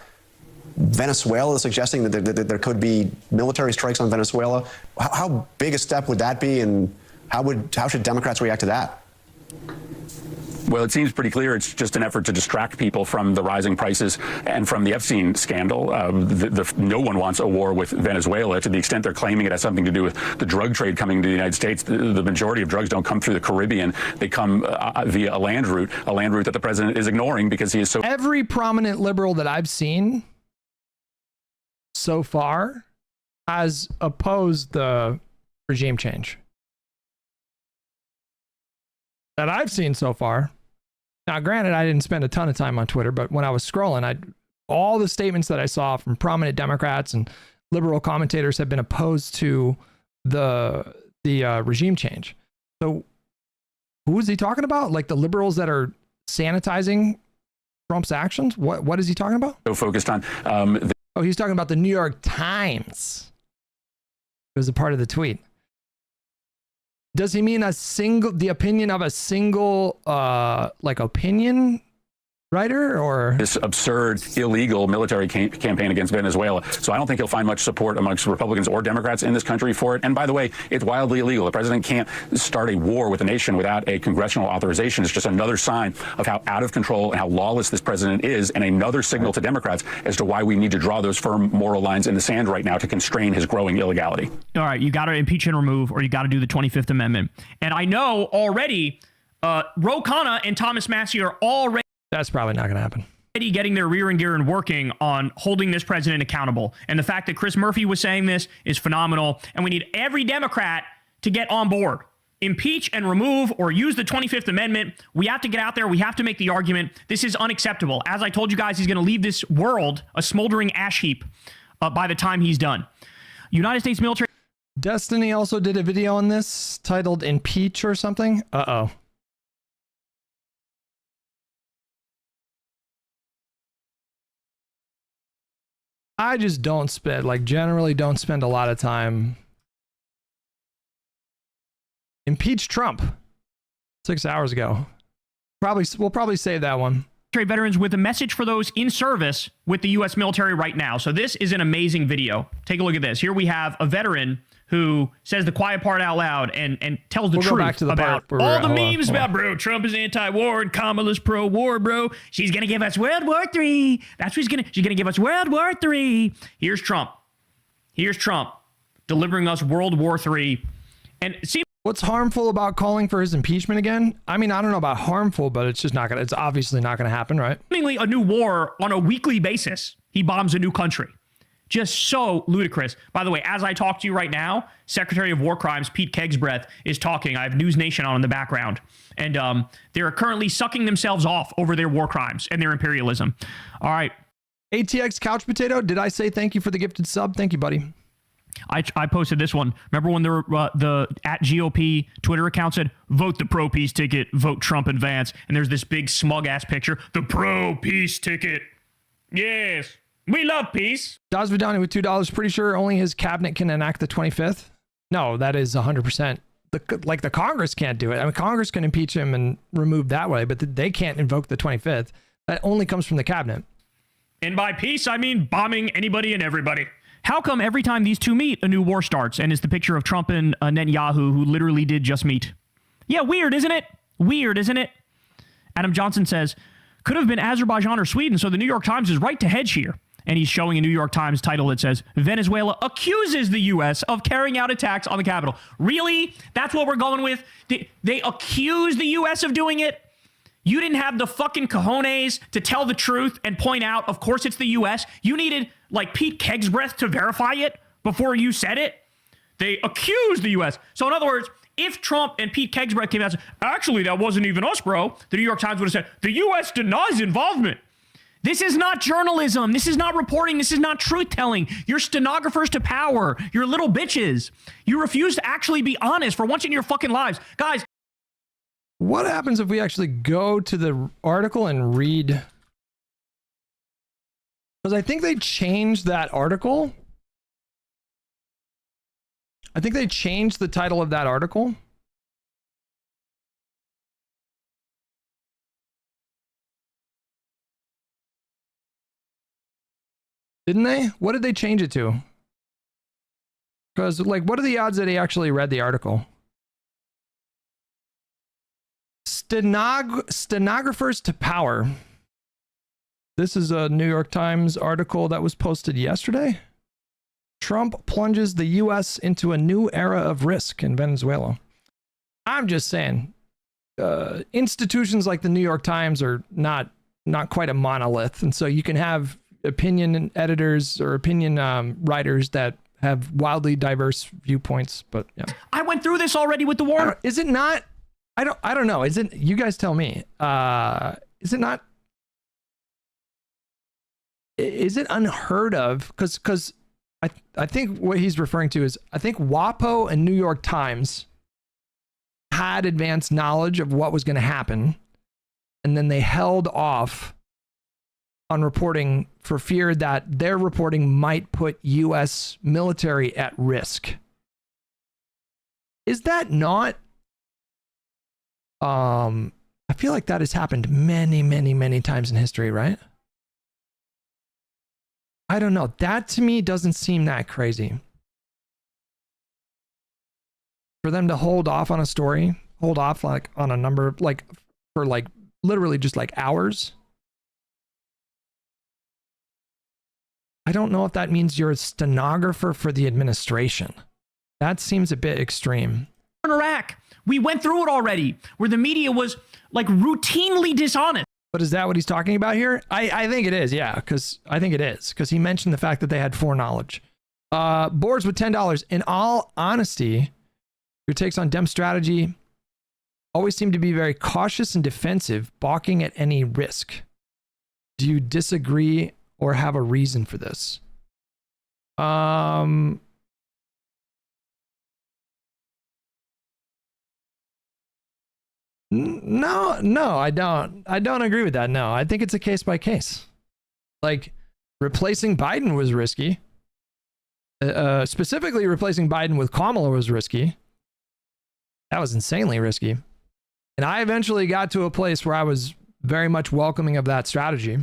Venezuela, suggesting that there could be military strikes on Venezuela. How big a step would that be, and how should Democrats react to that? Well, it seems pretty clear it's just an effort to distract people from the rising prices and from the Epstein scandal. No one wants a war with Venezuela. To the extent they're claiming it has something to do with the drug trade coming to the United States, the majority of drugs don't come through the Caribbean. They come via a land route that the president is ignoring because he is so... Every prominent liberal that I've seen so far has opposed the regime change that I've seen so far. Now, granted, I didn't spend a ton of time on Twitter, but when I was scrolling, all the statements that I saw from prominent Democrats and liberal commentators have been opposed to the regime change. So who is he talking about? Like the liberals that are sanitizing Trump's actions? What is he talking about? So focused on... he's talking about the New York Times. It was a part of the tweet. Does he mean the opinion of a single, opinion writer, or this absurd, illegal military campaign against Venezuela? So I don't think he'll find much support amongst Republicans or Democrats in this country for it. And by the way, it's wildly illegal. The president can't start a war with a nation without a congressional authorization. It's just another sign of how out of control and how lawless this president is, and another signal to Democrats as to why we need to draw those firm moral lines in the sand right now to constrain his growing illegality. All right, you got to impeach and remove, or you got to do the 25th Amendment. And I know already, Ro Khanna and Thomas Massie are already... That's probably not going to happen. Getting their rear and gear and working on holding this president accountable. And the fact that Chris Murphy was saying this is phenomenal. And we need every Democrat to get on board. Impeach and remove or use the 25th Amendment. We have to get out there. We have to make the argument. This is unacceptable. As I told you guys, he's going to leave this world a smoldering ash heap by the time he's done. United States military... Destiny also did a video on this titled Impeach or something. Uh-oh. I just generally don't spend a lot of time. Impeach Trump 6 hours ago. We'll probably save that one. Veterans with a message for those in service with the U.S. military right now. So this is an amazing video. Take a look at this. Here we have a veteran who says the quiet part out loud and tells the truth about all the memes about, bro, Trump is anti-war and Kamala's pro-war, bro. She's going to give us World War III. That's what she's going to give us World War III. Here's Trump. Here's Trump delivering us World War III. And see, what's harmful about calling for his impeachment again? I mean, I don't know about harmful, but it's obviously not going to happen, right? Seemingly a new war on a weekly basis. He bombs a new country. Just so ludicrous. By the way, as I talk to you right now, Secretary of War Crimes Pete Kegsbreth is talking. I have News Nation on in the background. And they're currently sucking themselves off over their war crimes and their imperialism. All right. ATX Couch Potato, did I say thank you for the gifted sub? Thank you, buddy. I posted this one. Remember when the at GOP Twitter account said, vote the pro-peace ticket, vote Trump and Vance. And there's this big smug-ass picture. The pro-peace ticket. Yes. We love peace. Daz Vidani with $2. Pretty sure only his cabinet can enact the 25th. No, that is 100%. The Congress can't do it. I mean, Congress can impeach him and remove that way, but they can't invoke the 25th. That only comes from the cabinet. And by peace, I mean bombing anybody and everybody. How come every time these two meet, a new war starts? And it's the picture of Trump and Netanyahu, who literally did just meet. Yeah, weird, isn't it? Weird, isn't it? Adam Johnson says, could have been Azerbaijan or Sweden, so the New York Times is right to hedge here. And he's showing a New York Times title that says, Venezuela accuses the U.S. of carrying out attacks on the Capitol. Really? That's what we're going with? They accuse the U.S. of doing it? You didn't have the fucking cojones to tell the truth and point out, of course, it's the U.S. You needed, like, Pete Kegsbreth to verify it before you said it? They accuse the U.S. So, in other words, if Trump and Pete Kegsbreth came out and said, actually, that wasn't even us, bro, the New York Times would have said, the U.S. denies involvement. This is not journalism. This is not reporting. This is not truth-telling. You're stenographers to power. You're little bitches. You refuse to actually be honest for once in your fucking lives. Guys. What happens if we actually go to the article and read? Because I think they changed that article. I think they changed the title of that article. Didn't they? What did they change it to? Because, like, what are the odds that he actually read the article? Stenographers to power. This is a New York Times article that was posted yesterday. Trump plunges the U.S. into a new era of risk in Venezuela. I'm just saying, institutions like the New York Times are not quite a monolith, and so you can have opinion editors or opinion writers that have wildly diverse viewpoints. But yeah, I went through this already with the war. Is it not? I don't know. Is it? You guys tell me. Is it not? Is it unheard of? Because I think what he's referring to is, I think WAPO and New York Times had advanced knowledge of what was going to happen, and then they held off on reporting for fear that their reporting might put U.S. military at risk. Is that not? I feel like that has happened many, many, many times in history, right? I don't know. That to me doesn't seem that crazy. For them to hold off on a story, hold off like on a number, like for like literally just like hours. I don't know if that means you're a stenographer for the administration. That seems a bit extreme. In Iraq, we went through it already, where the media was like routinely dishonest. But is that what he's talking about here? I think it is, yeah, because I think it is, because he mentioned the fact that they had foreknowledge. Boards with $10. In all honesty, your takes on Dem strategy always seem to be very cautious and defensive, balking at any risk. Do you disagree or have a reason for this? No, I don't. I don't agree with that. No, I think it's a case by case. Like, replacing Biden was risky. Specifically, replacing Biden with Kamala was risky. That was insanely risky. And I eventually got to a place where I was very much welcoming of that strategy.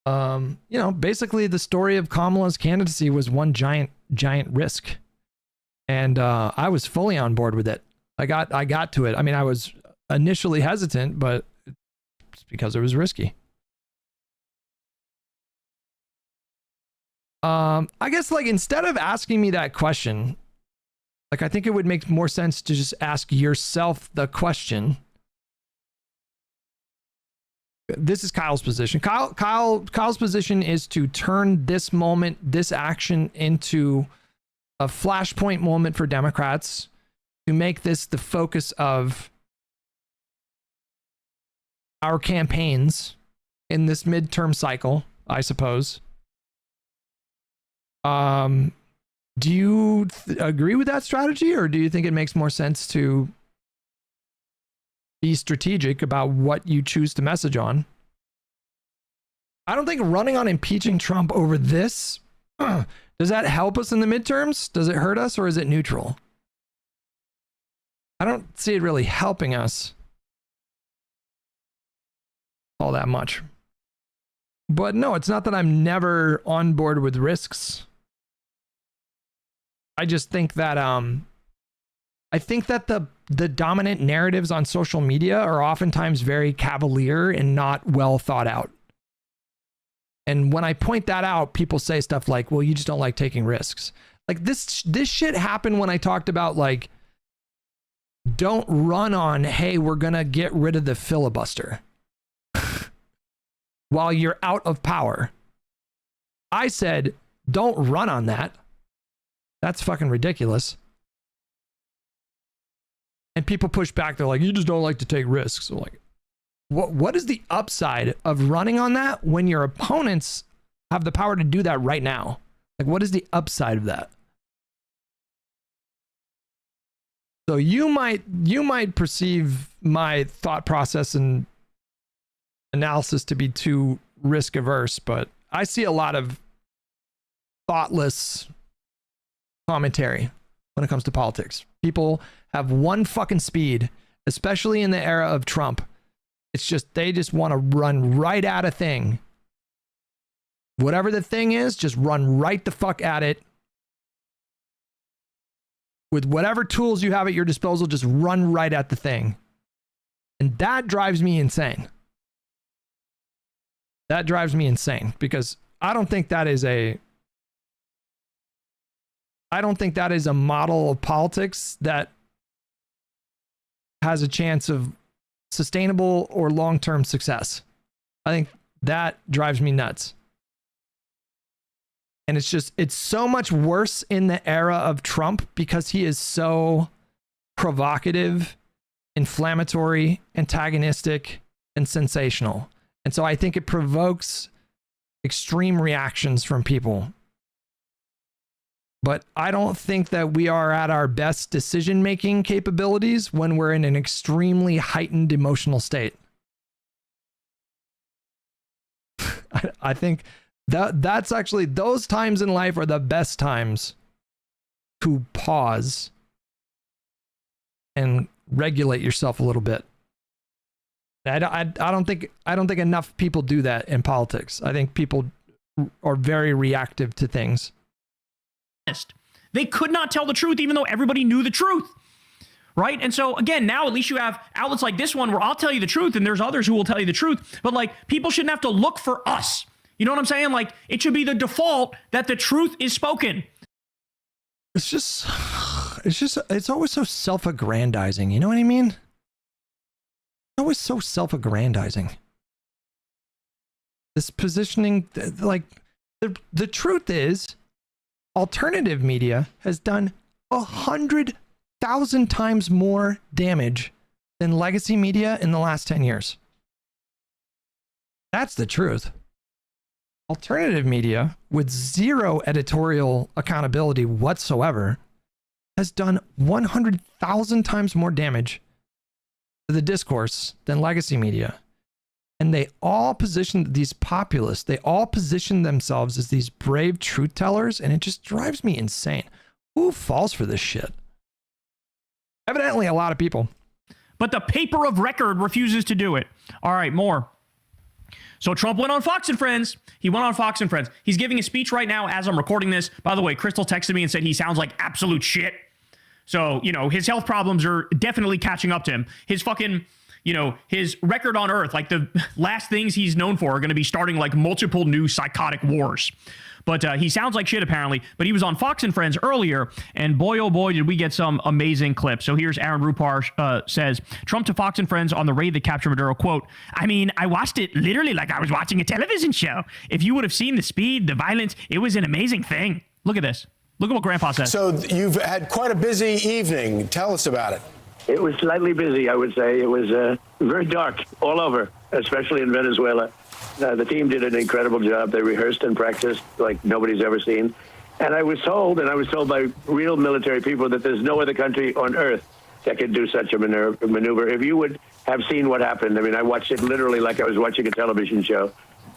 You know, basically the story of Kamala's candidacy was one giant risk. And I was fully on board with it. I got to it. I mean, I was initially hesitant, but it's because it was risky. I guess, like, instead of asking me that question, like, I think it would make more sense to just ask yourself the question. this is Kyle's position. Kyle's position is to turn this moment, this action, into a flashpoint moment for Democrats, to make this the focus of our campaigns in this midterm cycle, I suppose. Do you agree with that strategy, or do you think it makes more sense to be strategic about what you choose to message on? I don't think running on impeaching Trump over this, does that help us in the midterms? Does it hurt us, or is it neutral? I don't see it really helping us all that much. But no, it's not that I'm never on board with risks. I just think that the dominant narratives on social media are oftentimes very cavalier and not well thought out. And when I point that out, people say stuff like, well, you just don't like taking risks. Like this shit happened when I talked about, like, don't run on, hey, we're going to get rid of the filibuster while you're out of power. I said, don't run on that. That's fucking ridiculous. And people push back. They're like, you just don't like to take risks. So like, what is the upside of running on that when your opponents have the power to do that right now? Like, what is the upside of that? So you might perceive my thought process and analysis to be too risk averse, but I see a lot of thoughtless commentary when it comes to politics. People have one fucking speed, especially in the era of Trump. It's just, they just want to run right at a thing. Whatever the thing is, just run right the fuck at it. With whatever tools you have at your disposal, just run right at the thing. And that drives me insane. That drives me insane because I don't think that is a model of politics that has a chance of sustainable or long-term success. I think that drives me nuts. And it's so much worse in the era of Trump because he is so provocative, inflammatory, antagonistic, and sensational. And so I think it provokes extreme reactions from people. But I don't think that we are at our best decision-making capabilities when we're in an extremely heightened emotional state. I think that's actually, those times in life are the best times to pause and regulate yourself a little bit. I don't think enough people do that in politics. I think people are very reactive to things. They could not tell the truth even though everybody knew the truth. Right? And so again, now at least you have outlets like this one where I'll tell you the truth and there's others who will tell you the truth. But like, people shouldn't have to look for us. You know what I'm saying? Like, it should be the default that the truth is spoken. It's always so self-aggrandizing. You know what I mean? It's always so self-aggrandizing. This positioning, like, the truth is, alternative media has done 100,000 times more damage than legacy media in the last 10 years. That's the truth. Alternative media, with zero editorial accountability whatsoever, has done 100,000 times more damage to the discourse than legacy media. And they all position these populists, they all position themselves as these brave truth tellers, and it just drives me insane. Who falls for this shit? Evidently, a lot of people. But the paper of record refuses to do it. All right, more. So Trump went on Fox and Friends. He went on Fox and Friends. He's giving a speech right now as I'm recording this. By the way, Crystal texted me and said he sounds like absolute shit. So, you know, his health problems are definitely catching up to him. His fucking, you know, his record on Earth, like the last things he's known for are going to be starting like multiple new psychotic wars. But he sounds like shit, apparently. But he was on Fox and Friends earlier, and boy, oh boy, did we get some amazing clips. So here's Aaron Rupar says, Trump to Fox and Friends on the raid that captured Maduro. Quote, I mean, I watched it literally like I was watching a television show. If you would have seen the speed, the violence, it was an amazing thing. Look at this. Look at what Grandpa says. So you've had quite a busy evening. Tell us about it. It was slightly busy, I would say. It was very dark all over, especially in Venezuela. The team did an incredible job. They rehearsed and practiced like nobody's ever seen. And I was told by real military people, that there's no other country on earth that could do such a maneuver. If you would have seen what happened, I mean, I watched it literally like I was watching a television show.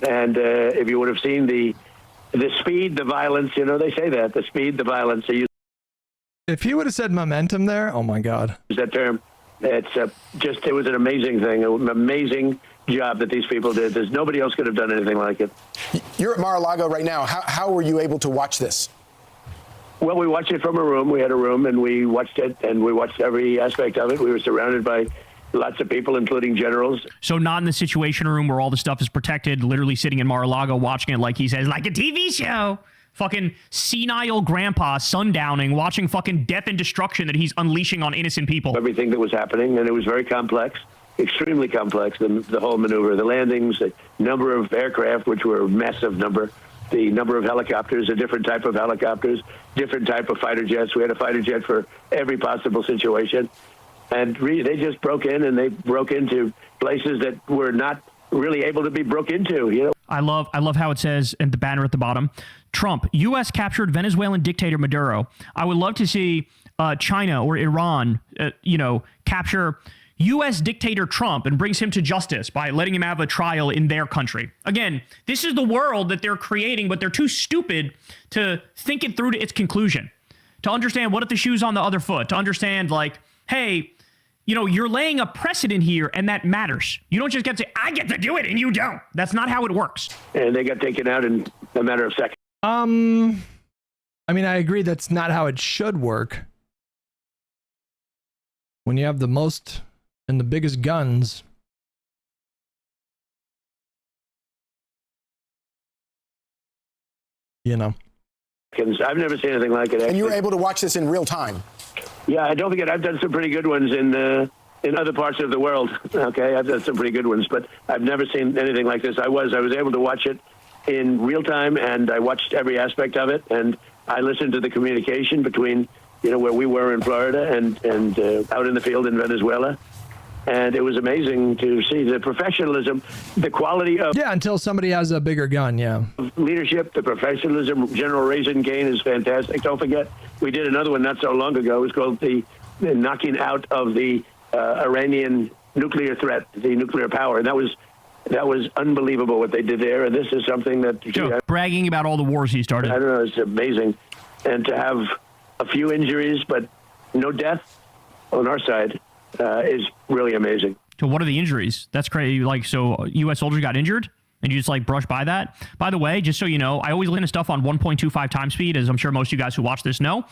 And if you would have seen the speed, the violence, you know, they say that, the speed, the violence. If he would have said momentum there, oh my God. That term, it's it was an amazing thing, an amazing job that these people did. There's nobody else could have done anything like it. You're at Mar-a-Lago right now. How were you able to watch this? Well, we watched it from a room. We had a room, and we watched it, and we watched every aspect of it. We were surrounded by lots of people, including generals. So not in the Situation Room where all the stuff is protected, literally sitting in Mar-a-Lago watching it like he says, like a TV show. Fucking senile grandpa sundowning, watching fucking death and destruction that he's unleashing on innocent people. Everything that was happening, and it was very complex, extremely complex, the whole maneuver, the landings, the number of aircraft, which were a massive number, the number of helicopters, a different type of helicopters, different type of fighter jets. We had a fighter jet for every possible situation. And they just broke in, and they broke into places that were not really able to be broke into, you know. I love how it says in the banner at the bottom, Trump, U.S. captured Venezuelan dictator Maduro. I would love to see China or Iran, capture U.S. dictator Trump and brings him to justice by letting him have a trial in their country. Again, this is the world that they're creating, but they're too stupid to think it through to its conclusion, to understand what if the shoe's on the other foot, to understand like, hey, you're laying a precedent here, and that matters. You don't just get to say, I get to do it, and you don't. That's not how it works. And they got taken out in a matter of seconds. I mean, I agree that's not how it should work. When you have the most and the biggest guns, I've never seen anything like it. Actually. And you were able to watch this in real time. Yeah, don't forget, I've done some pretty good ones in other parts of the world. Okay, I've done some pretty good ones, but I've never seen anything like this. I was able to watch it in real time, and I watched every aspect of it, and I listened to the communication between, where we were in Florida and out in the field in Venezuela. And it was amazing to see the professionalism, the quality of... Yeah, until somebody has a bigger gun, yeah. Leadership, the professionalism. General Raisin Kane is fantastic. Don't forget, we did another one not so long ago. It was called the knocking out of the Iranian nuclear threat, the nuclear power. And that was unbelievable what they did there. And this is something that... bragging about all the wars he started. I don't know, it's amazing. And to have a few injuries, but no death on our side... is really amazing. So what are the injuries? That's crazy. Like, so U.S. soldiers got injured and you just like brush by that? By the way, just so you know, I always listen to stuff on 1.25 times speed, as I'm sure most of you guys who watch this know.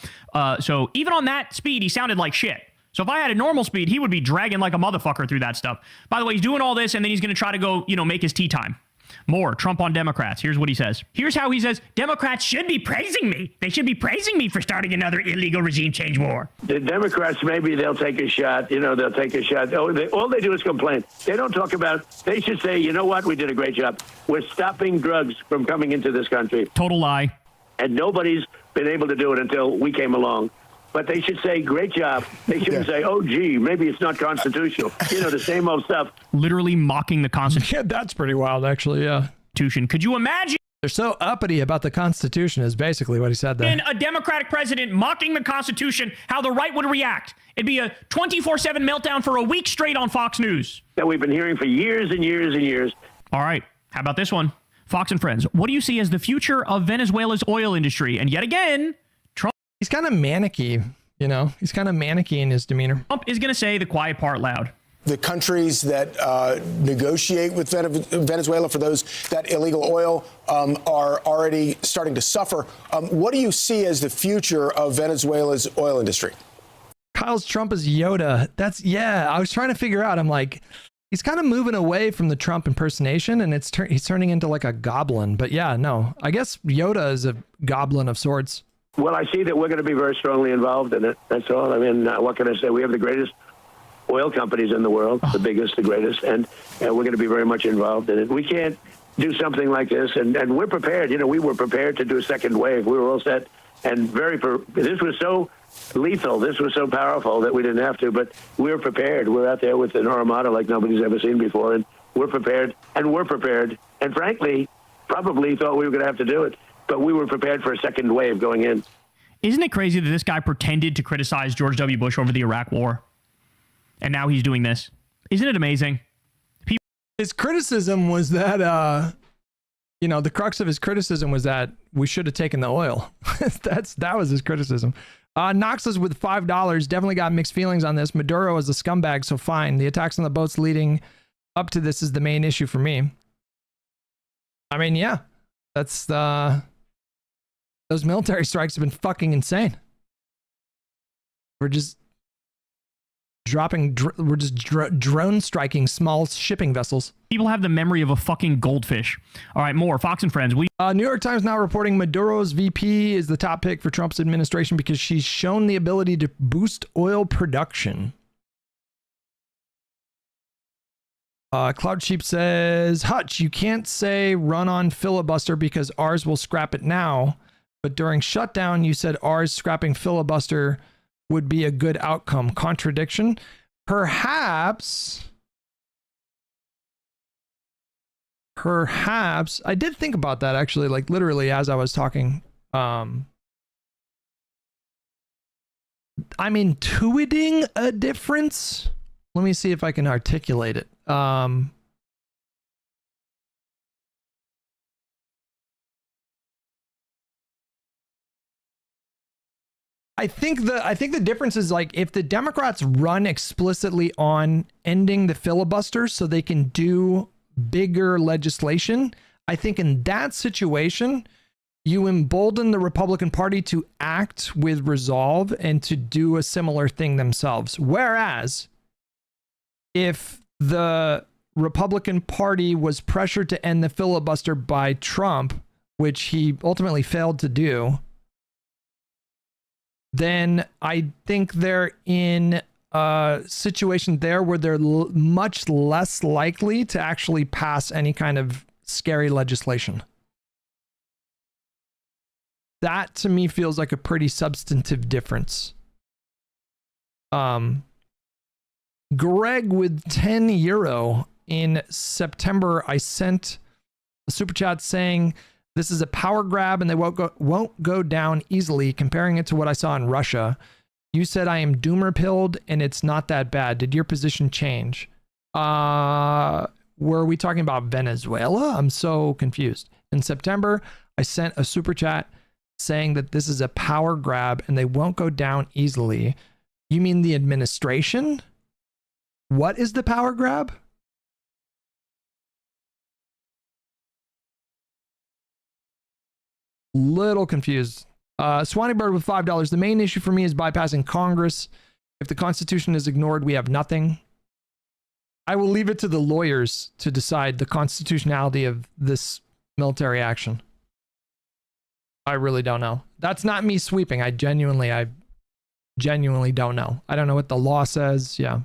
So even on that speed, he sounded like shit. So if I had a normal speed, he would be dragging like a motherfucker through that stuff. By the way, he's doing all this and then he's going to try to go, make his tea time. More Trump on Democrats. Here's what he says. Here's how he says, Democrats should be praising me. They should be praising me for starting another illegal regime change war. The Democrats, maybe they'll take a shot. They'll take a shot. All they do is complain. They don't talk about, they should say, you know what? We did a great job. We're stopping drugs from coming into this country. Total lie. And nobody's been able to do it until we came along. But they should say, great job. They shouldn't say, oh, gee, maybe it's not constitutional. The same old stuff. Literally mocking the Constitution. Yeah, that's pretty wild, actually, yeah. Could you imagine? They're so uppity about the Constitution is basically what he said there. And a Democratic president mocking the Constitution, how the right would react. It'd be a 24/7 meltdown for a week straight on Fox News. That we've been hearing for years and years and years. All right. How about this one? Fox and Friends. What do you see as the future of Venezuela's oil industry? And yet again, Trump... He's kind of manicky, He's kind of manicky in his demeanor. Trump is going to say the quiet part loud. The countries that negotiate with Venezuela for that illegal oil are already starting to suffer. What do you see as the future of Venezuela's oil industry? Kyle's Trump is Yoda. I was trying to figure out. I'm like, He's kind of moving away from the Trump impersonation, and he's turning into like a goblin. But yeah, no, I guess Yoda is a goblin of sorts. Well, I see that we're going to be very strongly involved in it. That's all. I mean, what can I say? We have the greatest oil companies in the world, the biggest, the greatest, and we're going to be very much involved in it. We can't do something like this, and we're prepared. You know, we were prepared to do a second wave. We were all set, and this was so lethal. This was so powerful that we didn't have to, but we were prepared. We're out there with an armada like nobody's ever seen before, and we're prepared, and frankly, probably thought we were going to have to do it, but we were prepared for a second wave going in. Isn't it crazy that this guy pretended to criticize George W. Bush over the Iraq War, and now he's doing this? Isn't it amazing? His criticism was that, the crux of his criticism was that we should have taken the oil. That was his criticism. Noxus with $5 definitely got mixed feelings on this. Maduro is a scumbag, so fine. The attacks on the boats leading up to this is the main issue for me. I mean, yeah, that's those military strikes have been fucking insane. We're just drone striking small shipping vessels. People have the memory of a fucking goldfish. All right, more Fox and Friends. New York Times now reporting Maduro's VP is the top pick for Trump's administration because she's shown the ability to boost oil production. Cloud Sheep says, Hutch, you can't say run on filibuster because ours will scrap it now. But during shutdown, you said ours scrapping filibuster would be a good outcome. Contradiction? Perhaps. I did think about that actually, like literally as I was talking. I'm intuiting a difference. Let me see if I can articulate it. I think the difference is like if the Democrats run explicitly on ending the filibuster so they can do bigger legislation, I think in that situation, you embolden the Republican Party to act with resolve and to do a similar thing themselves. Whereas if the Republican Party was pressured to end the filibuster by Trump, which he ultimately failed to do, then I think they're in a situation there where they're much less likely to actually pass any kind of scary legislation. That to me feels like a pretty substantive difference. Greg with €10 in September, I sent a super chat saying this is a power grab and they won't go down easily, comparing it to what I saw in Russia. You said I am doomer pilled and it's not that bad. Did your position change? Were we talking about Venezuela? I'm so confused. In September, I sent a super chat saying that this is a power grab and they won't go down easily. You mean the administration? What is the power grab? Little confused. Swanee Bird with $5. The main issue for me is bypassing Congress. If the Constitution is ignored, we have nothing. I will leave it to the lawyers to decide the constitutionality of this military action. I really don't know. That's not me sweeping. I genuinely don't know. I don't know what the law says. Yeah.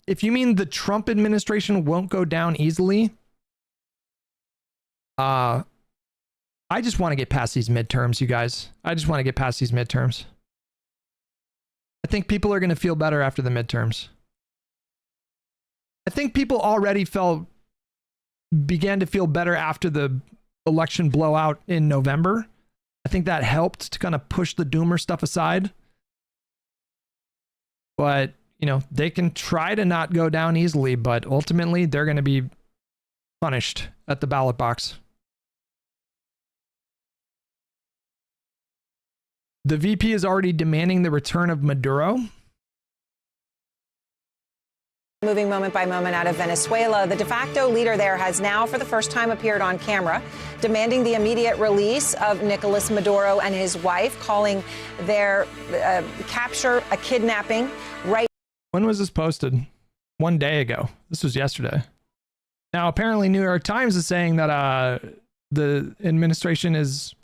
If you mean the Trump administration won't go down easily, I just want to get past these midterms, you guys. I just want to get past these midterms. I think people are going to feel better after the midterms. I think people already began to feel better after the election blowout in November. I think that helped to kind of push the doomer stuff aside. But, they can try to not go down easily, but ultimately they're going to be punished at the ballot box. The VP is already demanding the return of Maduro. Moving moment by moment out of Venezuela, the de facto leader there has now, for the first time, appeared on camera, demanding the immediate release of Nicolas Maduro and his wife, calling their capture a kidnapping. When was this posted? 1 day ago. This was yesterday. Now, apparently, New York Times is saying that the administration is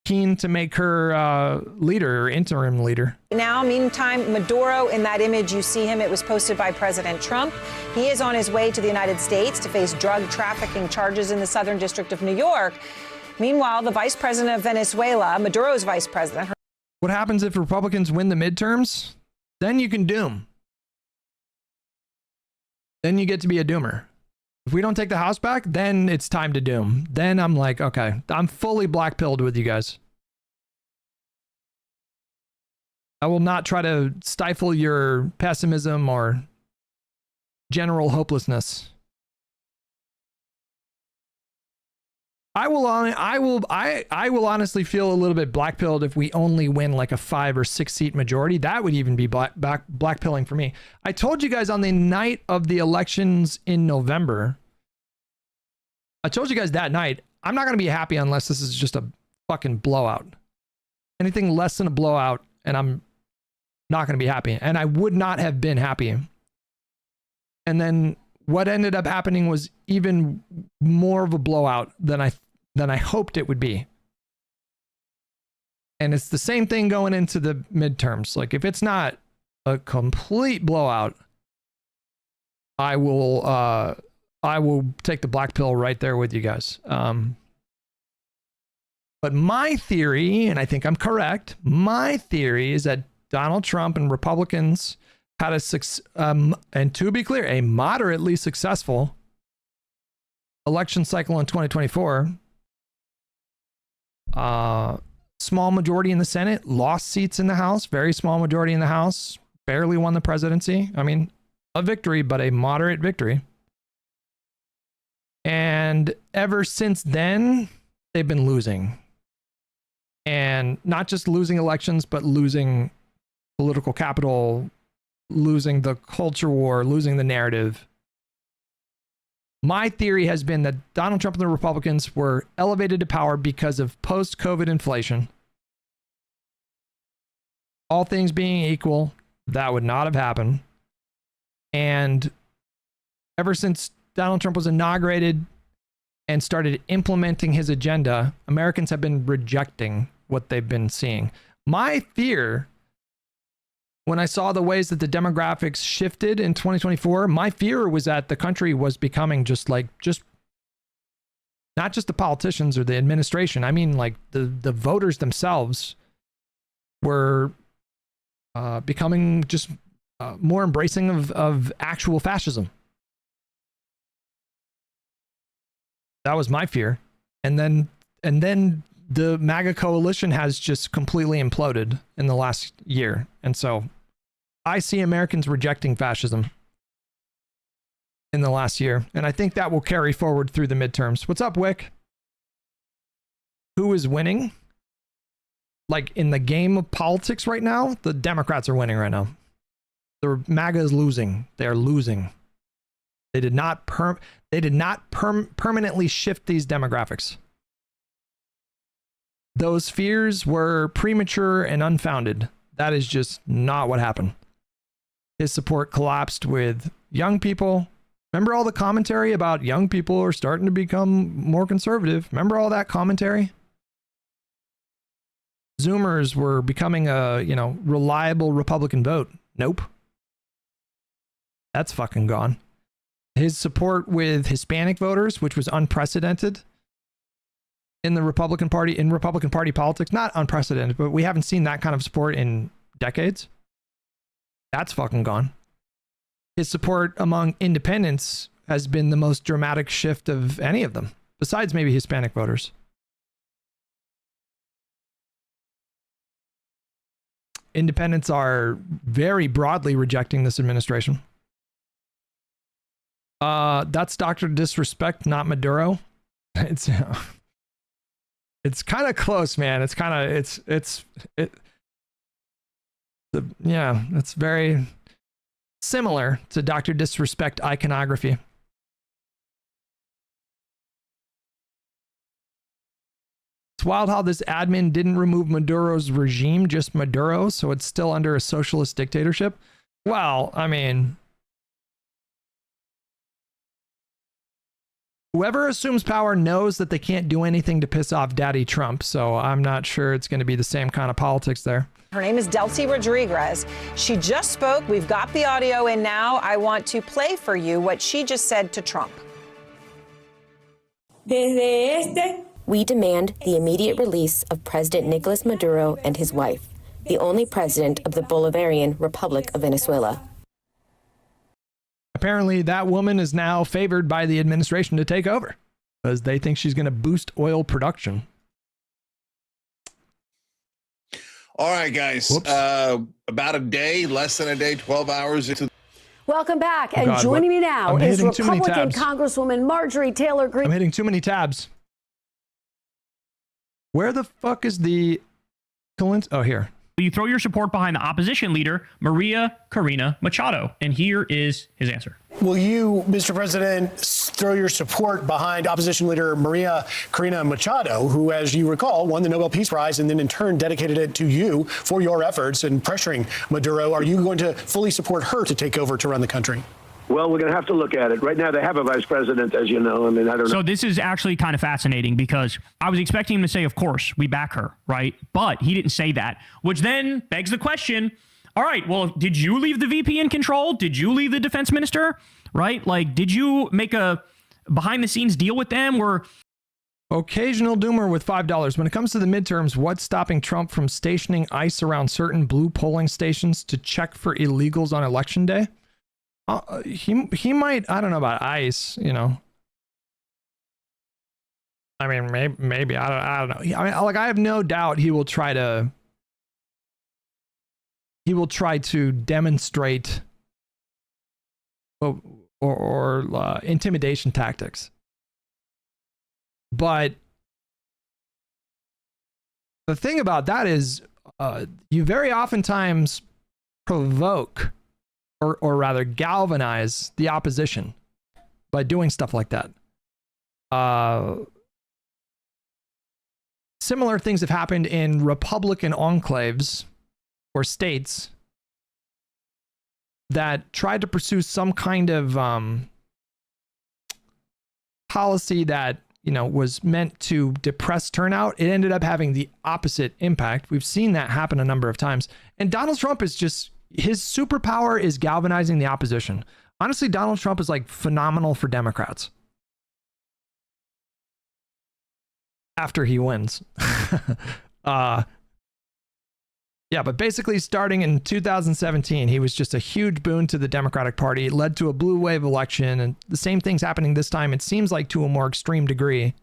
keen to make her leader or interim leader. Now, meantime, Maduro, in that image, you see him. It was posted by President Trump. He is on his way to the United States to face drug trafficking charges in the Southern District of New York. Meanwhile, the vice president of Venezuela, Maduro's vice president. What happens if Republicans win the midterms? Then you can doom. Then you get to be a doomer. If we don't take the House back, then it's time to doom. Then I'm like, okay, I'm fully black-pilled with you guys. I will not try to stifle your pessimism or general hopelessness. I will honestly feel a little bit black-pilled if we only win like a 5 or 6 seat majority. That would even be black-pilling for me. I told you guys on the night of the elections in November, I told you guys that night, I'm not going to be happy unless this is just a fucking blowout. Anything less than a blowout, and I'm not going to be happy. And I would not have been happy. And then what ended up happening was even more of a blowout than I hoped it would be. And it's the same thing going into the midterms. Like, if it's not a complete blowout, I will take the black pill right there with you guys. But my theory, and I think I'm correct, my theory is that Donald Trump and Republicans had and to be clear, a moderately successful election cycle in 2024. Small majority in the Senate, lost seats in the House, very small majority in the House, barely won the presidency. I mean, a victory, but a moderate victory. And ever since then, they've been losing. And not just losing elections, but losing political capital, losing the culture war, losing the narrative. My theory has been that Donald Trump and the Republicans were elevated to power because of post-COVID inflation. All things being equal, that would not have happened. And ever since Donald Trump was inaugurated and started implementing his agenda, Americans have been rejecting what they've been seeing. My fear, when I saw the ways that the demographics shifted in 2024, my fear was that the country was becoming just not just the politicians or the administration. I mean, like the voters themselves were becoming just more embracing of actual fascism. That was my fear. And then the MAGA coalition has just completely imploded in the last year. And so I see Americans rejecting fascism in the last year. And I think that will carry forward through the midterms. What's up, Wick? Who is winning? Like in the game of politics right now, the Democrats are winning right now. The MAGA is losing. They're losing. They did not permanently shift these demographics. Those fears were premature and unfounded. That is just not what happened. His support collapsed with young people. Remember all the commentary about young people are starting to become more conservative? Remember all that commentary? Zoomers were becoming a, reliable Republican vote. Nope. That's fucking gone. His support with Hispanic voters, which was unprecedented in the Republican Party, in Republican Party politics, not unprecedented, but we haven't seen that kind of support in decades. That's fucking gone. His support among independents has been the most dramatic shift of any of them, besides maybe Hispanic voters. Independents are very broadly rejecting this administration. That's Dr. Disrespect, not Maduro. It's kind of close, man. It's very similar to Dr. Disrespect iconography. It's wild how this admin didn't remove Maduro's regime, just Maduro, so it's still under a socialist dictatorship. Well, I mean, whoever assumes power knows that they can't do anything to piss off Daddy Trump, so I'm not sure it's going to be the same kind of politics there. Her name is Delcy Rodriguez. She just spoke. We've got the audio in now. I want to play for you what she just said to Trump. We demand the immediate release of President Nicolas Maduro and his wife, the only president of the Bolivarian Republic of Venezuela. Apparently, that woman is now favored by the administration to take over because they think she's going to boost oil production. All right, guys. About a day, less than a day, 12 hours into. Welcome back. And joining me now is Republican Congresswoman Marjorie Taylor Greene. I'm hitting too many tabs. Where the fuck is the... Oh, here. You throw your support behind the opposition leader, Maria Corina Machado. And here is his answer. Will you, Mr. President, throw your support behind opposition leader Maria Corina Machado, who, as you recall, won the Nobel Peace Prize and then in turn dedicated it to you for your efforts in pressuring Maduro? Are you going to fully support her to take over to run the country? Well, we're going to have to look at it. Right now, they have a vice president, as you know. I mean, I don't know. So this is actually kind of fascinating because I was expecting him to say, of course, we back her, right? But he didn't say that, which then begs the question, all right, well, did you leave the VP in control? Did you leave the defense minister, right? Like, did you make a behind-the-scenes deal with them where... Occasional Doomer with $5. When it comes to the midterms, what's stopping Trump from stationing ICE around certain blue polling stations to check for illegals on election day? He might, I don't know about ICE, you know. I mean, maybe I don't know. I mean, like, I have no doubt he will try to demonstrate or intimidation tactics. But the thing about that is you very oftentimes provoke or rather galvanize the opposition by doing stuff like that. Similar things have happened in Republican enclaves or states that tried to pursue some kind of policy that, you know, was meant to depress turnout. It ended up having the opposite impact. We've seen that happen a number of times. And Donald Trump is just, his superpower is galvanizing the opposition. Honestly, Donald Trump is like phenomenal for Democrats. After he wins. Yeah, but basically starting in 2017, he was just a huge boon to the Democratic Party. It led to a blue wave election, and the same thing's happening this time. It seems like to a more extreme degree.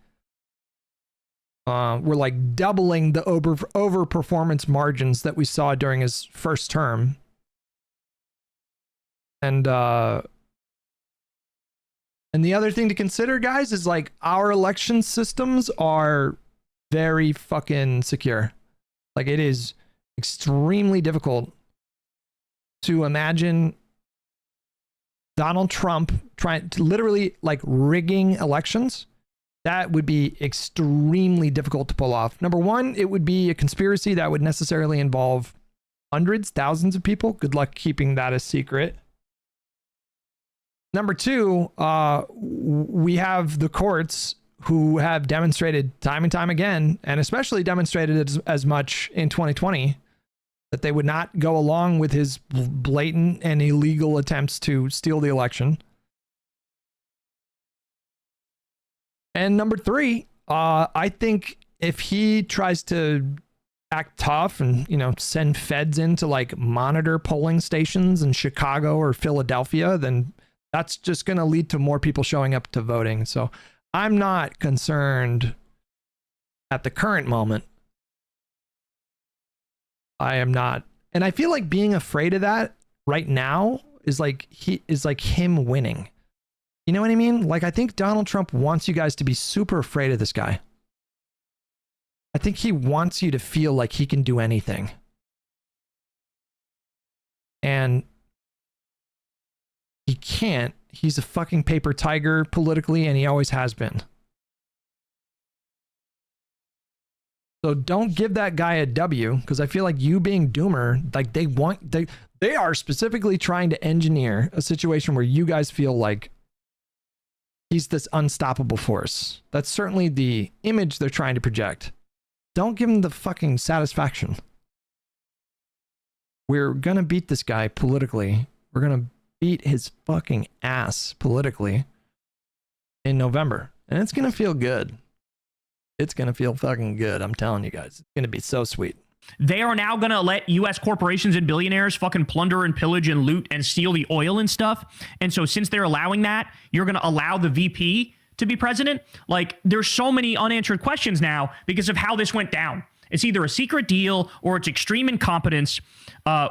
We're like doubling the overperformance margins that we saw during his first term. And the other thing to consider, guys, is like our election systems are very fucking secure. Like, it is extremely difficult to imagine Donald Trump trying to literally like rigging elections. That would be extremely difficult to pull off. Number one, it would be a conspiracy that would necessarily involve hundreds, thousands of people. Good luck keeping that a secret. Number two, we have the courts who have demonstrated time and time again, and especially demonstrated as much in 2020, that they would not go along with his blatant and illegal attempts to steal the election. And number three, I think if he tries to act tough and, you know, send feds in to like monitor polling stations in Chicago or Philadelphia, then that's just going to lead to more people showing up to voting. So I'm not concerned at the current moment. I am not. And I feel like being afraid of that right now is like him winning. You know what I mean? Like, I think Donald Trump wants you guys to be super afraid of this guy. I think he wants you to feel like he can do anything. And He can't. He's a fucking paper tiger politically, and he always has been. So don't give that guy a W, because I feel like you being doomer, like they are specifically trying to engineer a situation where you guys feel like he's this unstoppable force. That's certainly the image they're trying to project. Don't give him the fucking satisfaction. We're gonna beat this guy politically. We're gonna beat his fucking ass politically in November. And it's gonna feel good. It's going to feel fucking good. I'm telling you guys. It's going to be so sweet. They are now going to let U.S. corporations and billionaires fucking plunder and pillage and loot and steal the oil and stuff. And so since they're allowing that, you're going to allow the VP to be president? Like, there's so many unanswered questions now because of how this went down. It's either a secret deal or it's extreme incompetence.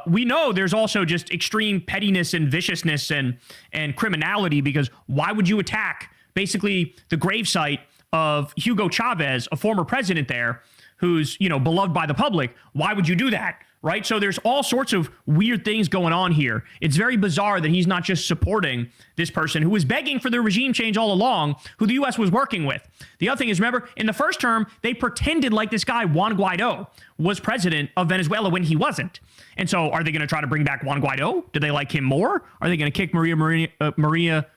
We know there's also just extreme pettiness and viciousness and criminality, because why would you attack basically the gravesite of Hugo Chavez, a former president there, who's, beloved by the public? Why would you do that? Right? So there's all sorts of weird things going on here. It's very bizarre that he's not just supporting this person who was begging for the regime change all along, who the U.S. was working with. The other thing is, remember, in the first term, they pretended like this guy, Juan Guaido, was president of Venezuela when he wasn't. And so are they going to try to bring back Juan Guaido? Do they like him more? Are they going to kick Maria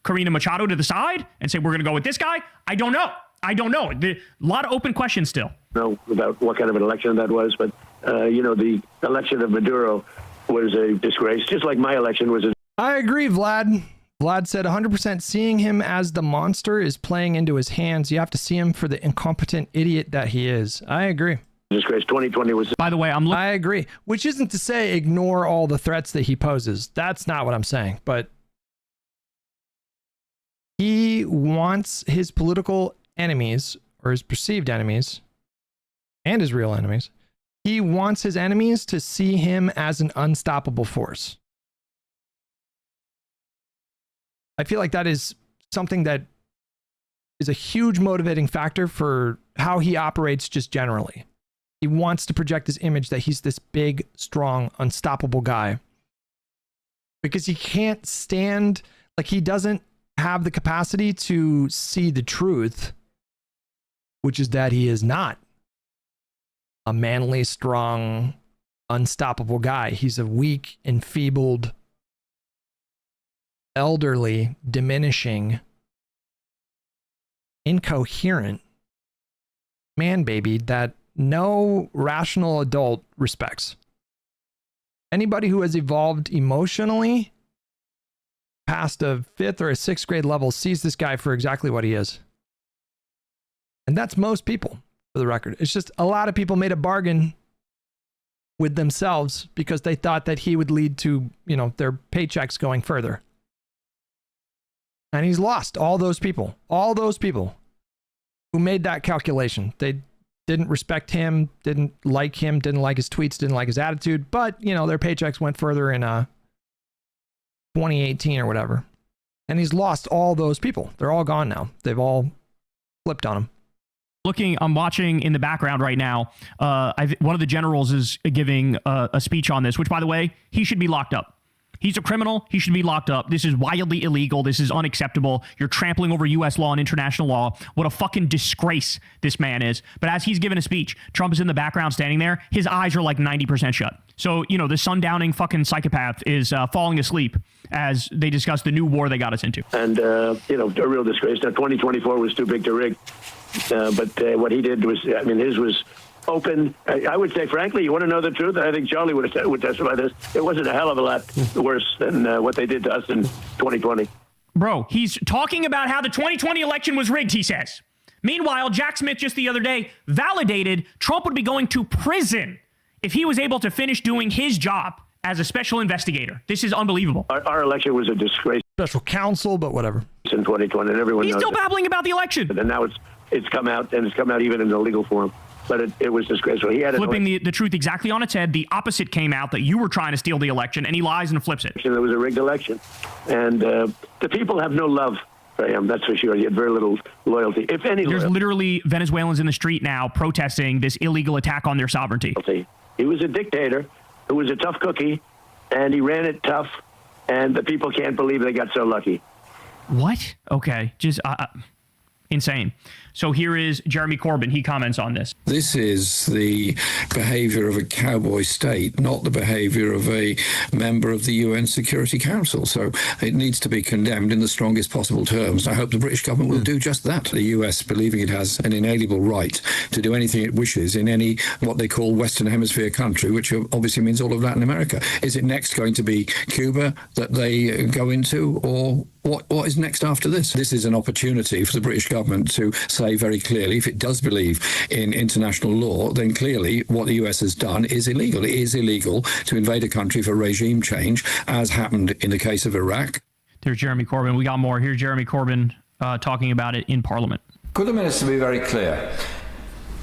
Corina Machado to the side and say, we're going to go with this guy? I don't know. A lot of open questions still. Know about what kind of an election that was, but the election of Maduro was a disgrace, just like my election was. I agree, Vlad. Vlad said 100% seeing him as the monster is playing into his hands. You have to see him for the incompetent idiot that he is. I agree. Disgrace. 2020 was. By the way, I agree, which isn't to say ignore all the threats that he poses. That's not what I'm saying, but he wants his political enemies, or his perceived enemies, and his real enemies, he wants his enemies to see him as an unstoppable force. I feel like that is something that is a huge motivating factor for how he operates just generally. He wants to project his image that he's this big, strong, unstoppable guy. Because he can't stand, like, he doesn't have the capacity to see the truth, which is that he is not a manly, strong, unstoppable guy. He's a weak, enfeebled, elderly, diminishing, incoherent man baby that no rational adult respects. Anybody who has evolved emotionally past a 5th or a 6th grade level sees this guy for exactly what he is. And that's most people, for the record. It's just a lot of people made a bargain with themselves because they thought that he would lead to, their paychecks going further. And he's lost all those people who made that calculation. They didn't respect him, didn't like his tweets, didn't like his attitude, but, their paychecks went further in 2018 or whatever. And he's lost all those people. They're all gone now. They've all flipped on him. I'm watching in the background right now. One of the generals is giving a speech on this, which, by the way, he should be locked up. He's a criminal. He should be locked up. This is wildly illegal. This is unacceptable. You're trampling over U.S. law and international law. What a fucking disgrace this man is. But as he's giving a speech, Trump is in the background standing there. His eyes are like 90% shut. So, the sundowning fucking psychopath is falling asleep as they discuss the new war they got us into. And, a real disgrace. Now, 2024 was too big to rig. But what he did was, his was open. I would say, frankly, you want to know the truth? I think Charlie would testify this. It wasn't a hell of a lot worse than what they did to us in 2020. Bro, he's talking about how the 2020 election was rigged, he says. Meanwhile, Jack Smith just the other day validated Trump would be going to prison if he was able to finish doing his job as a special investigator. This is unbelievable. Our election was a disgrace. Special counsel, but whatever. In 2020, and everyone knows. He's still babbling about the election. And now it's come out, and it's come out even in the legal form. But it was disgraceful. He had flipping the truth exactly on its head. The opposite came out, that you were trying to steal the election, and he lies and flips it. It was a rigged election. And the people have no love for him, that's for sure. He had very little loyalty, if any. There's literally Venezuelans in the street now protesting this illegal attack on their sovereignty. He was a dictator who was a tough cookie, and he ran it tough, and the people can't believe they got so lucky. What? Okay, just insane. So here is Jeremy Corbyn. He comments on this. This is the behavior of a cowboy state, not the behavior of a member of the UN Security Council. So it needs to be condemned in the strongest possible terms. I hope the British government will do just that. The US believing it has an inalienable right to do anything it wishes in any what they call Western Hemisphere country, which obviously means all of Latin America. Is it next going to be Cuba that they go into, or what is next after this? This is an opportunity for the British government to say very clearly, if it does believe in international law, then clearly what the US has done is illegal. It is illegal to invade a country for regime change, as happened in the case of Iraq. There's Jeremy Corbyn. We got more. Here's Jeremy Corbyn talking about it in Parliament. Could the minister be very clear?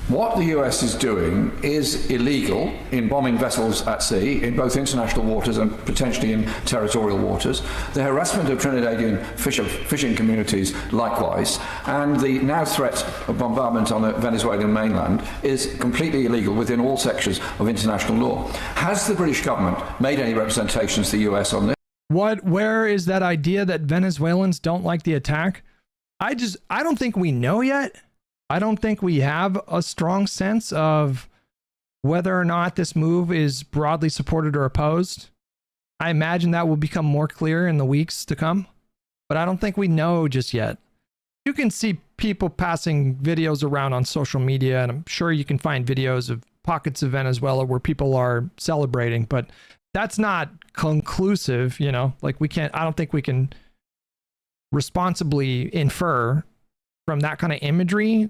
What the US is doing is illegal in bombing vessels at sea, in both international waters and potentially in territorial waters. The harassment of Trinidadian fishing communities likewise, and the now threat of bombardment on the Venezuelan mainland is completely illegal within all sections of international law. Has the British government made any representations to the US on this? Where is that idea that Venezuelans don't like the attack? I don't think we know yet. I don't think we have a strong sense of whether or not this move is broadly supported or opposed. I imagine that will become more clear in the weeks to come, but I don't think we know just yet. You can see people passing videos around on social media, and I'm sure you can find videos of pockets of Venezuela where people are celebrating, but that's not conclusive, you know, like I don't think we can responsibly infer from that kind of imagery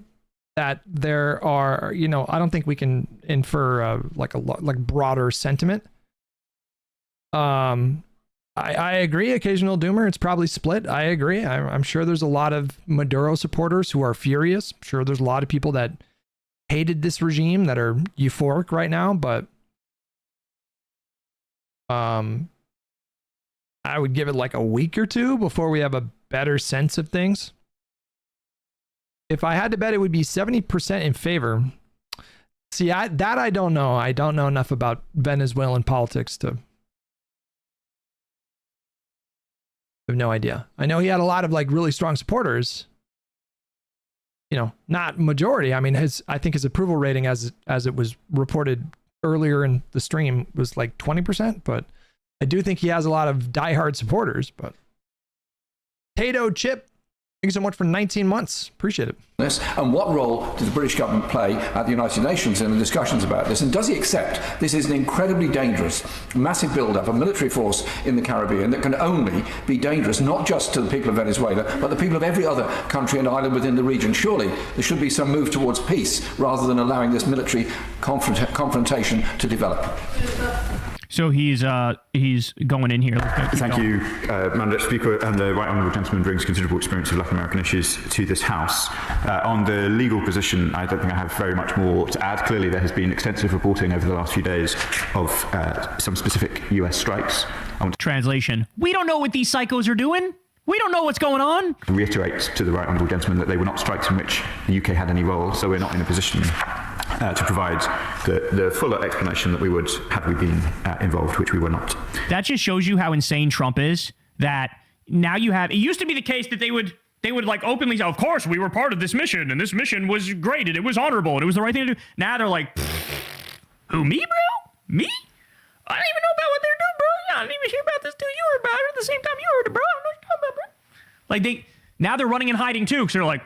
that there are, you know, I don't think we can infer like broader sentiment. I agree. Occasional doomer. It's probably split. I agree. I'm sure there's a lot of Maduro supporters who are furious. I'm sure there's a lot of people that hated this regime that are euphoric right now, but I would give it like a week or two before we have a better sense of things. If I had to bet, it would be 70% in favor. See, I don't know. I don't know enough about Venezuelan politics to... I have no idea. I know he had a lot of like really strong supporters. You know, not majority. I mean, I think his approval rating as it was reported earlier in the stream was like 20%, but I do think he has a lot of diehard supporters. But Tato Chip, thank you so much for 19 months. Appreciate it. And what role does the British government play at the United Nations in the discussions about this? And does he accept this is an incredibly dangerous, massive build-up of military force in the Caribbean that can only be dangerous not just to the people of Venezuela, but the people of every other country and island within the region? Surely there should be some move towards peace rather than allowing this military confrontation to develop. So he's going in here. Thank you, Mandate Speaker, and the Right Honourable Gentleman brings considerable experience of Latin American issues to this House. On the legal position, I don't think I have very much more to add. Clearly, there has been extensive reporting over the last few days of some specific US strikes. Translation: we don't know what these psychos are doing. We don't know what's going on. Reiterate to the Right Honourable Gentleman that they were not strikes in which the UK had any role, so we're not in a position to provide the fuller explanation that we would had we been involved, which we were not. That just shows you how insane Trump is, that now you have... It used to be the case that they would like openly say, of course, we were part of this mission, and this mission was great, and it was honorable, and it was the right thing to do. Now they're like, who, me, bro? Me? I don't even know about what they're doing, bro. I didn't even hear about this till you heard about it at the same time you heard it, bro. I don't know what you're talking about, bro. Like, now they're running and hiding, too, because they're like,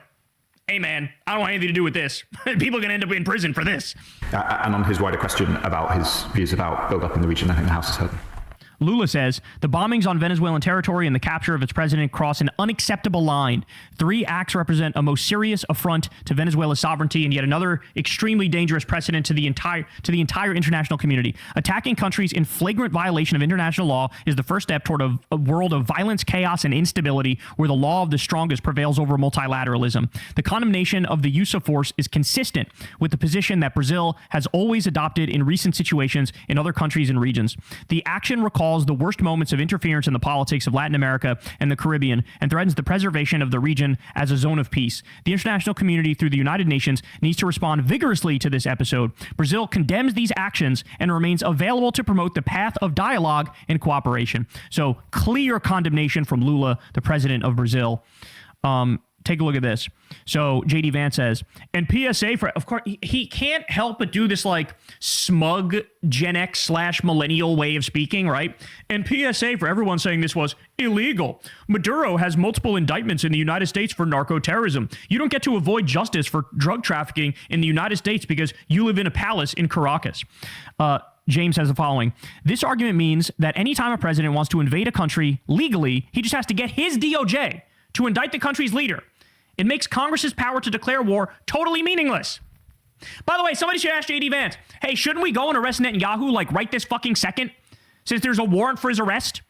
hey, man, I don't want anything to do with this. People are going to end up in prison for this. And on his wider question about his views about build-up in the region, I think the House has heard them. Lula says the bombings on Venezuelan territory and the capture of its president cross an unacceptable line. 3 acts represent a most serious affront to Venezuela's sovereignty and yet another extremely dangerous precedent to the entire international community. Attacking countries in flagrant violation of international law is the first step toward a world of violence, chaos, and instability where the law of the strongest prevails over multilateralism. The condemnation of the use of force is consistent with the position that Brazil has always adopted in recent situations in other countries and regions. The action recalls calls the worst moments of interference in the politics of Latin America and the Caribbean and threatens the preservation of the region as a zone of peace. The international community, through the United Nations, needs to respond vigorously to this episode. Brazil condemns these actions and remains available to promote the path of dialogue and cooperation. So clear condemnation from Lula, the president of Brazil. Take a look at this. So JD Vance says, and PSA for, of course, he can't help but do this like smug Gen X / millennial way of speaking, right? And PSA for everyone saying this was illegal. Maduro has multiple indictments in the United States for narco-terrorism. You don't get to avoid justice for drug trafficking in the United States because you live in a palace in Caracas. James says the following. This argument means that anytime a president wants to invade a country legally, he just has to get his DOJ to indict the country's leader. It makes Congress's power to declare war totally meaningless. By the way, somebody should ask JD Vance, hey, shouldn't we go and arrest Netanyahu like right this fucking second, since there's a warrant for his arrest?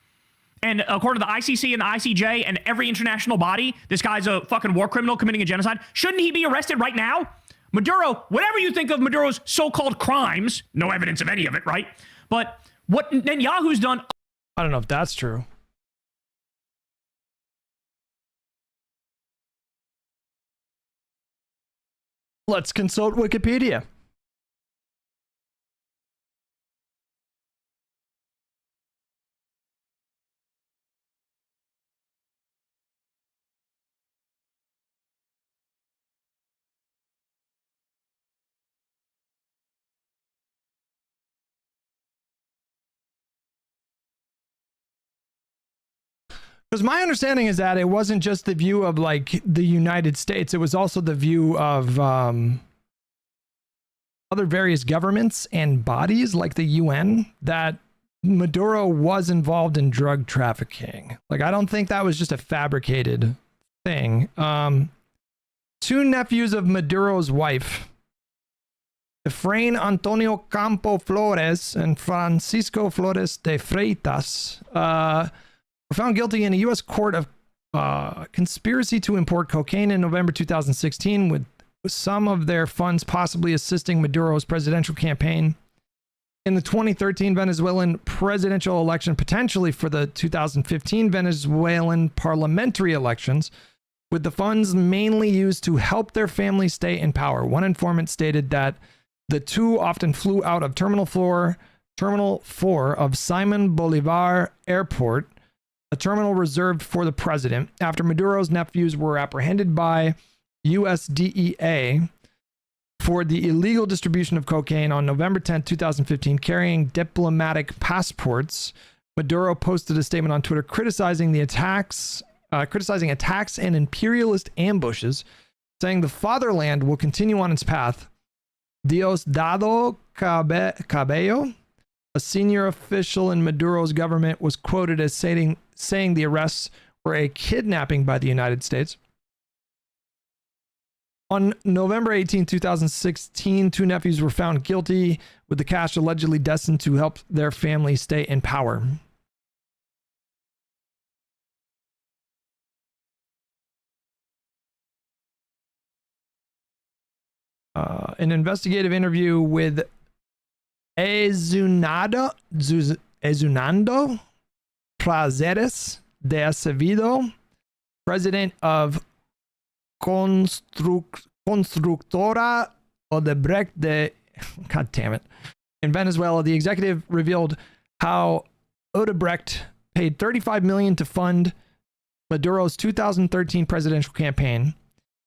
And according to the ICC and the ICJ and every international body, this guy's a fucking war criminal committing a genocide. Shouldn't he be arrested right now? Maduro, whatever you think of Maduro's so-called crimes, no evidence of any of it, right? But what Netanyahu's done... I don't know if that's true. Let's consult Wikipedia. Because my understanding is that it wasn't just the view of like the United States, it was also the view of other various governments and bodies like the UN that Maduro was involved in drug trafficking. Like, I don't think that was just a fabricated thing. Two nephews of Maduro's wife, Efrain Antonio Campo Flores and Francisco Flores de Freitas, were found guilty in a U.S. court of conspiracy to import cocaine in November 2016, with some of their funds possibly assisting Maduro's presidential campaign in the 2013 Venezuelan presidential election, potentially for the 2015 Venezuelan parliamentary elections, with the funds mainly used to help their family stay in power. One informant stated that the two often flew out of Terminal 4 of Simon Bolivar Airport, a terminal reserved for the president, after Maduro's nephews were apprehended by US DEA for the illegal distribution of cocaine on November 10, 2015, carrying diplomatic passports. Maduro posted a statement on Twitter criticizing attacks and imperialist ambushes, saying the fatherland will continue on its path. Diosdado Cabello, a senior official in Maduro's government, was quoted as saying the arrests were a kidnapping by the United States. On November 18, 2016, two nephews were found guilty, with the cash allegedly destined to help their family stay in power. An investigative interview with Ezunando Prazeres de Acevedo, president of Constructora Odebrecht de... God damn it. In Venezuela, the executive revealed how Odebrecht paid $35 million to fund Maduro's 2013 presidential campaign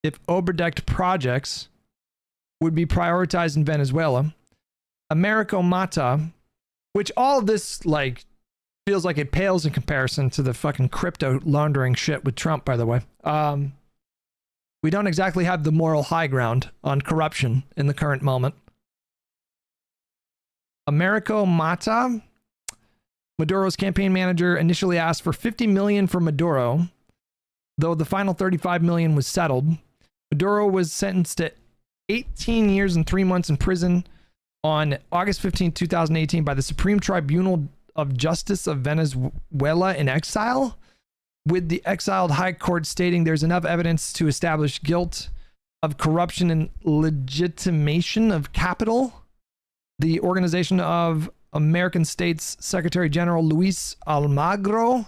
if Odebrecht projects would be prioritized in Venezuela. Americo Mata, which all of this like feels like it pales in comparison to the fucking crypto laundering shit with Trump, by the way. We don't exactly have the moral high ground on corruption in the current moment. Americo Mata, Maduro's campaign manager, initially asked for $50 million for Maduro, though the final $35 million was settled. Maduro was sentenced to 18 years and 3 months in prison on August 15, 2018 by the Supreme Tribunal of Justice of Venezuela in exile, with the exiled high court stating there's enough evidence to establish guilt of corruption and legitimation of capital. The Organization of American States Secretary General Luis Almagro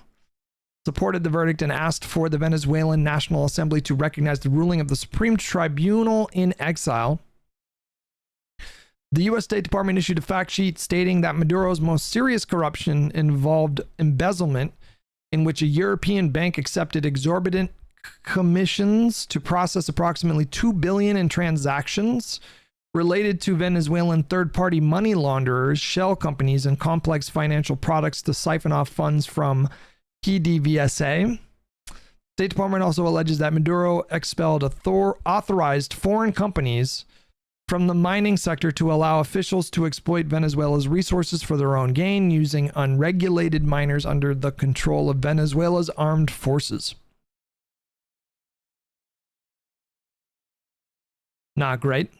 supported the verdict and asked for the Venezuelan National Assembly to recognize the ruling of the Supreme Tribunal in exile. The U.S. State Department issued a fact sheet stating that Maduro's most serious corruption involved embezzlement, in which a European bank accepted exorbitant commissions to process approximately $2 billion in transactions related to Venezuelan third-party money launderers, shell companies, and complex financial products to siphon off funds from PDVSA. State Department also alleges that Maduro expelled authorized foreign companies from the mining sector to allow officials to exploit Venezuela's resources for their own gain using unregulated miners under the control of Venezuela's armed forces. Not great.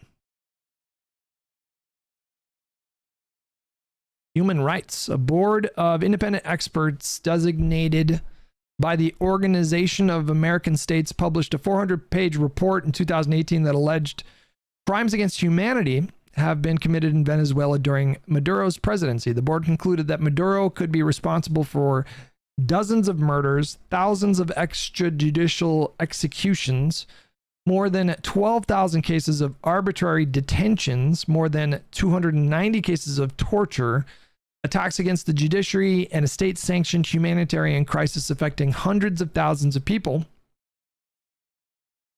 Human rights. A board of independent experts designated by the Organization of American States published a 400-page report in 2018 that alleged crimes against humanity have been committed in Venezuela during Maduro's presidency. The board concluded that Maduro could be responsible for dozens of murders, thousands of extrajudicial executions, more than 12,000 cases of arbitrary detentions, more than 290 cases of torture, attacks against the judiciary, and a state-sanctioned humanitarian crisis affecting hundreds of thousands of people.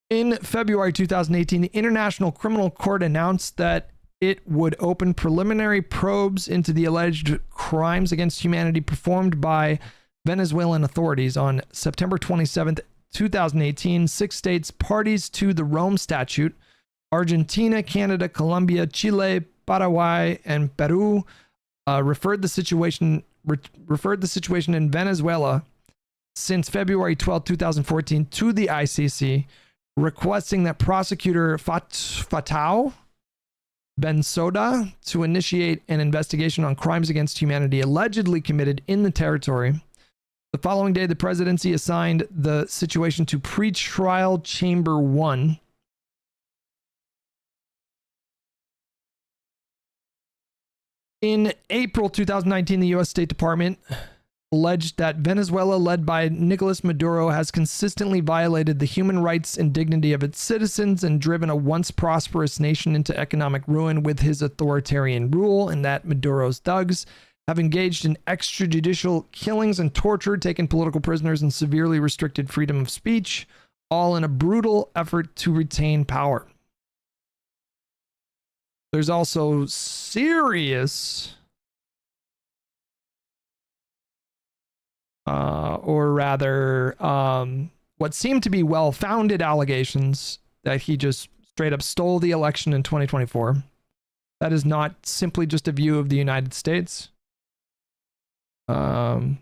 In February 2018, the International Criminal Court announced that it would open preliminary probes into the alleged crimes against humanity performed by Venezuelan authorities. On September 27th, 2018, 6 states parties to the Rome Statute, Argentina, Canada, Colombia, Chile, Paraguay, and Peru, referred the situation in Venezuela since February 12, 2014 to the ICC, requesting that prosecutor Fatau Bensouda to initiate an investigation on crimes against humanity allegedly committed in the territory. The following day, the presidency assigned the situation to Pre-Trial Chamber 1. In April 2019, the U.S. State Department alleged that Venezuela, led by Nicolas Maduro, has consistently violated the human rights and dignity of its citizens and driven a once prosperous nation into economic ruin with his authoritarian rule, and that Maduro's thugs have engaged in extrajudicial killings and torture, taken political prisoners, and severely restricted freedom of speech, all in a brutal effort to retain power. There's also serious, what seem to be well-founded allegations that he just straight up stole the election in 2024. That is not simply just a view of the United States. It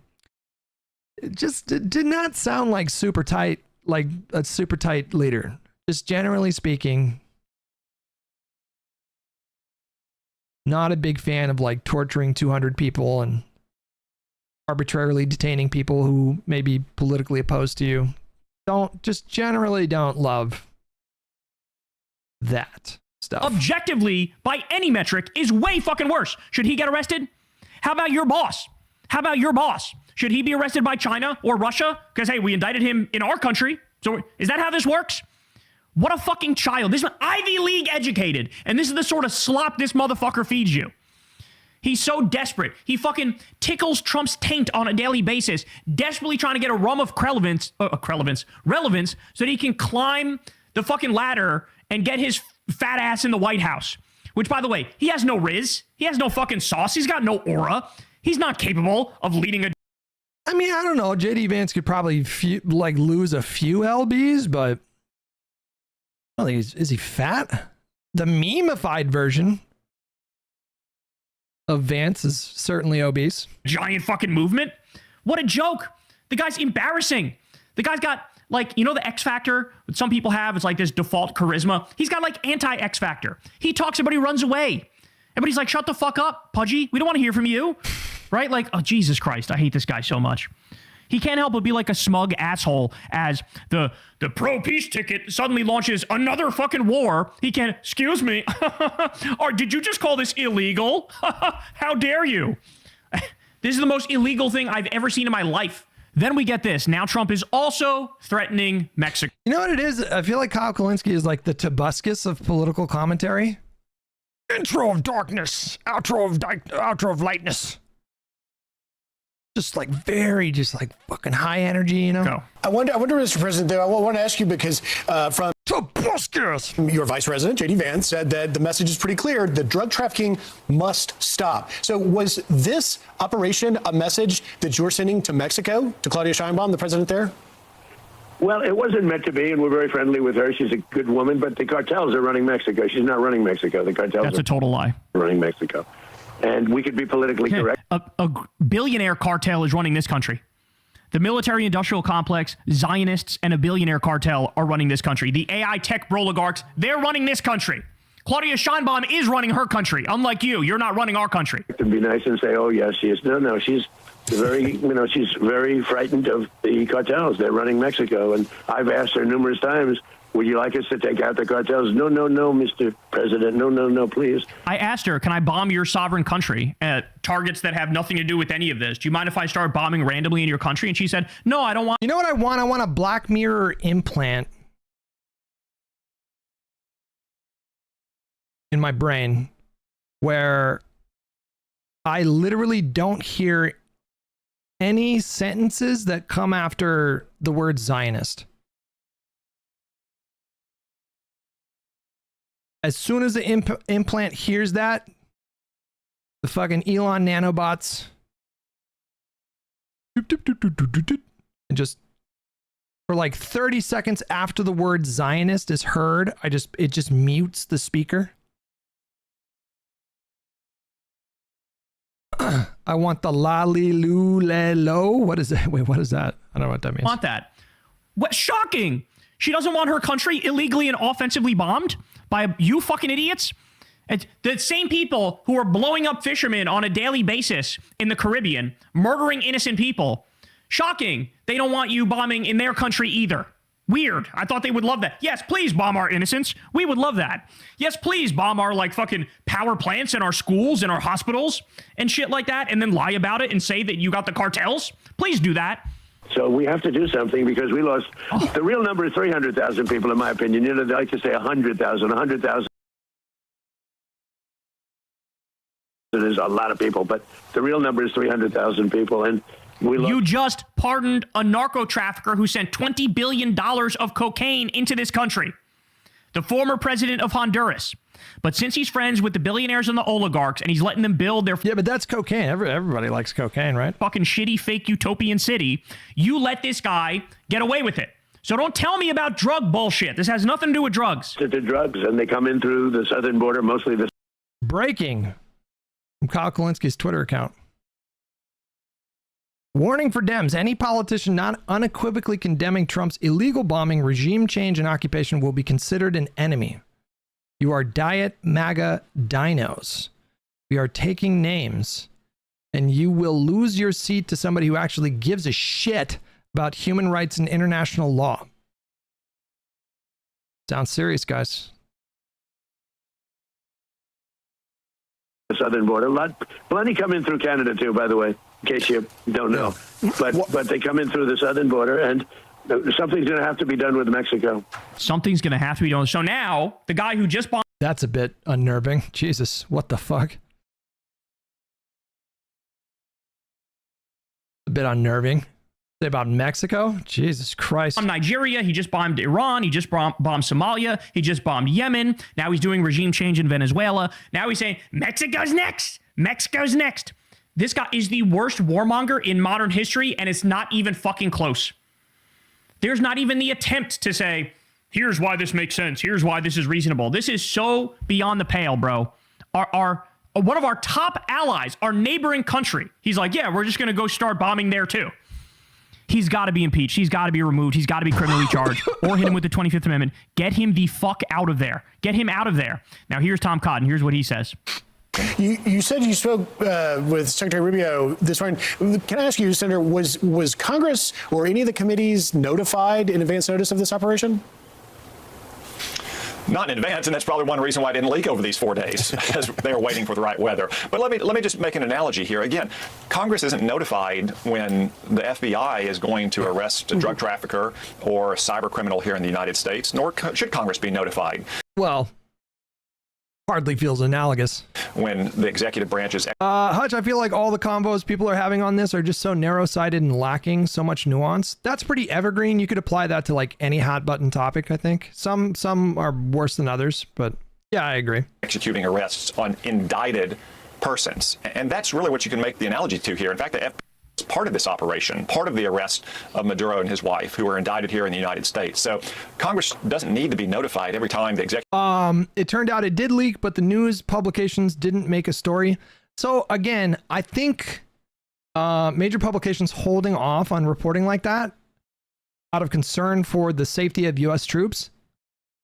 just did not sound like like a super tight leader. Just generally speaking, not a big fan of like torturing 200 people and arbitrarily detaining people who may be politically opposed to you. Generally don't love that stuff. Objectively, by any metric, is way fucking worse. Should he get arrested? How about your boss? Should he be arrested by China or Russia? Because, hey, we indicted him in our country. So is that how this works? What a fucking child. This is Ivy League educated. And this is the sort of slop this motherfucker feeds you. He's so desperate. He fucking tickles Trump's taint on a daily basis, desperately trying to get a rung of relevance so that he can climb the fucking ladder and get his fat ass in the White House. Which, by the way, he has no riz. He has no fucking sauce. He's got no aura. He's not capable of leading a... I mean, I don't know. JD Vance could probably lose a few LBs, but I don't think is he fat? The meme-ified version of Vance is certainly obese. Giant fucking movement. What a joke. The guy's embarrassing. The guy's got, like, you know the X Factor that some people have? It's like this default charisma. He's got like anti-X Factor. He talks about he runs away. Everybody's like, shut the fuck up, Pudgy. We don't want to hear from you. Right? Like, oh, Jesus Christ. I hate this guy so much. He can't help but be like a smug asshole as the pro-peace ticket suddenly launches another fucking war. He can't, excuse me, or did you just call this illegal? How dare you? This is the most illegal thing I've ever seen in my life. Then we get this. Now Trump is also threatening Mexico. You know what it is? I feel like Kyle Kulinski is like the Tobuscus of political commentary. Intro of darkness, outro of lightness. Just like just like fucking high energy, you know? Go. I wonder, Mr. President, I want to ask you because from Tobuscus, your Vice President, J.D. Vance, said that the message is pretty clear. The drug trafficking must stop. So was this operation a message that you're sending to Mexico, to Claudia Sheinbaum, the president there? Well, it wasn't meant to be, and we're very friendly with her. She's a good woman, but the cartels are running Mexico. She's not running Mexico. The cartels That's a total lie. Running Mexico. And we could be politically correct. A billionaire cartel is running this country. The military-industrial complex, Zionists, and a billionaire cartel are running this country. The AI tech oligarchs, they're running this country. Claudia Sheinbaum is running her country. Unlike you, you're not running our country. To be nice and say, oh, yes, she is. No, she's very, she's very frightened of the cartels. They're running Mexico. And I've asked her numerous times, would you like us to take out the cartels? No, Mr. President. No, please. I asked her, can I bomb your sovereign country at targets that have nothing to do with any of this? Do you mind if I start bombing randomly in your country? And she said, no, I don't want. You know what I want? I want a Black Mirror implant in my brain where I literally don't hear any sentences that come after the word Zionist. As soon as the implant hears that, the fucking Elon nanobots and just for like 30 seconds after the word Zionist is heard, it just mutes the speaker. I want the la-li-lu-le-lo. What is that? Wait, what is that? I don't know what that means. Want that. What? Shocking. She doesn't want her country illegally and offensively bombed by you fucking idiots. It's the same people who are blowing up fishermen on a daily basis in the Caribbean, murdering innocent people. Shocking. They don't want you bombing in their country either. Weird. I thought they would love that. Yes, please bomb our innocents. We would love that. Yes, please bomb our like fucking power plants and our schools and our hospitals and shit like that, and then lie about it and say that you got the cartels. Please do that. So we have to do something because we lost. The real number is 300,000 people, in my opinion. You know, they like to say 100,000. 100,000 is a lot of people, but the real number is 300,000 people. And you just pardoned a narco trafficker who sent $20 billion of cocaine into this country. The former president of Honduras. But since he's friends with the billionaires and the oligarchs and he's letting them build their... Yeah, but that's cocaine. Everybody likes cocaine, right? Fucking shitty, fake utopian city. You let this guy get away with it. So don't tell me about drug bullshit. This has nothing to do with drugs. They're drugs, and they come in through the southern border, mostly the... Breaking from Kyle Kulinski's Twitter account. Warning for Dems. Any politician not unequivocally condemning Trump's illegal bombing, regime change, and occupation will be considered an enemy. You are Diet MAGA dinos. We are taking names, and you will lose your seat to somebody who actually gives a shit about human rights and international law. Sounds serious, guys. The southern border. Plenty come in through Canada, too, by the way, in case you don't know. But they come in through the southern border, and something's going to have to be done with Mexico. Something's going to have to be done. So now, the guy who just bombed... That's a bit unnerving. Jesus, what the fuck? A bit unnerving. Say about Mexico? Jesus Christ. Nigeria, he just bombed Iran, he just bombed Somalia, he just bombed Yemen. Now he's doing regime change in Venezuela. Now he's saying, Mexico's next. Mexico's next. This guy is the worst warmonger in modern history, and it's not even fucking close. There's not even the attempt to say, here's why this makes sense. Here's why this is reasonable. This is so beyond the pale, bro. One of our top allies, our neighboring country, he's like, yeah, we're just going to go start bombing there too. He's got to be impeached. He's got to be removed. He's got to be criminally charged or hit him with the 25th Amendment. Get him the fuck out of there. Get him out of there. Now, here's Tom Cotton. Here's what he says. You said you spoke with Secretary Rubio this morning. Can I ask you, Senator, was Congress or any of the committees notified in advance notice of this operation? Not in advance, and that's probably one reason why it didn't leak over these 4 days, because they were waiting for the right weather. But let me just make an analogy here. Again, Congress isn't notified when the FBI is going to arrest a drug trafficker or a cyber criminal here in the United States, nor should Congress be notified. Well, hardly feels analogous. When the executive branch is... Hutch, I feel like all the combos people are having on this are just so narrow-sighted and lacking so much nuance. That's pretty evergreen. You could apply that to like any hot button topic, I think. Some are worse than others, but yeah, I agree. Executing arrests on indicted persons. And that's really what you can make the analogy to here. In fact, the FBI is part of this operation, part of the arrest of Maduro and his wife, who were indicted here in the United States. So Congress doesn't need to be notified every time the executive... It turned out it did leak, but the news publications didn't make a story. So again, I think major publications holding off on reporting like that out of concern for the safety of U.S. troops.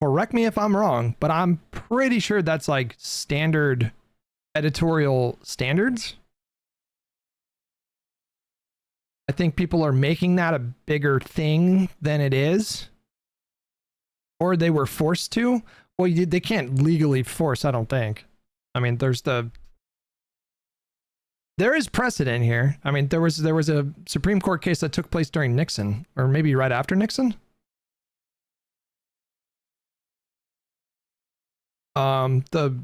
Correct me if I'm wrong, but I'm pretty sure that's like standard editorial standards. I think people are making that a bigger thing than it is. Or they were forced to. Well, they can't legally force, I don't think. I mean, there is precedent here. I mean, there was a Supreme Court case that took place during Nixon, or maybe right after Nixon. The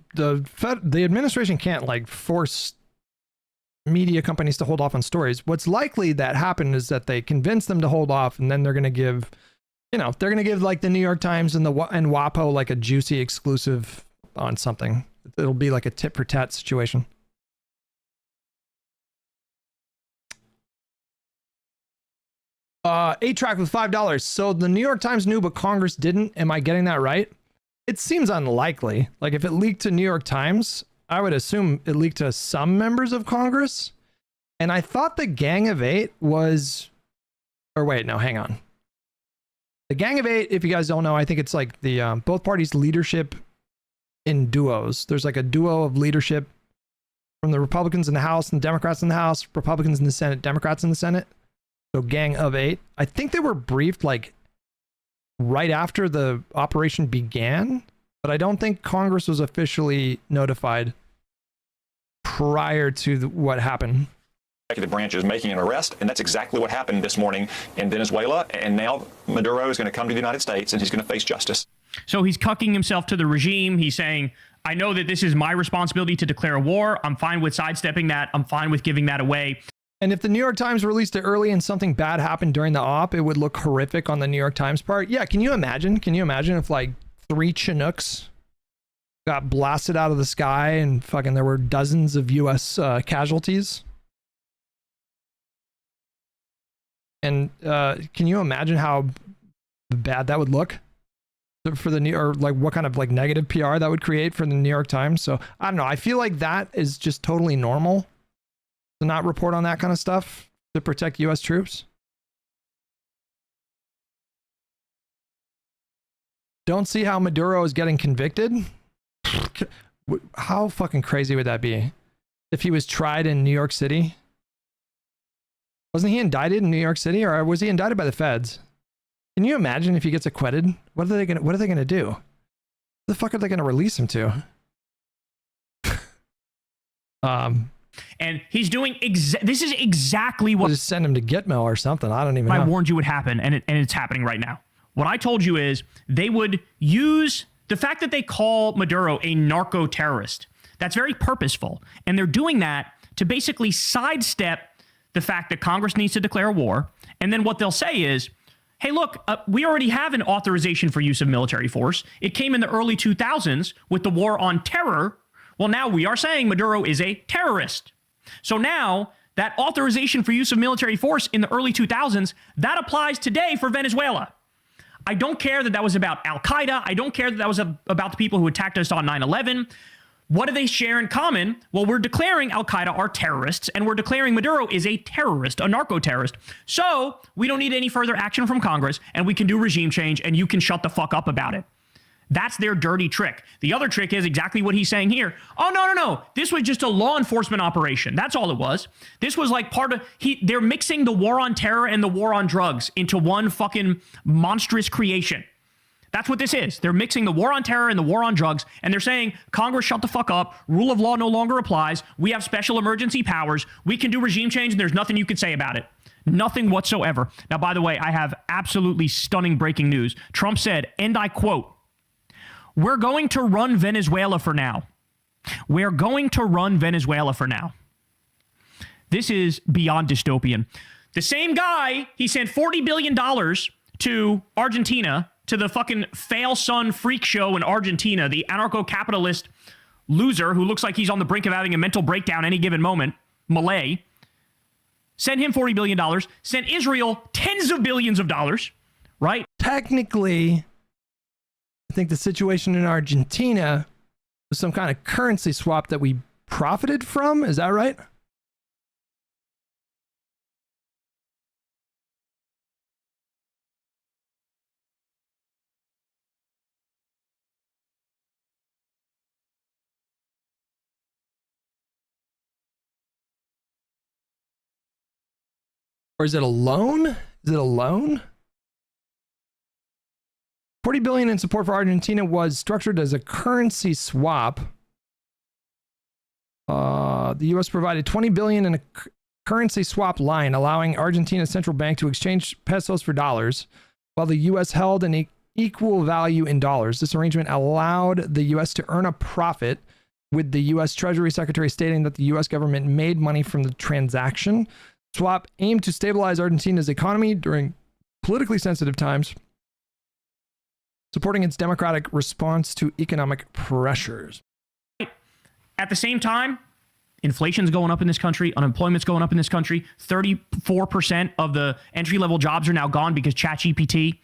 administration can't like force media companies to hold off on stories. What's likely that happened is that they convince them to hold off, and then they're going to give, they're going to give like the New York Times and WAPO like a juicy exclusive on something. It'll be like a tit for tat situation. A-Track with $5. So the New York Times knew, but Congress didn't. Am I getting that right? It seems unlikely. Like if it leaked to New York Times, I would assume it leaked to some members of Congress. And I thought the Gang of Eight was, or wait, no, hang on. The Gang of Eight, if you guys don't know, I think it's like the both parties' leadership in duos. There's like a duo of leadership from the Republicans in the House and Democrats in the House, Republicans in the Senate, Democrats in the Senate. So Gang of Eight. I think they were briefed like right after the operation began, but I don't think Congress was officially notified prior to what happened. Executive branch is making an arrest, and that's exactly what happened this morning in Venezuela. And now Maduro is going to come to the United States, and he's going to face justice. So he's cucking himself to the regime. He's saying, I know that this is my responsibility to declare a war. I'm fine with sidestepping that. I'm fine with giving that away. And if the New York Times released it early and something bad happened during the op, it would look horrific on the New York Times part. Yeah, can you imagine? Can you imagine if like 3 Chinooks got blasted out of the sky and fucking there were dozens of U.S. Casualties? And can you imagine how bad that would look for the New, or like what kind of like negative PR that would create for the New York Times? So I don't know. I feel like that is just totally normal to not report on that kind of stuff to protect U.S. troops. Don't see how Maduro is getting convicted. How fucking crazy would that be if he was tried in New York City? Wasn't he indicted in New York City, or was he indicted by the feds? Can you imagine if he gets acquitted? What are they gonna do? What the fuck are they gonna release him to? And he's doing this is exactly what, just send him to Gitmo or something. I don't even know. I warned you would happen, and it's happening right now. What I told you is they would use the fact that they call Maduro a narco-terrorist. That's very purposeful. And they're doing that to basically sidestep the fact that Congress needs to declare a war. And then what they'll say is, hey, look, we already have an authorization for use of military force. It came in the early 2000s with the war on terror. Well, now we are saying Maduro is a terrorist. So now that authorization for use of military force in the early 2000s, that applies today for Venezuela. I don't care that that was about Al-Qaeda. I don't care that that was about the people who attacked us on 9/11. What do they share in common? Well, we're declaring Al-Qaeda are terrorists, and we're declaring Maduro is a terrorist, a narco-terrorist. So we don't need any further action from Congress, and we can do regime change, and you can shut the fuck up about it. That's their dirty trick. The other trick is exactly what he's saying here. Oh, no. This was just a law enforcement operation. That's all it was. This was like part of, they're mixing the war on terror and the war on drugs into one fucking monstrous creation. That's what this is. They're mixing the war on terror and the war on drugs, and they're saying, Congress, shut the fuck up. Rule of law no longer applies. We have special emergency powers. We can do regime change, and there's nothing you can say about it. Nothing whatsoever. Now, by the way, I have absolutely stunning breaking news. Trump said, and I quote, "We're going to run Venezuela for now. We're going to run Venezuela for now." This is beyond dystopian. The same guy, he sent $40 billion to Argentina, to the fucking fail son freak show in Argentina, the anarcho-capitalist loser who looks like he's on the brink of having a mental breakdown any given moment, Malay, sent him $40 billion, sent Israel tens of billions of dollars, right? Technically, I think the situation in Argentina was some kind of currency swap that we profited from. Is that right? Or is it a loan? Is it a loan? $40 billion in support for Argentina was structured as a currency swap. The U.S. provided $20 billion in a currency swap line, allowing Argentina's central bank to exchange pesos for dollars, while the U.S. held an equal value in dollars. This arrangement allowed the U.S. to earn a profit, with the U.S. Treasury Secretary stating that the U.S. government made money from the transaction. Swap aimed to stabilize Argentina's economy during politically sensitive times, supporting its democratic response to economic pressures. At the same time, inflation's going up in this country, unemployment's going up in this country. 34% of the entry-level jobs are now gone because ChatGPT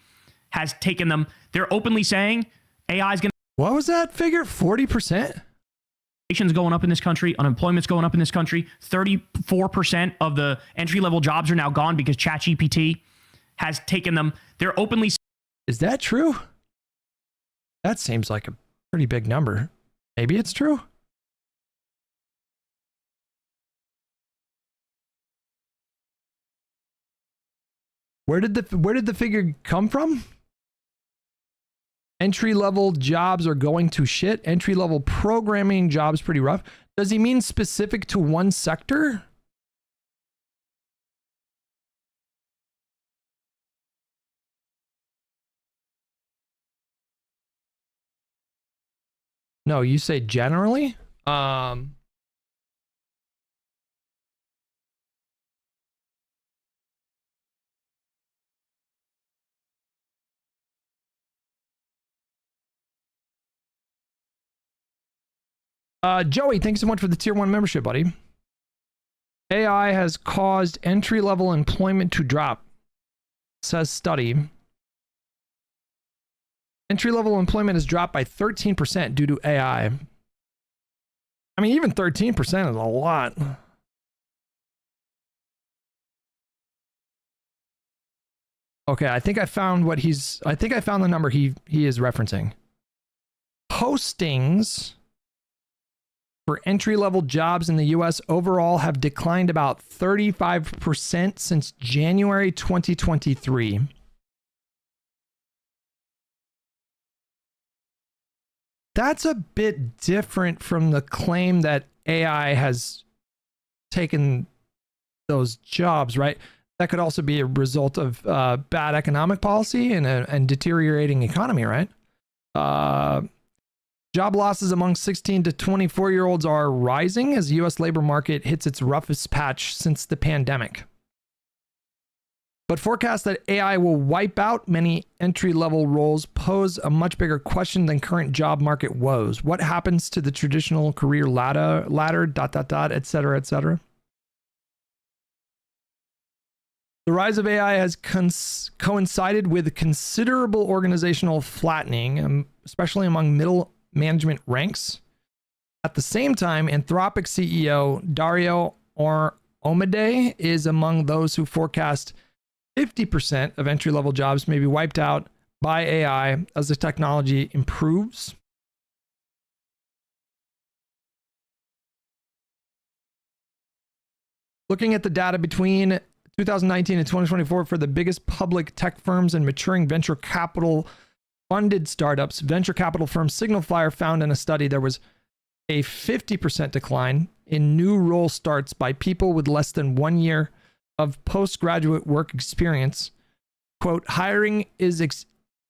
has taken them. They're openly saying AI is going to... What was that figure? 40%? Inflation's going up in this country, unemployment's going up in this country. 34% of the entry-level jobs are now gone because ChatGPT has taken them. They're openly... Is that true? That seems like a pretty big number. Maybe it's true. Where did the figure come from? Entry-level jobs are going to shit. Entry-level programming jobs pretty rough. Does he mean specific to one sector? No, you say generally? Joey, thanks so much for the tier 1 membership, buddy. AI has caused entry-level employment to drop, says study. Entry-level employment has dropped by 13% due to AI. I mean, even 13% is a lot. Okay, I think I found the number he is referencing. Postings for entry-level jobs in the US overall have declined about 35% since January 2023. That's a bit different from the claim that AI has taken those jobs, right? That could also be a result of bad economic policy and deteriorating economy, right? Job losses among 16 to 24-year-olds are rising as the U.S. labor market hits its roughest patch since the pandemic. But forecasts that AI will wipe out many entry-level roles pose a much bigger question than current job market woes. What happens to the traditional career ladder, et cetera, et cetera? The rise of AI has coincided with considerable organizational flattening, especially among middle management ranks. At the same time, Anthropic CEO Dario Amodei is among those who forecast 50% of entry-level jobs may be wiped out by AI as the technology improves. Looking at the data between 2019 and 2024 for the biggest public tech firms and maturing venture capital funded startups, venture capital firm Signal Fire found in a study there was a 50% decline in new role starts by people with less than 1 year of postgraduate work experience. Quote, hiring is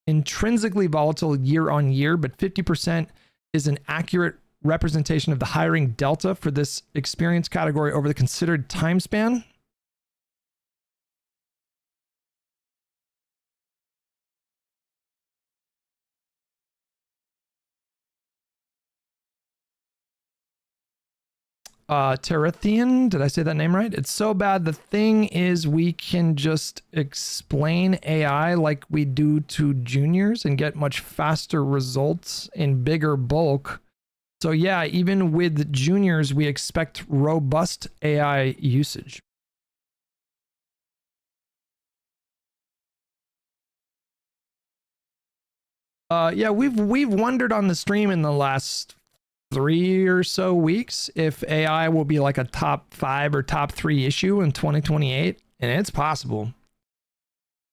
intrinsically volatile year on year, but 50% is an accurate representation of the hiring delta for this experience category over the considered time span. Terathian, did I say that name right? It's so bad. The thing is, we can just explain AI like we do to juniors and get much faster results in bigger bulk. So yeah, even with juniors, we expect robust AI usage. Yeah, we've wondered on the stream in the last 3 or so weeks if AI will be like a top 5 or top 3 issue in 2028, and it's possible.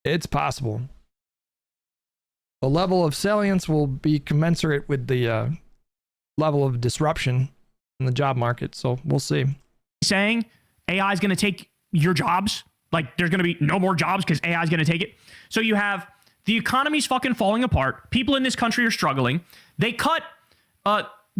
It's possible. The level of salience will be commensurate with the level of disruption in the job market, so we'll see. Saying AI is going to take your jobs, like there's going to be no more jobs because AI is going to take it. So you have the economy's fucking falling apart. People in this country are struggling. They cut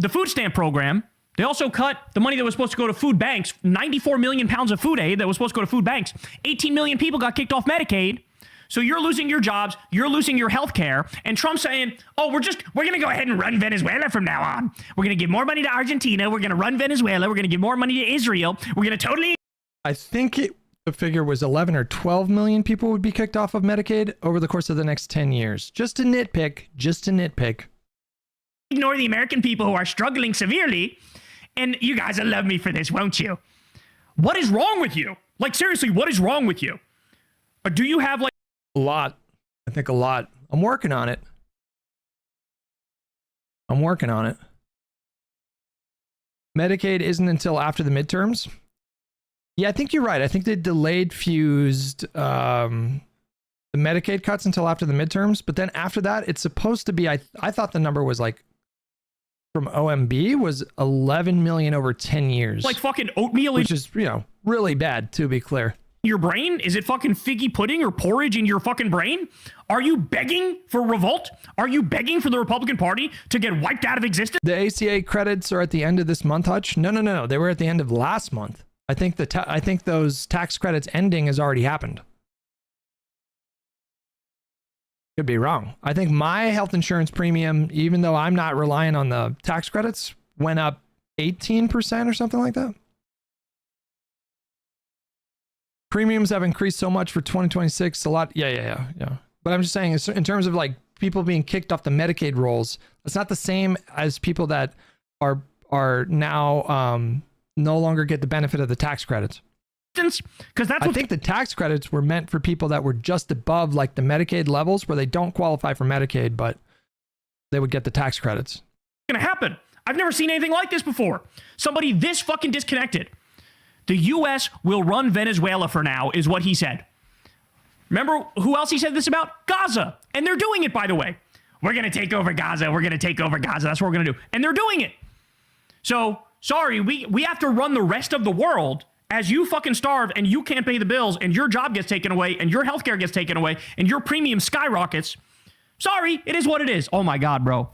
the food stamp program. They also cut the money that was supposed to go to food banks, 94 million pounds of food aid that was supposed to go to food banks. 18 million people got kicked off Medicaid. So you're losing your jobs, you're losing your health care, and Trump's saying, oh, we're going to go ahead and run Venezuela from now on. We're going to give more money to Argentina, we're going to run Venezuela, we're going to give more money to Israel, we're going to totally... I think the figure was 11 or 12 million people would be kicked off of Medicaid over the course of the next 10 years. Just a nitpick. Ignore the American people who are struggling severely, and you guys will love me for this, won't you? What is wrong with you? Like, seriously, what is wrong with you? Or do you have, like... A lot. I think a lot. I'm working on it. Medicaid isn't until after the midterms. Yeah, I think you're right. I think they delayed fused the Medicaid cuts until after the midterms, but then after that, it's supposed to be, I thought the number was like, from OMB was 11 million over 10 years. Like fucking oatmeal. Which is, really bad, to be clear. Your brain? Is it fucking figgy pudding or porridge in your fucking brain? Are you begging for revolt? Are you begging for the Republican Party to get wiped out of existence? The ACA credits are at the end of this month, Hutch? No. They were at the end of last month. I think those tax credits ending has already happened. Could be wrong. I think my health insurance premium, even though I'm not relying on the tax credits, went up 18% or something like that. Premiums have increased so much for 2026, a lot. Yeah. But I'm just saying, in terms of like people being kicked off the Medicaid rolls, it's not the same as people that are now no longer get the benefit of the tax credits. Because I think the tax credits were meant for people that were just above like the Medicaid levels where they don't qualify for Medicaid, but they would get the tax credits. Gonna happen. I've never seen anything like this before. Somebody this fucking disconnected. The U.S. will run Venezuela for now, is what he said. Remember who else he said this about? Gaza. And they're doing it, by the way. We're going to take over Gaza. That's what we're going to do. And they're doing it. So, sorry, we have to run the rest of the world as you fucking starve and you can't pay the bills and your job gets taken away and your healthcare gets taken away and your premium skyrockets. Sorry, it is what it is. Oh my God, bro.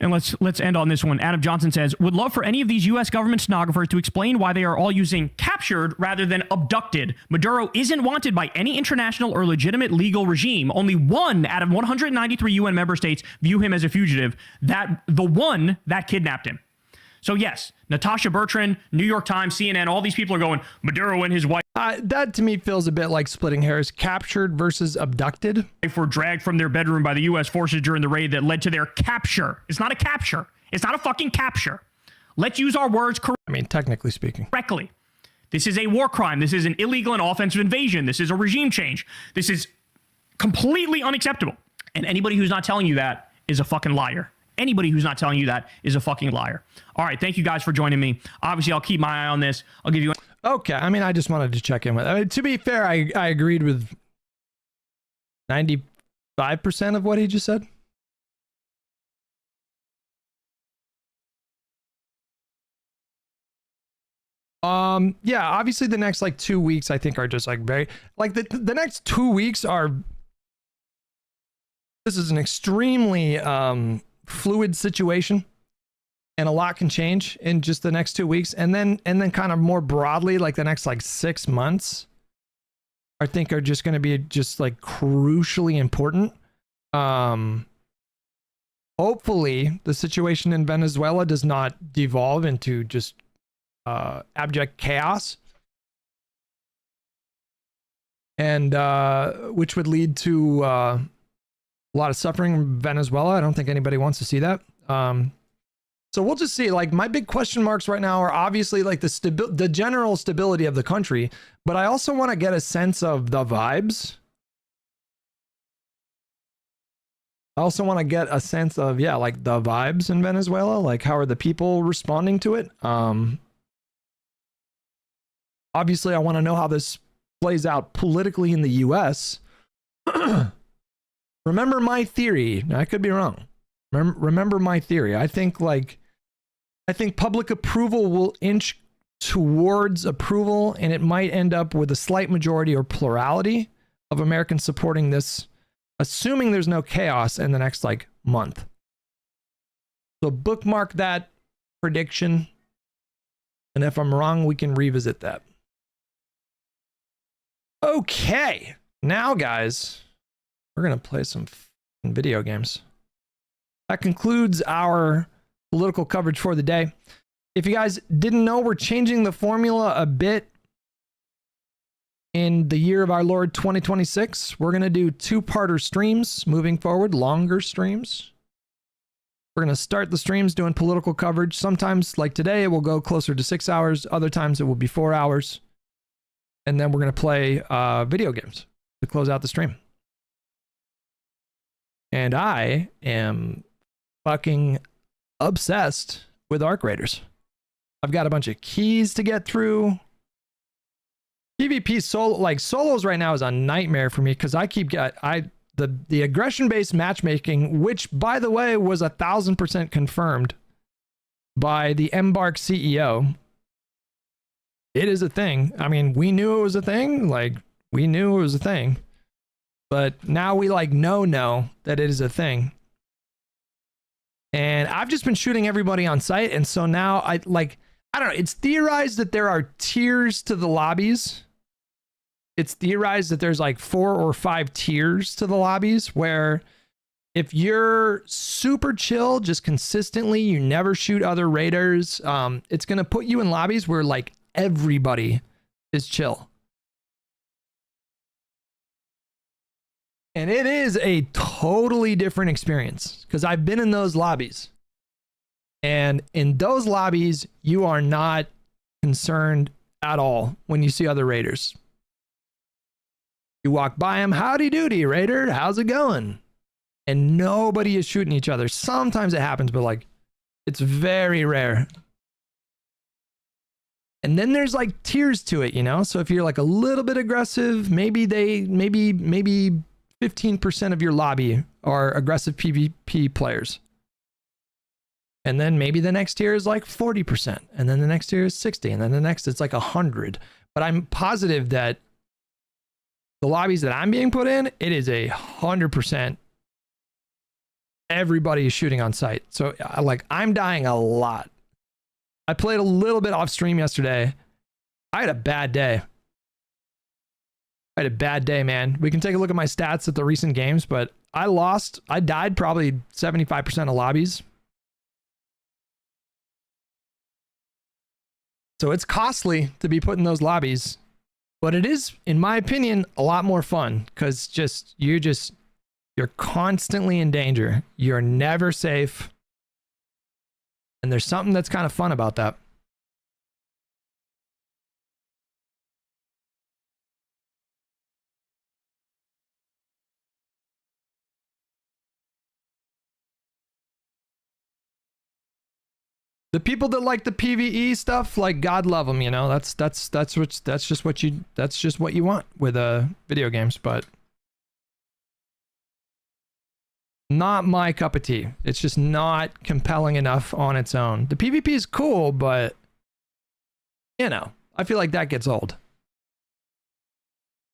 And let's end on this one. Adam Johnson says, would love for any of these U.S. government stenographers to explain why they are all using captured rather than abducted. Maduro isn't wanted by any international or legitimate legal regime. Only one out of 193 UN member states view him as a fugitive. The one that kidnapped him. So yes, Natasha Bertrand, New York Times, CNN, all these people are going, Maduro and his wife. That to me feels a bit like splitting hairs. Captured versus abducted. Were dragged from their bedroom by the U.S. forces during the raid that led to their capture. It's not a capture. It's not a fucking capture. Let's use our words correctly. I mean, technically speaking. Correctly. This is a war crime. This is an illegal and offensive invasion. This is a regime change. This is Completely unacceptable. And anybody who's not telling you that is a fucking liar. Anybody who's not telling you that is a fucking liar. All right, thank you guys for joining me. Obviously, I'll keep my eye on this. I'll give you... Okay, I mean, I just wanted to check in with... I mean, to be fair, I agreed with 95% of what he just said. Yeah, obviously the next like 2 weeks I think are just like very like the next 2 weeks are, this is an extremely fluid situation and a lot can change in just the next 2 weeks, and then kind of more broadly like the next like 6 months I think are just going to be just like crucially important. Hopefully the situation in Venezuela does not devolve into just abject chaos, and which would lead to a lot of suffering in Venezuela. I don't think anybody wants to see that. So we'll just see. Like, my big question marks right now are obviously like the general stability of the country, but I also want to get a sense of the vibes. I also want to get a sense of, yeah, like the vibes in Venezuela. Like, how are the people responding to it? Obviously, I want to know how this plays out politically in the US. Remember my theory. I could be wrong. Remember my theory. I think public approval will inch towards approval, and it might end up with a slight majority or plurality of Americans supporting this, assuming there's no chaos in the next like month. So bookmark that prediction, and if I'm wrong, we can revisit that. Okay, now guys, we're gonna play some video games. That concludes our political coverage for the day. If you guys didn't know, we're changing the formula a bit in the year of our Lord 2026. We're gonna do two-parter streams moving forward, longer streams. We're gonna start the streams doing political coverage. Sometimes, like today, it will go closer to 6 hours. Other times it will be 4 hours. And then we're going to play video games to close out the stream. And I am fucking obsessed with Arc Raiders. I've got a bunch of keys to get through. PvP solo, like solos right now is a nightmare for me because I keep the aggression-based matchmaking, which by the way was 1,000% confirmed by the Embark CEO. It is a thing. I mean, we knew it was a thing. Like, we knew it was a thing. But now we like know that it is a thing. And I've just been shooting everybody on site. And so now I don't know. It's theorized that there are tiers to the lobbies. It's theorized that there's like 4 or 5 tiers to the lobbies where if you're super chill, just consistently, you never shoot other raiders. It's going to put you in lobbies where like everybody is chill. And it is a totally different experience because I've been in those lobbies. And in those lobbies, you are not concerned at all when you see other raiders. You walk by them, howdy doody, raider, how's it going? And nobody is shooting each other. Sometimes it happens, but like, it's very rare. And then there's like tiers to it, you know? So if you're like a little bit aggressive, maybe 15% of your lobby are aggressive PvP players. And then maybe the next tier is like 40%. And then the next tier is 60. And then the next it's like 100. But I'm positive that the lobbies that I'm being put in, it is 100%. Everybody is shooting on site. So like I'm dying a lot. I played a little bit off stream yesterday. I had a bad day. Man. We can take a look at my stats at the recent games, but I died probably 75% of lobbies. So it's costly to be put in those lobbies, but it is, in my opinion, a lot more fun because you're constantly in danger. You're never safe. And there's something that's kind of fun about that. The people that like the PvE stuff, like, God love them, you know. That's just what you want with video games, but not my cup of tea. It's just not compelling enough on its own. The PvP is cool, but you know, I feel like that gets old.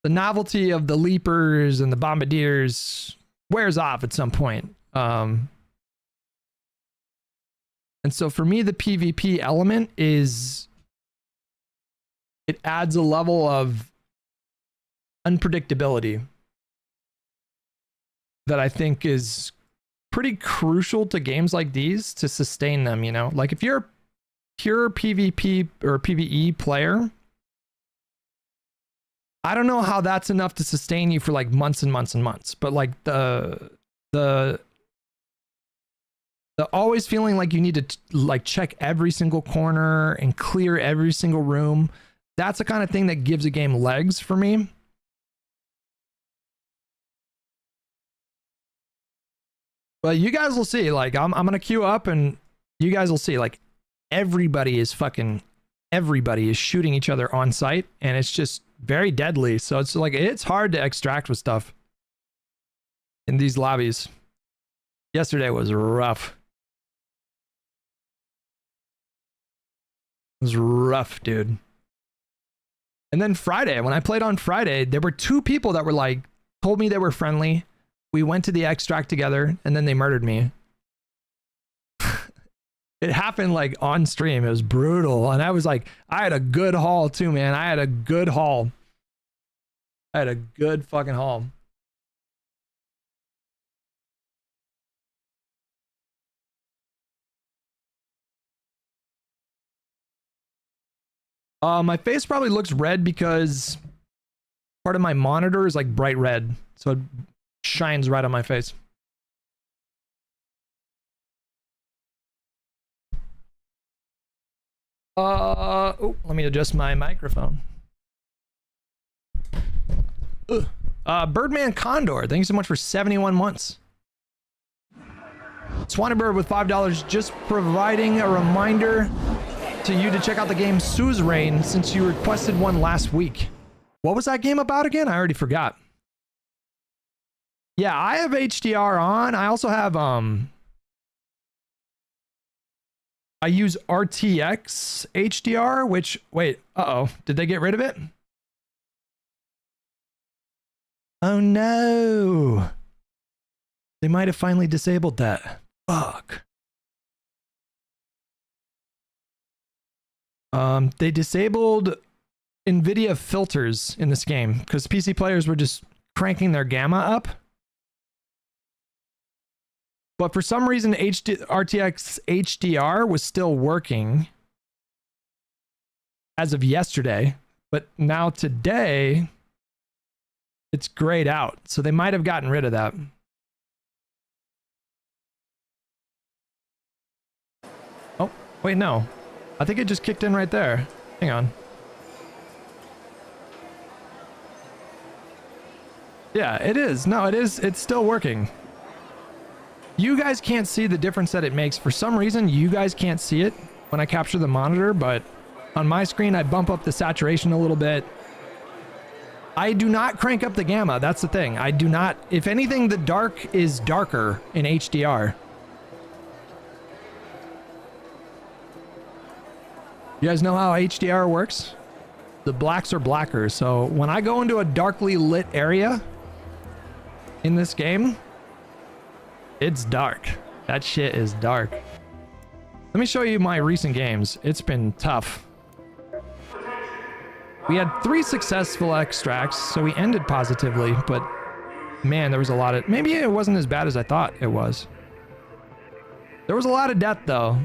The novelty of the leapers and the bombardiers wears off at some point. And so for me, the PvP element is, it adds a level of unpredictability that I think is pretty crucial to games like these to sustain them, you know? Like if you're a pure PvP or PvE player, I don't know how that's enough to sustain you for like months and months and months, but like the always feeling like you need to like check every single corner and clear every single room, that's the kind of thing that gives a game legs for me. But you guys will see, like I'm gonna queue up and you guys will see, like everybody is shooting each other on site and it's just very deadly. So it's like, it's hard to extract with stuff in these lobbies. Yesterday was rough. It was rough, dude. And then Friday, when I played on Friday, there were 2 people that were like, told me they were friendly. We went to the extract together and then they murdered me. It happened like on stream. It was brutal. And I was like, I had a good haul too, man. I had a good haul. I had a good fucking haul. My face probably looks red because part of my monitor is like bright red. So it shines right on my face. Oh, let me adjust my microphone. Birdman Condor, thank you so much for 71 months. Swanibird with $5, just providing a reminder to you to check out the game Suzerain since you requested one last week. What was that game about again? I already forgot. Yeah, I have HDR on. I also have I use RTX HDR, which, wait, did they get rid of it? Oh no. They might have finally disabled that. Fuck. They disabled NVIDIA filters in this game because PC players were just cranking their gamma up. But for some reason, RTX HDR was still working as of yesterday. But now today, it's grayed out. So they might have gotten rid of that. Oh, wait, no. I think it just kicked in right there. Hang on. Yeah, it is. No, it is. It's still working. You guys can't see the difference that it makes. For some reason, you guys can't see it when I capture the monitor, but on my screen, I bump up the saturation a little bit. I do not crank up the gamma. That's the thing. I do not. If anything, the dark is darker in HDR. You guys know how HDR works? The blacks are blacker. So when I go into a darkly lit area in this game, it's dark. That shit is dark. Let me show you my recent games. It's been tough. We had 3 successful extracts, so we ended positively, but man, there was a lot of... Maybe it wasn't as bad as I thought it was. There was a lot of death, though.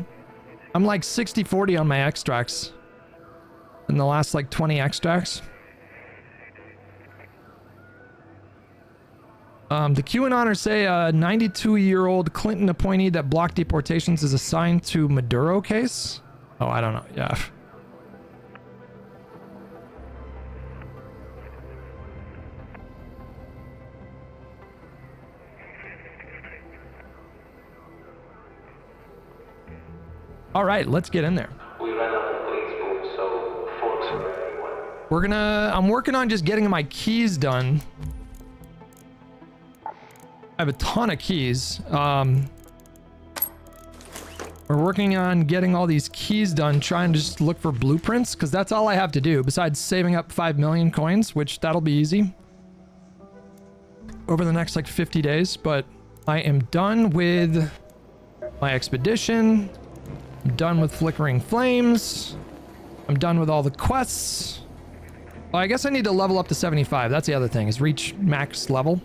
I'm like 60-40 on my extracts in the last like 20 extracts. The QAnoners say a 92-year-old Clinton appointee that blocked deportations is assigned to Maduro case. Oh, I don't know. Yeah. All right, let's get in there. We ran out of police boots, so folks are everyone. I'm working on just getting my keys done. I have a ton of keys. We're working on getting all these keys done, trying to just look for blueprints, because that's all I have to do, besides saving up 5 million coins, which that'll be easy over the next like 50 days. But I am done with my expedition. I'm done with Flickering Flames. I'm done with all the quests. Well, I guess I need to level up to 75. That's the other thing, is reach max level.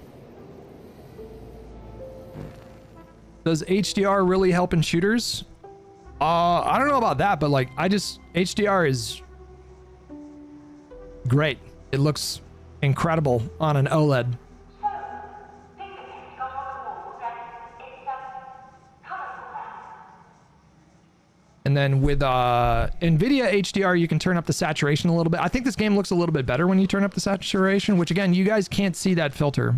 Does HDR really help in shooters? I don't know about that, but like, HDR is great. It looks incredible on an OLED. And then with NVIDIA HDR, you can turn up the saturation a little bit. I think this game looks a little bit better when you turn up the saturation, which again, you guys can't see that filter.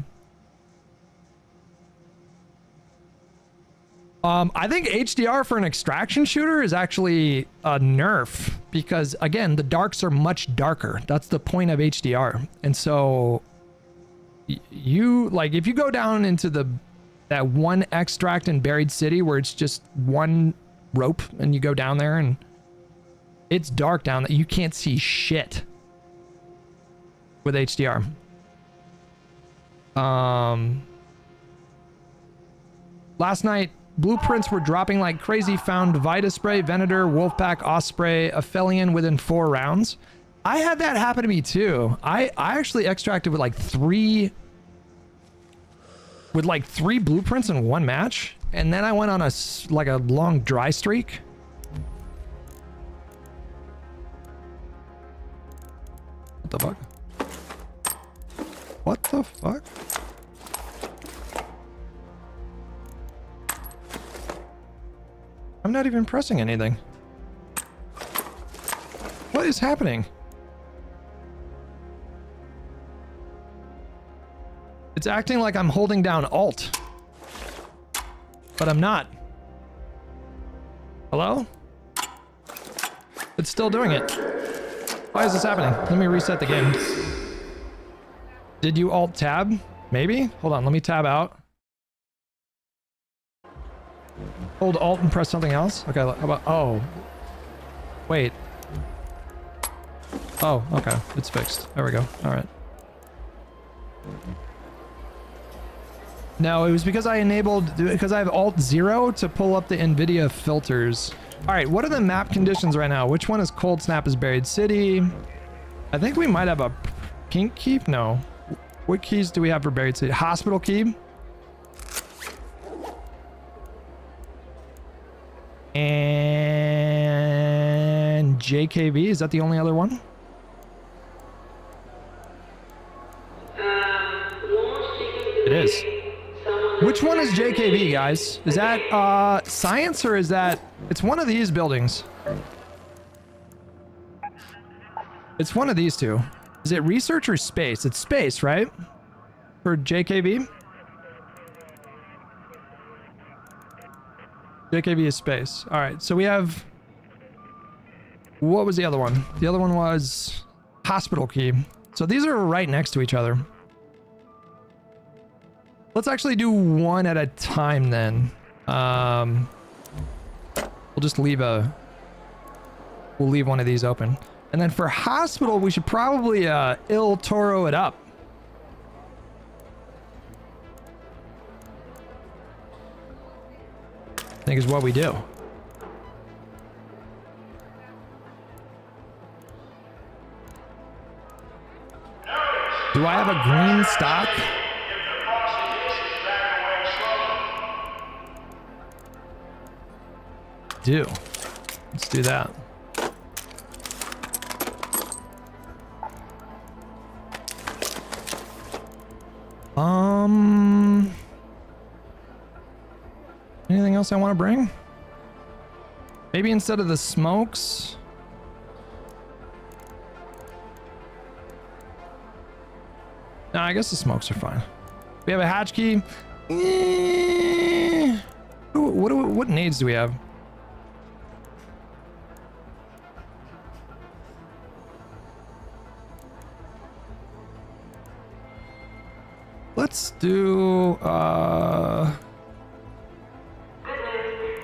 I think HDR for an extraction shooter is actually a nerf, because again, the darks are much darker. That's the point of HDR. And so you like, if you go down into that one extract in Buried City where it's just one rope and you go down there and it's dark down there, you can't see shit with HDR. Last night, blueprints were dropping like crazy. Found Vita Spray, Venator, Wolfpack, Osprey, Aphelion within 4 rounds. I had that happen to me too. I actually extracted with like three blueprints in one match, and then I went on a long dry streak. What the fuck? What the fuck? I'm not even pressing anything. What is happening? It's acting like I'm holding down Alt, but I'm not. Hello? It's still doing it. Why is this happening? Let me reset the game. Did you Alt tab? Maybe? Hold on, let me tab out. Hold Alt and press something else? Okay, how about, oh. Wait. Oh, okay, it's fixed. There we go, all right. No, it was because I have Alt 0 to pull up the NVIDIA filters. All right, what are the map conditions right now? Which one is Cold Snap is Buried City? I think we might have a pink key? No. What keys do we have for Buried City? Hospital key? And JKV, is that the only other one? It is. Which one is JKV, guys? Is that science, or is that... It's one of these buildings. It's one of these two. Is it research or space? It's space, right? For JKV? JKV is space. All right, so we have... What was the other one? The other one was hospital key. So these are right next to each other. Let's actually do one at a time then. We'll just leave we'll leave one of these open. And then for hospital, we should probably Il Toro it up. I think is what we do. Do I have a green stock? Do. Let's do that. Anything else I want to bring? Maybe instead of the smokes. No, I guess the smokes are fine. We have a hatch key. What nades do we have? let's do,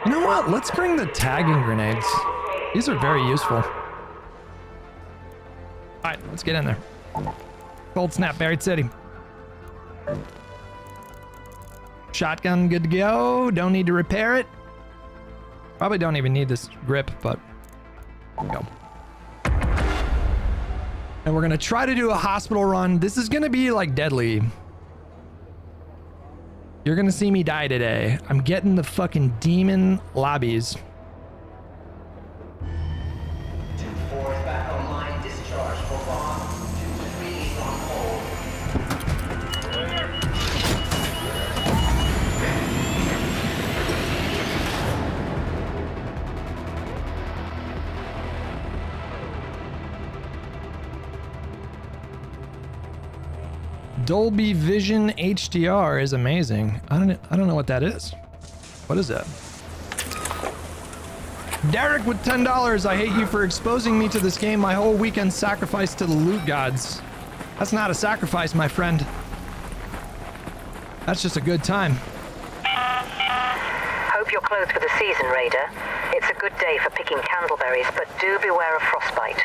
you know what? Let's bring the tagging grenades. These are very useful. All right, let's get in there. Cold snap, Buried City. Shotgun, good to go. Don't need to repair it. Probably don't even need this grip, but there we go. And we're gonna try to do a hospital run. This is gonna be like deadly. You're gonna see me die today. I'm getting the fucking demon lobbies. Dolby Vision HDR is amazing. I don't know what that is. What is that? Derek with $10. I hate you for exposing me to this game. My whole weekend sacrificed to the loot gods. That's not a sacrifice, my friend. That's just a good time. Hope you're closed for the season, Raider. It's a good day for picking candleberries, but do beware of frostbite.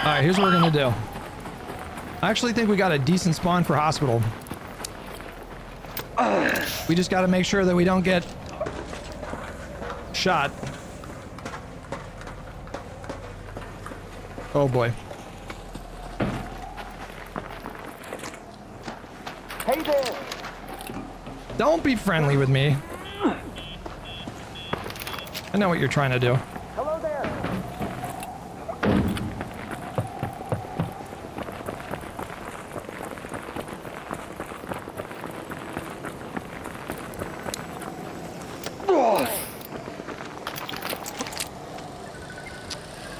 All right, here's what we're gonna do. I actually think we got a decent spawn for hospital. We just got to make sure that we don't get shot. Oh boy. Hey there. Don't be friendly with me. I know what you're trying to do. Hello there.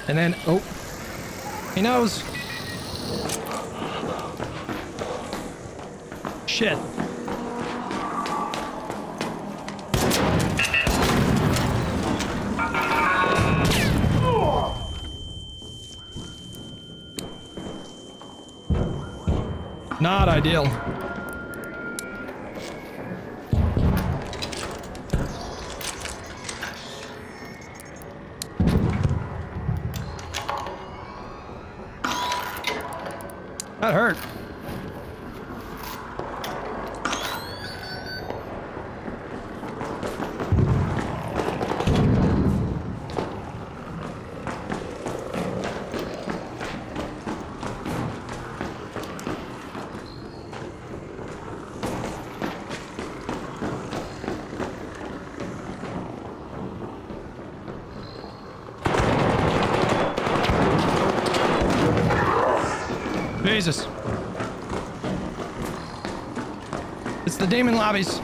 And then, oh, he knows. Shit. Not ideal. That hurt. Jesus. It's the demon lobbies.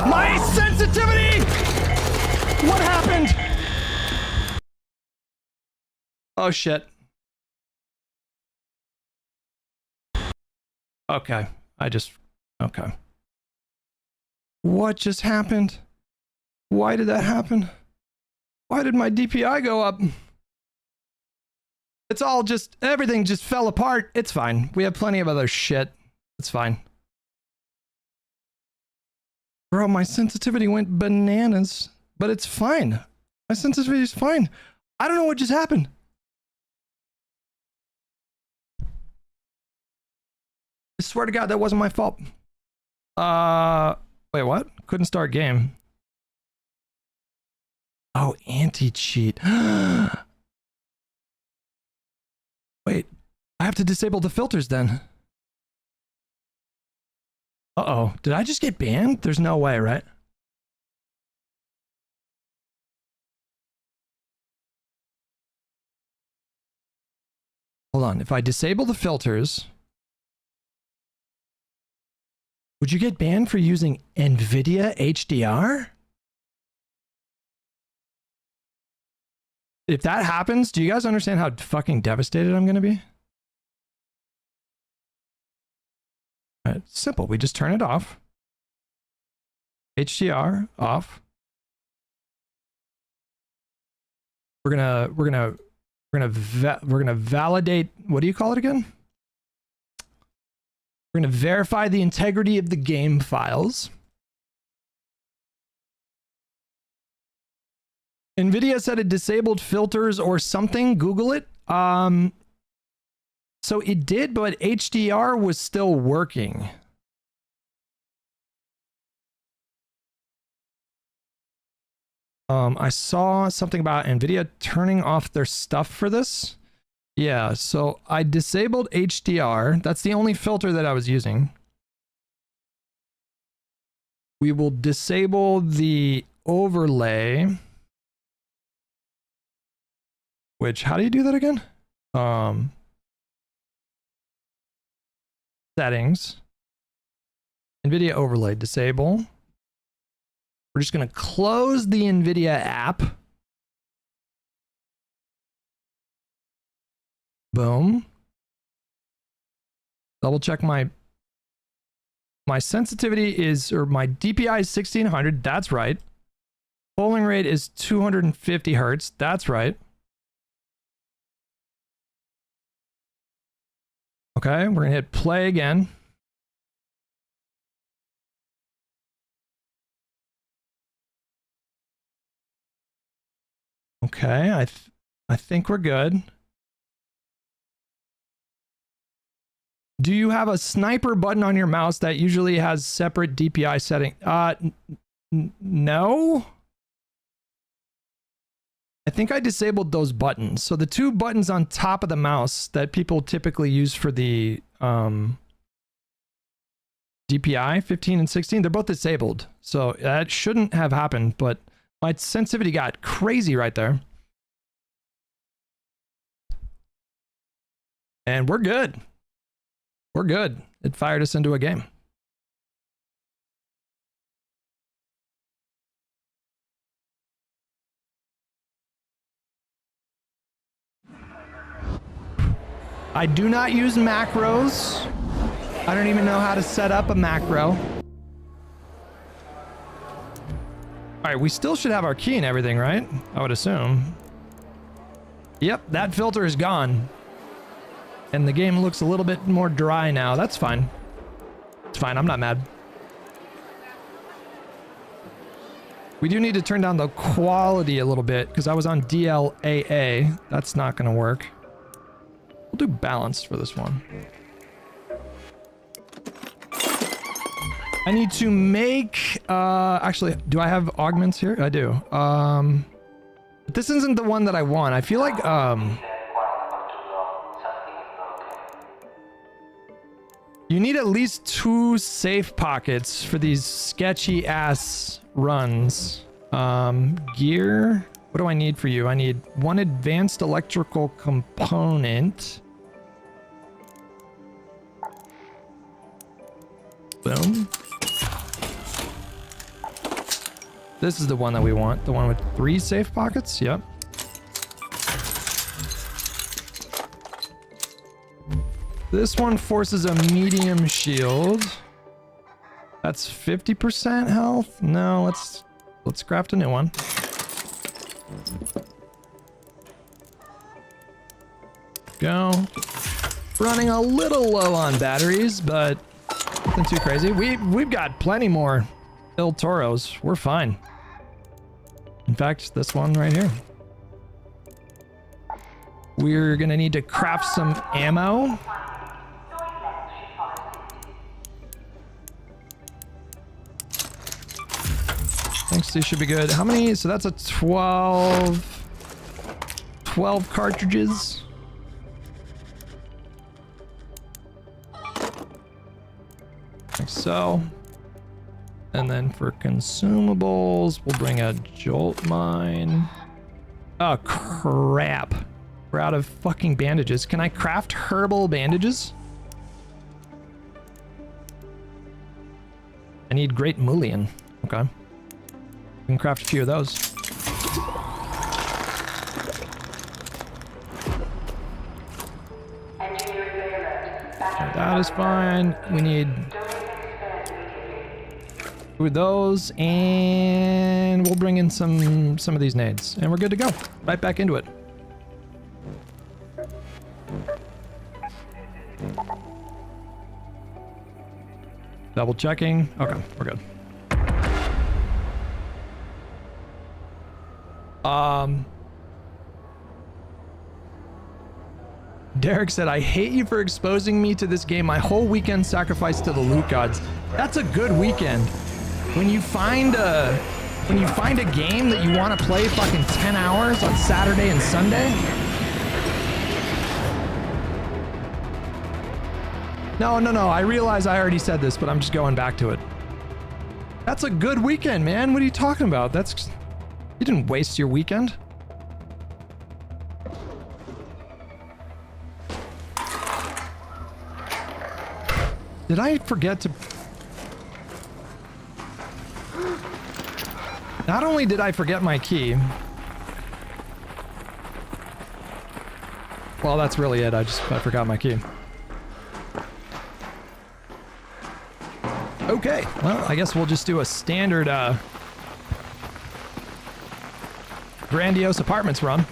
My sensitivity! What happened? Oh shit. Okay. Okay. What just happened? Why did that happen? Why did my DPI go up? It's all just, everything just fell apart. It's fine. We have plenty of other shit. It's fine. Bro, my sensitivity went bananas, but it's fine. My sensitivity is fine. I don't know what just happened. I swear to God, that wasn't my fault. Wait, what? Couldn't start game. Oh, anti-cheat. Wait, I have to disable the filters then. Uh-oh, did I just get banned? There's no way, right? Hold on, if I disable the filters, would you get banned for using NVIDIA HDR? If that happens, do you guys understand how fucking devastated I'm gonna be? All right, simple, we just turn it off. HDR, off. We're gonna validate. What do you call it again? We're gonna verify the integrity of the game files. NVIDIA said it disabled filters or something. Google it. So it did, but HDR was still working. I saw something about NVIDIA turning off their stuff for this. Yeah, so I disabled HDR. That's the only filter that I was using. We will disable the overlay. Which, how do you do that again? Settings. NVIDIA overlay, disable. We're just going to close the NVIDIA app. Boom. Double check my sensitivity is, or my DPI is 1600. That's right. Polling rate is 250 hertz. That's right. Okay, we're going to hit play again. Okay, I think we're good. Do you have a sniper button on your mouse that usually has separate DPI setting? No. I think I disabled those buttons. So the two buttons on top of the mouse that people typically use for the DPI 15 and 16, they're both disabled. So that shouldn't have happened, but my sensitivity got crazy right there. And we're good. We're good. It fired us into a game. I do not use macros. I don't even know how to set up a macro. All right, we still should have our key and everything, right? I would assume. Yep, that filter is gone. And the game looks a little bit more dry now. That's fine. It's fine, I'm not mad. We do need to turn down the quality a little bit because I was on DLAA. That's not going to work. We'll do balanced for this one. I need to make, actually, do I have augments here? I do. But this isn't the one that I want. I feel like, you need at least 2 safe pockets for these sketchy ass runs. Gear, what do I need for you? I need 1 advanced electrical component. Boom. This is the one that we want. The one with 3 safe pockets? Yep. This one forces a medium shield. That's 50% health? No, let's craft a new one. Go. Running a little low on batteries, but nothing too crazy. We've got plenty more Il Toros. We're fine. In fact, this one right here. We're gonna need to craft some ammo. Thanks, these should be good. How many? So that's a 12 cartridges. Like so. And then for consumables, we'll bring a jolt mine. Oh, crap. We're out of fucking bandages. Can I craft herbal bandages? I need great mullion. Okay. We can craft a few of those. That is fine. We need With those, and we'll bring in some of these nades, and we're good to go. Right back into it. Double checking. Okay, we're good. Derek said, I hate you for exposing me to this game. My whole weekend sacrificed to the loot gods. That's a good weekend. When you find a game that you want to play fucking 10 hours on Saturday and Sunday. No. I realize I already said this, but I'm just going back to it. That's a good weekend, man. What are you talking about? You didn't waste your weekend. Did I forget to... Not only did I forget my key... Well, that's really it. I forgot my key. Okay, well, I guess we'll just do a standard, Grandiose Apartments run.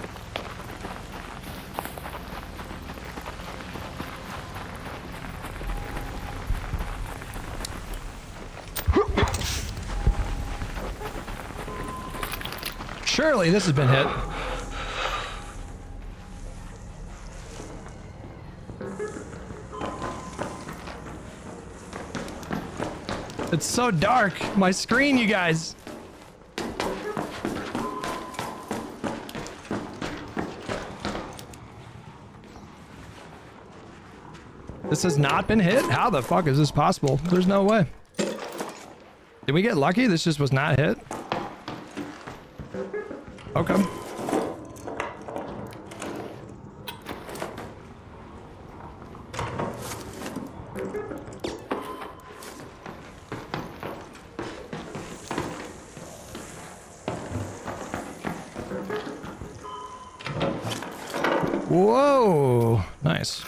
Surely this has been hit. It's so dark. My screen, you guys. This has not been hit? How the fuck is this possible? There's no way. Did we get lucky? This just was not hit? Okay. Whoa, nice.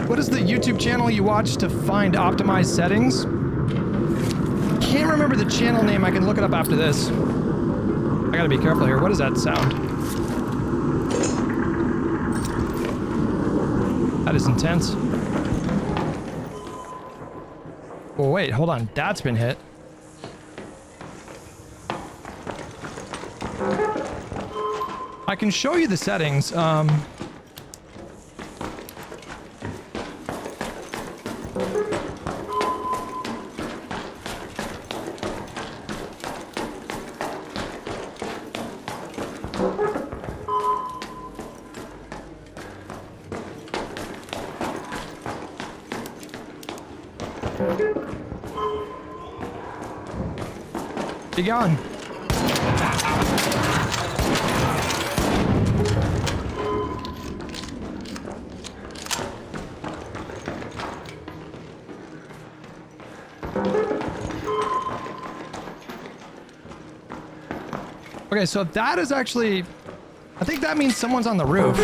What is the YouTube channel you watch to find optimized settings? Can't remember the channel name. I can look it up after this. I gotta be careful here. What is that sound? That is intense. Oh, wait, hold on. That's been hit. I can show you the settings. Be gone. Okay, so that is actually... I think that means someone's on the roof.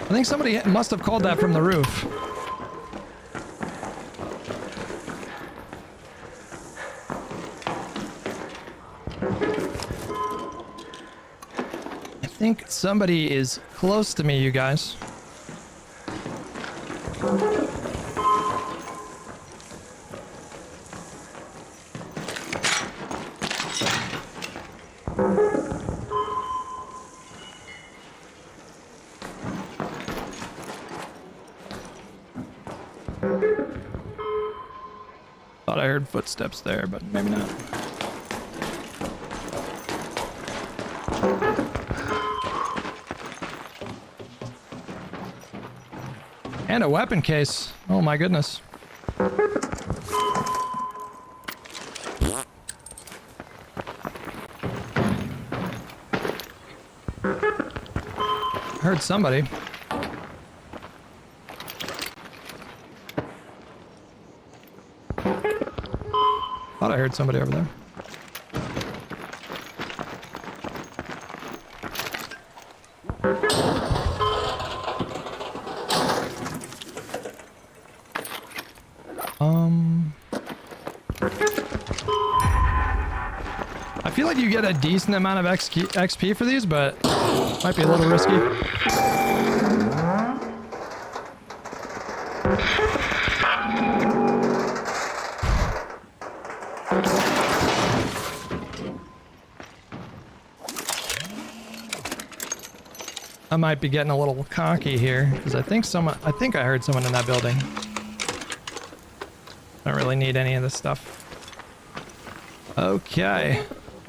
I think somebody must have called that from the roof. I think somebody is close to me, you guys. Thought I heard footsteps there, but maybe not. And a weapon case. Oh my goodness. Heard somebody. Thought I heard somebody over there. I feel like you get a decent amount of XP for these, but might be a little risky. I might be getting a little cocky here because I think I heard someone in that building. I don't really need any of this stuff. Okay,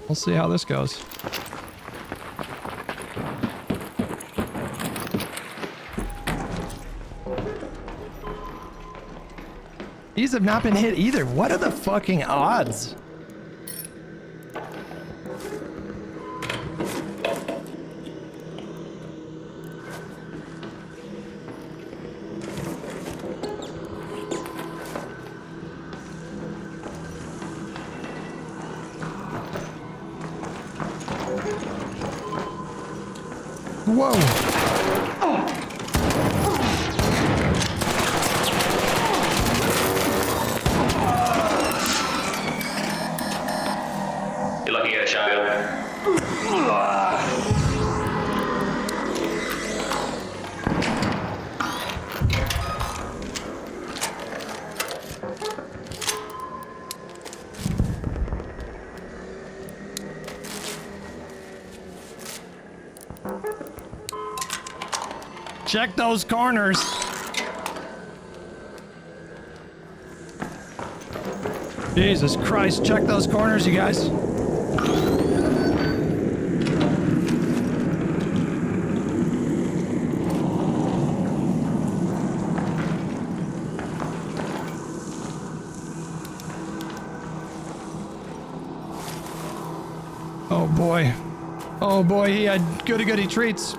we'll see how this goes. These have not been hit either. What are the fucking odds? Whoa. You're lucky to get a shotgun. Check those corners. Jesus Christ, check those corners, you guys. Oh boy. Oh boy, he had goody-goody treats.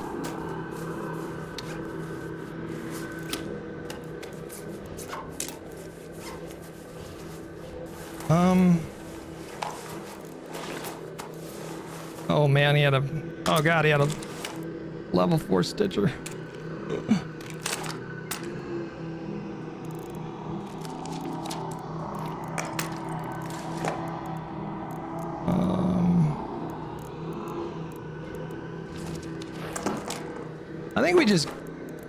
Oh man, he had a... Oh god, he had a level 4 Stitcher. I think we just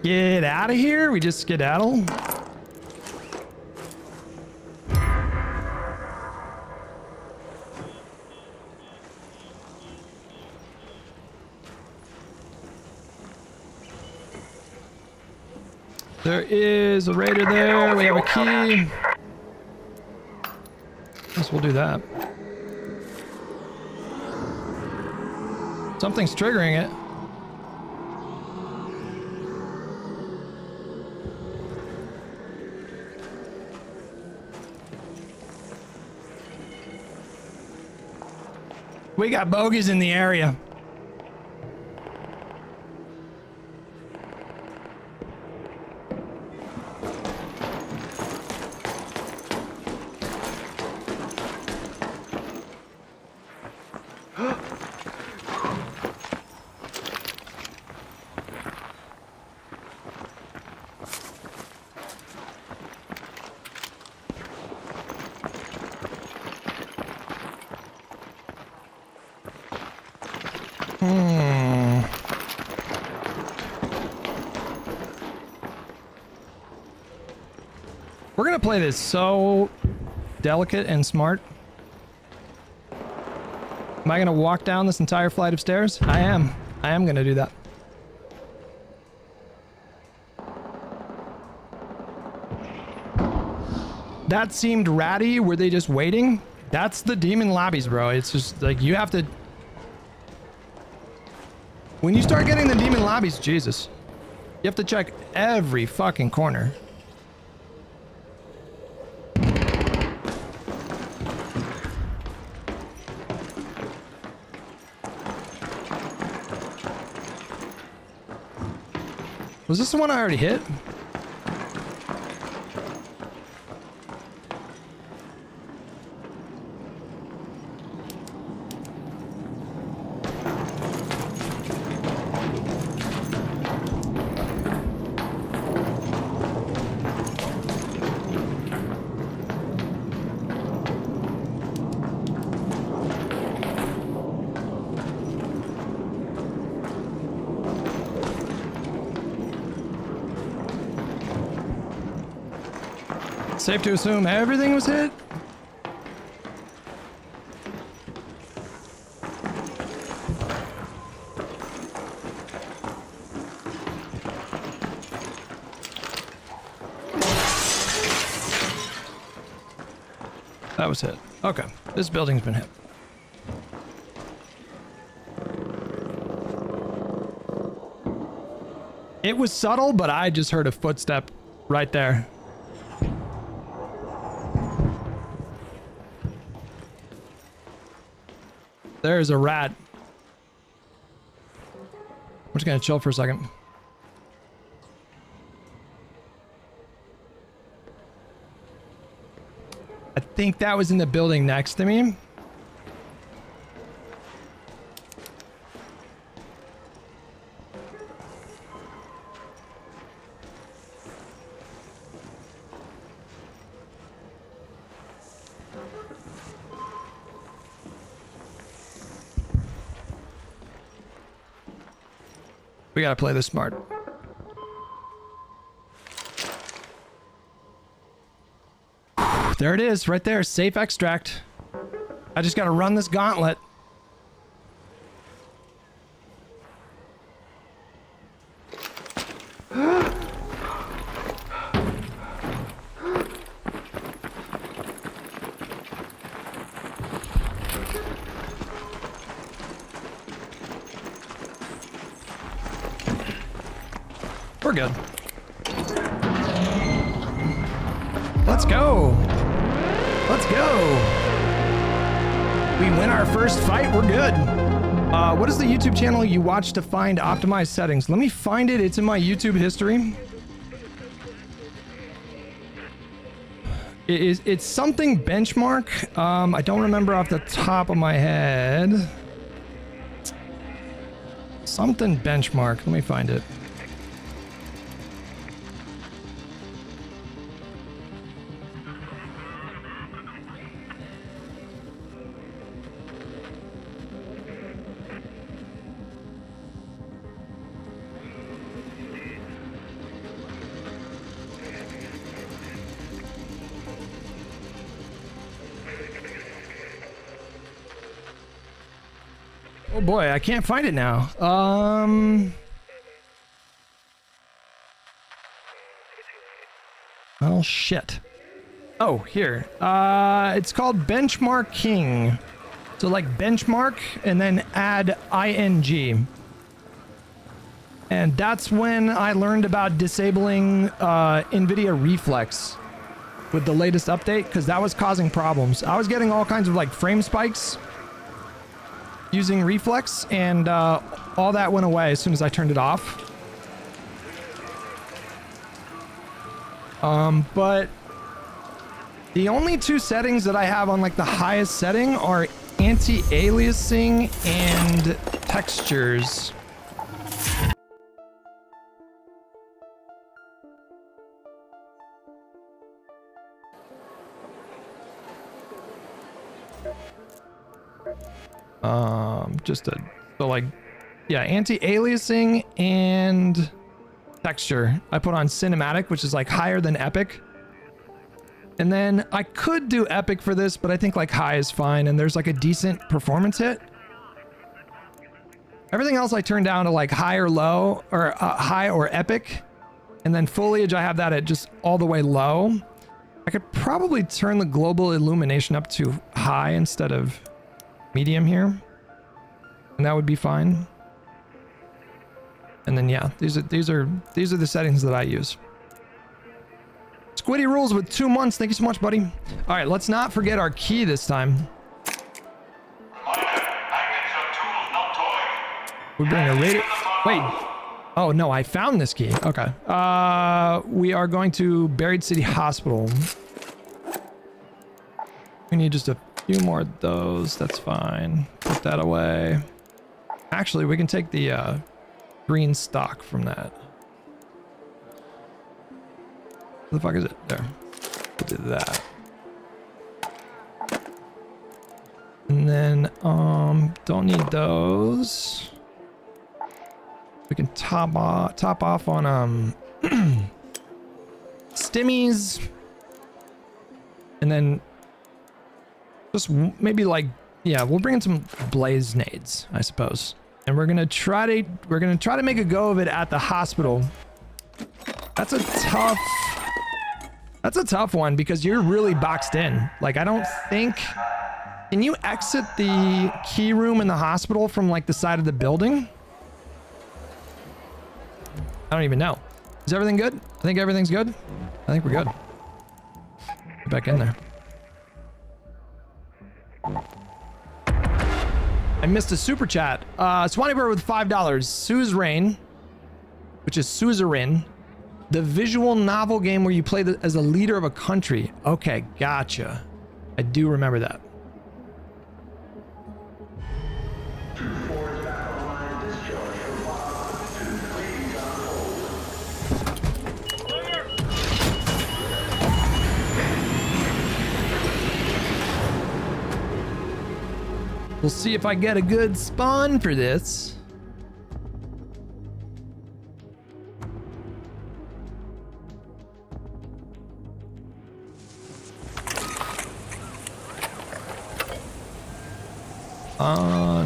get out of here. We just skedaddle. There is a raider there. We have a key. Guess we'll do that. Something's triggering it. We got bogeys in the area. We're gonna play this so delicate and smart. Am I gonna walk down this entire flight of stairs? I am. I am gonna do that. That seemed ratty. Were they just waiting? That's the demon lobbies, bro. It's just like you have to... When you start getting the demon lobbies, Jesus, you have to check every fucking corner. Was this the one I already hit? Safe to assume everything was hit? That was hit. Okay, this building's been hit. It was subtle, but I just heard a footstep right there. There's a rat. I'm just gonna chill for a second. I think that was in the building next to me. We gotta play this smart. There it is, right there. Safe extract. I just gotta run this gauntlet. We're good. Let's go. Let's go. We win our first fight. We're good. What is the YouTube channel you watch to find optimized settings? Let me find it. It's in my YouTube history. It's something benchmark. I don't remember off the top of my head. Something benchmark. Let me find it. Oh boy, I can't find it now. Oh shit. Oh, here. It's called Benchmark King. So like benchmark and then add ing. And that's when I learned about disabling NVIDIA Reflex with the latest update, because that was causing problems. I was getting all kinds of like frame spikes using Reflex, and all that went away as soon as I turned it off. But the only two settings that I have on like the highest setting are anti-aliasing and textures. So like, yeah, anti-aliasing and texture. I put on cinematic, which is like higher than epic. And then I could do epic for this, but I think like high is fine. And there's like a decent performance hit. Everything else I turn down to like high or low, or high or epic. And then foliage, I have that at just all the way low. I could probably turn the global illumination up to high instead of medium here. And that would be fine. And then yeah, these are the settings that I use. Squiddy rules with 2 months. Thank you so much, buddy. All right, let's not forget our key this time. We bring a radio. Wait, Oh no, I found this key. Okay. We are going to Buried City Hospital. We need just a few more of those. That's fine. Put that away. Actually, we can take the green stock from that. Where the fuck is it? There. We'll do that. And then, don't need those. We can top off on stimmies, and then just maybe like, yeah, we'll bring in some blaze nades, I suppose, and we're gonna try to make a go of it at the hospital. That's a tough one because you're really boxed in. Like, I don't think. Can you exit the key room in the hospital from like the side of the building? I don't even know. Is everything good? I think everything's good. I think we're good. Get back in there. I missed a super chat. Swanee with $5. Suzerain, which is Suzerain, the visual novel game where you play as a leader of a country. Okay, gotcha. I do remember that. We'll see if I get a good spawn for this. Well,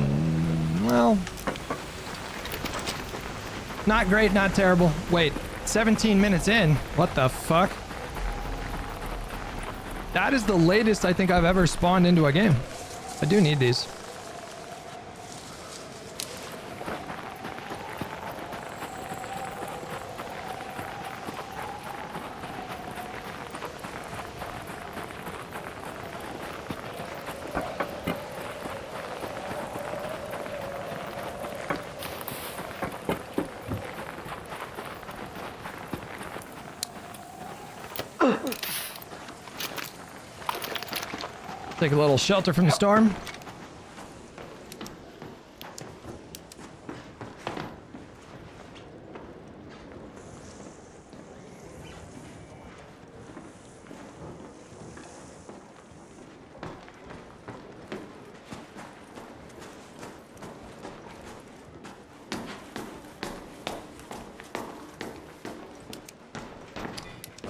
not great, not terrible. Wait, 17 minutes in. What the fuck? That is the latest I think I've ever spawned into a game. I do need these. Take a little shelter from the storm.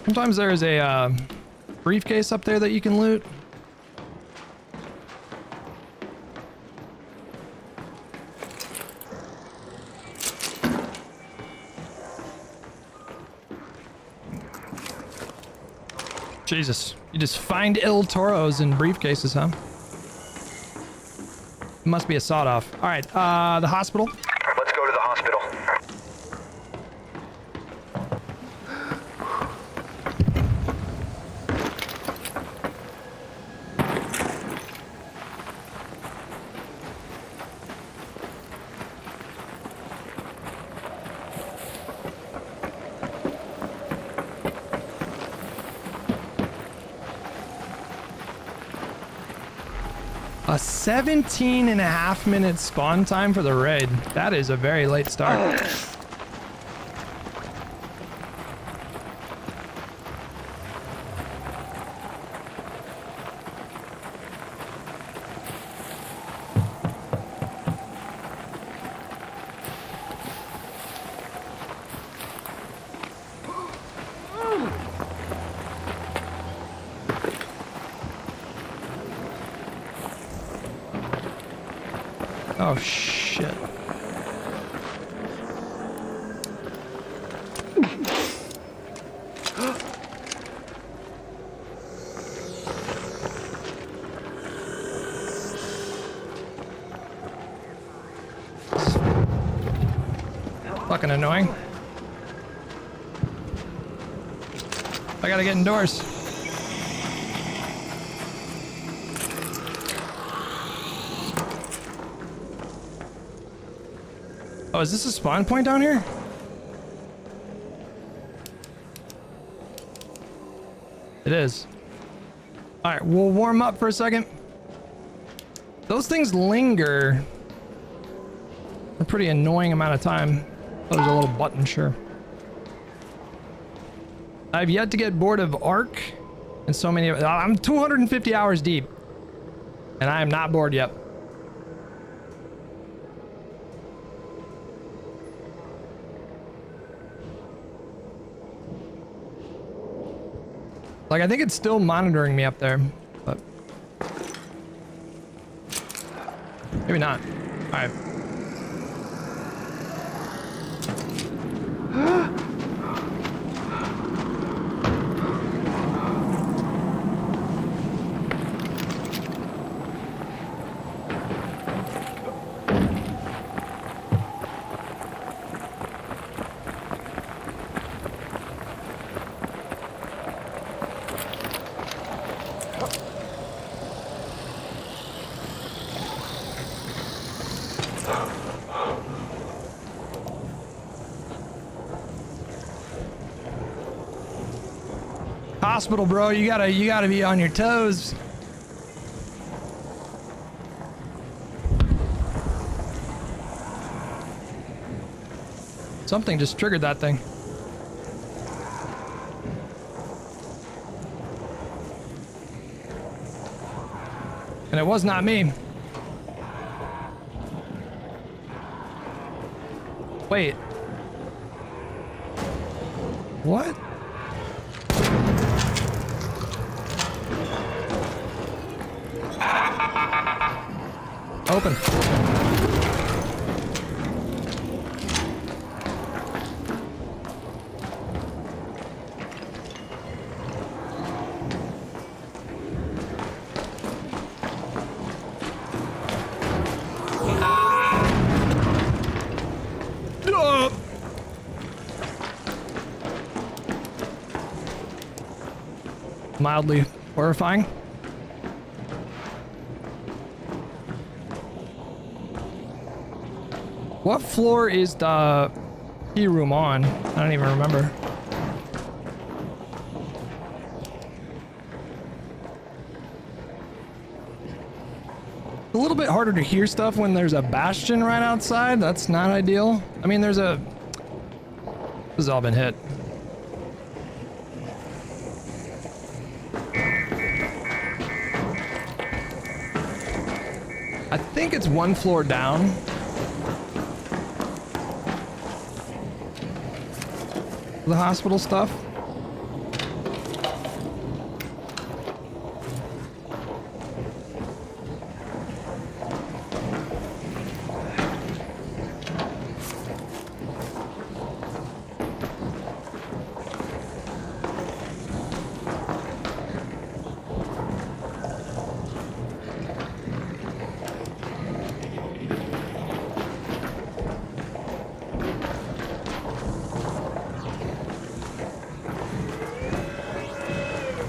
Sometimes there's a briefcase up there that you can loot. Jesus, you just find El Toros in briefcases, huh? Must be a sawed-off. All right, the hospital. Let's go to the hospital. A 17.5-minute spawn time for the raid. That is a very late start. Oh, shit. Fucking annoying. I gotta get indoors. Oh, is this a spawn point down here? It is. All right, we'll warm up for a second. Those things linger a pretty annoying amount of time. Oh, there's a little button, sure. I've yet to get bored of Ark, and so many. I'm 250 hours deep, and I am not bored yet. Like, I think it's still monitoring me up there, but maybe not. All right. Hospital, bro. You gotta be on your toes. Something just triggered that thing. And it was not me. Wait. What? Open. Mildly horrifying. What floor is the key room on? I don't even remember. A little bit harder to hear stuff when there's a bastion right outside. That's not ideal. I mean, this has all been hit. I think it's one floor down. The hospital stuff.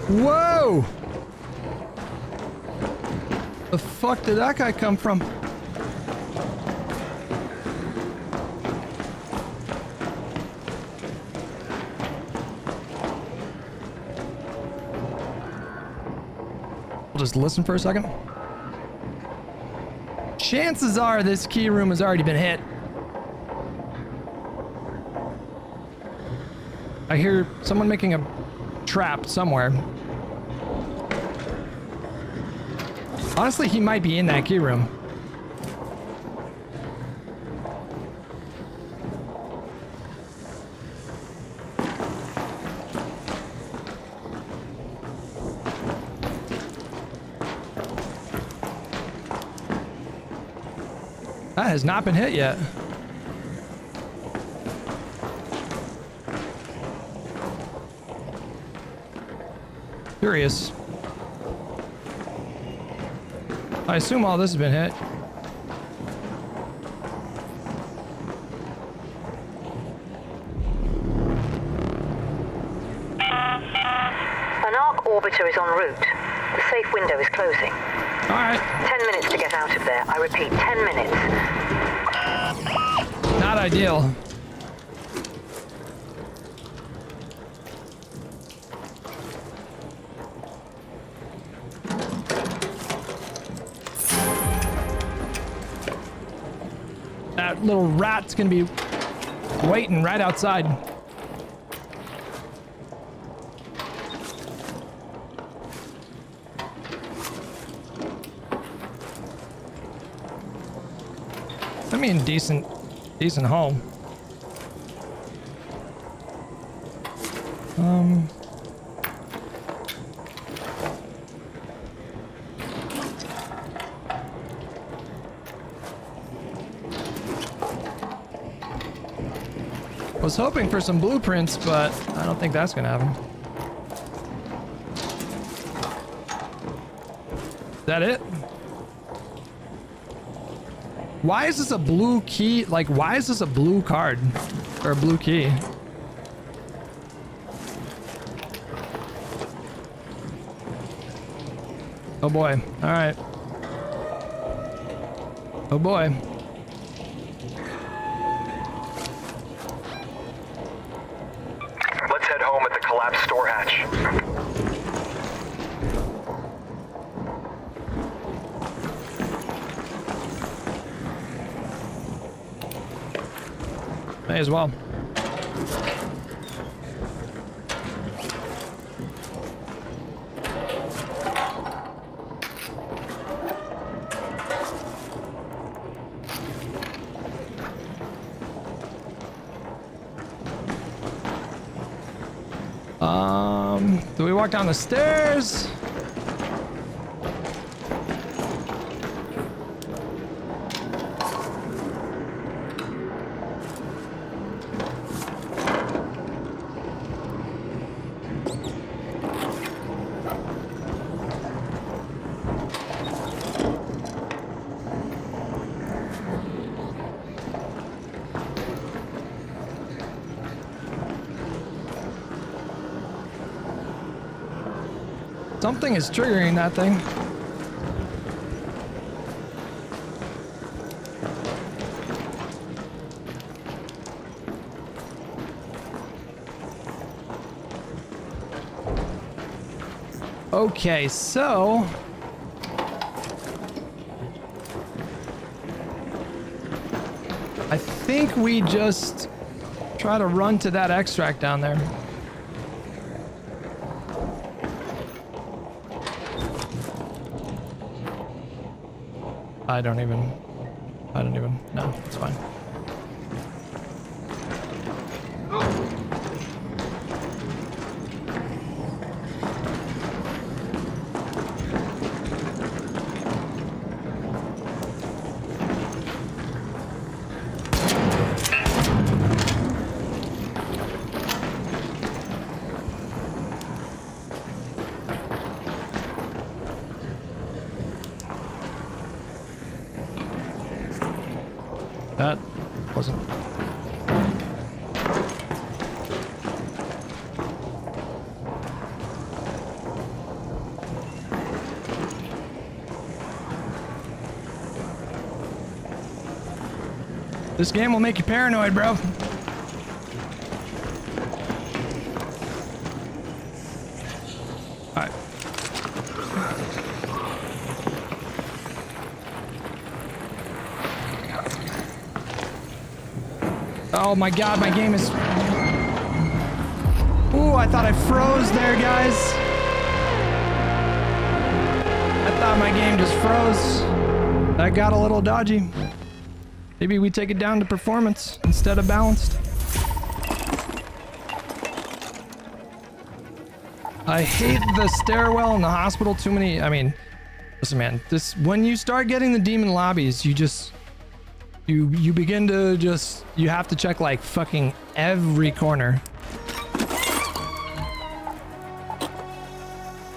Whoa! The fuck did that guy come from? We'll just listen for a second. Chances are this key room has already been hit. I hear someone making a trap somewhere. Honestly, he might be in that key room. That has not been hit yet. Curious. I assume all this has been hit. An ARC orbiter is en route. The safe window is closing. All right. 10 minutes to get out of there. I repeat, 10 minutes. Not ideal. that little rat's gonna be waiting right outside. I mean, decent home. Was hoping for some blueprints, but I don't think that's gonna happen. Is that it? Why is this a blue key? Like, why is this a blue card? Or a blue key? Oh boy. Alright. Oh boy. Let's head home at the collapsed store hatch. May as well. Do we walk down the stairs? Something is triggering that thing. Okay, so I think we just try to run to that extract down there. I don't even, no, it's fine. That wasn't. This game will make you paranoid, bro. Alright. Oh my god, my game is... Ooh, I thought I froze there, guys. I thought my game just froze. That got a little dodgy. Maybe we take it down to performance instead of balanced. I hate the stairwell in the hospital. Too many... I mean, listen, man. This, when you start getting the demon lobbies, you just... You begin to just... You have to check, like, fucking every corner.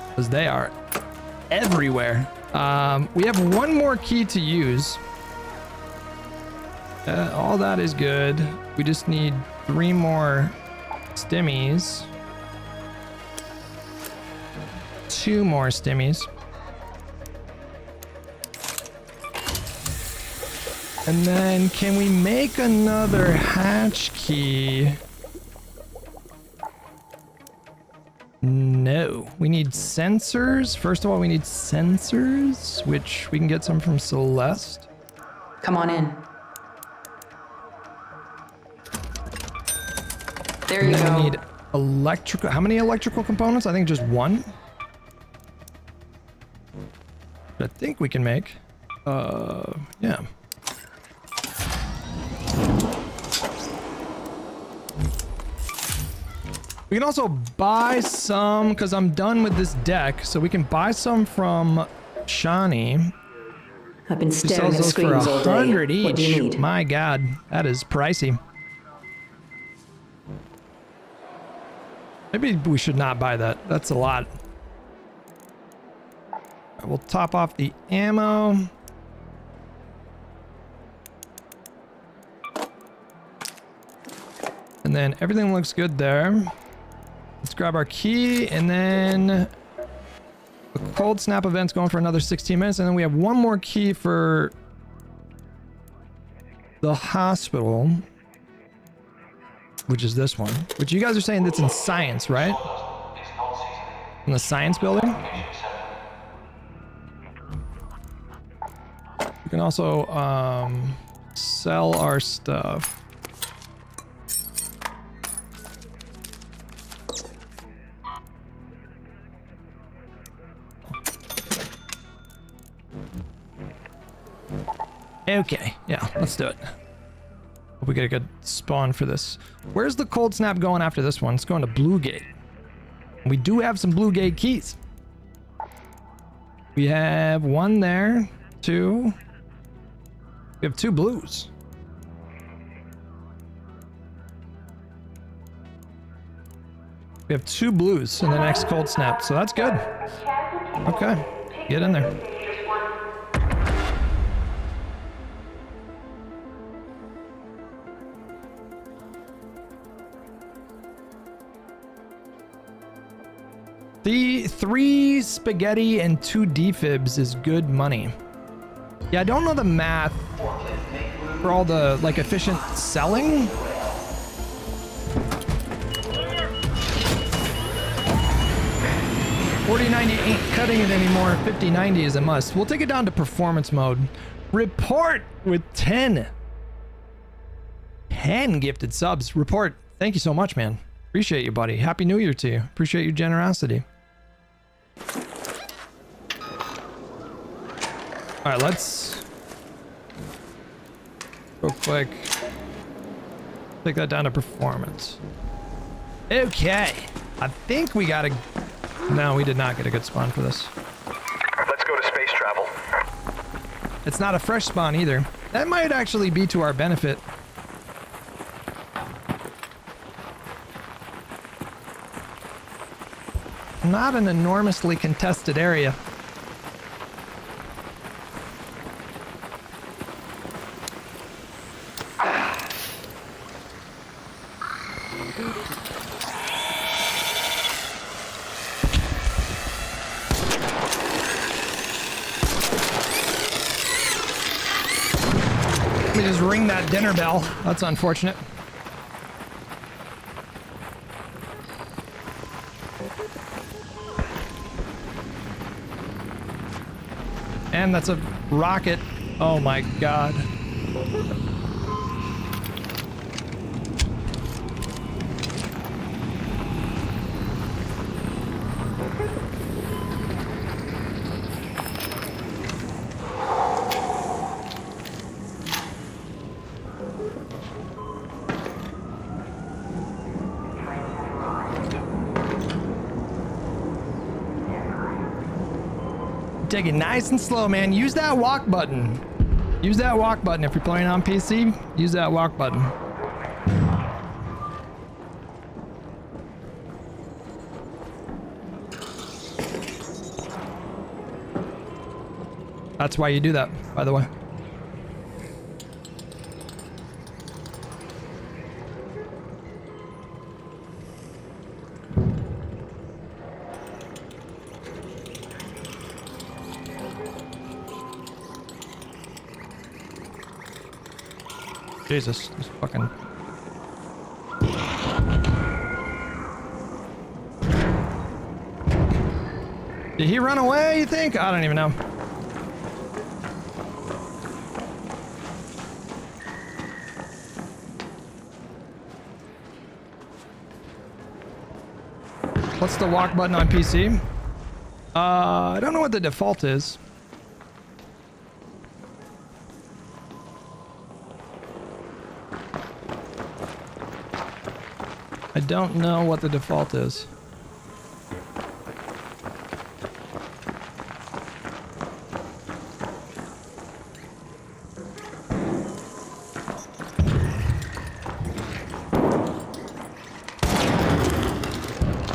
Because they are everywhere. We have one more key to use. All that is good. We just need 3 more stimmies. 2 more stimmies. And then can we make another hatch key? No. We need sensors. First of all, we need sensors, which we can get some from Celeste. Come on in. There you And then go. we need electrical. How many electrical components? I think just one. I think we can make. Yeah. We can also buy some, because I'm done with this deck, so we can buy some from Shani. I've been She staring sells at those screens for all day. 100 each. What do you need? My God, that is pricey. Maybe we should not buy that. That's a lot. We'll top off the ammo. And then everything looks good there. Let's grab our key, and then the cold snap event's going for another 16 minutes, and then we have one more key for the hospital, which is this one, which you guys are saying that's in science, right? In the science building. We can also sell our stuff. Okay, yeah, let's do it. Hope we get a good spawn for this. Where's the cold snap going after this one? It's going to Blue Gate. We do have some Blue Gate keys. We have one there, two. We have two blues. We have two blues in the next cold snap, so that's good. Okay, get in there. The 3 spaghetti and 2 defibs is good money. Yeah, I don't know the math for all the like efficient selling. $40.90 ain't cutting it anymore. $50.90 is a must. We'll take it down to performance mode. Report with 10 gifted subs. Report. Thank you so much, man. Appreciate you, buddy. Happy New Year to you. Appreciate your generosity. All right, let's real quick take that down to performance. Okay, I think we got a. No, we did not get a good spawn for this. Let's go to space travel. It's not a fresh spawn either. That might actually be to our benefit. Not an enormously contested area. Let me just ring that dinner bell. That's unfortunate. And that's a rocket. Oh my God. Take it nice and slow, man. Use that walk button. Use that walk button if you're playing on PC. Use that walk button. That's why you do that, by the way. Jesus, this fucking... Did he run away, you think? I don't even know. What's the walk button on PC? I don't know what the default is. I don't know what the default is.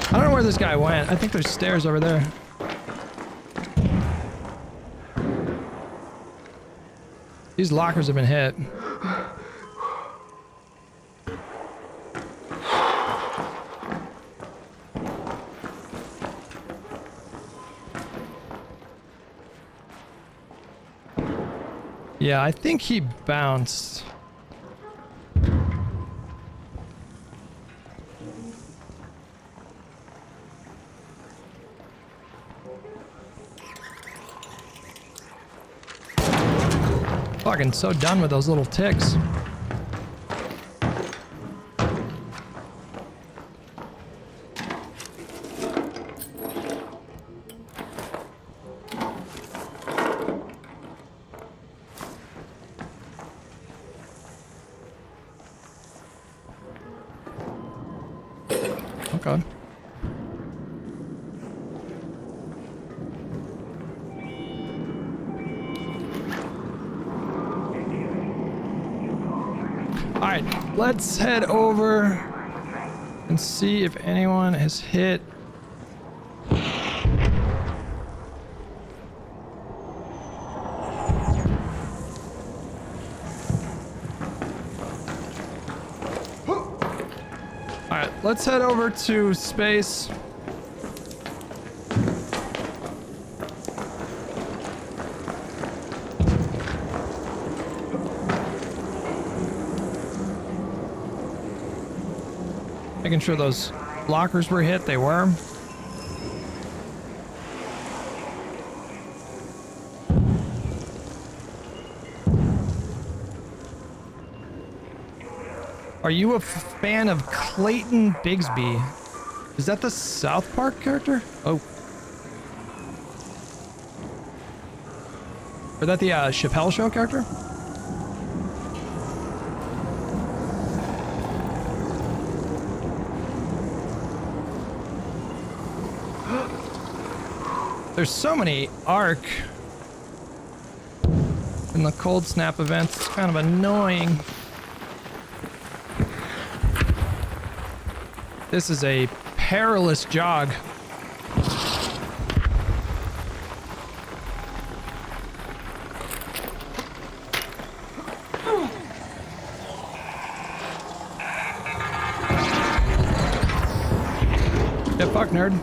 I don't know where this guy went. I think there's stairs over there. These lockers have been hit. Yeah, I think he bounced. Fucking so done with those little ticks. Okay. Alright, let's head over and see if anyone has hit. Alright, let's head over to space. Making sure those lockers were hit. They were. Are you a fan of Clayton Bigsby? Is that the South Park character? Oh. Or that the Chappelle Show character? There's so many ARC in the Cold Snap events. It's kind of annoying. This is a perilous jog. Yeah, fuck, nerd.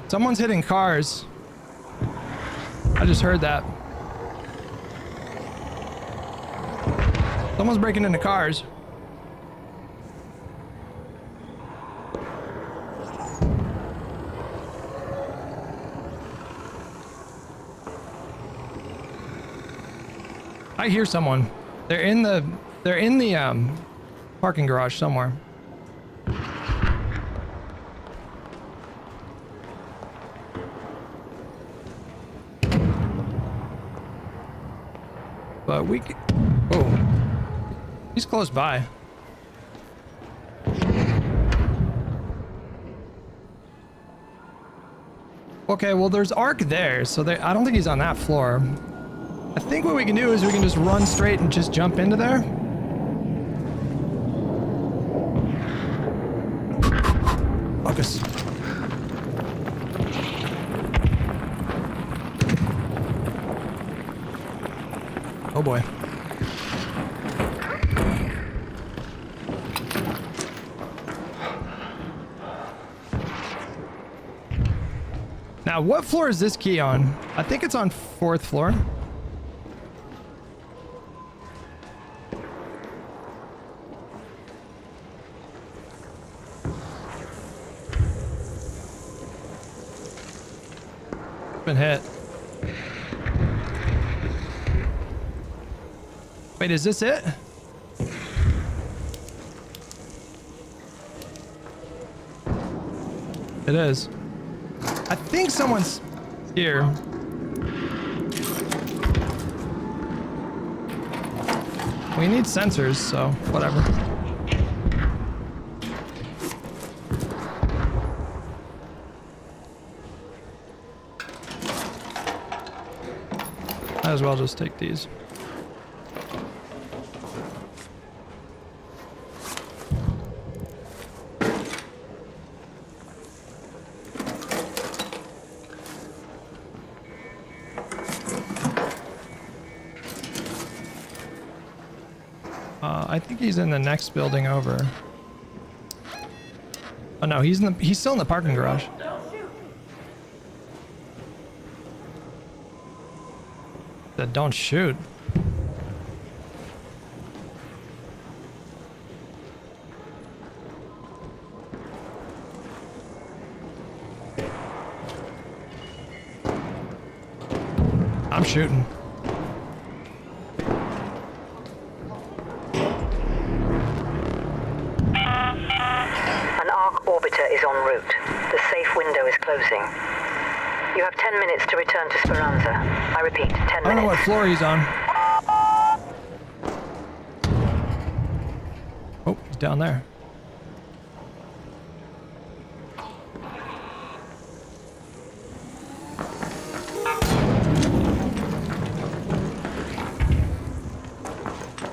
Someone's hitting cars. I just heard that. Someone's breaking into cars. I hear someone. They're in the parking garage somewhere. But we can... Oh. He's close by. Okay, well, there's ARC there, so I don't think he's on that floor. I think what we can do is we can just run straight and just jump into there. Focus. Oh boy. Now, what floor is this key on? I think it's on 4th floor. Been hit. Wait, is this it? It is. I think someone's here. We need sensors, so whatever. Might as well just take these. I think he's in the next building over. Oh no, he's still in the parking garage. Said don't shoot. I'm shooting. An ARC orbiter is en route. The safe window is closing. You have 10 minutes to return to Speranza. I repeat, 10 minutes. I don't know what floor he's on. Oh, he's down there.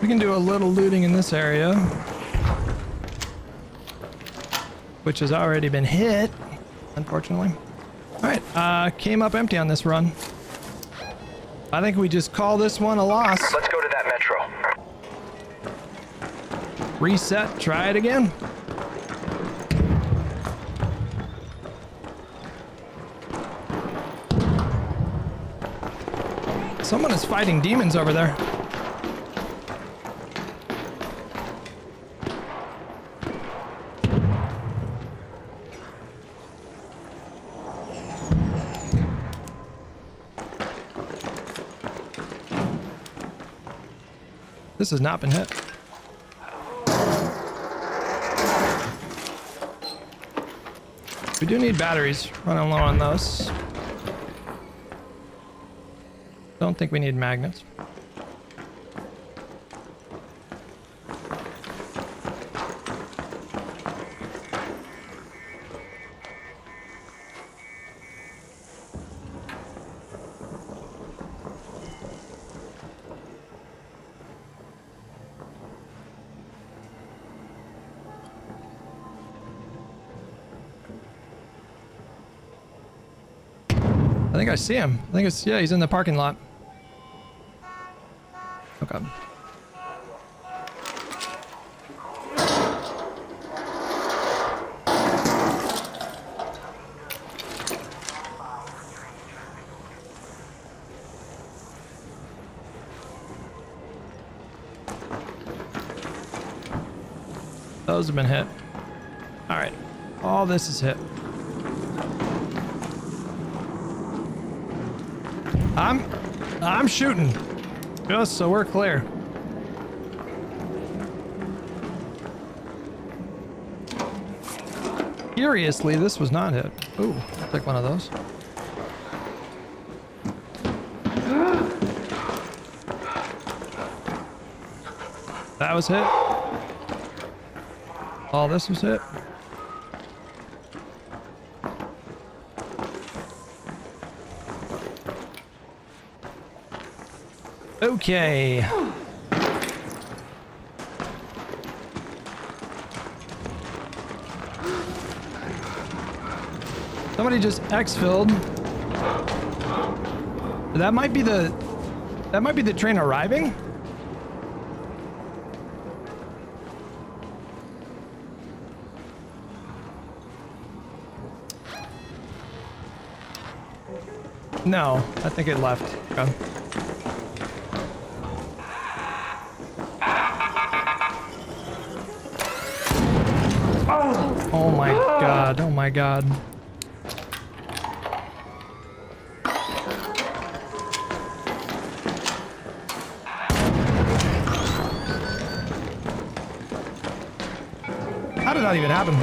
We can do a little looting in this area, which has already been hit, unfortunately. Alright, came up empty on this run. I think we just call this one a loss. Let's go to that metro. Reset, try it again. Someone is fighting demons over there. This has not been hit. We do need batteries. Running low on those. Don't think we need magnets. I think I see him. I think it's, yeah, he's in the parking lot. Okay. Those have been hit. All right. All this is hit. I'm shooting, just so we're clear. Curiously, this was not hit. Ooh, I'll take one of those. That was hit. All this was hit. Okay. Somebody just exfilled. That might be the train arriving. No, I think it left. Okay. Oh my god, oh my god. How did that even happen?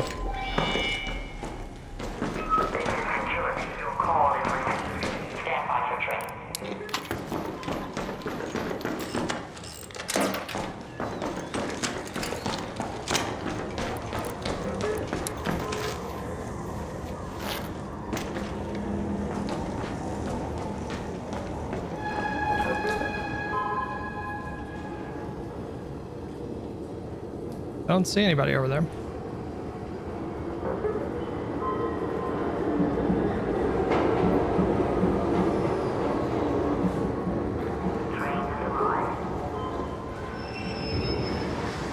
Don't see anybody over there. All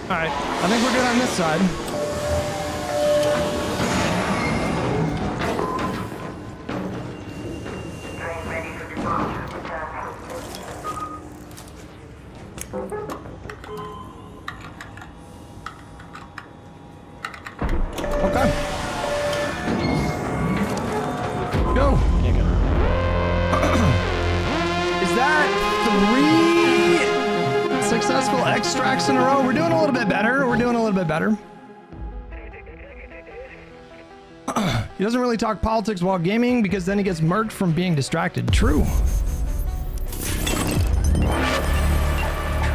right, I think we're good on this side. Okay. Go. Is that 3 successful extracts in a row? We're doing a little bit better. We're doing a little bit better. He doesn't really talk politics while gaming because then he gets murked from being distracted. True.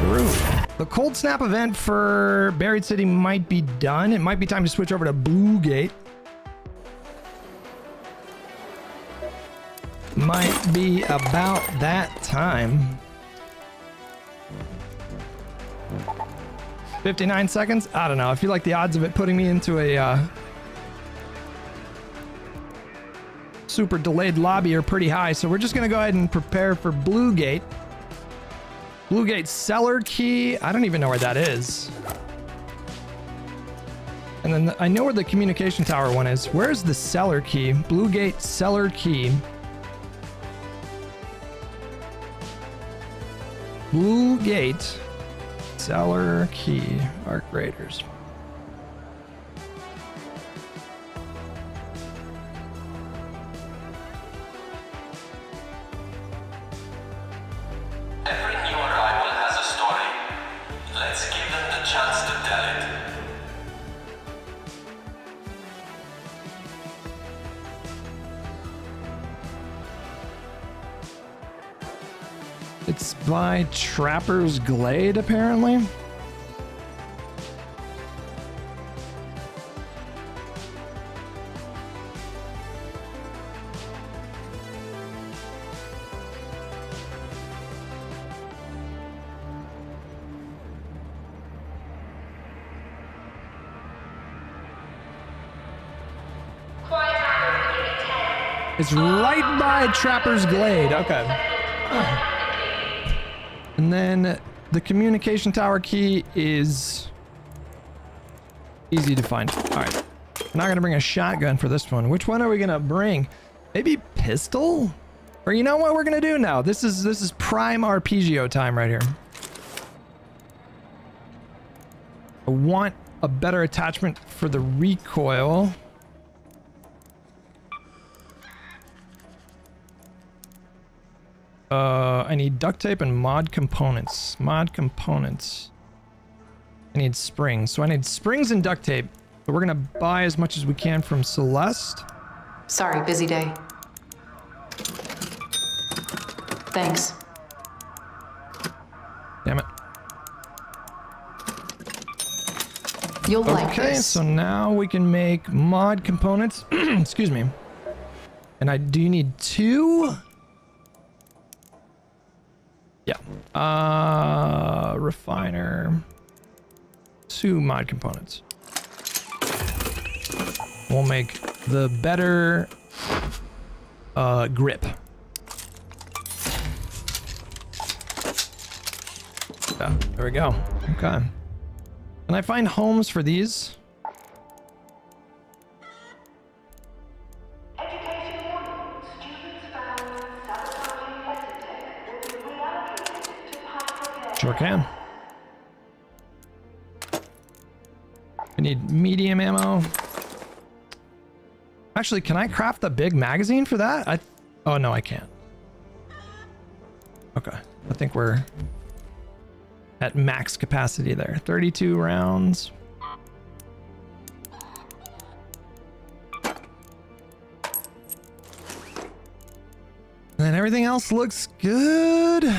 True. The cold snap event for Buried City might be done. It might be time to switch over to Blue Gate. Might be about that time. 59 seconds? I don't know. I feel like the odds of it putting me into a super delayed lobby are pretty high, so we're just gonna go ahead and prepare for Blue Gate. Blue Gate cellar key. I don't even know where that is. And then I know where the communication tower one is. Where's the cellar key? Blue Gate cellar key. Blue Gate cellar key. Arc Raiders. Every new arrival has a story. Let's give them the chance to tell it. It's by Trapper's Glade, apparently. It's right by Trapper's Glade. Okay. And then the communication tower key is easy to find. All right. We're not going to bring a shotgun for this one. Which one are we going to bring? Maybe pistol? Or you know what we're going to do now? This is prime Arpeggio time right here. I want a better attachment for the recoil. I need duct tape and mod components. Mod components. I need springs. So I need springs and duct tape. But we're gonna buy as much as we can from Celeste. Sorry, busy day. Thanks. Damn it. You'll like Okay, this. so now we can make mod components. Excuse me. And I do need 2. Yeah. Refiner. 2 mod components. We'll make the better grip. Yeah, there we go. Okay. Can I find homes for these? Sure can. I need medium ammo. Actually, can I craft a big magazine for that? Oh no, I can't. Okay, I think we're at max capacity there. 32 rounds. And then everything else looks good.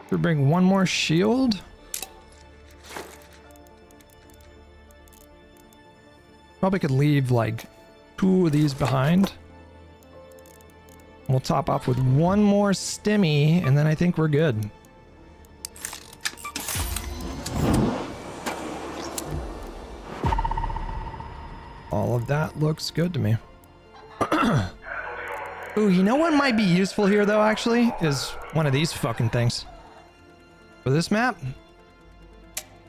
Should bring one more shield. Probably could leave like 2 of these behind. We'll top off with one more stimmy, and then I think we're good. All of that looks good to me. Ooh, you know what might be useful here though, actually? Is one of these fucking things. For this map?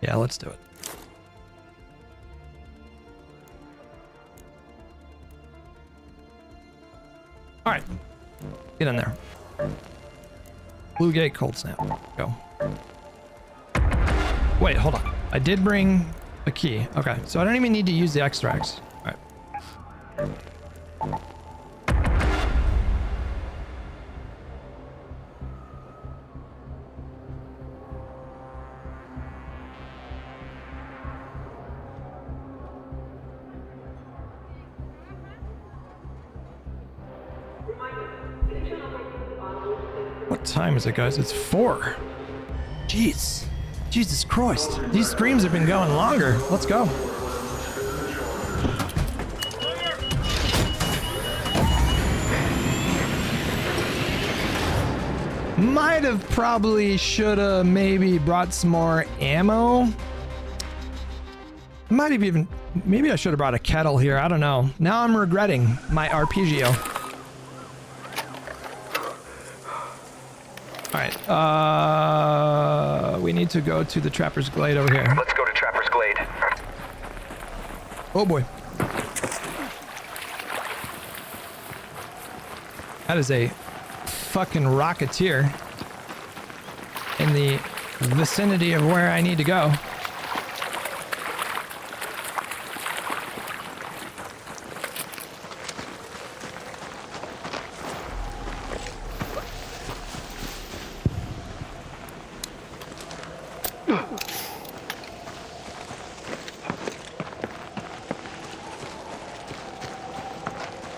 Yeah, let's do it. Alright. Get in there. Blue Gate, Cold Snap. Go. Wait, hold on. I did bring a key. Okay, so I don't even need to use the extracts. Alright. What time is it, guys? It's 4. Jeez. Jesus Christ. These streams have been going longer. Let's go. Might have probably shoulda maybe brought some more ammo. Might have even, maybe I should have brought a kettle here. I don't know. Now I'm regretting my Arpeggio. Alright, we need to go to the Trapper's Glade over here. Let's go to Trapper's Glade. Oh boy. That is a fucking rocketeer in the vicinity of where I need to go.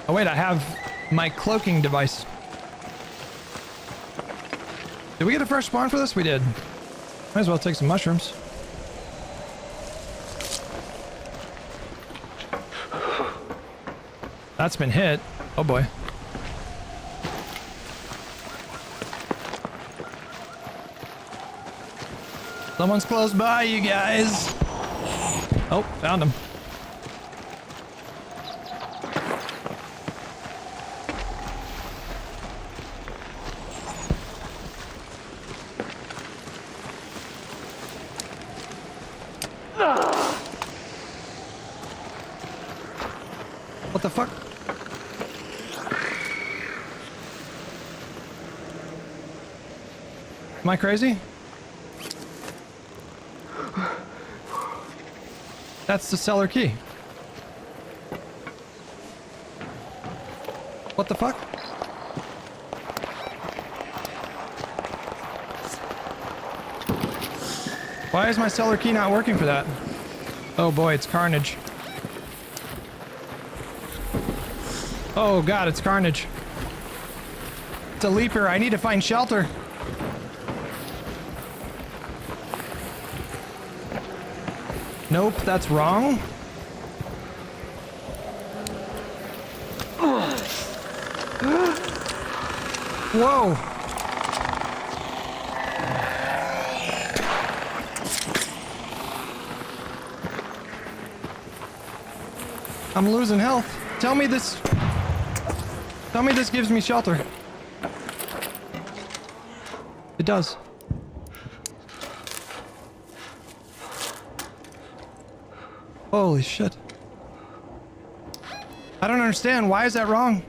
Oh wait, I have my cloaking device. Did we get a fresh spawn for this? We did. Might as well take some mushrooms. That's been hit. Oh boy. Someone's close by, you guys. Oh, found him. What the fuck? Am I crazy? That's the cellar key. What the fuck? Why is my cellar key not working for that? Oh boy, it's carnage. Oh god, it's carnage. It's a leaper. I need to find shelter. Nope, that's wrong. Whoa. I'm losing health. Tell me this gives me shelter. It does. Holy shit. I don't understand. Why is that wrong?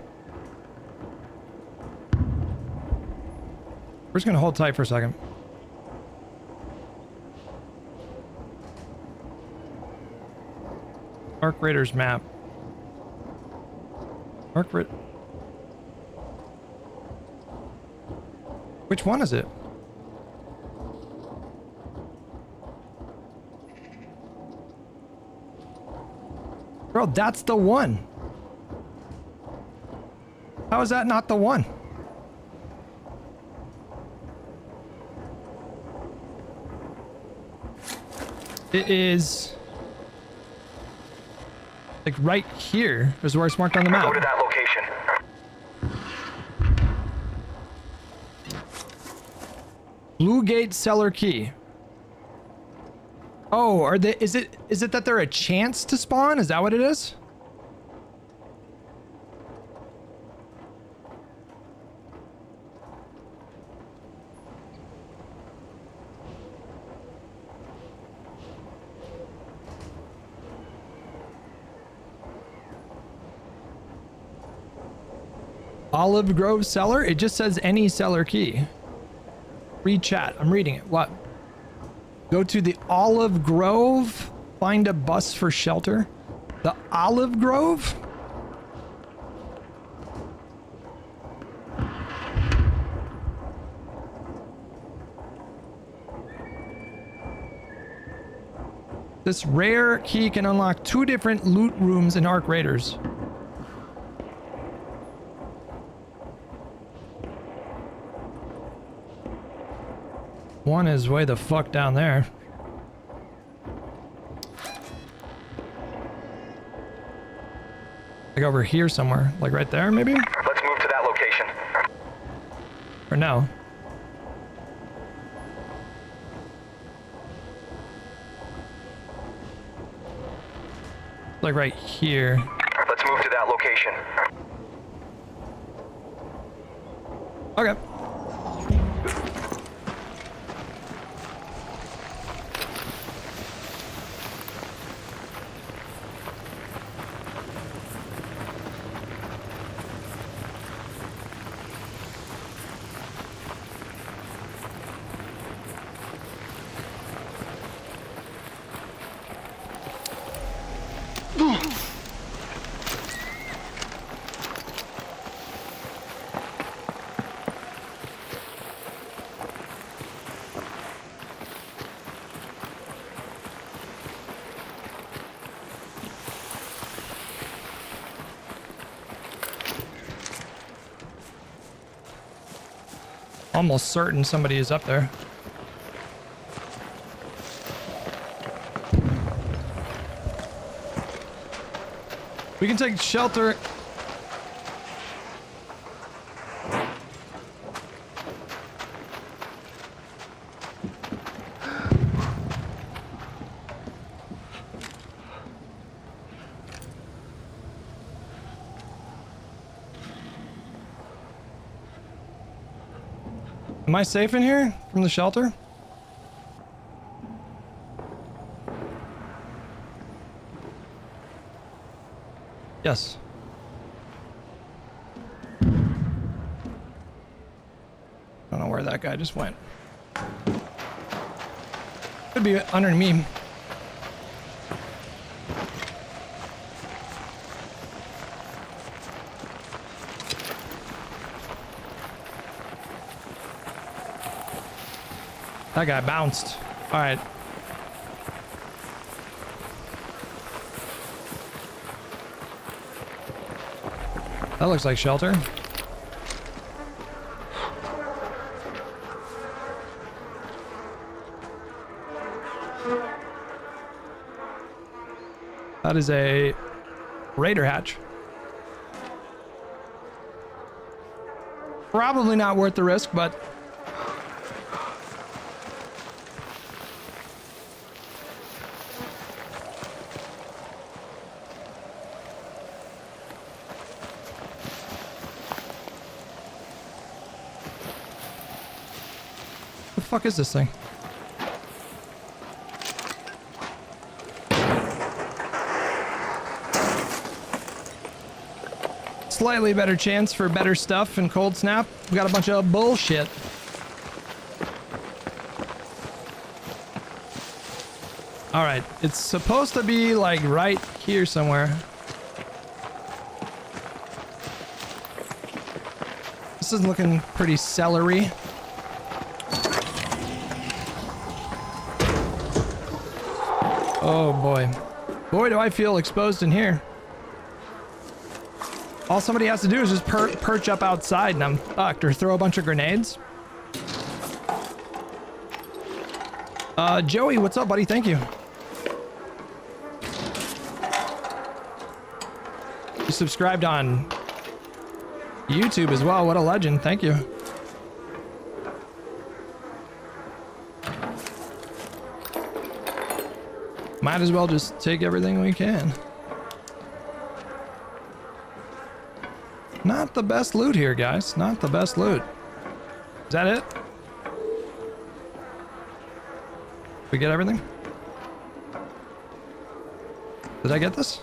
We're just gonna hold tight for a second. Arc Raiders map. Arc Raid. Which one is it? Bro, that's the one. How is that not the one? It is like right here is where it's marked on the map. Go to that location. Blue Gate cellar key. Oh, are they? Is it that they're a chance to spawn? Is that what it is? Olive Grove cellar? It just says any cellar key. Read chat. I'm reading it. What? Go to the Olive Grove. Find a bus for shelter. The Olive Grove? This rare key can unlock 2 different loot rooms in Arc Raiders. One is way the fuck down there. Like over here somewhere. Like right there, maybe? Let's move to that location. Or no? Like right here. Let's move to that location. Okay. Almost certain somebody is up there. We can take shelter. Am I safe in here from the shelter? Yes. I don't know where that guy just went. Could be under me. That guy bounced. All right. That looks like shelter. That is a Raider hatch. Probably not worth the risk, but the fuck is this thing? Slightly better chance for better stuff in Cold Snap. We got a bunch of bullshit. All right, it's supposed to be like right here somewhere. This is looking pretty celery. Oh boy. Boy, do I feel exposed in here. All somebody has to do is just perch up outside and I'm fucked, or throw a bunch of grenades. Joey, what's up, buddy? Thank you. You subscribed on YouTube as well. What a legend. Thank you. Might as well just take everything we can. Not the best loot here, guys. Not the best loot. Is that it? We get everything? Did I get this?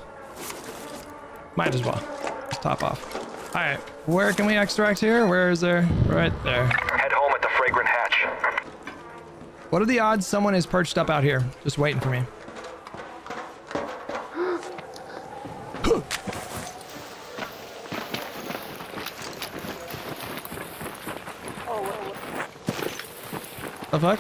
Might as well. Let's top off. Alright, where can we extract here? Where is there? Right there. Head home at the Fragrant Hatch. What are the odds someone is perched up out here, just waiting for me? The fuck?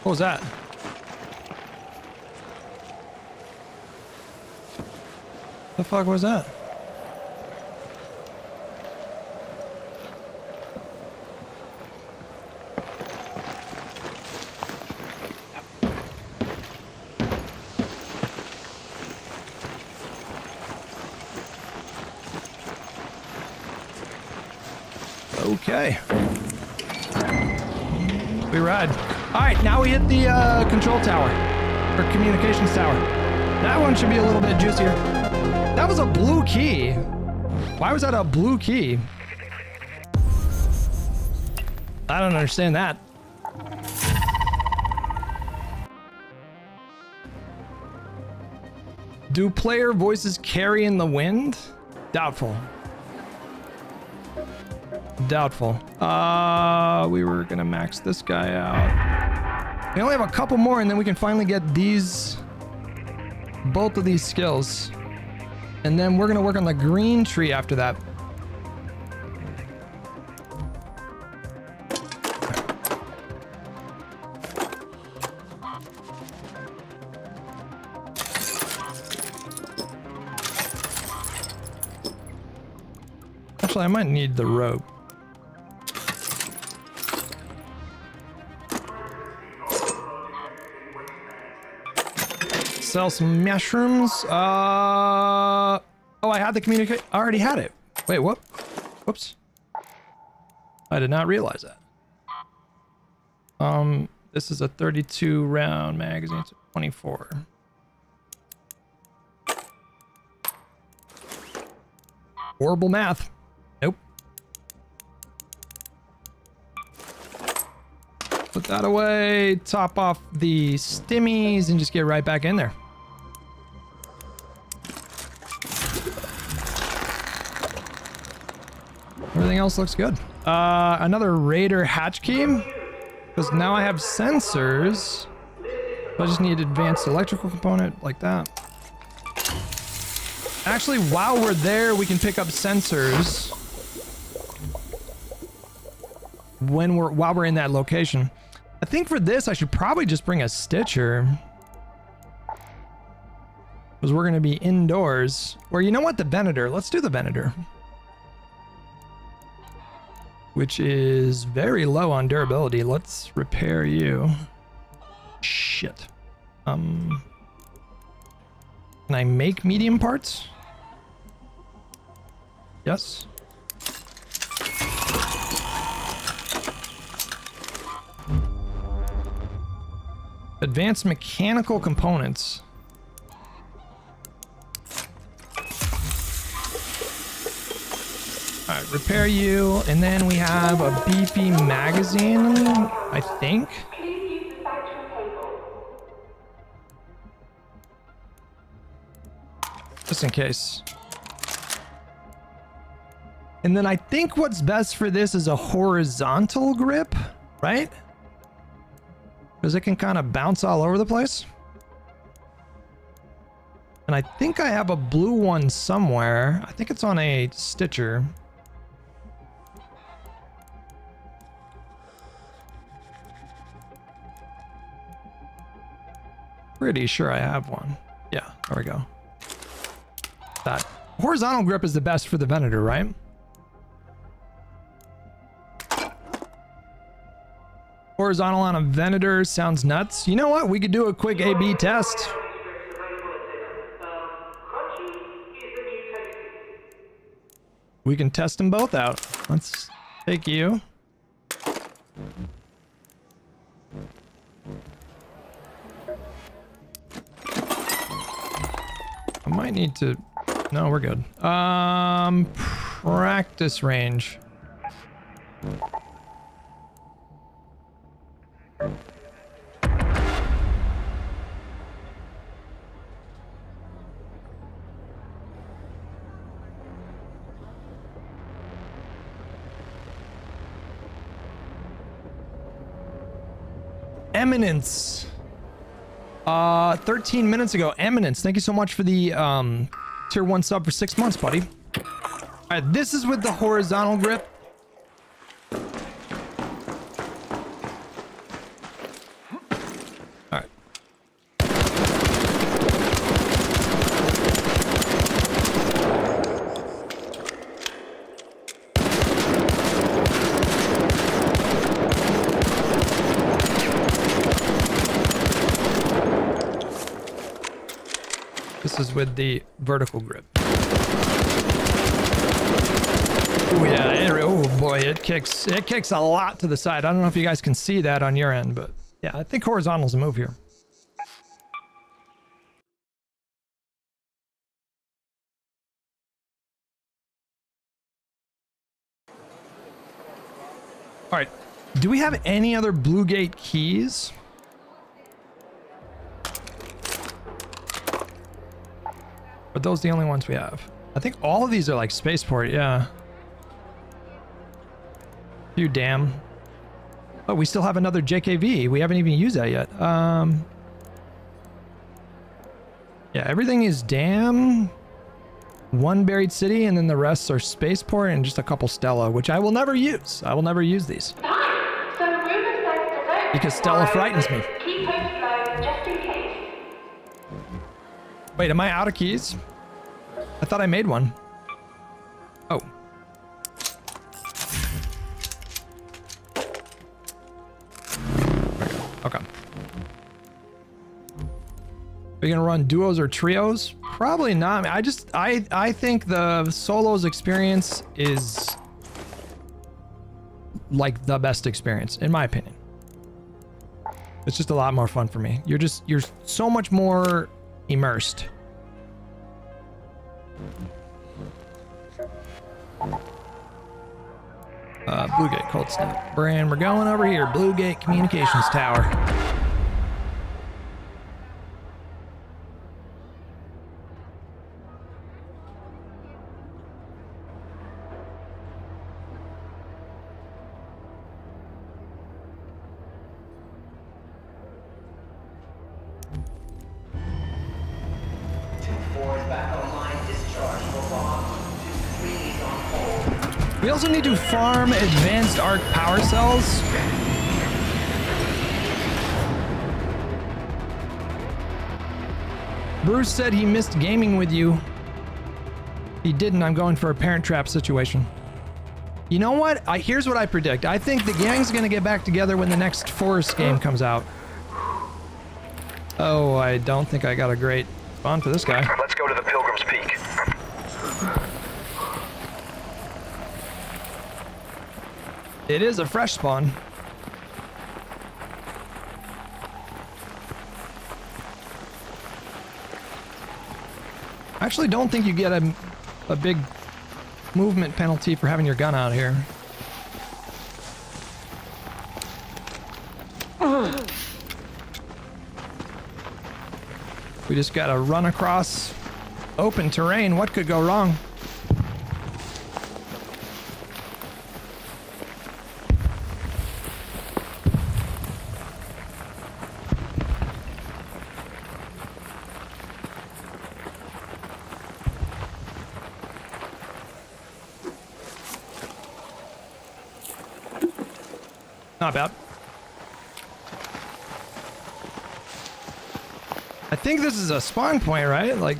What was that? The fuck was that? Okay. We ride. All right, now we hit the control tower, or communications tower. That one should be a little bit juicier. That was a blue key. Why was that a blue key? I don't understand that. Do player voices carry in the wind? Doubtful. Doubtful. We were gonna max this guy out. We only have a couple more and then we can finally get both of these skills. And then we're gonna work on the green tree after that. Actually, I might need the rope. Sell some mushrooms. Oh, I had the communicate. I already had it. Wait, what? Whoops. I did not realize that. This is a 32 round magazine, so 24. Horrible math. Nope. Put that away, top off the stimmies, and just get right back in there. Everything else looks good. Another Raider hatch key, because now I have sensors. I just need advanced electrical component like that. Actually, while we're there, we can pick up sensors while we're in that location. I think for this, I should probably just bring a Stitcher, because we're going to be indoors. Or you know what? The Venator. Let's do the Venator, which is very low on durability. Let's repair you. Shit. Can I make medium parts? Yes. Advanced mechanical components. All right, repair you, and then we have a beefy magazine, I think. Just in case. And then I think what's best for this is a horizontal grip, right? Because it can kind of bounce all over the place. And I think I have a blue one somewhere. I think it's on a Stitcher. Pretty sure I have one. Yeah, there we go. That horizontal grip is the best for the Venator, right? Horizontal on a Venator sounds nuts. You know what? We could do a quick A/B test. We can test them both out. Let's take you. I might need to... No, we're good. Practice range. Eminence. 13 minutes ago. Eminence, thank you so much for the tier 1 sub for 6 months, buddy. All right, this is with the horizontal grip. All right. This is with the vertical grip. Oh yeah, oh boy, it kicks a lot to the side. I don't know if you guys can see that on your end, but yeah, I think horizontal's a move here. All right, do we have any other Blue Gate keys? Are those the only ones we have? I think all of these are like spaceport, yeah. You damn. Oh, we still have another JKV. We haven't even used that yet. Yeah, everything is dam, one buried city, and then the rest are spaceport and just a couple Stella, which I will never use. I will never use these. Because Stella frightens me. Wait, am I out of keys? I thought I made one. Oh. Okay. Are you gonna run duos or trios? Probably not. I think the solos experience is like the best experience, in my opinion. It's just a lot more fun for me. You're so much more immersed. Blue Gate Cold Snap. Brand, we're going over here. Blue Gate Communications Tower. We also need to farm advanced arc power cells. Bruce said he missed gaming with you. He didn't. I'm going for a Parent Trap situation. You know what? Here's what I predict. I think the gang's gonna get back together when the next Forest game comes out. Oh, I don't think I got a great spawn for this guy. Let's go to the Pilgrim's Peak. It is a fresh spawn. I actually don't think you get a big movement penalty for having your gun out here. We just gotta run across open terrain. What could go wrong? Not bad. I think this is a spawn point, right? Like...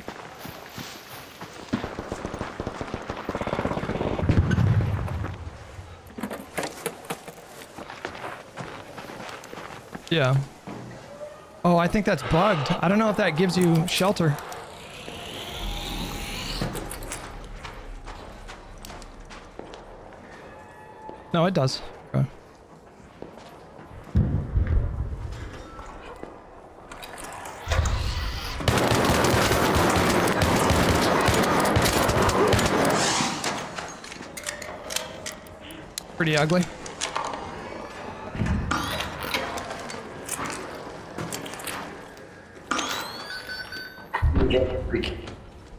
yeah. Oh, I think that's bugged. I don't know if that gives you shelter. No, it does. Okay. Pretty ugly.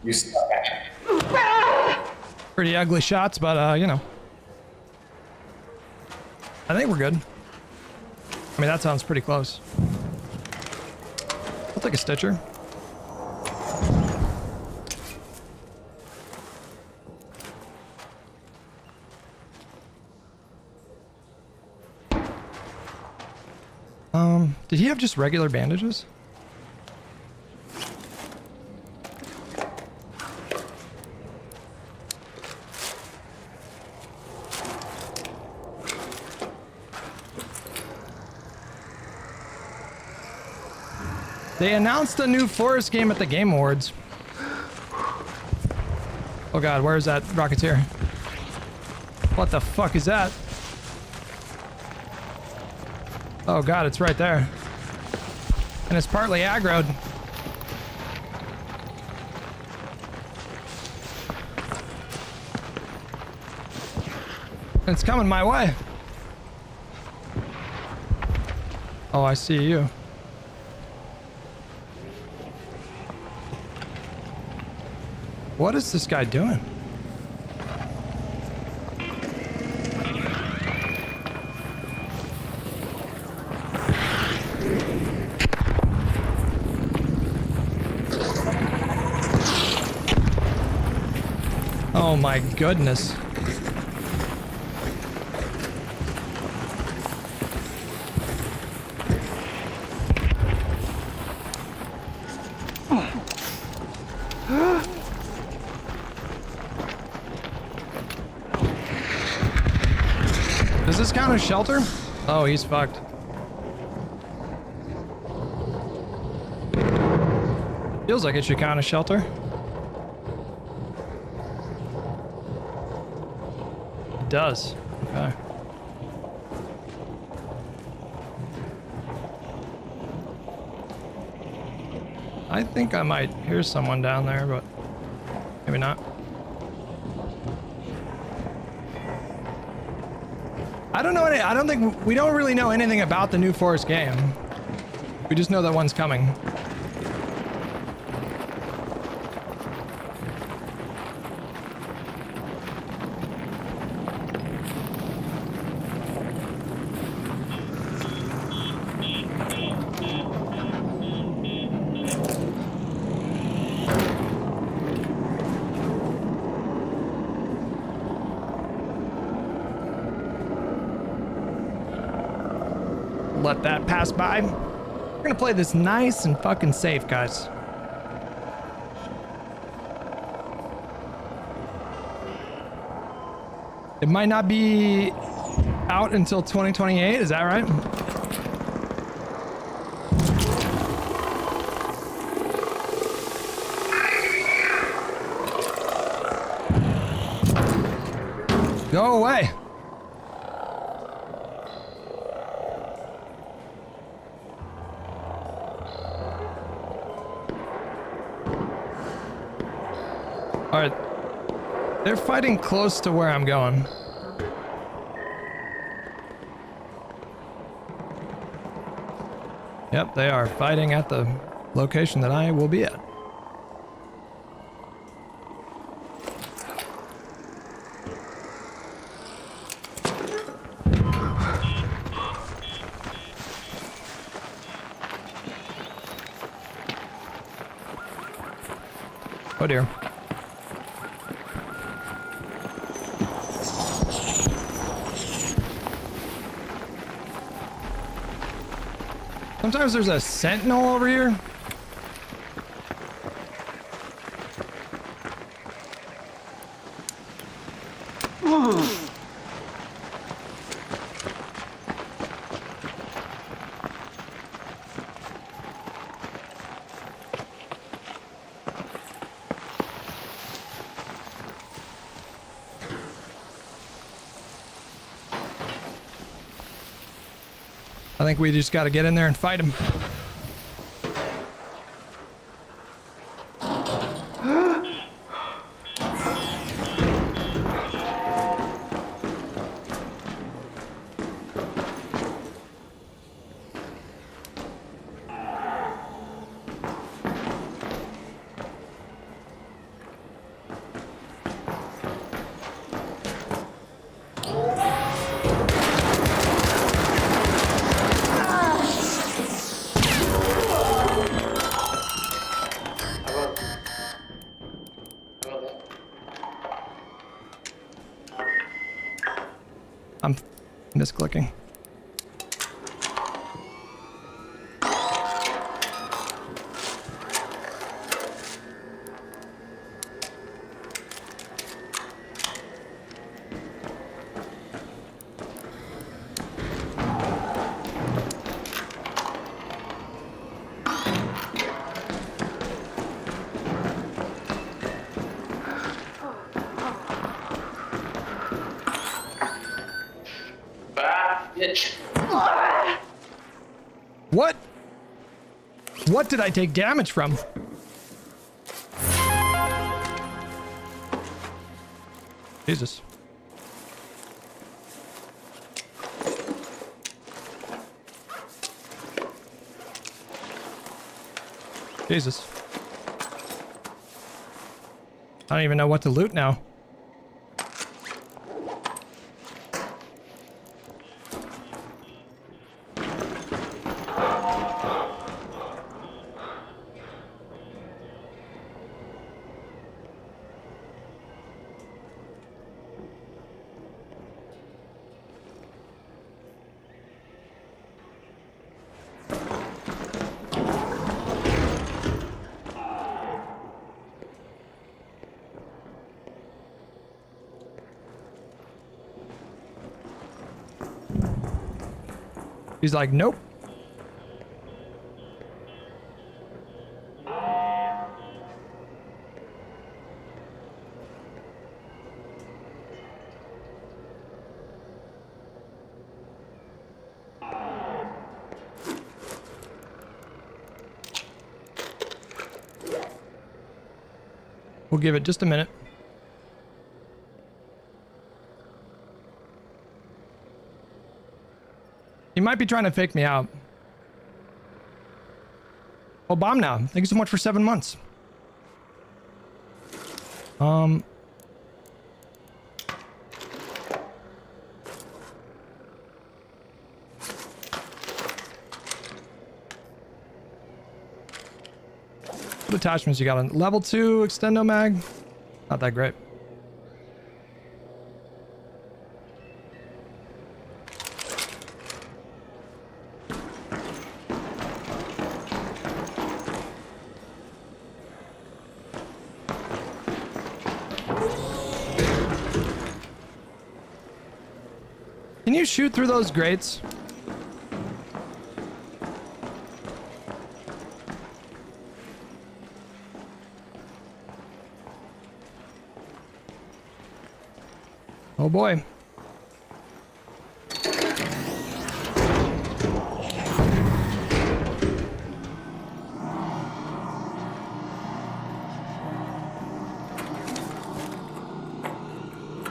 You suck. Pretty ugly shots, but you know. I think we're good. I mean, that sounds pretty close. I'll take a Stitcher. Did he have just regular bandages? They announced a new Forest game at the Game Awards. Oh god, where is that Rocketeer? What the fuck is that? Oh god, it's right there. And it's partly aggroed. It's coming my way. Oh, I see you. What is this guy doing? Oh my goodness. Does this count as shelter? Oh, he's fucked. Feels like it should count as shelter. It does. Okay. I think I might hear someone down there, but maybe not. I don't know any, I don't think, we don't really know anything about the new Forest game. We just know that one's coming. Let that pass by. We're gonna play this nice and fucking safe, guys. It might not be out until 2028, is that right? Go away. Alright. They're fighting close to where I'm going. Yep, they are fighting at the location that I will be at. Oh dear. Sometimes there's a sentinel over here. I think we just got to get in there and fight him. misclicking. What? What did I take damage from? Jesus. Jesus. I don't even know what to loot now. He's like, nope. We'll give it just a minute. He might be trying to fake me out. Oh, bomb now. Thank you so much for 7 months. What attachments you got on level 2 extendo mag? Not that great. Can you shoot through those grates? Oh boy.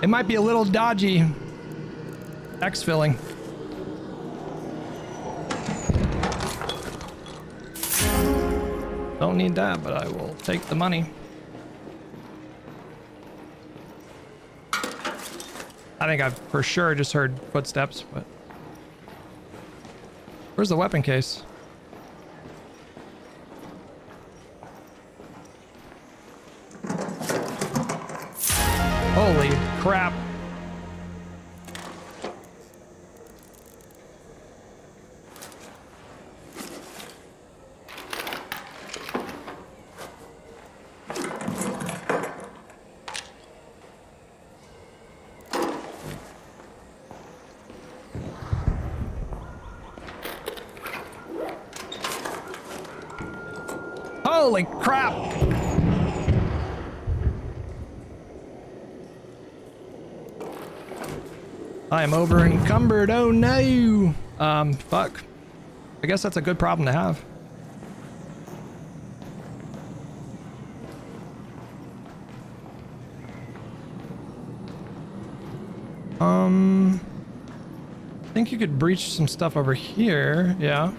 It might be a little dodgy. X-filling. Don't need that, but I will take the money. I think I've for sure just heard footsteps, but... Where's the weapon case? Holy crap. Holy crap! I am over encumbered. Oh no! Fuck. I guess that's a good problem to have. I think you could breach some stuff over here. Yeah.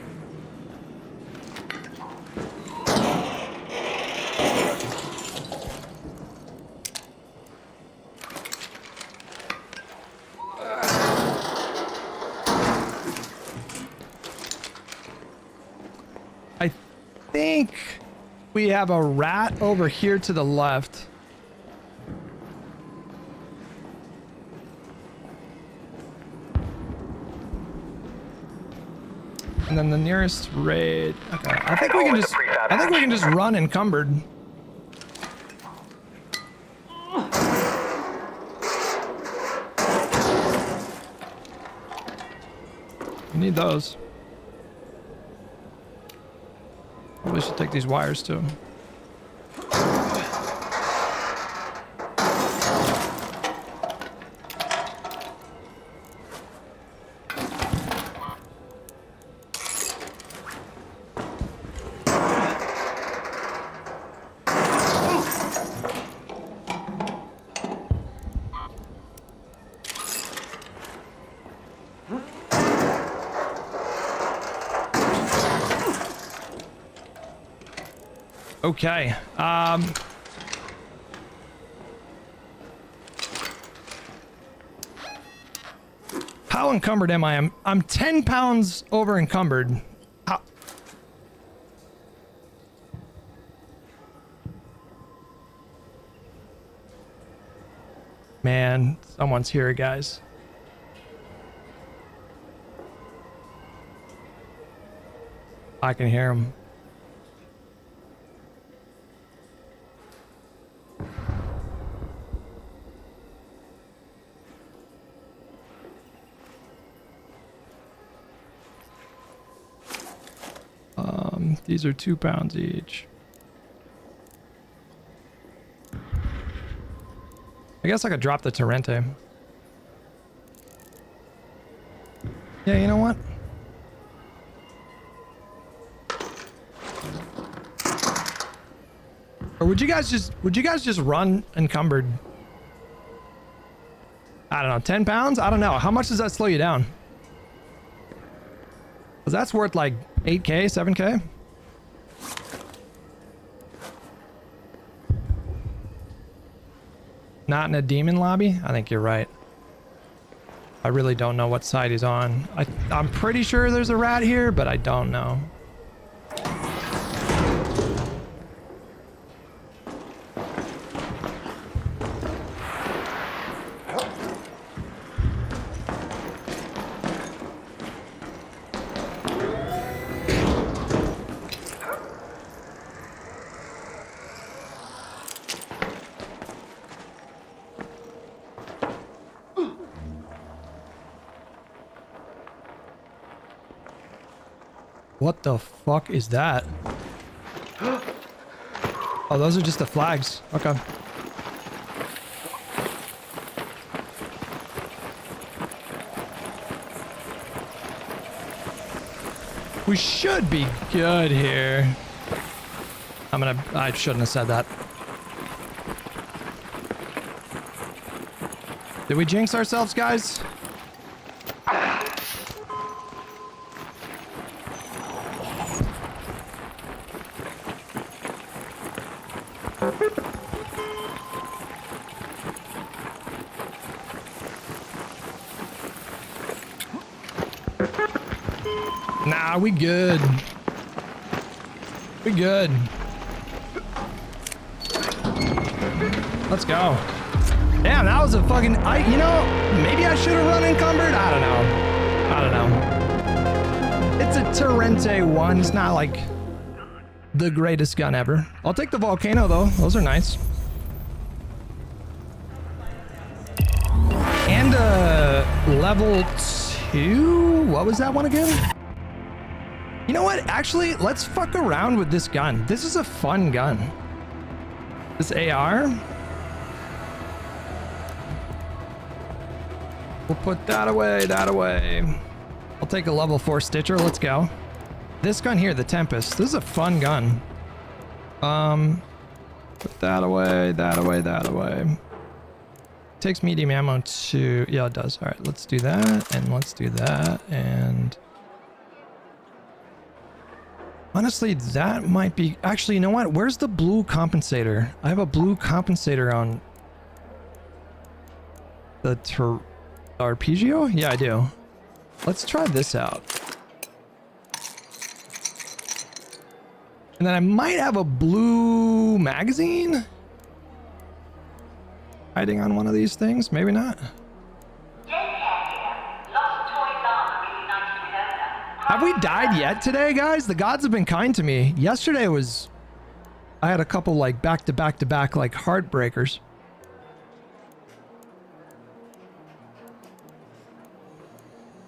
I think we have a rat over here to the left. and then the nearest raid. Okay, I think we can just. I think we can just run encumbered. We need those. Probably should take these wires too. Okay. How encumbered am I? I'm 10 pounds over encumbered. How? Man, someone's here, guys. I can hear him. These are 2 pounds each. I guess I could drop the Torrente. Yeah, you know what? Or would you guys just run encumbered? I don't know, 10 pounds? I don't know. How much does that slow you down? Because that's worth like 8K, 7K? Not in a demon lobby? I think you're right. I really don't know what side he's on. I'm pretty sure there's a rat here, but I don't know. What the fuck is that? Oh, those are just the flags. Okay. We should be good here. I shouldn't have said that. Did we jinx ourselves, guys? Nah, we good. We good. Let's go. Damn, that was a fucking... you know, maybe I should have run encumbered? I don't know. It's a Torrente 1. It's not like the greatest gun ever. I'll take the Volcano, though. Those are nice. And level 2? What was that one again? You know what? Actually, let's fuck around with this gun. This is a fun gun. This AR. We'll put that away, that away. I'll take a level 4 Stitcher. Let's go. This gun here, the Tempest. This is a fun gun. Put that away, that away, that away. Takes medium ammo to... Yeah, it does. All right, let's do that, and let's do that, and... Honestly, that might be... Actually, you know what? Where's the blue compensator? I have a blue compensator on... the Arpeggio? Yeah, I do. Let's try this out. And then I might have a blue magazine? Hiding on one of these things? Maybe not. How Have we died yet today, guys? The gods have been kind to me. Yesterday was... I had a couple like back-to-back-to-back like heartbreakers.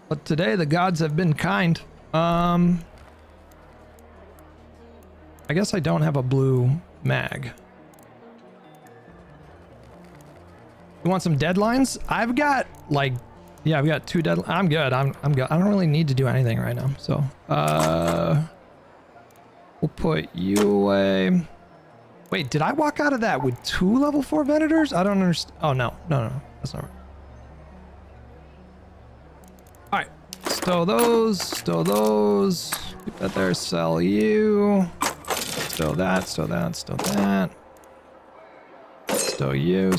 But today the gods have been kind. I guess I don't have a blue mag. You want some deadlines? I've got like, yeah, I've got 2 deadlines. I'm good. I'm good. I don't really need to do anything right now. So, we'll put you away. Wait, did I walk out of that with 2 level 4 Venators? I don't understand. Oh, no. No, that's not right. All right. Stow those. Keep that there. Sell you. Stow that. Stow you.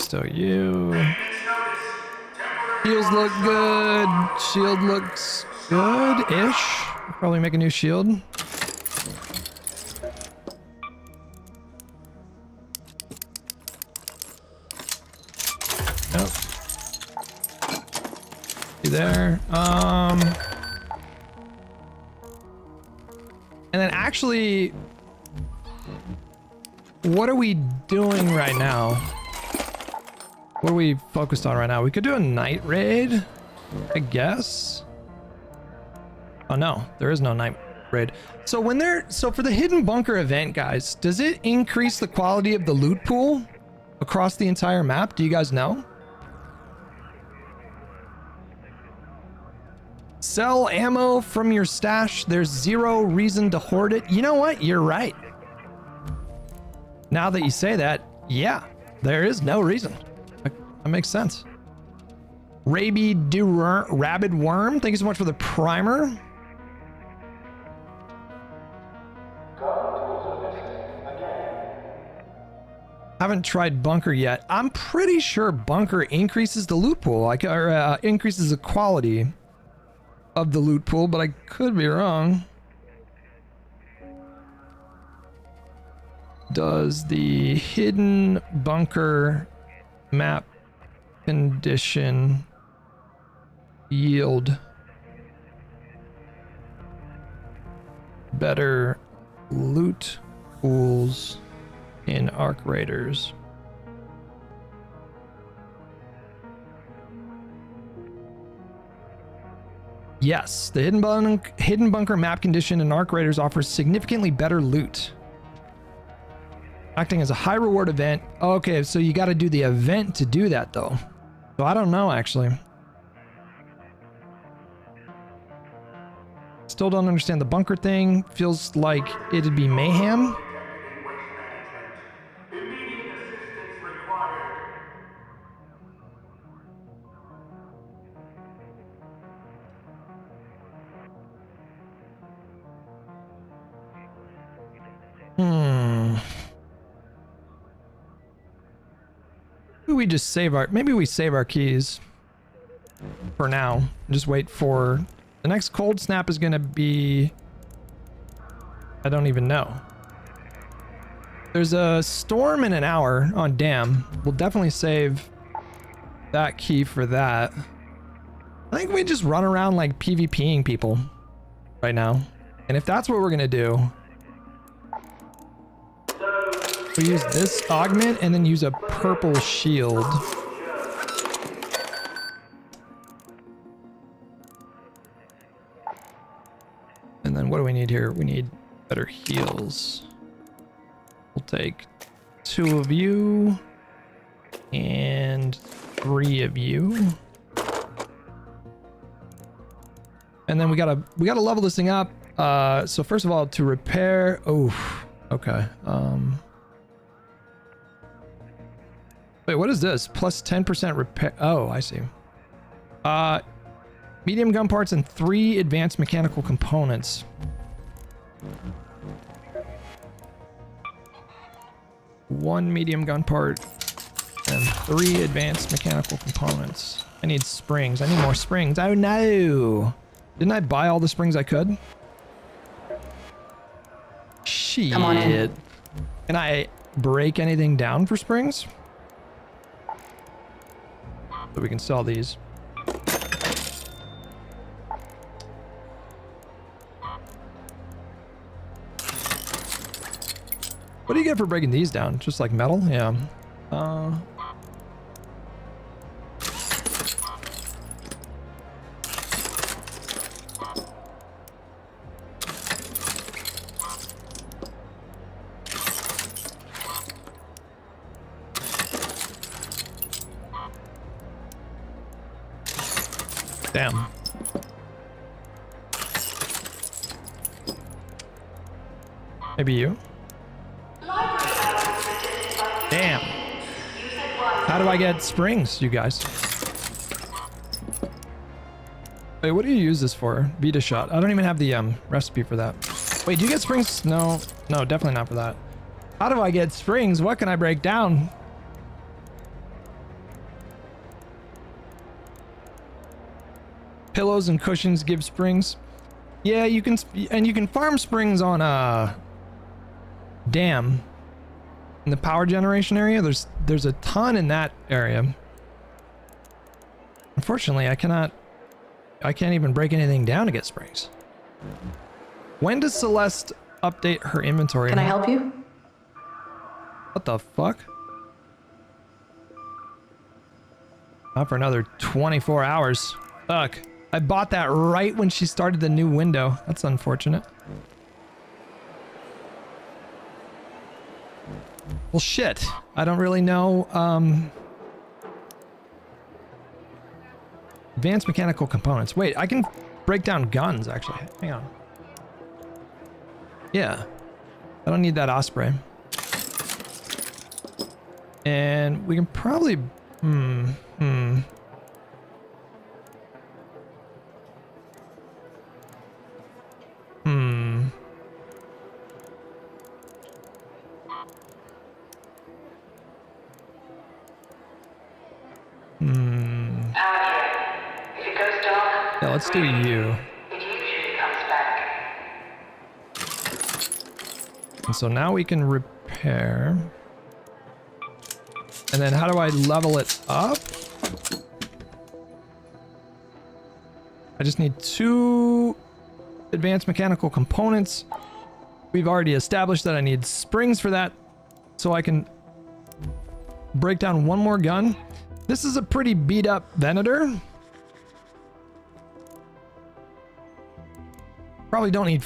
Shields look good. Shield looks good-ish. Probably make a new shield. Nope. You there. And then actually, what are we doing right now? What are we focused on right now? We could do a night raid, I guess. Oh no, there is no night raid. So for the hidden bunker event, guys, does it increase the quality of the loot pool across the entire map? Do you guys know? Sell ammo from your stash. There's 0 reason to hoard it. You know what? You're right. Now that you say that, yeah, there is no reason. That makes sense. Rabid Worm, thank you so much for the primer. Haven't tried bunker yet. I'm pretty sure bunker increases the loot pool, or increases the quality of the loot pool, but I could be wrong. Does the hidden bunker map condition yield better loot pools in Arc Raiders? Yes, the hidden bunker map condition in Arc Raiders offers significantly better loot, acting as a high reward event. Okay, so you got to do the event to do that though. So I don't know actually. Still don't understand the bunker thing. Feels like it'd be mayhem. We just save maybe we save our keys for now. Just wait for the next cold snap is gonna be, I don't even know. There's a storm in an hour on Dam. We'll definitely save that key for that. I think we just run around like PvPing people right now. And if that's what we're gonna do, we use this augment and then use a purple shield. And then what do we need here? We need better heals. We'll take 2 of you and 3 of you. And then we gotta level this thing up. So first of all, to repair, oh, okay. Wait, what is this? Plus 10% repair. Oh, I see. Medium gun parts and 3 advanced mechanical components. One medium gun part and 3 advanced mechanical components. I need springs. I need more springs. Oh no! Didn't I buy all the springs I could? Shit. Come on in. Can I break anything down for springs? So we can sell these. What do you get for breaking these down? Just like metal? Yeah. Damn. Maybe you? Damn. How do I get springs, you guys? Wait, what do you use this for? Vita shot. I don't even have the recipe for that. Wait, do you get springs? No, definitely not for that. How do I get springs? What can I break down? Pillows and cushions give springs. Yeah, you can, and you can farm springs on dam. In the power generation area, there's a ton in that area. Unfortunately, I can't even break anything down to get springs. When does Celeste update her inventory? Can I help you? What the fuck? Not for another 24 hours. Fuck. I bought that right when she started the new window. That's unfortunate. Well, shit. I don't really know. Advanced mechanical components. Wait, I can break down guns, actually. Hang on. Yeah. I don't need that Osprey. And we can probably... Yeah, let's do you. And so now we can repair. And then how do I level it up? I just need 2 advanced mechanical components. We've already established that I need springs for that, so I can break down 1 more gun. This is a pretty beat up Venator. Probably don't need...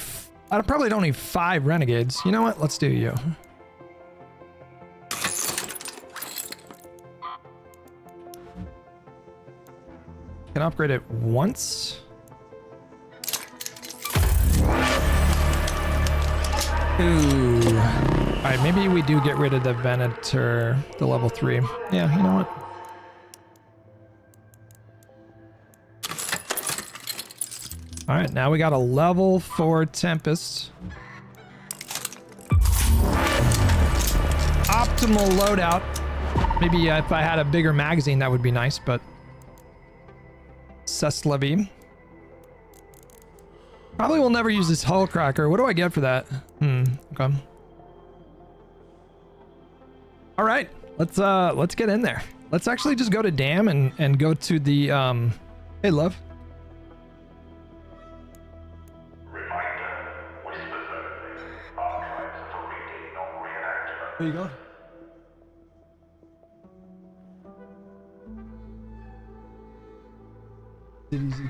I probably don't need 5 renegades. You know what? Let's do you. Can upgrade it once. Ooh. Alright, maybe we do get rid of the Venator, the level 3. Yeah, you know what? Alright, now we got a level 4 Tempest. Optimal loadout. Maybe if I had a bigger magazine, that would be nice, but... Cestlevy. Probably will never use this hull cracker. What do I get for that? Okay. Alright, let's get in there. Let's actually just go to Dam and go to the, hey, love. Where you going? Easy.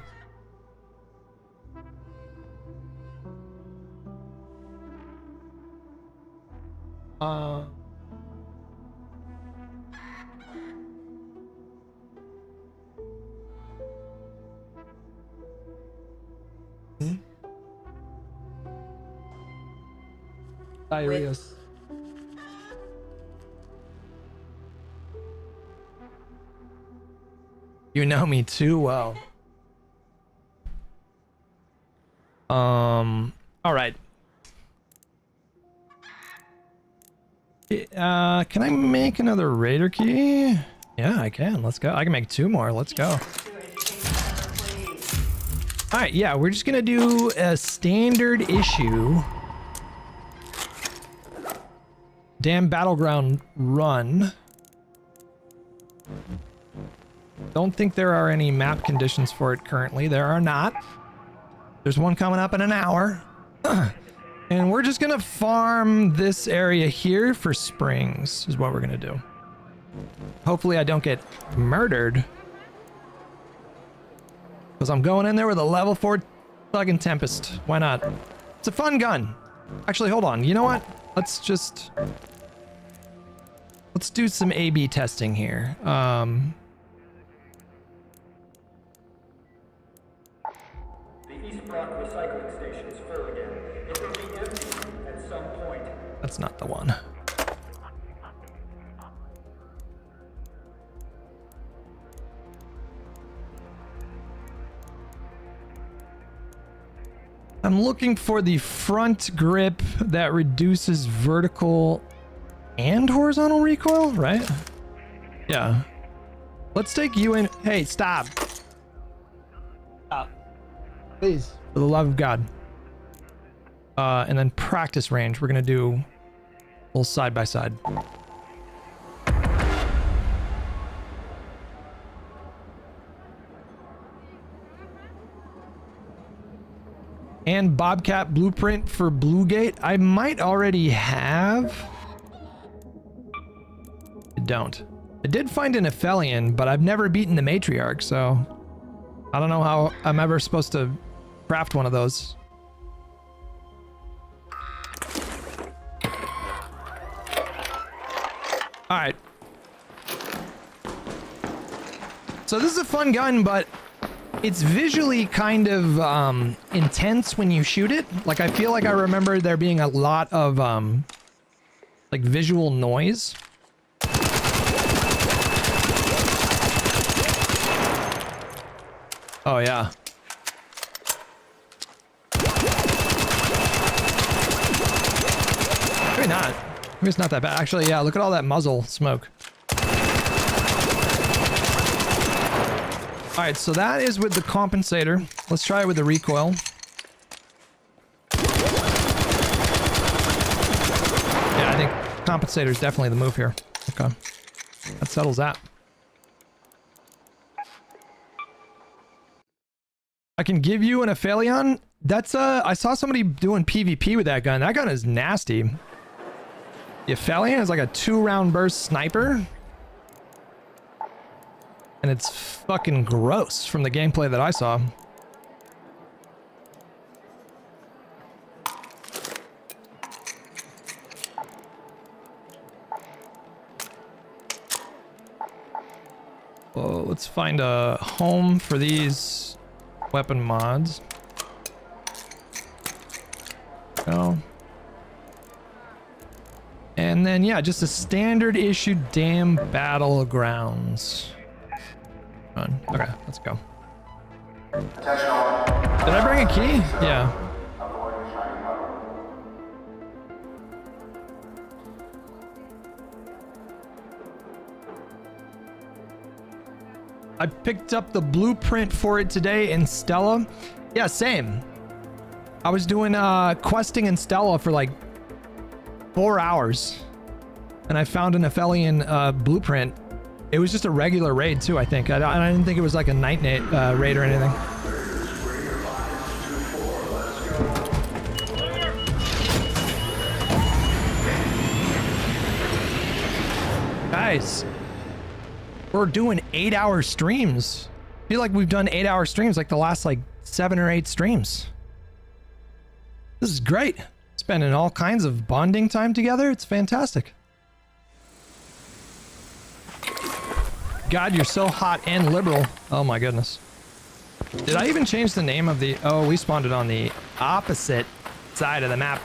Diarrheas. You know me too well. All right. Can I make another Raider key? Yeah, I can. Let's go. I can make 2 more. Let's go. All right, yeah, we're just gonna do a standard issue. Damn Battleground run. Don't think there are any map conditions for it currently. There are not. There's one coming up in an hour. And we're just gonna farm this area here for springs, is what we're gonna do. Hopefully I don't get murdered. Because I'm going in there with a level 4 fucking Tempest. Why not? It's a fun gun. Actually, hold on. You know what? Let's do some A/B testing here. The East Brock recycling station is full again. It will be empty at some point. That's not the one. I'm looking for the front grip that reduces vertical and horizontal recoil, right? Yeah. Let's take you in. Hey, stop. Stop. Please. For the love of God. And then practice range. We're going to do a little side by side. And Bobcat blueprint for Bluegate. I might already have. I don't. I did find an Aphelion, but I've never beaten the Matriarch, so I don't know how I'm ever supposed to craft one of those. All right. So this is a fun gun, but it's visually kind of intense when you shoot it. Like, I feel like I remember there being a lot of like visual noise. Oh yeah. Maybe not. Maybe it's not that bad. Actually, yeah, look at all that muzzle smoke. All right, so that is with the compensator. Let's try it with the recoil. Yeah, I think compensator is definitely the move here. Okay, that settles that. I can give you an Aphelion. That's I saw somebody doing PvP with that gun. That gun is nasty. The Aphelion is like a 2-round burst sniper. And it's fucking gross from the gameplay that I saw. Well, let's find a home for these weapon mods. Oh. And then, yeah, just a standard issue damn battlegrounds. Okay, let's go. Did I bring a key? Yeah. I picked up the blueprint for it today in Stella. Yeah, same. I was doing questing in Stella for like 4 hours. And I found an Aphelion blueprint. It was just a regular raid too, I think. I didn't think it was like a night raid or anything. Guys, we're doing 8-hour streams. I feel like we've done 8-hour streams like the last like 7 or 8 streams. This is great. Spending all kinds of bonding time together. It's fantastic. God, you're so hot and liberal. Oh my goodness. Did I even change the name of the... Oh, we spawned it on the opposite side of the map.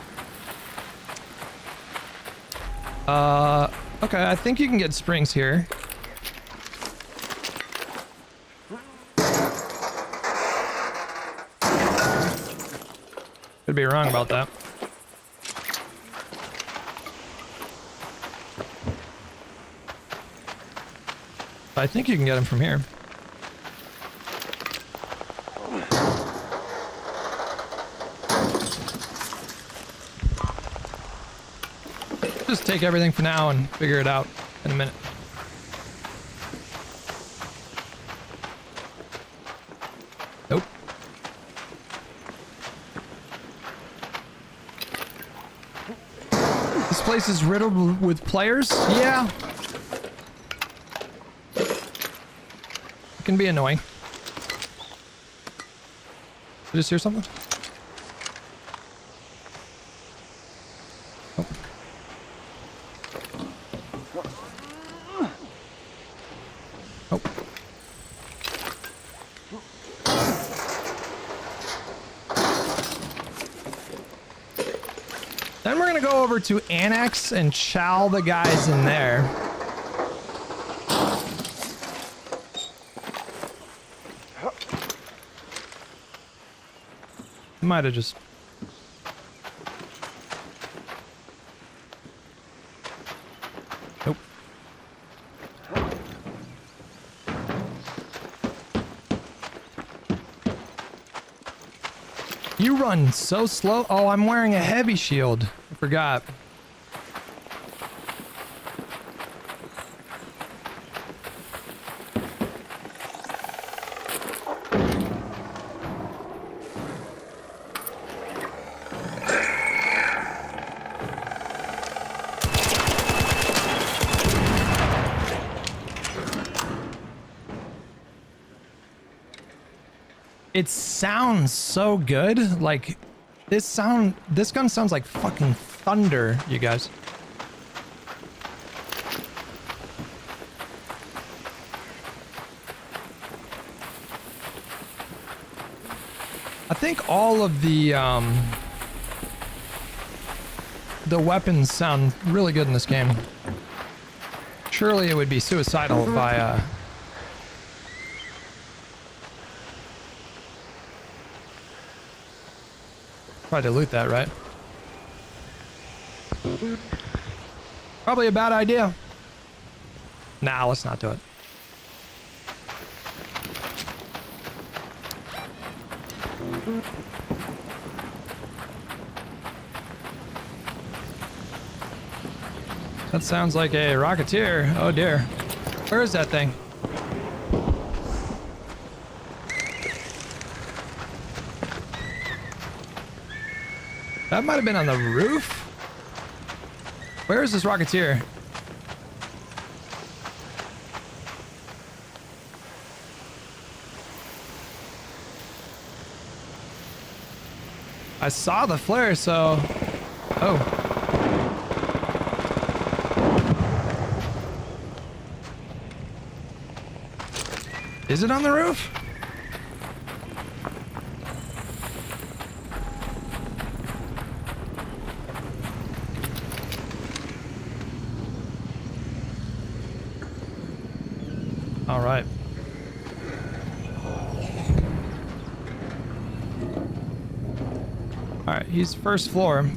Okay, I think you can get springs here. Could be wrong about that. I think you can get them from here. Just take everything for now and figure it out in a minute. Nope. place is riddled with players. Yeah. It can be annoying. Did I just hear something? Oh. Oh. Then we're gonna go over to Annex and chow the guys in there. Might have just... Nope. You run so slow. Oh, I'm wearing a heavy shield. I forgot. It sounds so good. Like this gun sounds like fucking thunder, you guys. I think all of the weapons sound really good in this game. Surely it would be suicidal if I try to loot that, right? Probably a bad idea. Nah, let's not do it. That sounds like a Rocketeer. Oh dear. Where is that thing? That might have been on the roof. Where is this Rocketeer? I saw the flare, so... Oh. Is it on the roof? All right. All right, he's first floor.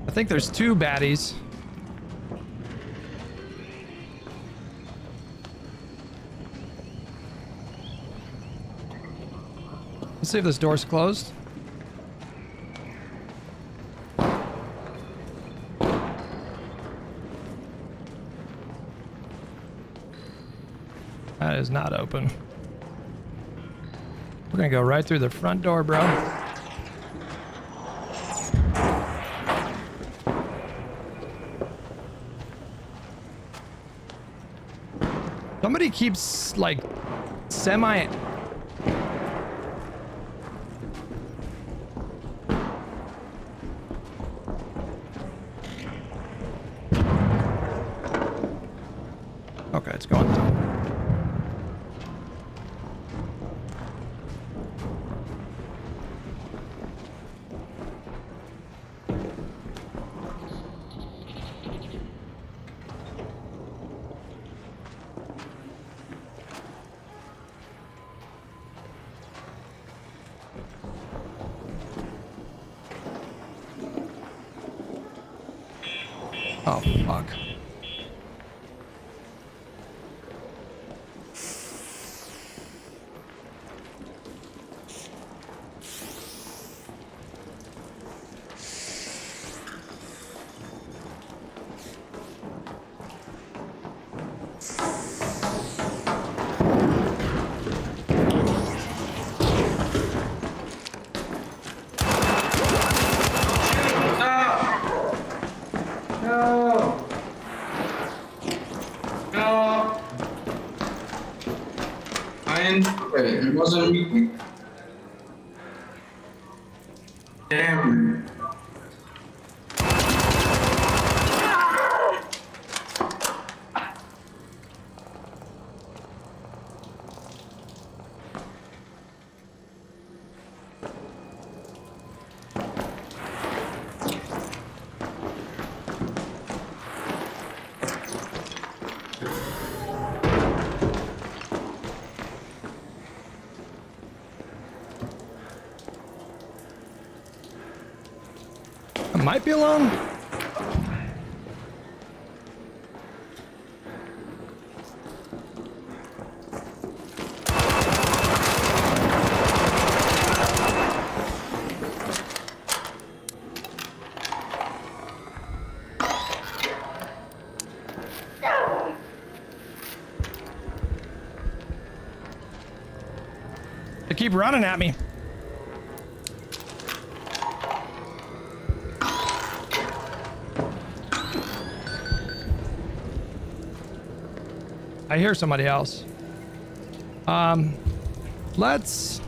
I think there's two baddies. Let's see if this door's closed. That is not open. We're gonna go right through the front door, bro. Somebody keeps, like, semi... Okay, it's going down. Oh, fuck. wasn't me. Damn. I might be alone. They keep running at me. I hear somebody else. Let's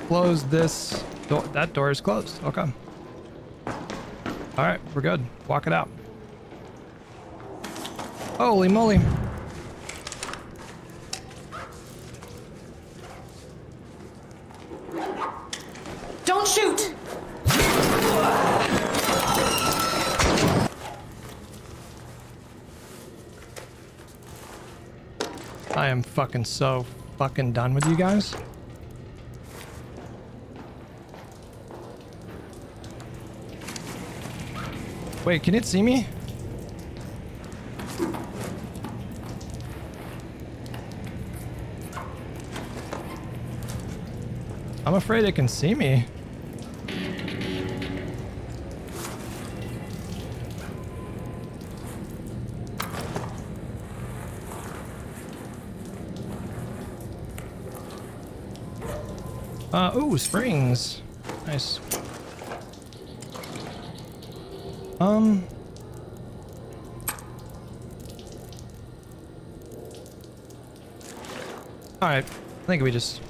close this door. That door is closed. Okay. All right, we're good. Walk it out. Holy moly. Don't shoot! I am fucking so fucking done with you guys. Wait, can it see me? I'm afraid it can see me. Ooh, springs. Nice. Alright, I think we just...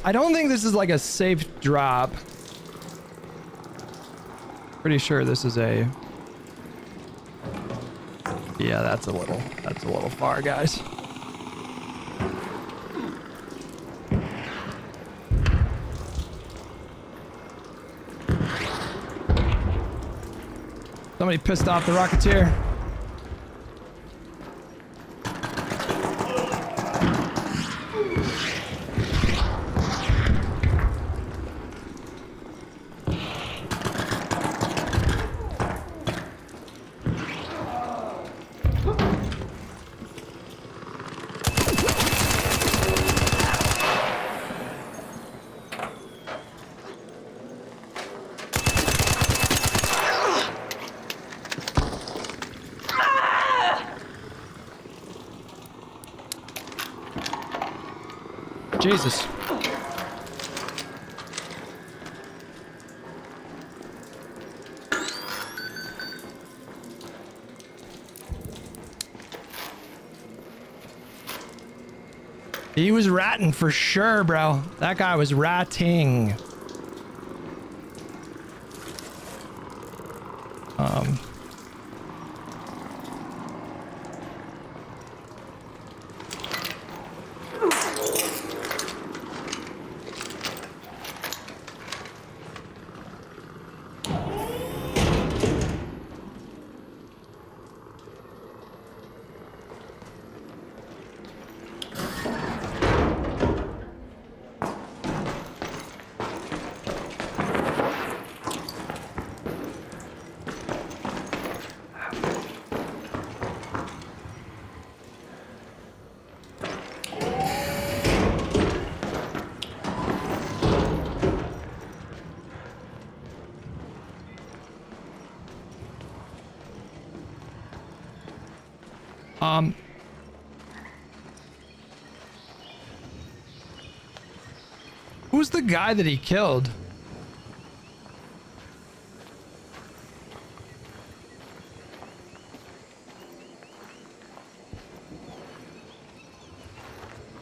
I don't think this is like a safe drop. Pretty sure this is a... Yeah, that's a little far, guys. Somebody pissed off the Rocketeer. Jesus. He was ratting for sure, bro. That guy was ratting. Who's the guy that he killed?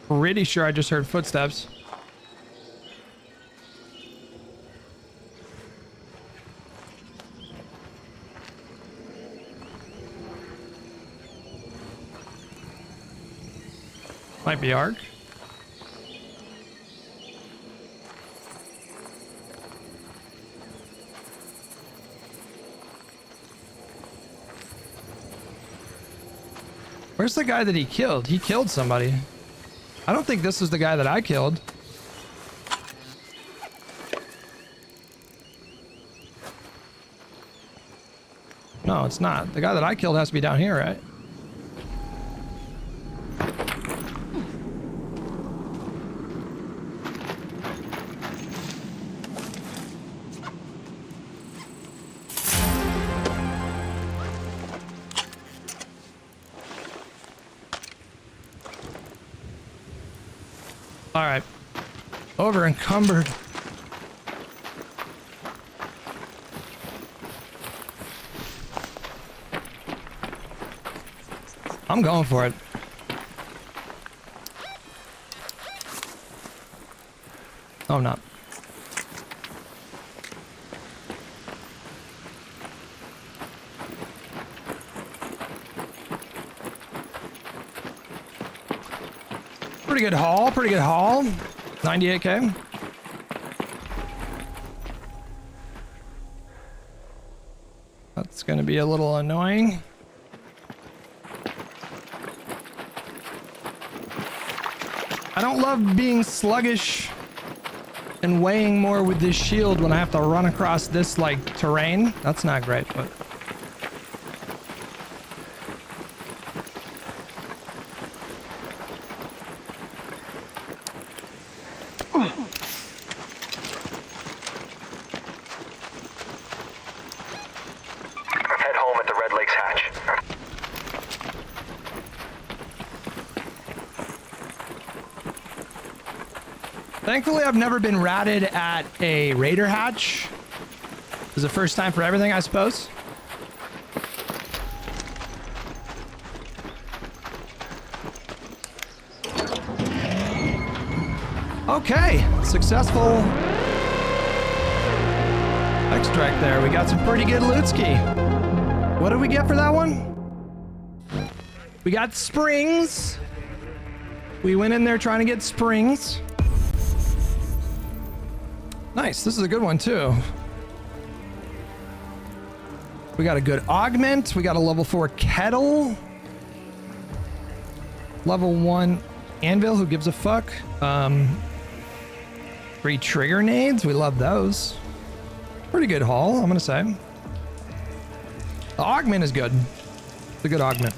Pretty sure I just heard footsteps. Might be Ark. Where's the guy that he killed? He killed somebody. I don't think this is the guy that I killed. No, it's not. The guy that I killed has to be down here, right? All right. Over encumbered. I'm going for it. Oh, I'm not. Pretty good haul, pretty good haul. 98K. That's gonna be a little annoying. I don't love being sluggish and weighing more with this shield when I have to run across this like terrain. That's not great, but Head home at the Red Lakes hatch. thankfully I've never been ratted at a raider hatch. This is the first time for everything, I suppose. Okay, successful extract there. We got some pretty good loot ski. What did we get for that one? We got springs. We went in there trying to get springs. Nice, this is a good one too. We got a good augment. We got a level 4 kettle. Level 1 anvil, who gives a fuck? 3 trigger nades, we love those. Pretty good haul, I'm gonna say. The augment is good. It's a good augment.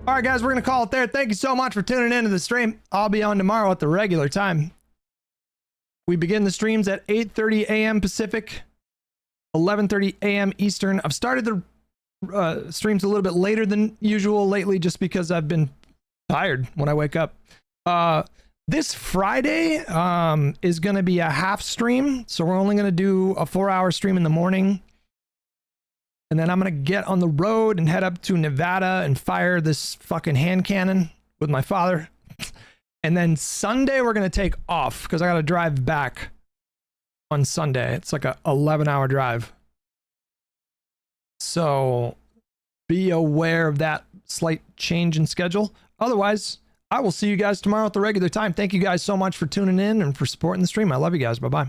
All right, guys, we're gonna call it there. Thank you so much for tuning into the stream. I'll be on tomorrow at the regular time. We begin the streams at 8:30 a.m. Pacific, 11:30 a.m. Eastern. I've started the streams a little bit later than usual lately just because I've been tired when I wake up. This Friday is going to be a half stream, so we're only going to do a 4-hour stream in the morning. And then I'm going to get on the road and head up to Nevada and fire this fucking hand cannon with my father. And then Sunday we're going to take off because I got to drive back on Sunday. It's like a 11-hour drive. So be aware of that slight change in schedule. Otherwise, I will see you guys tomorrow at the regular time. Thank you guys so much for tuning in and for supporting the stream. I love you guys. Bye-bye.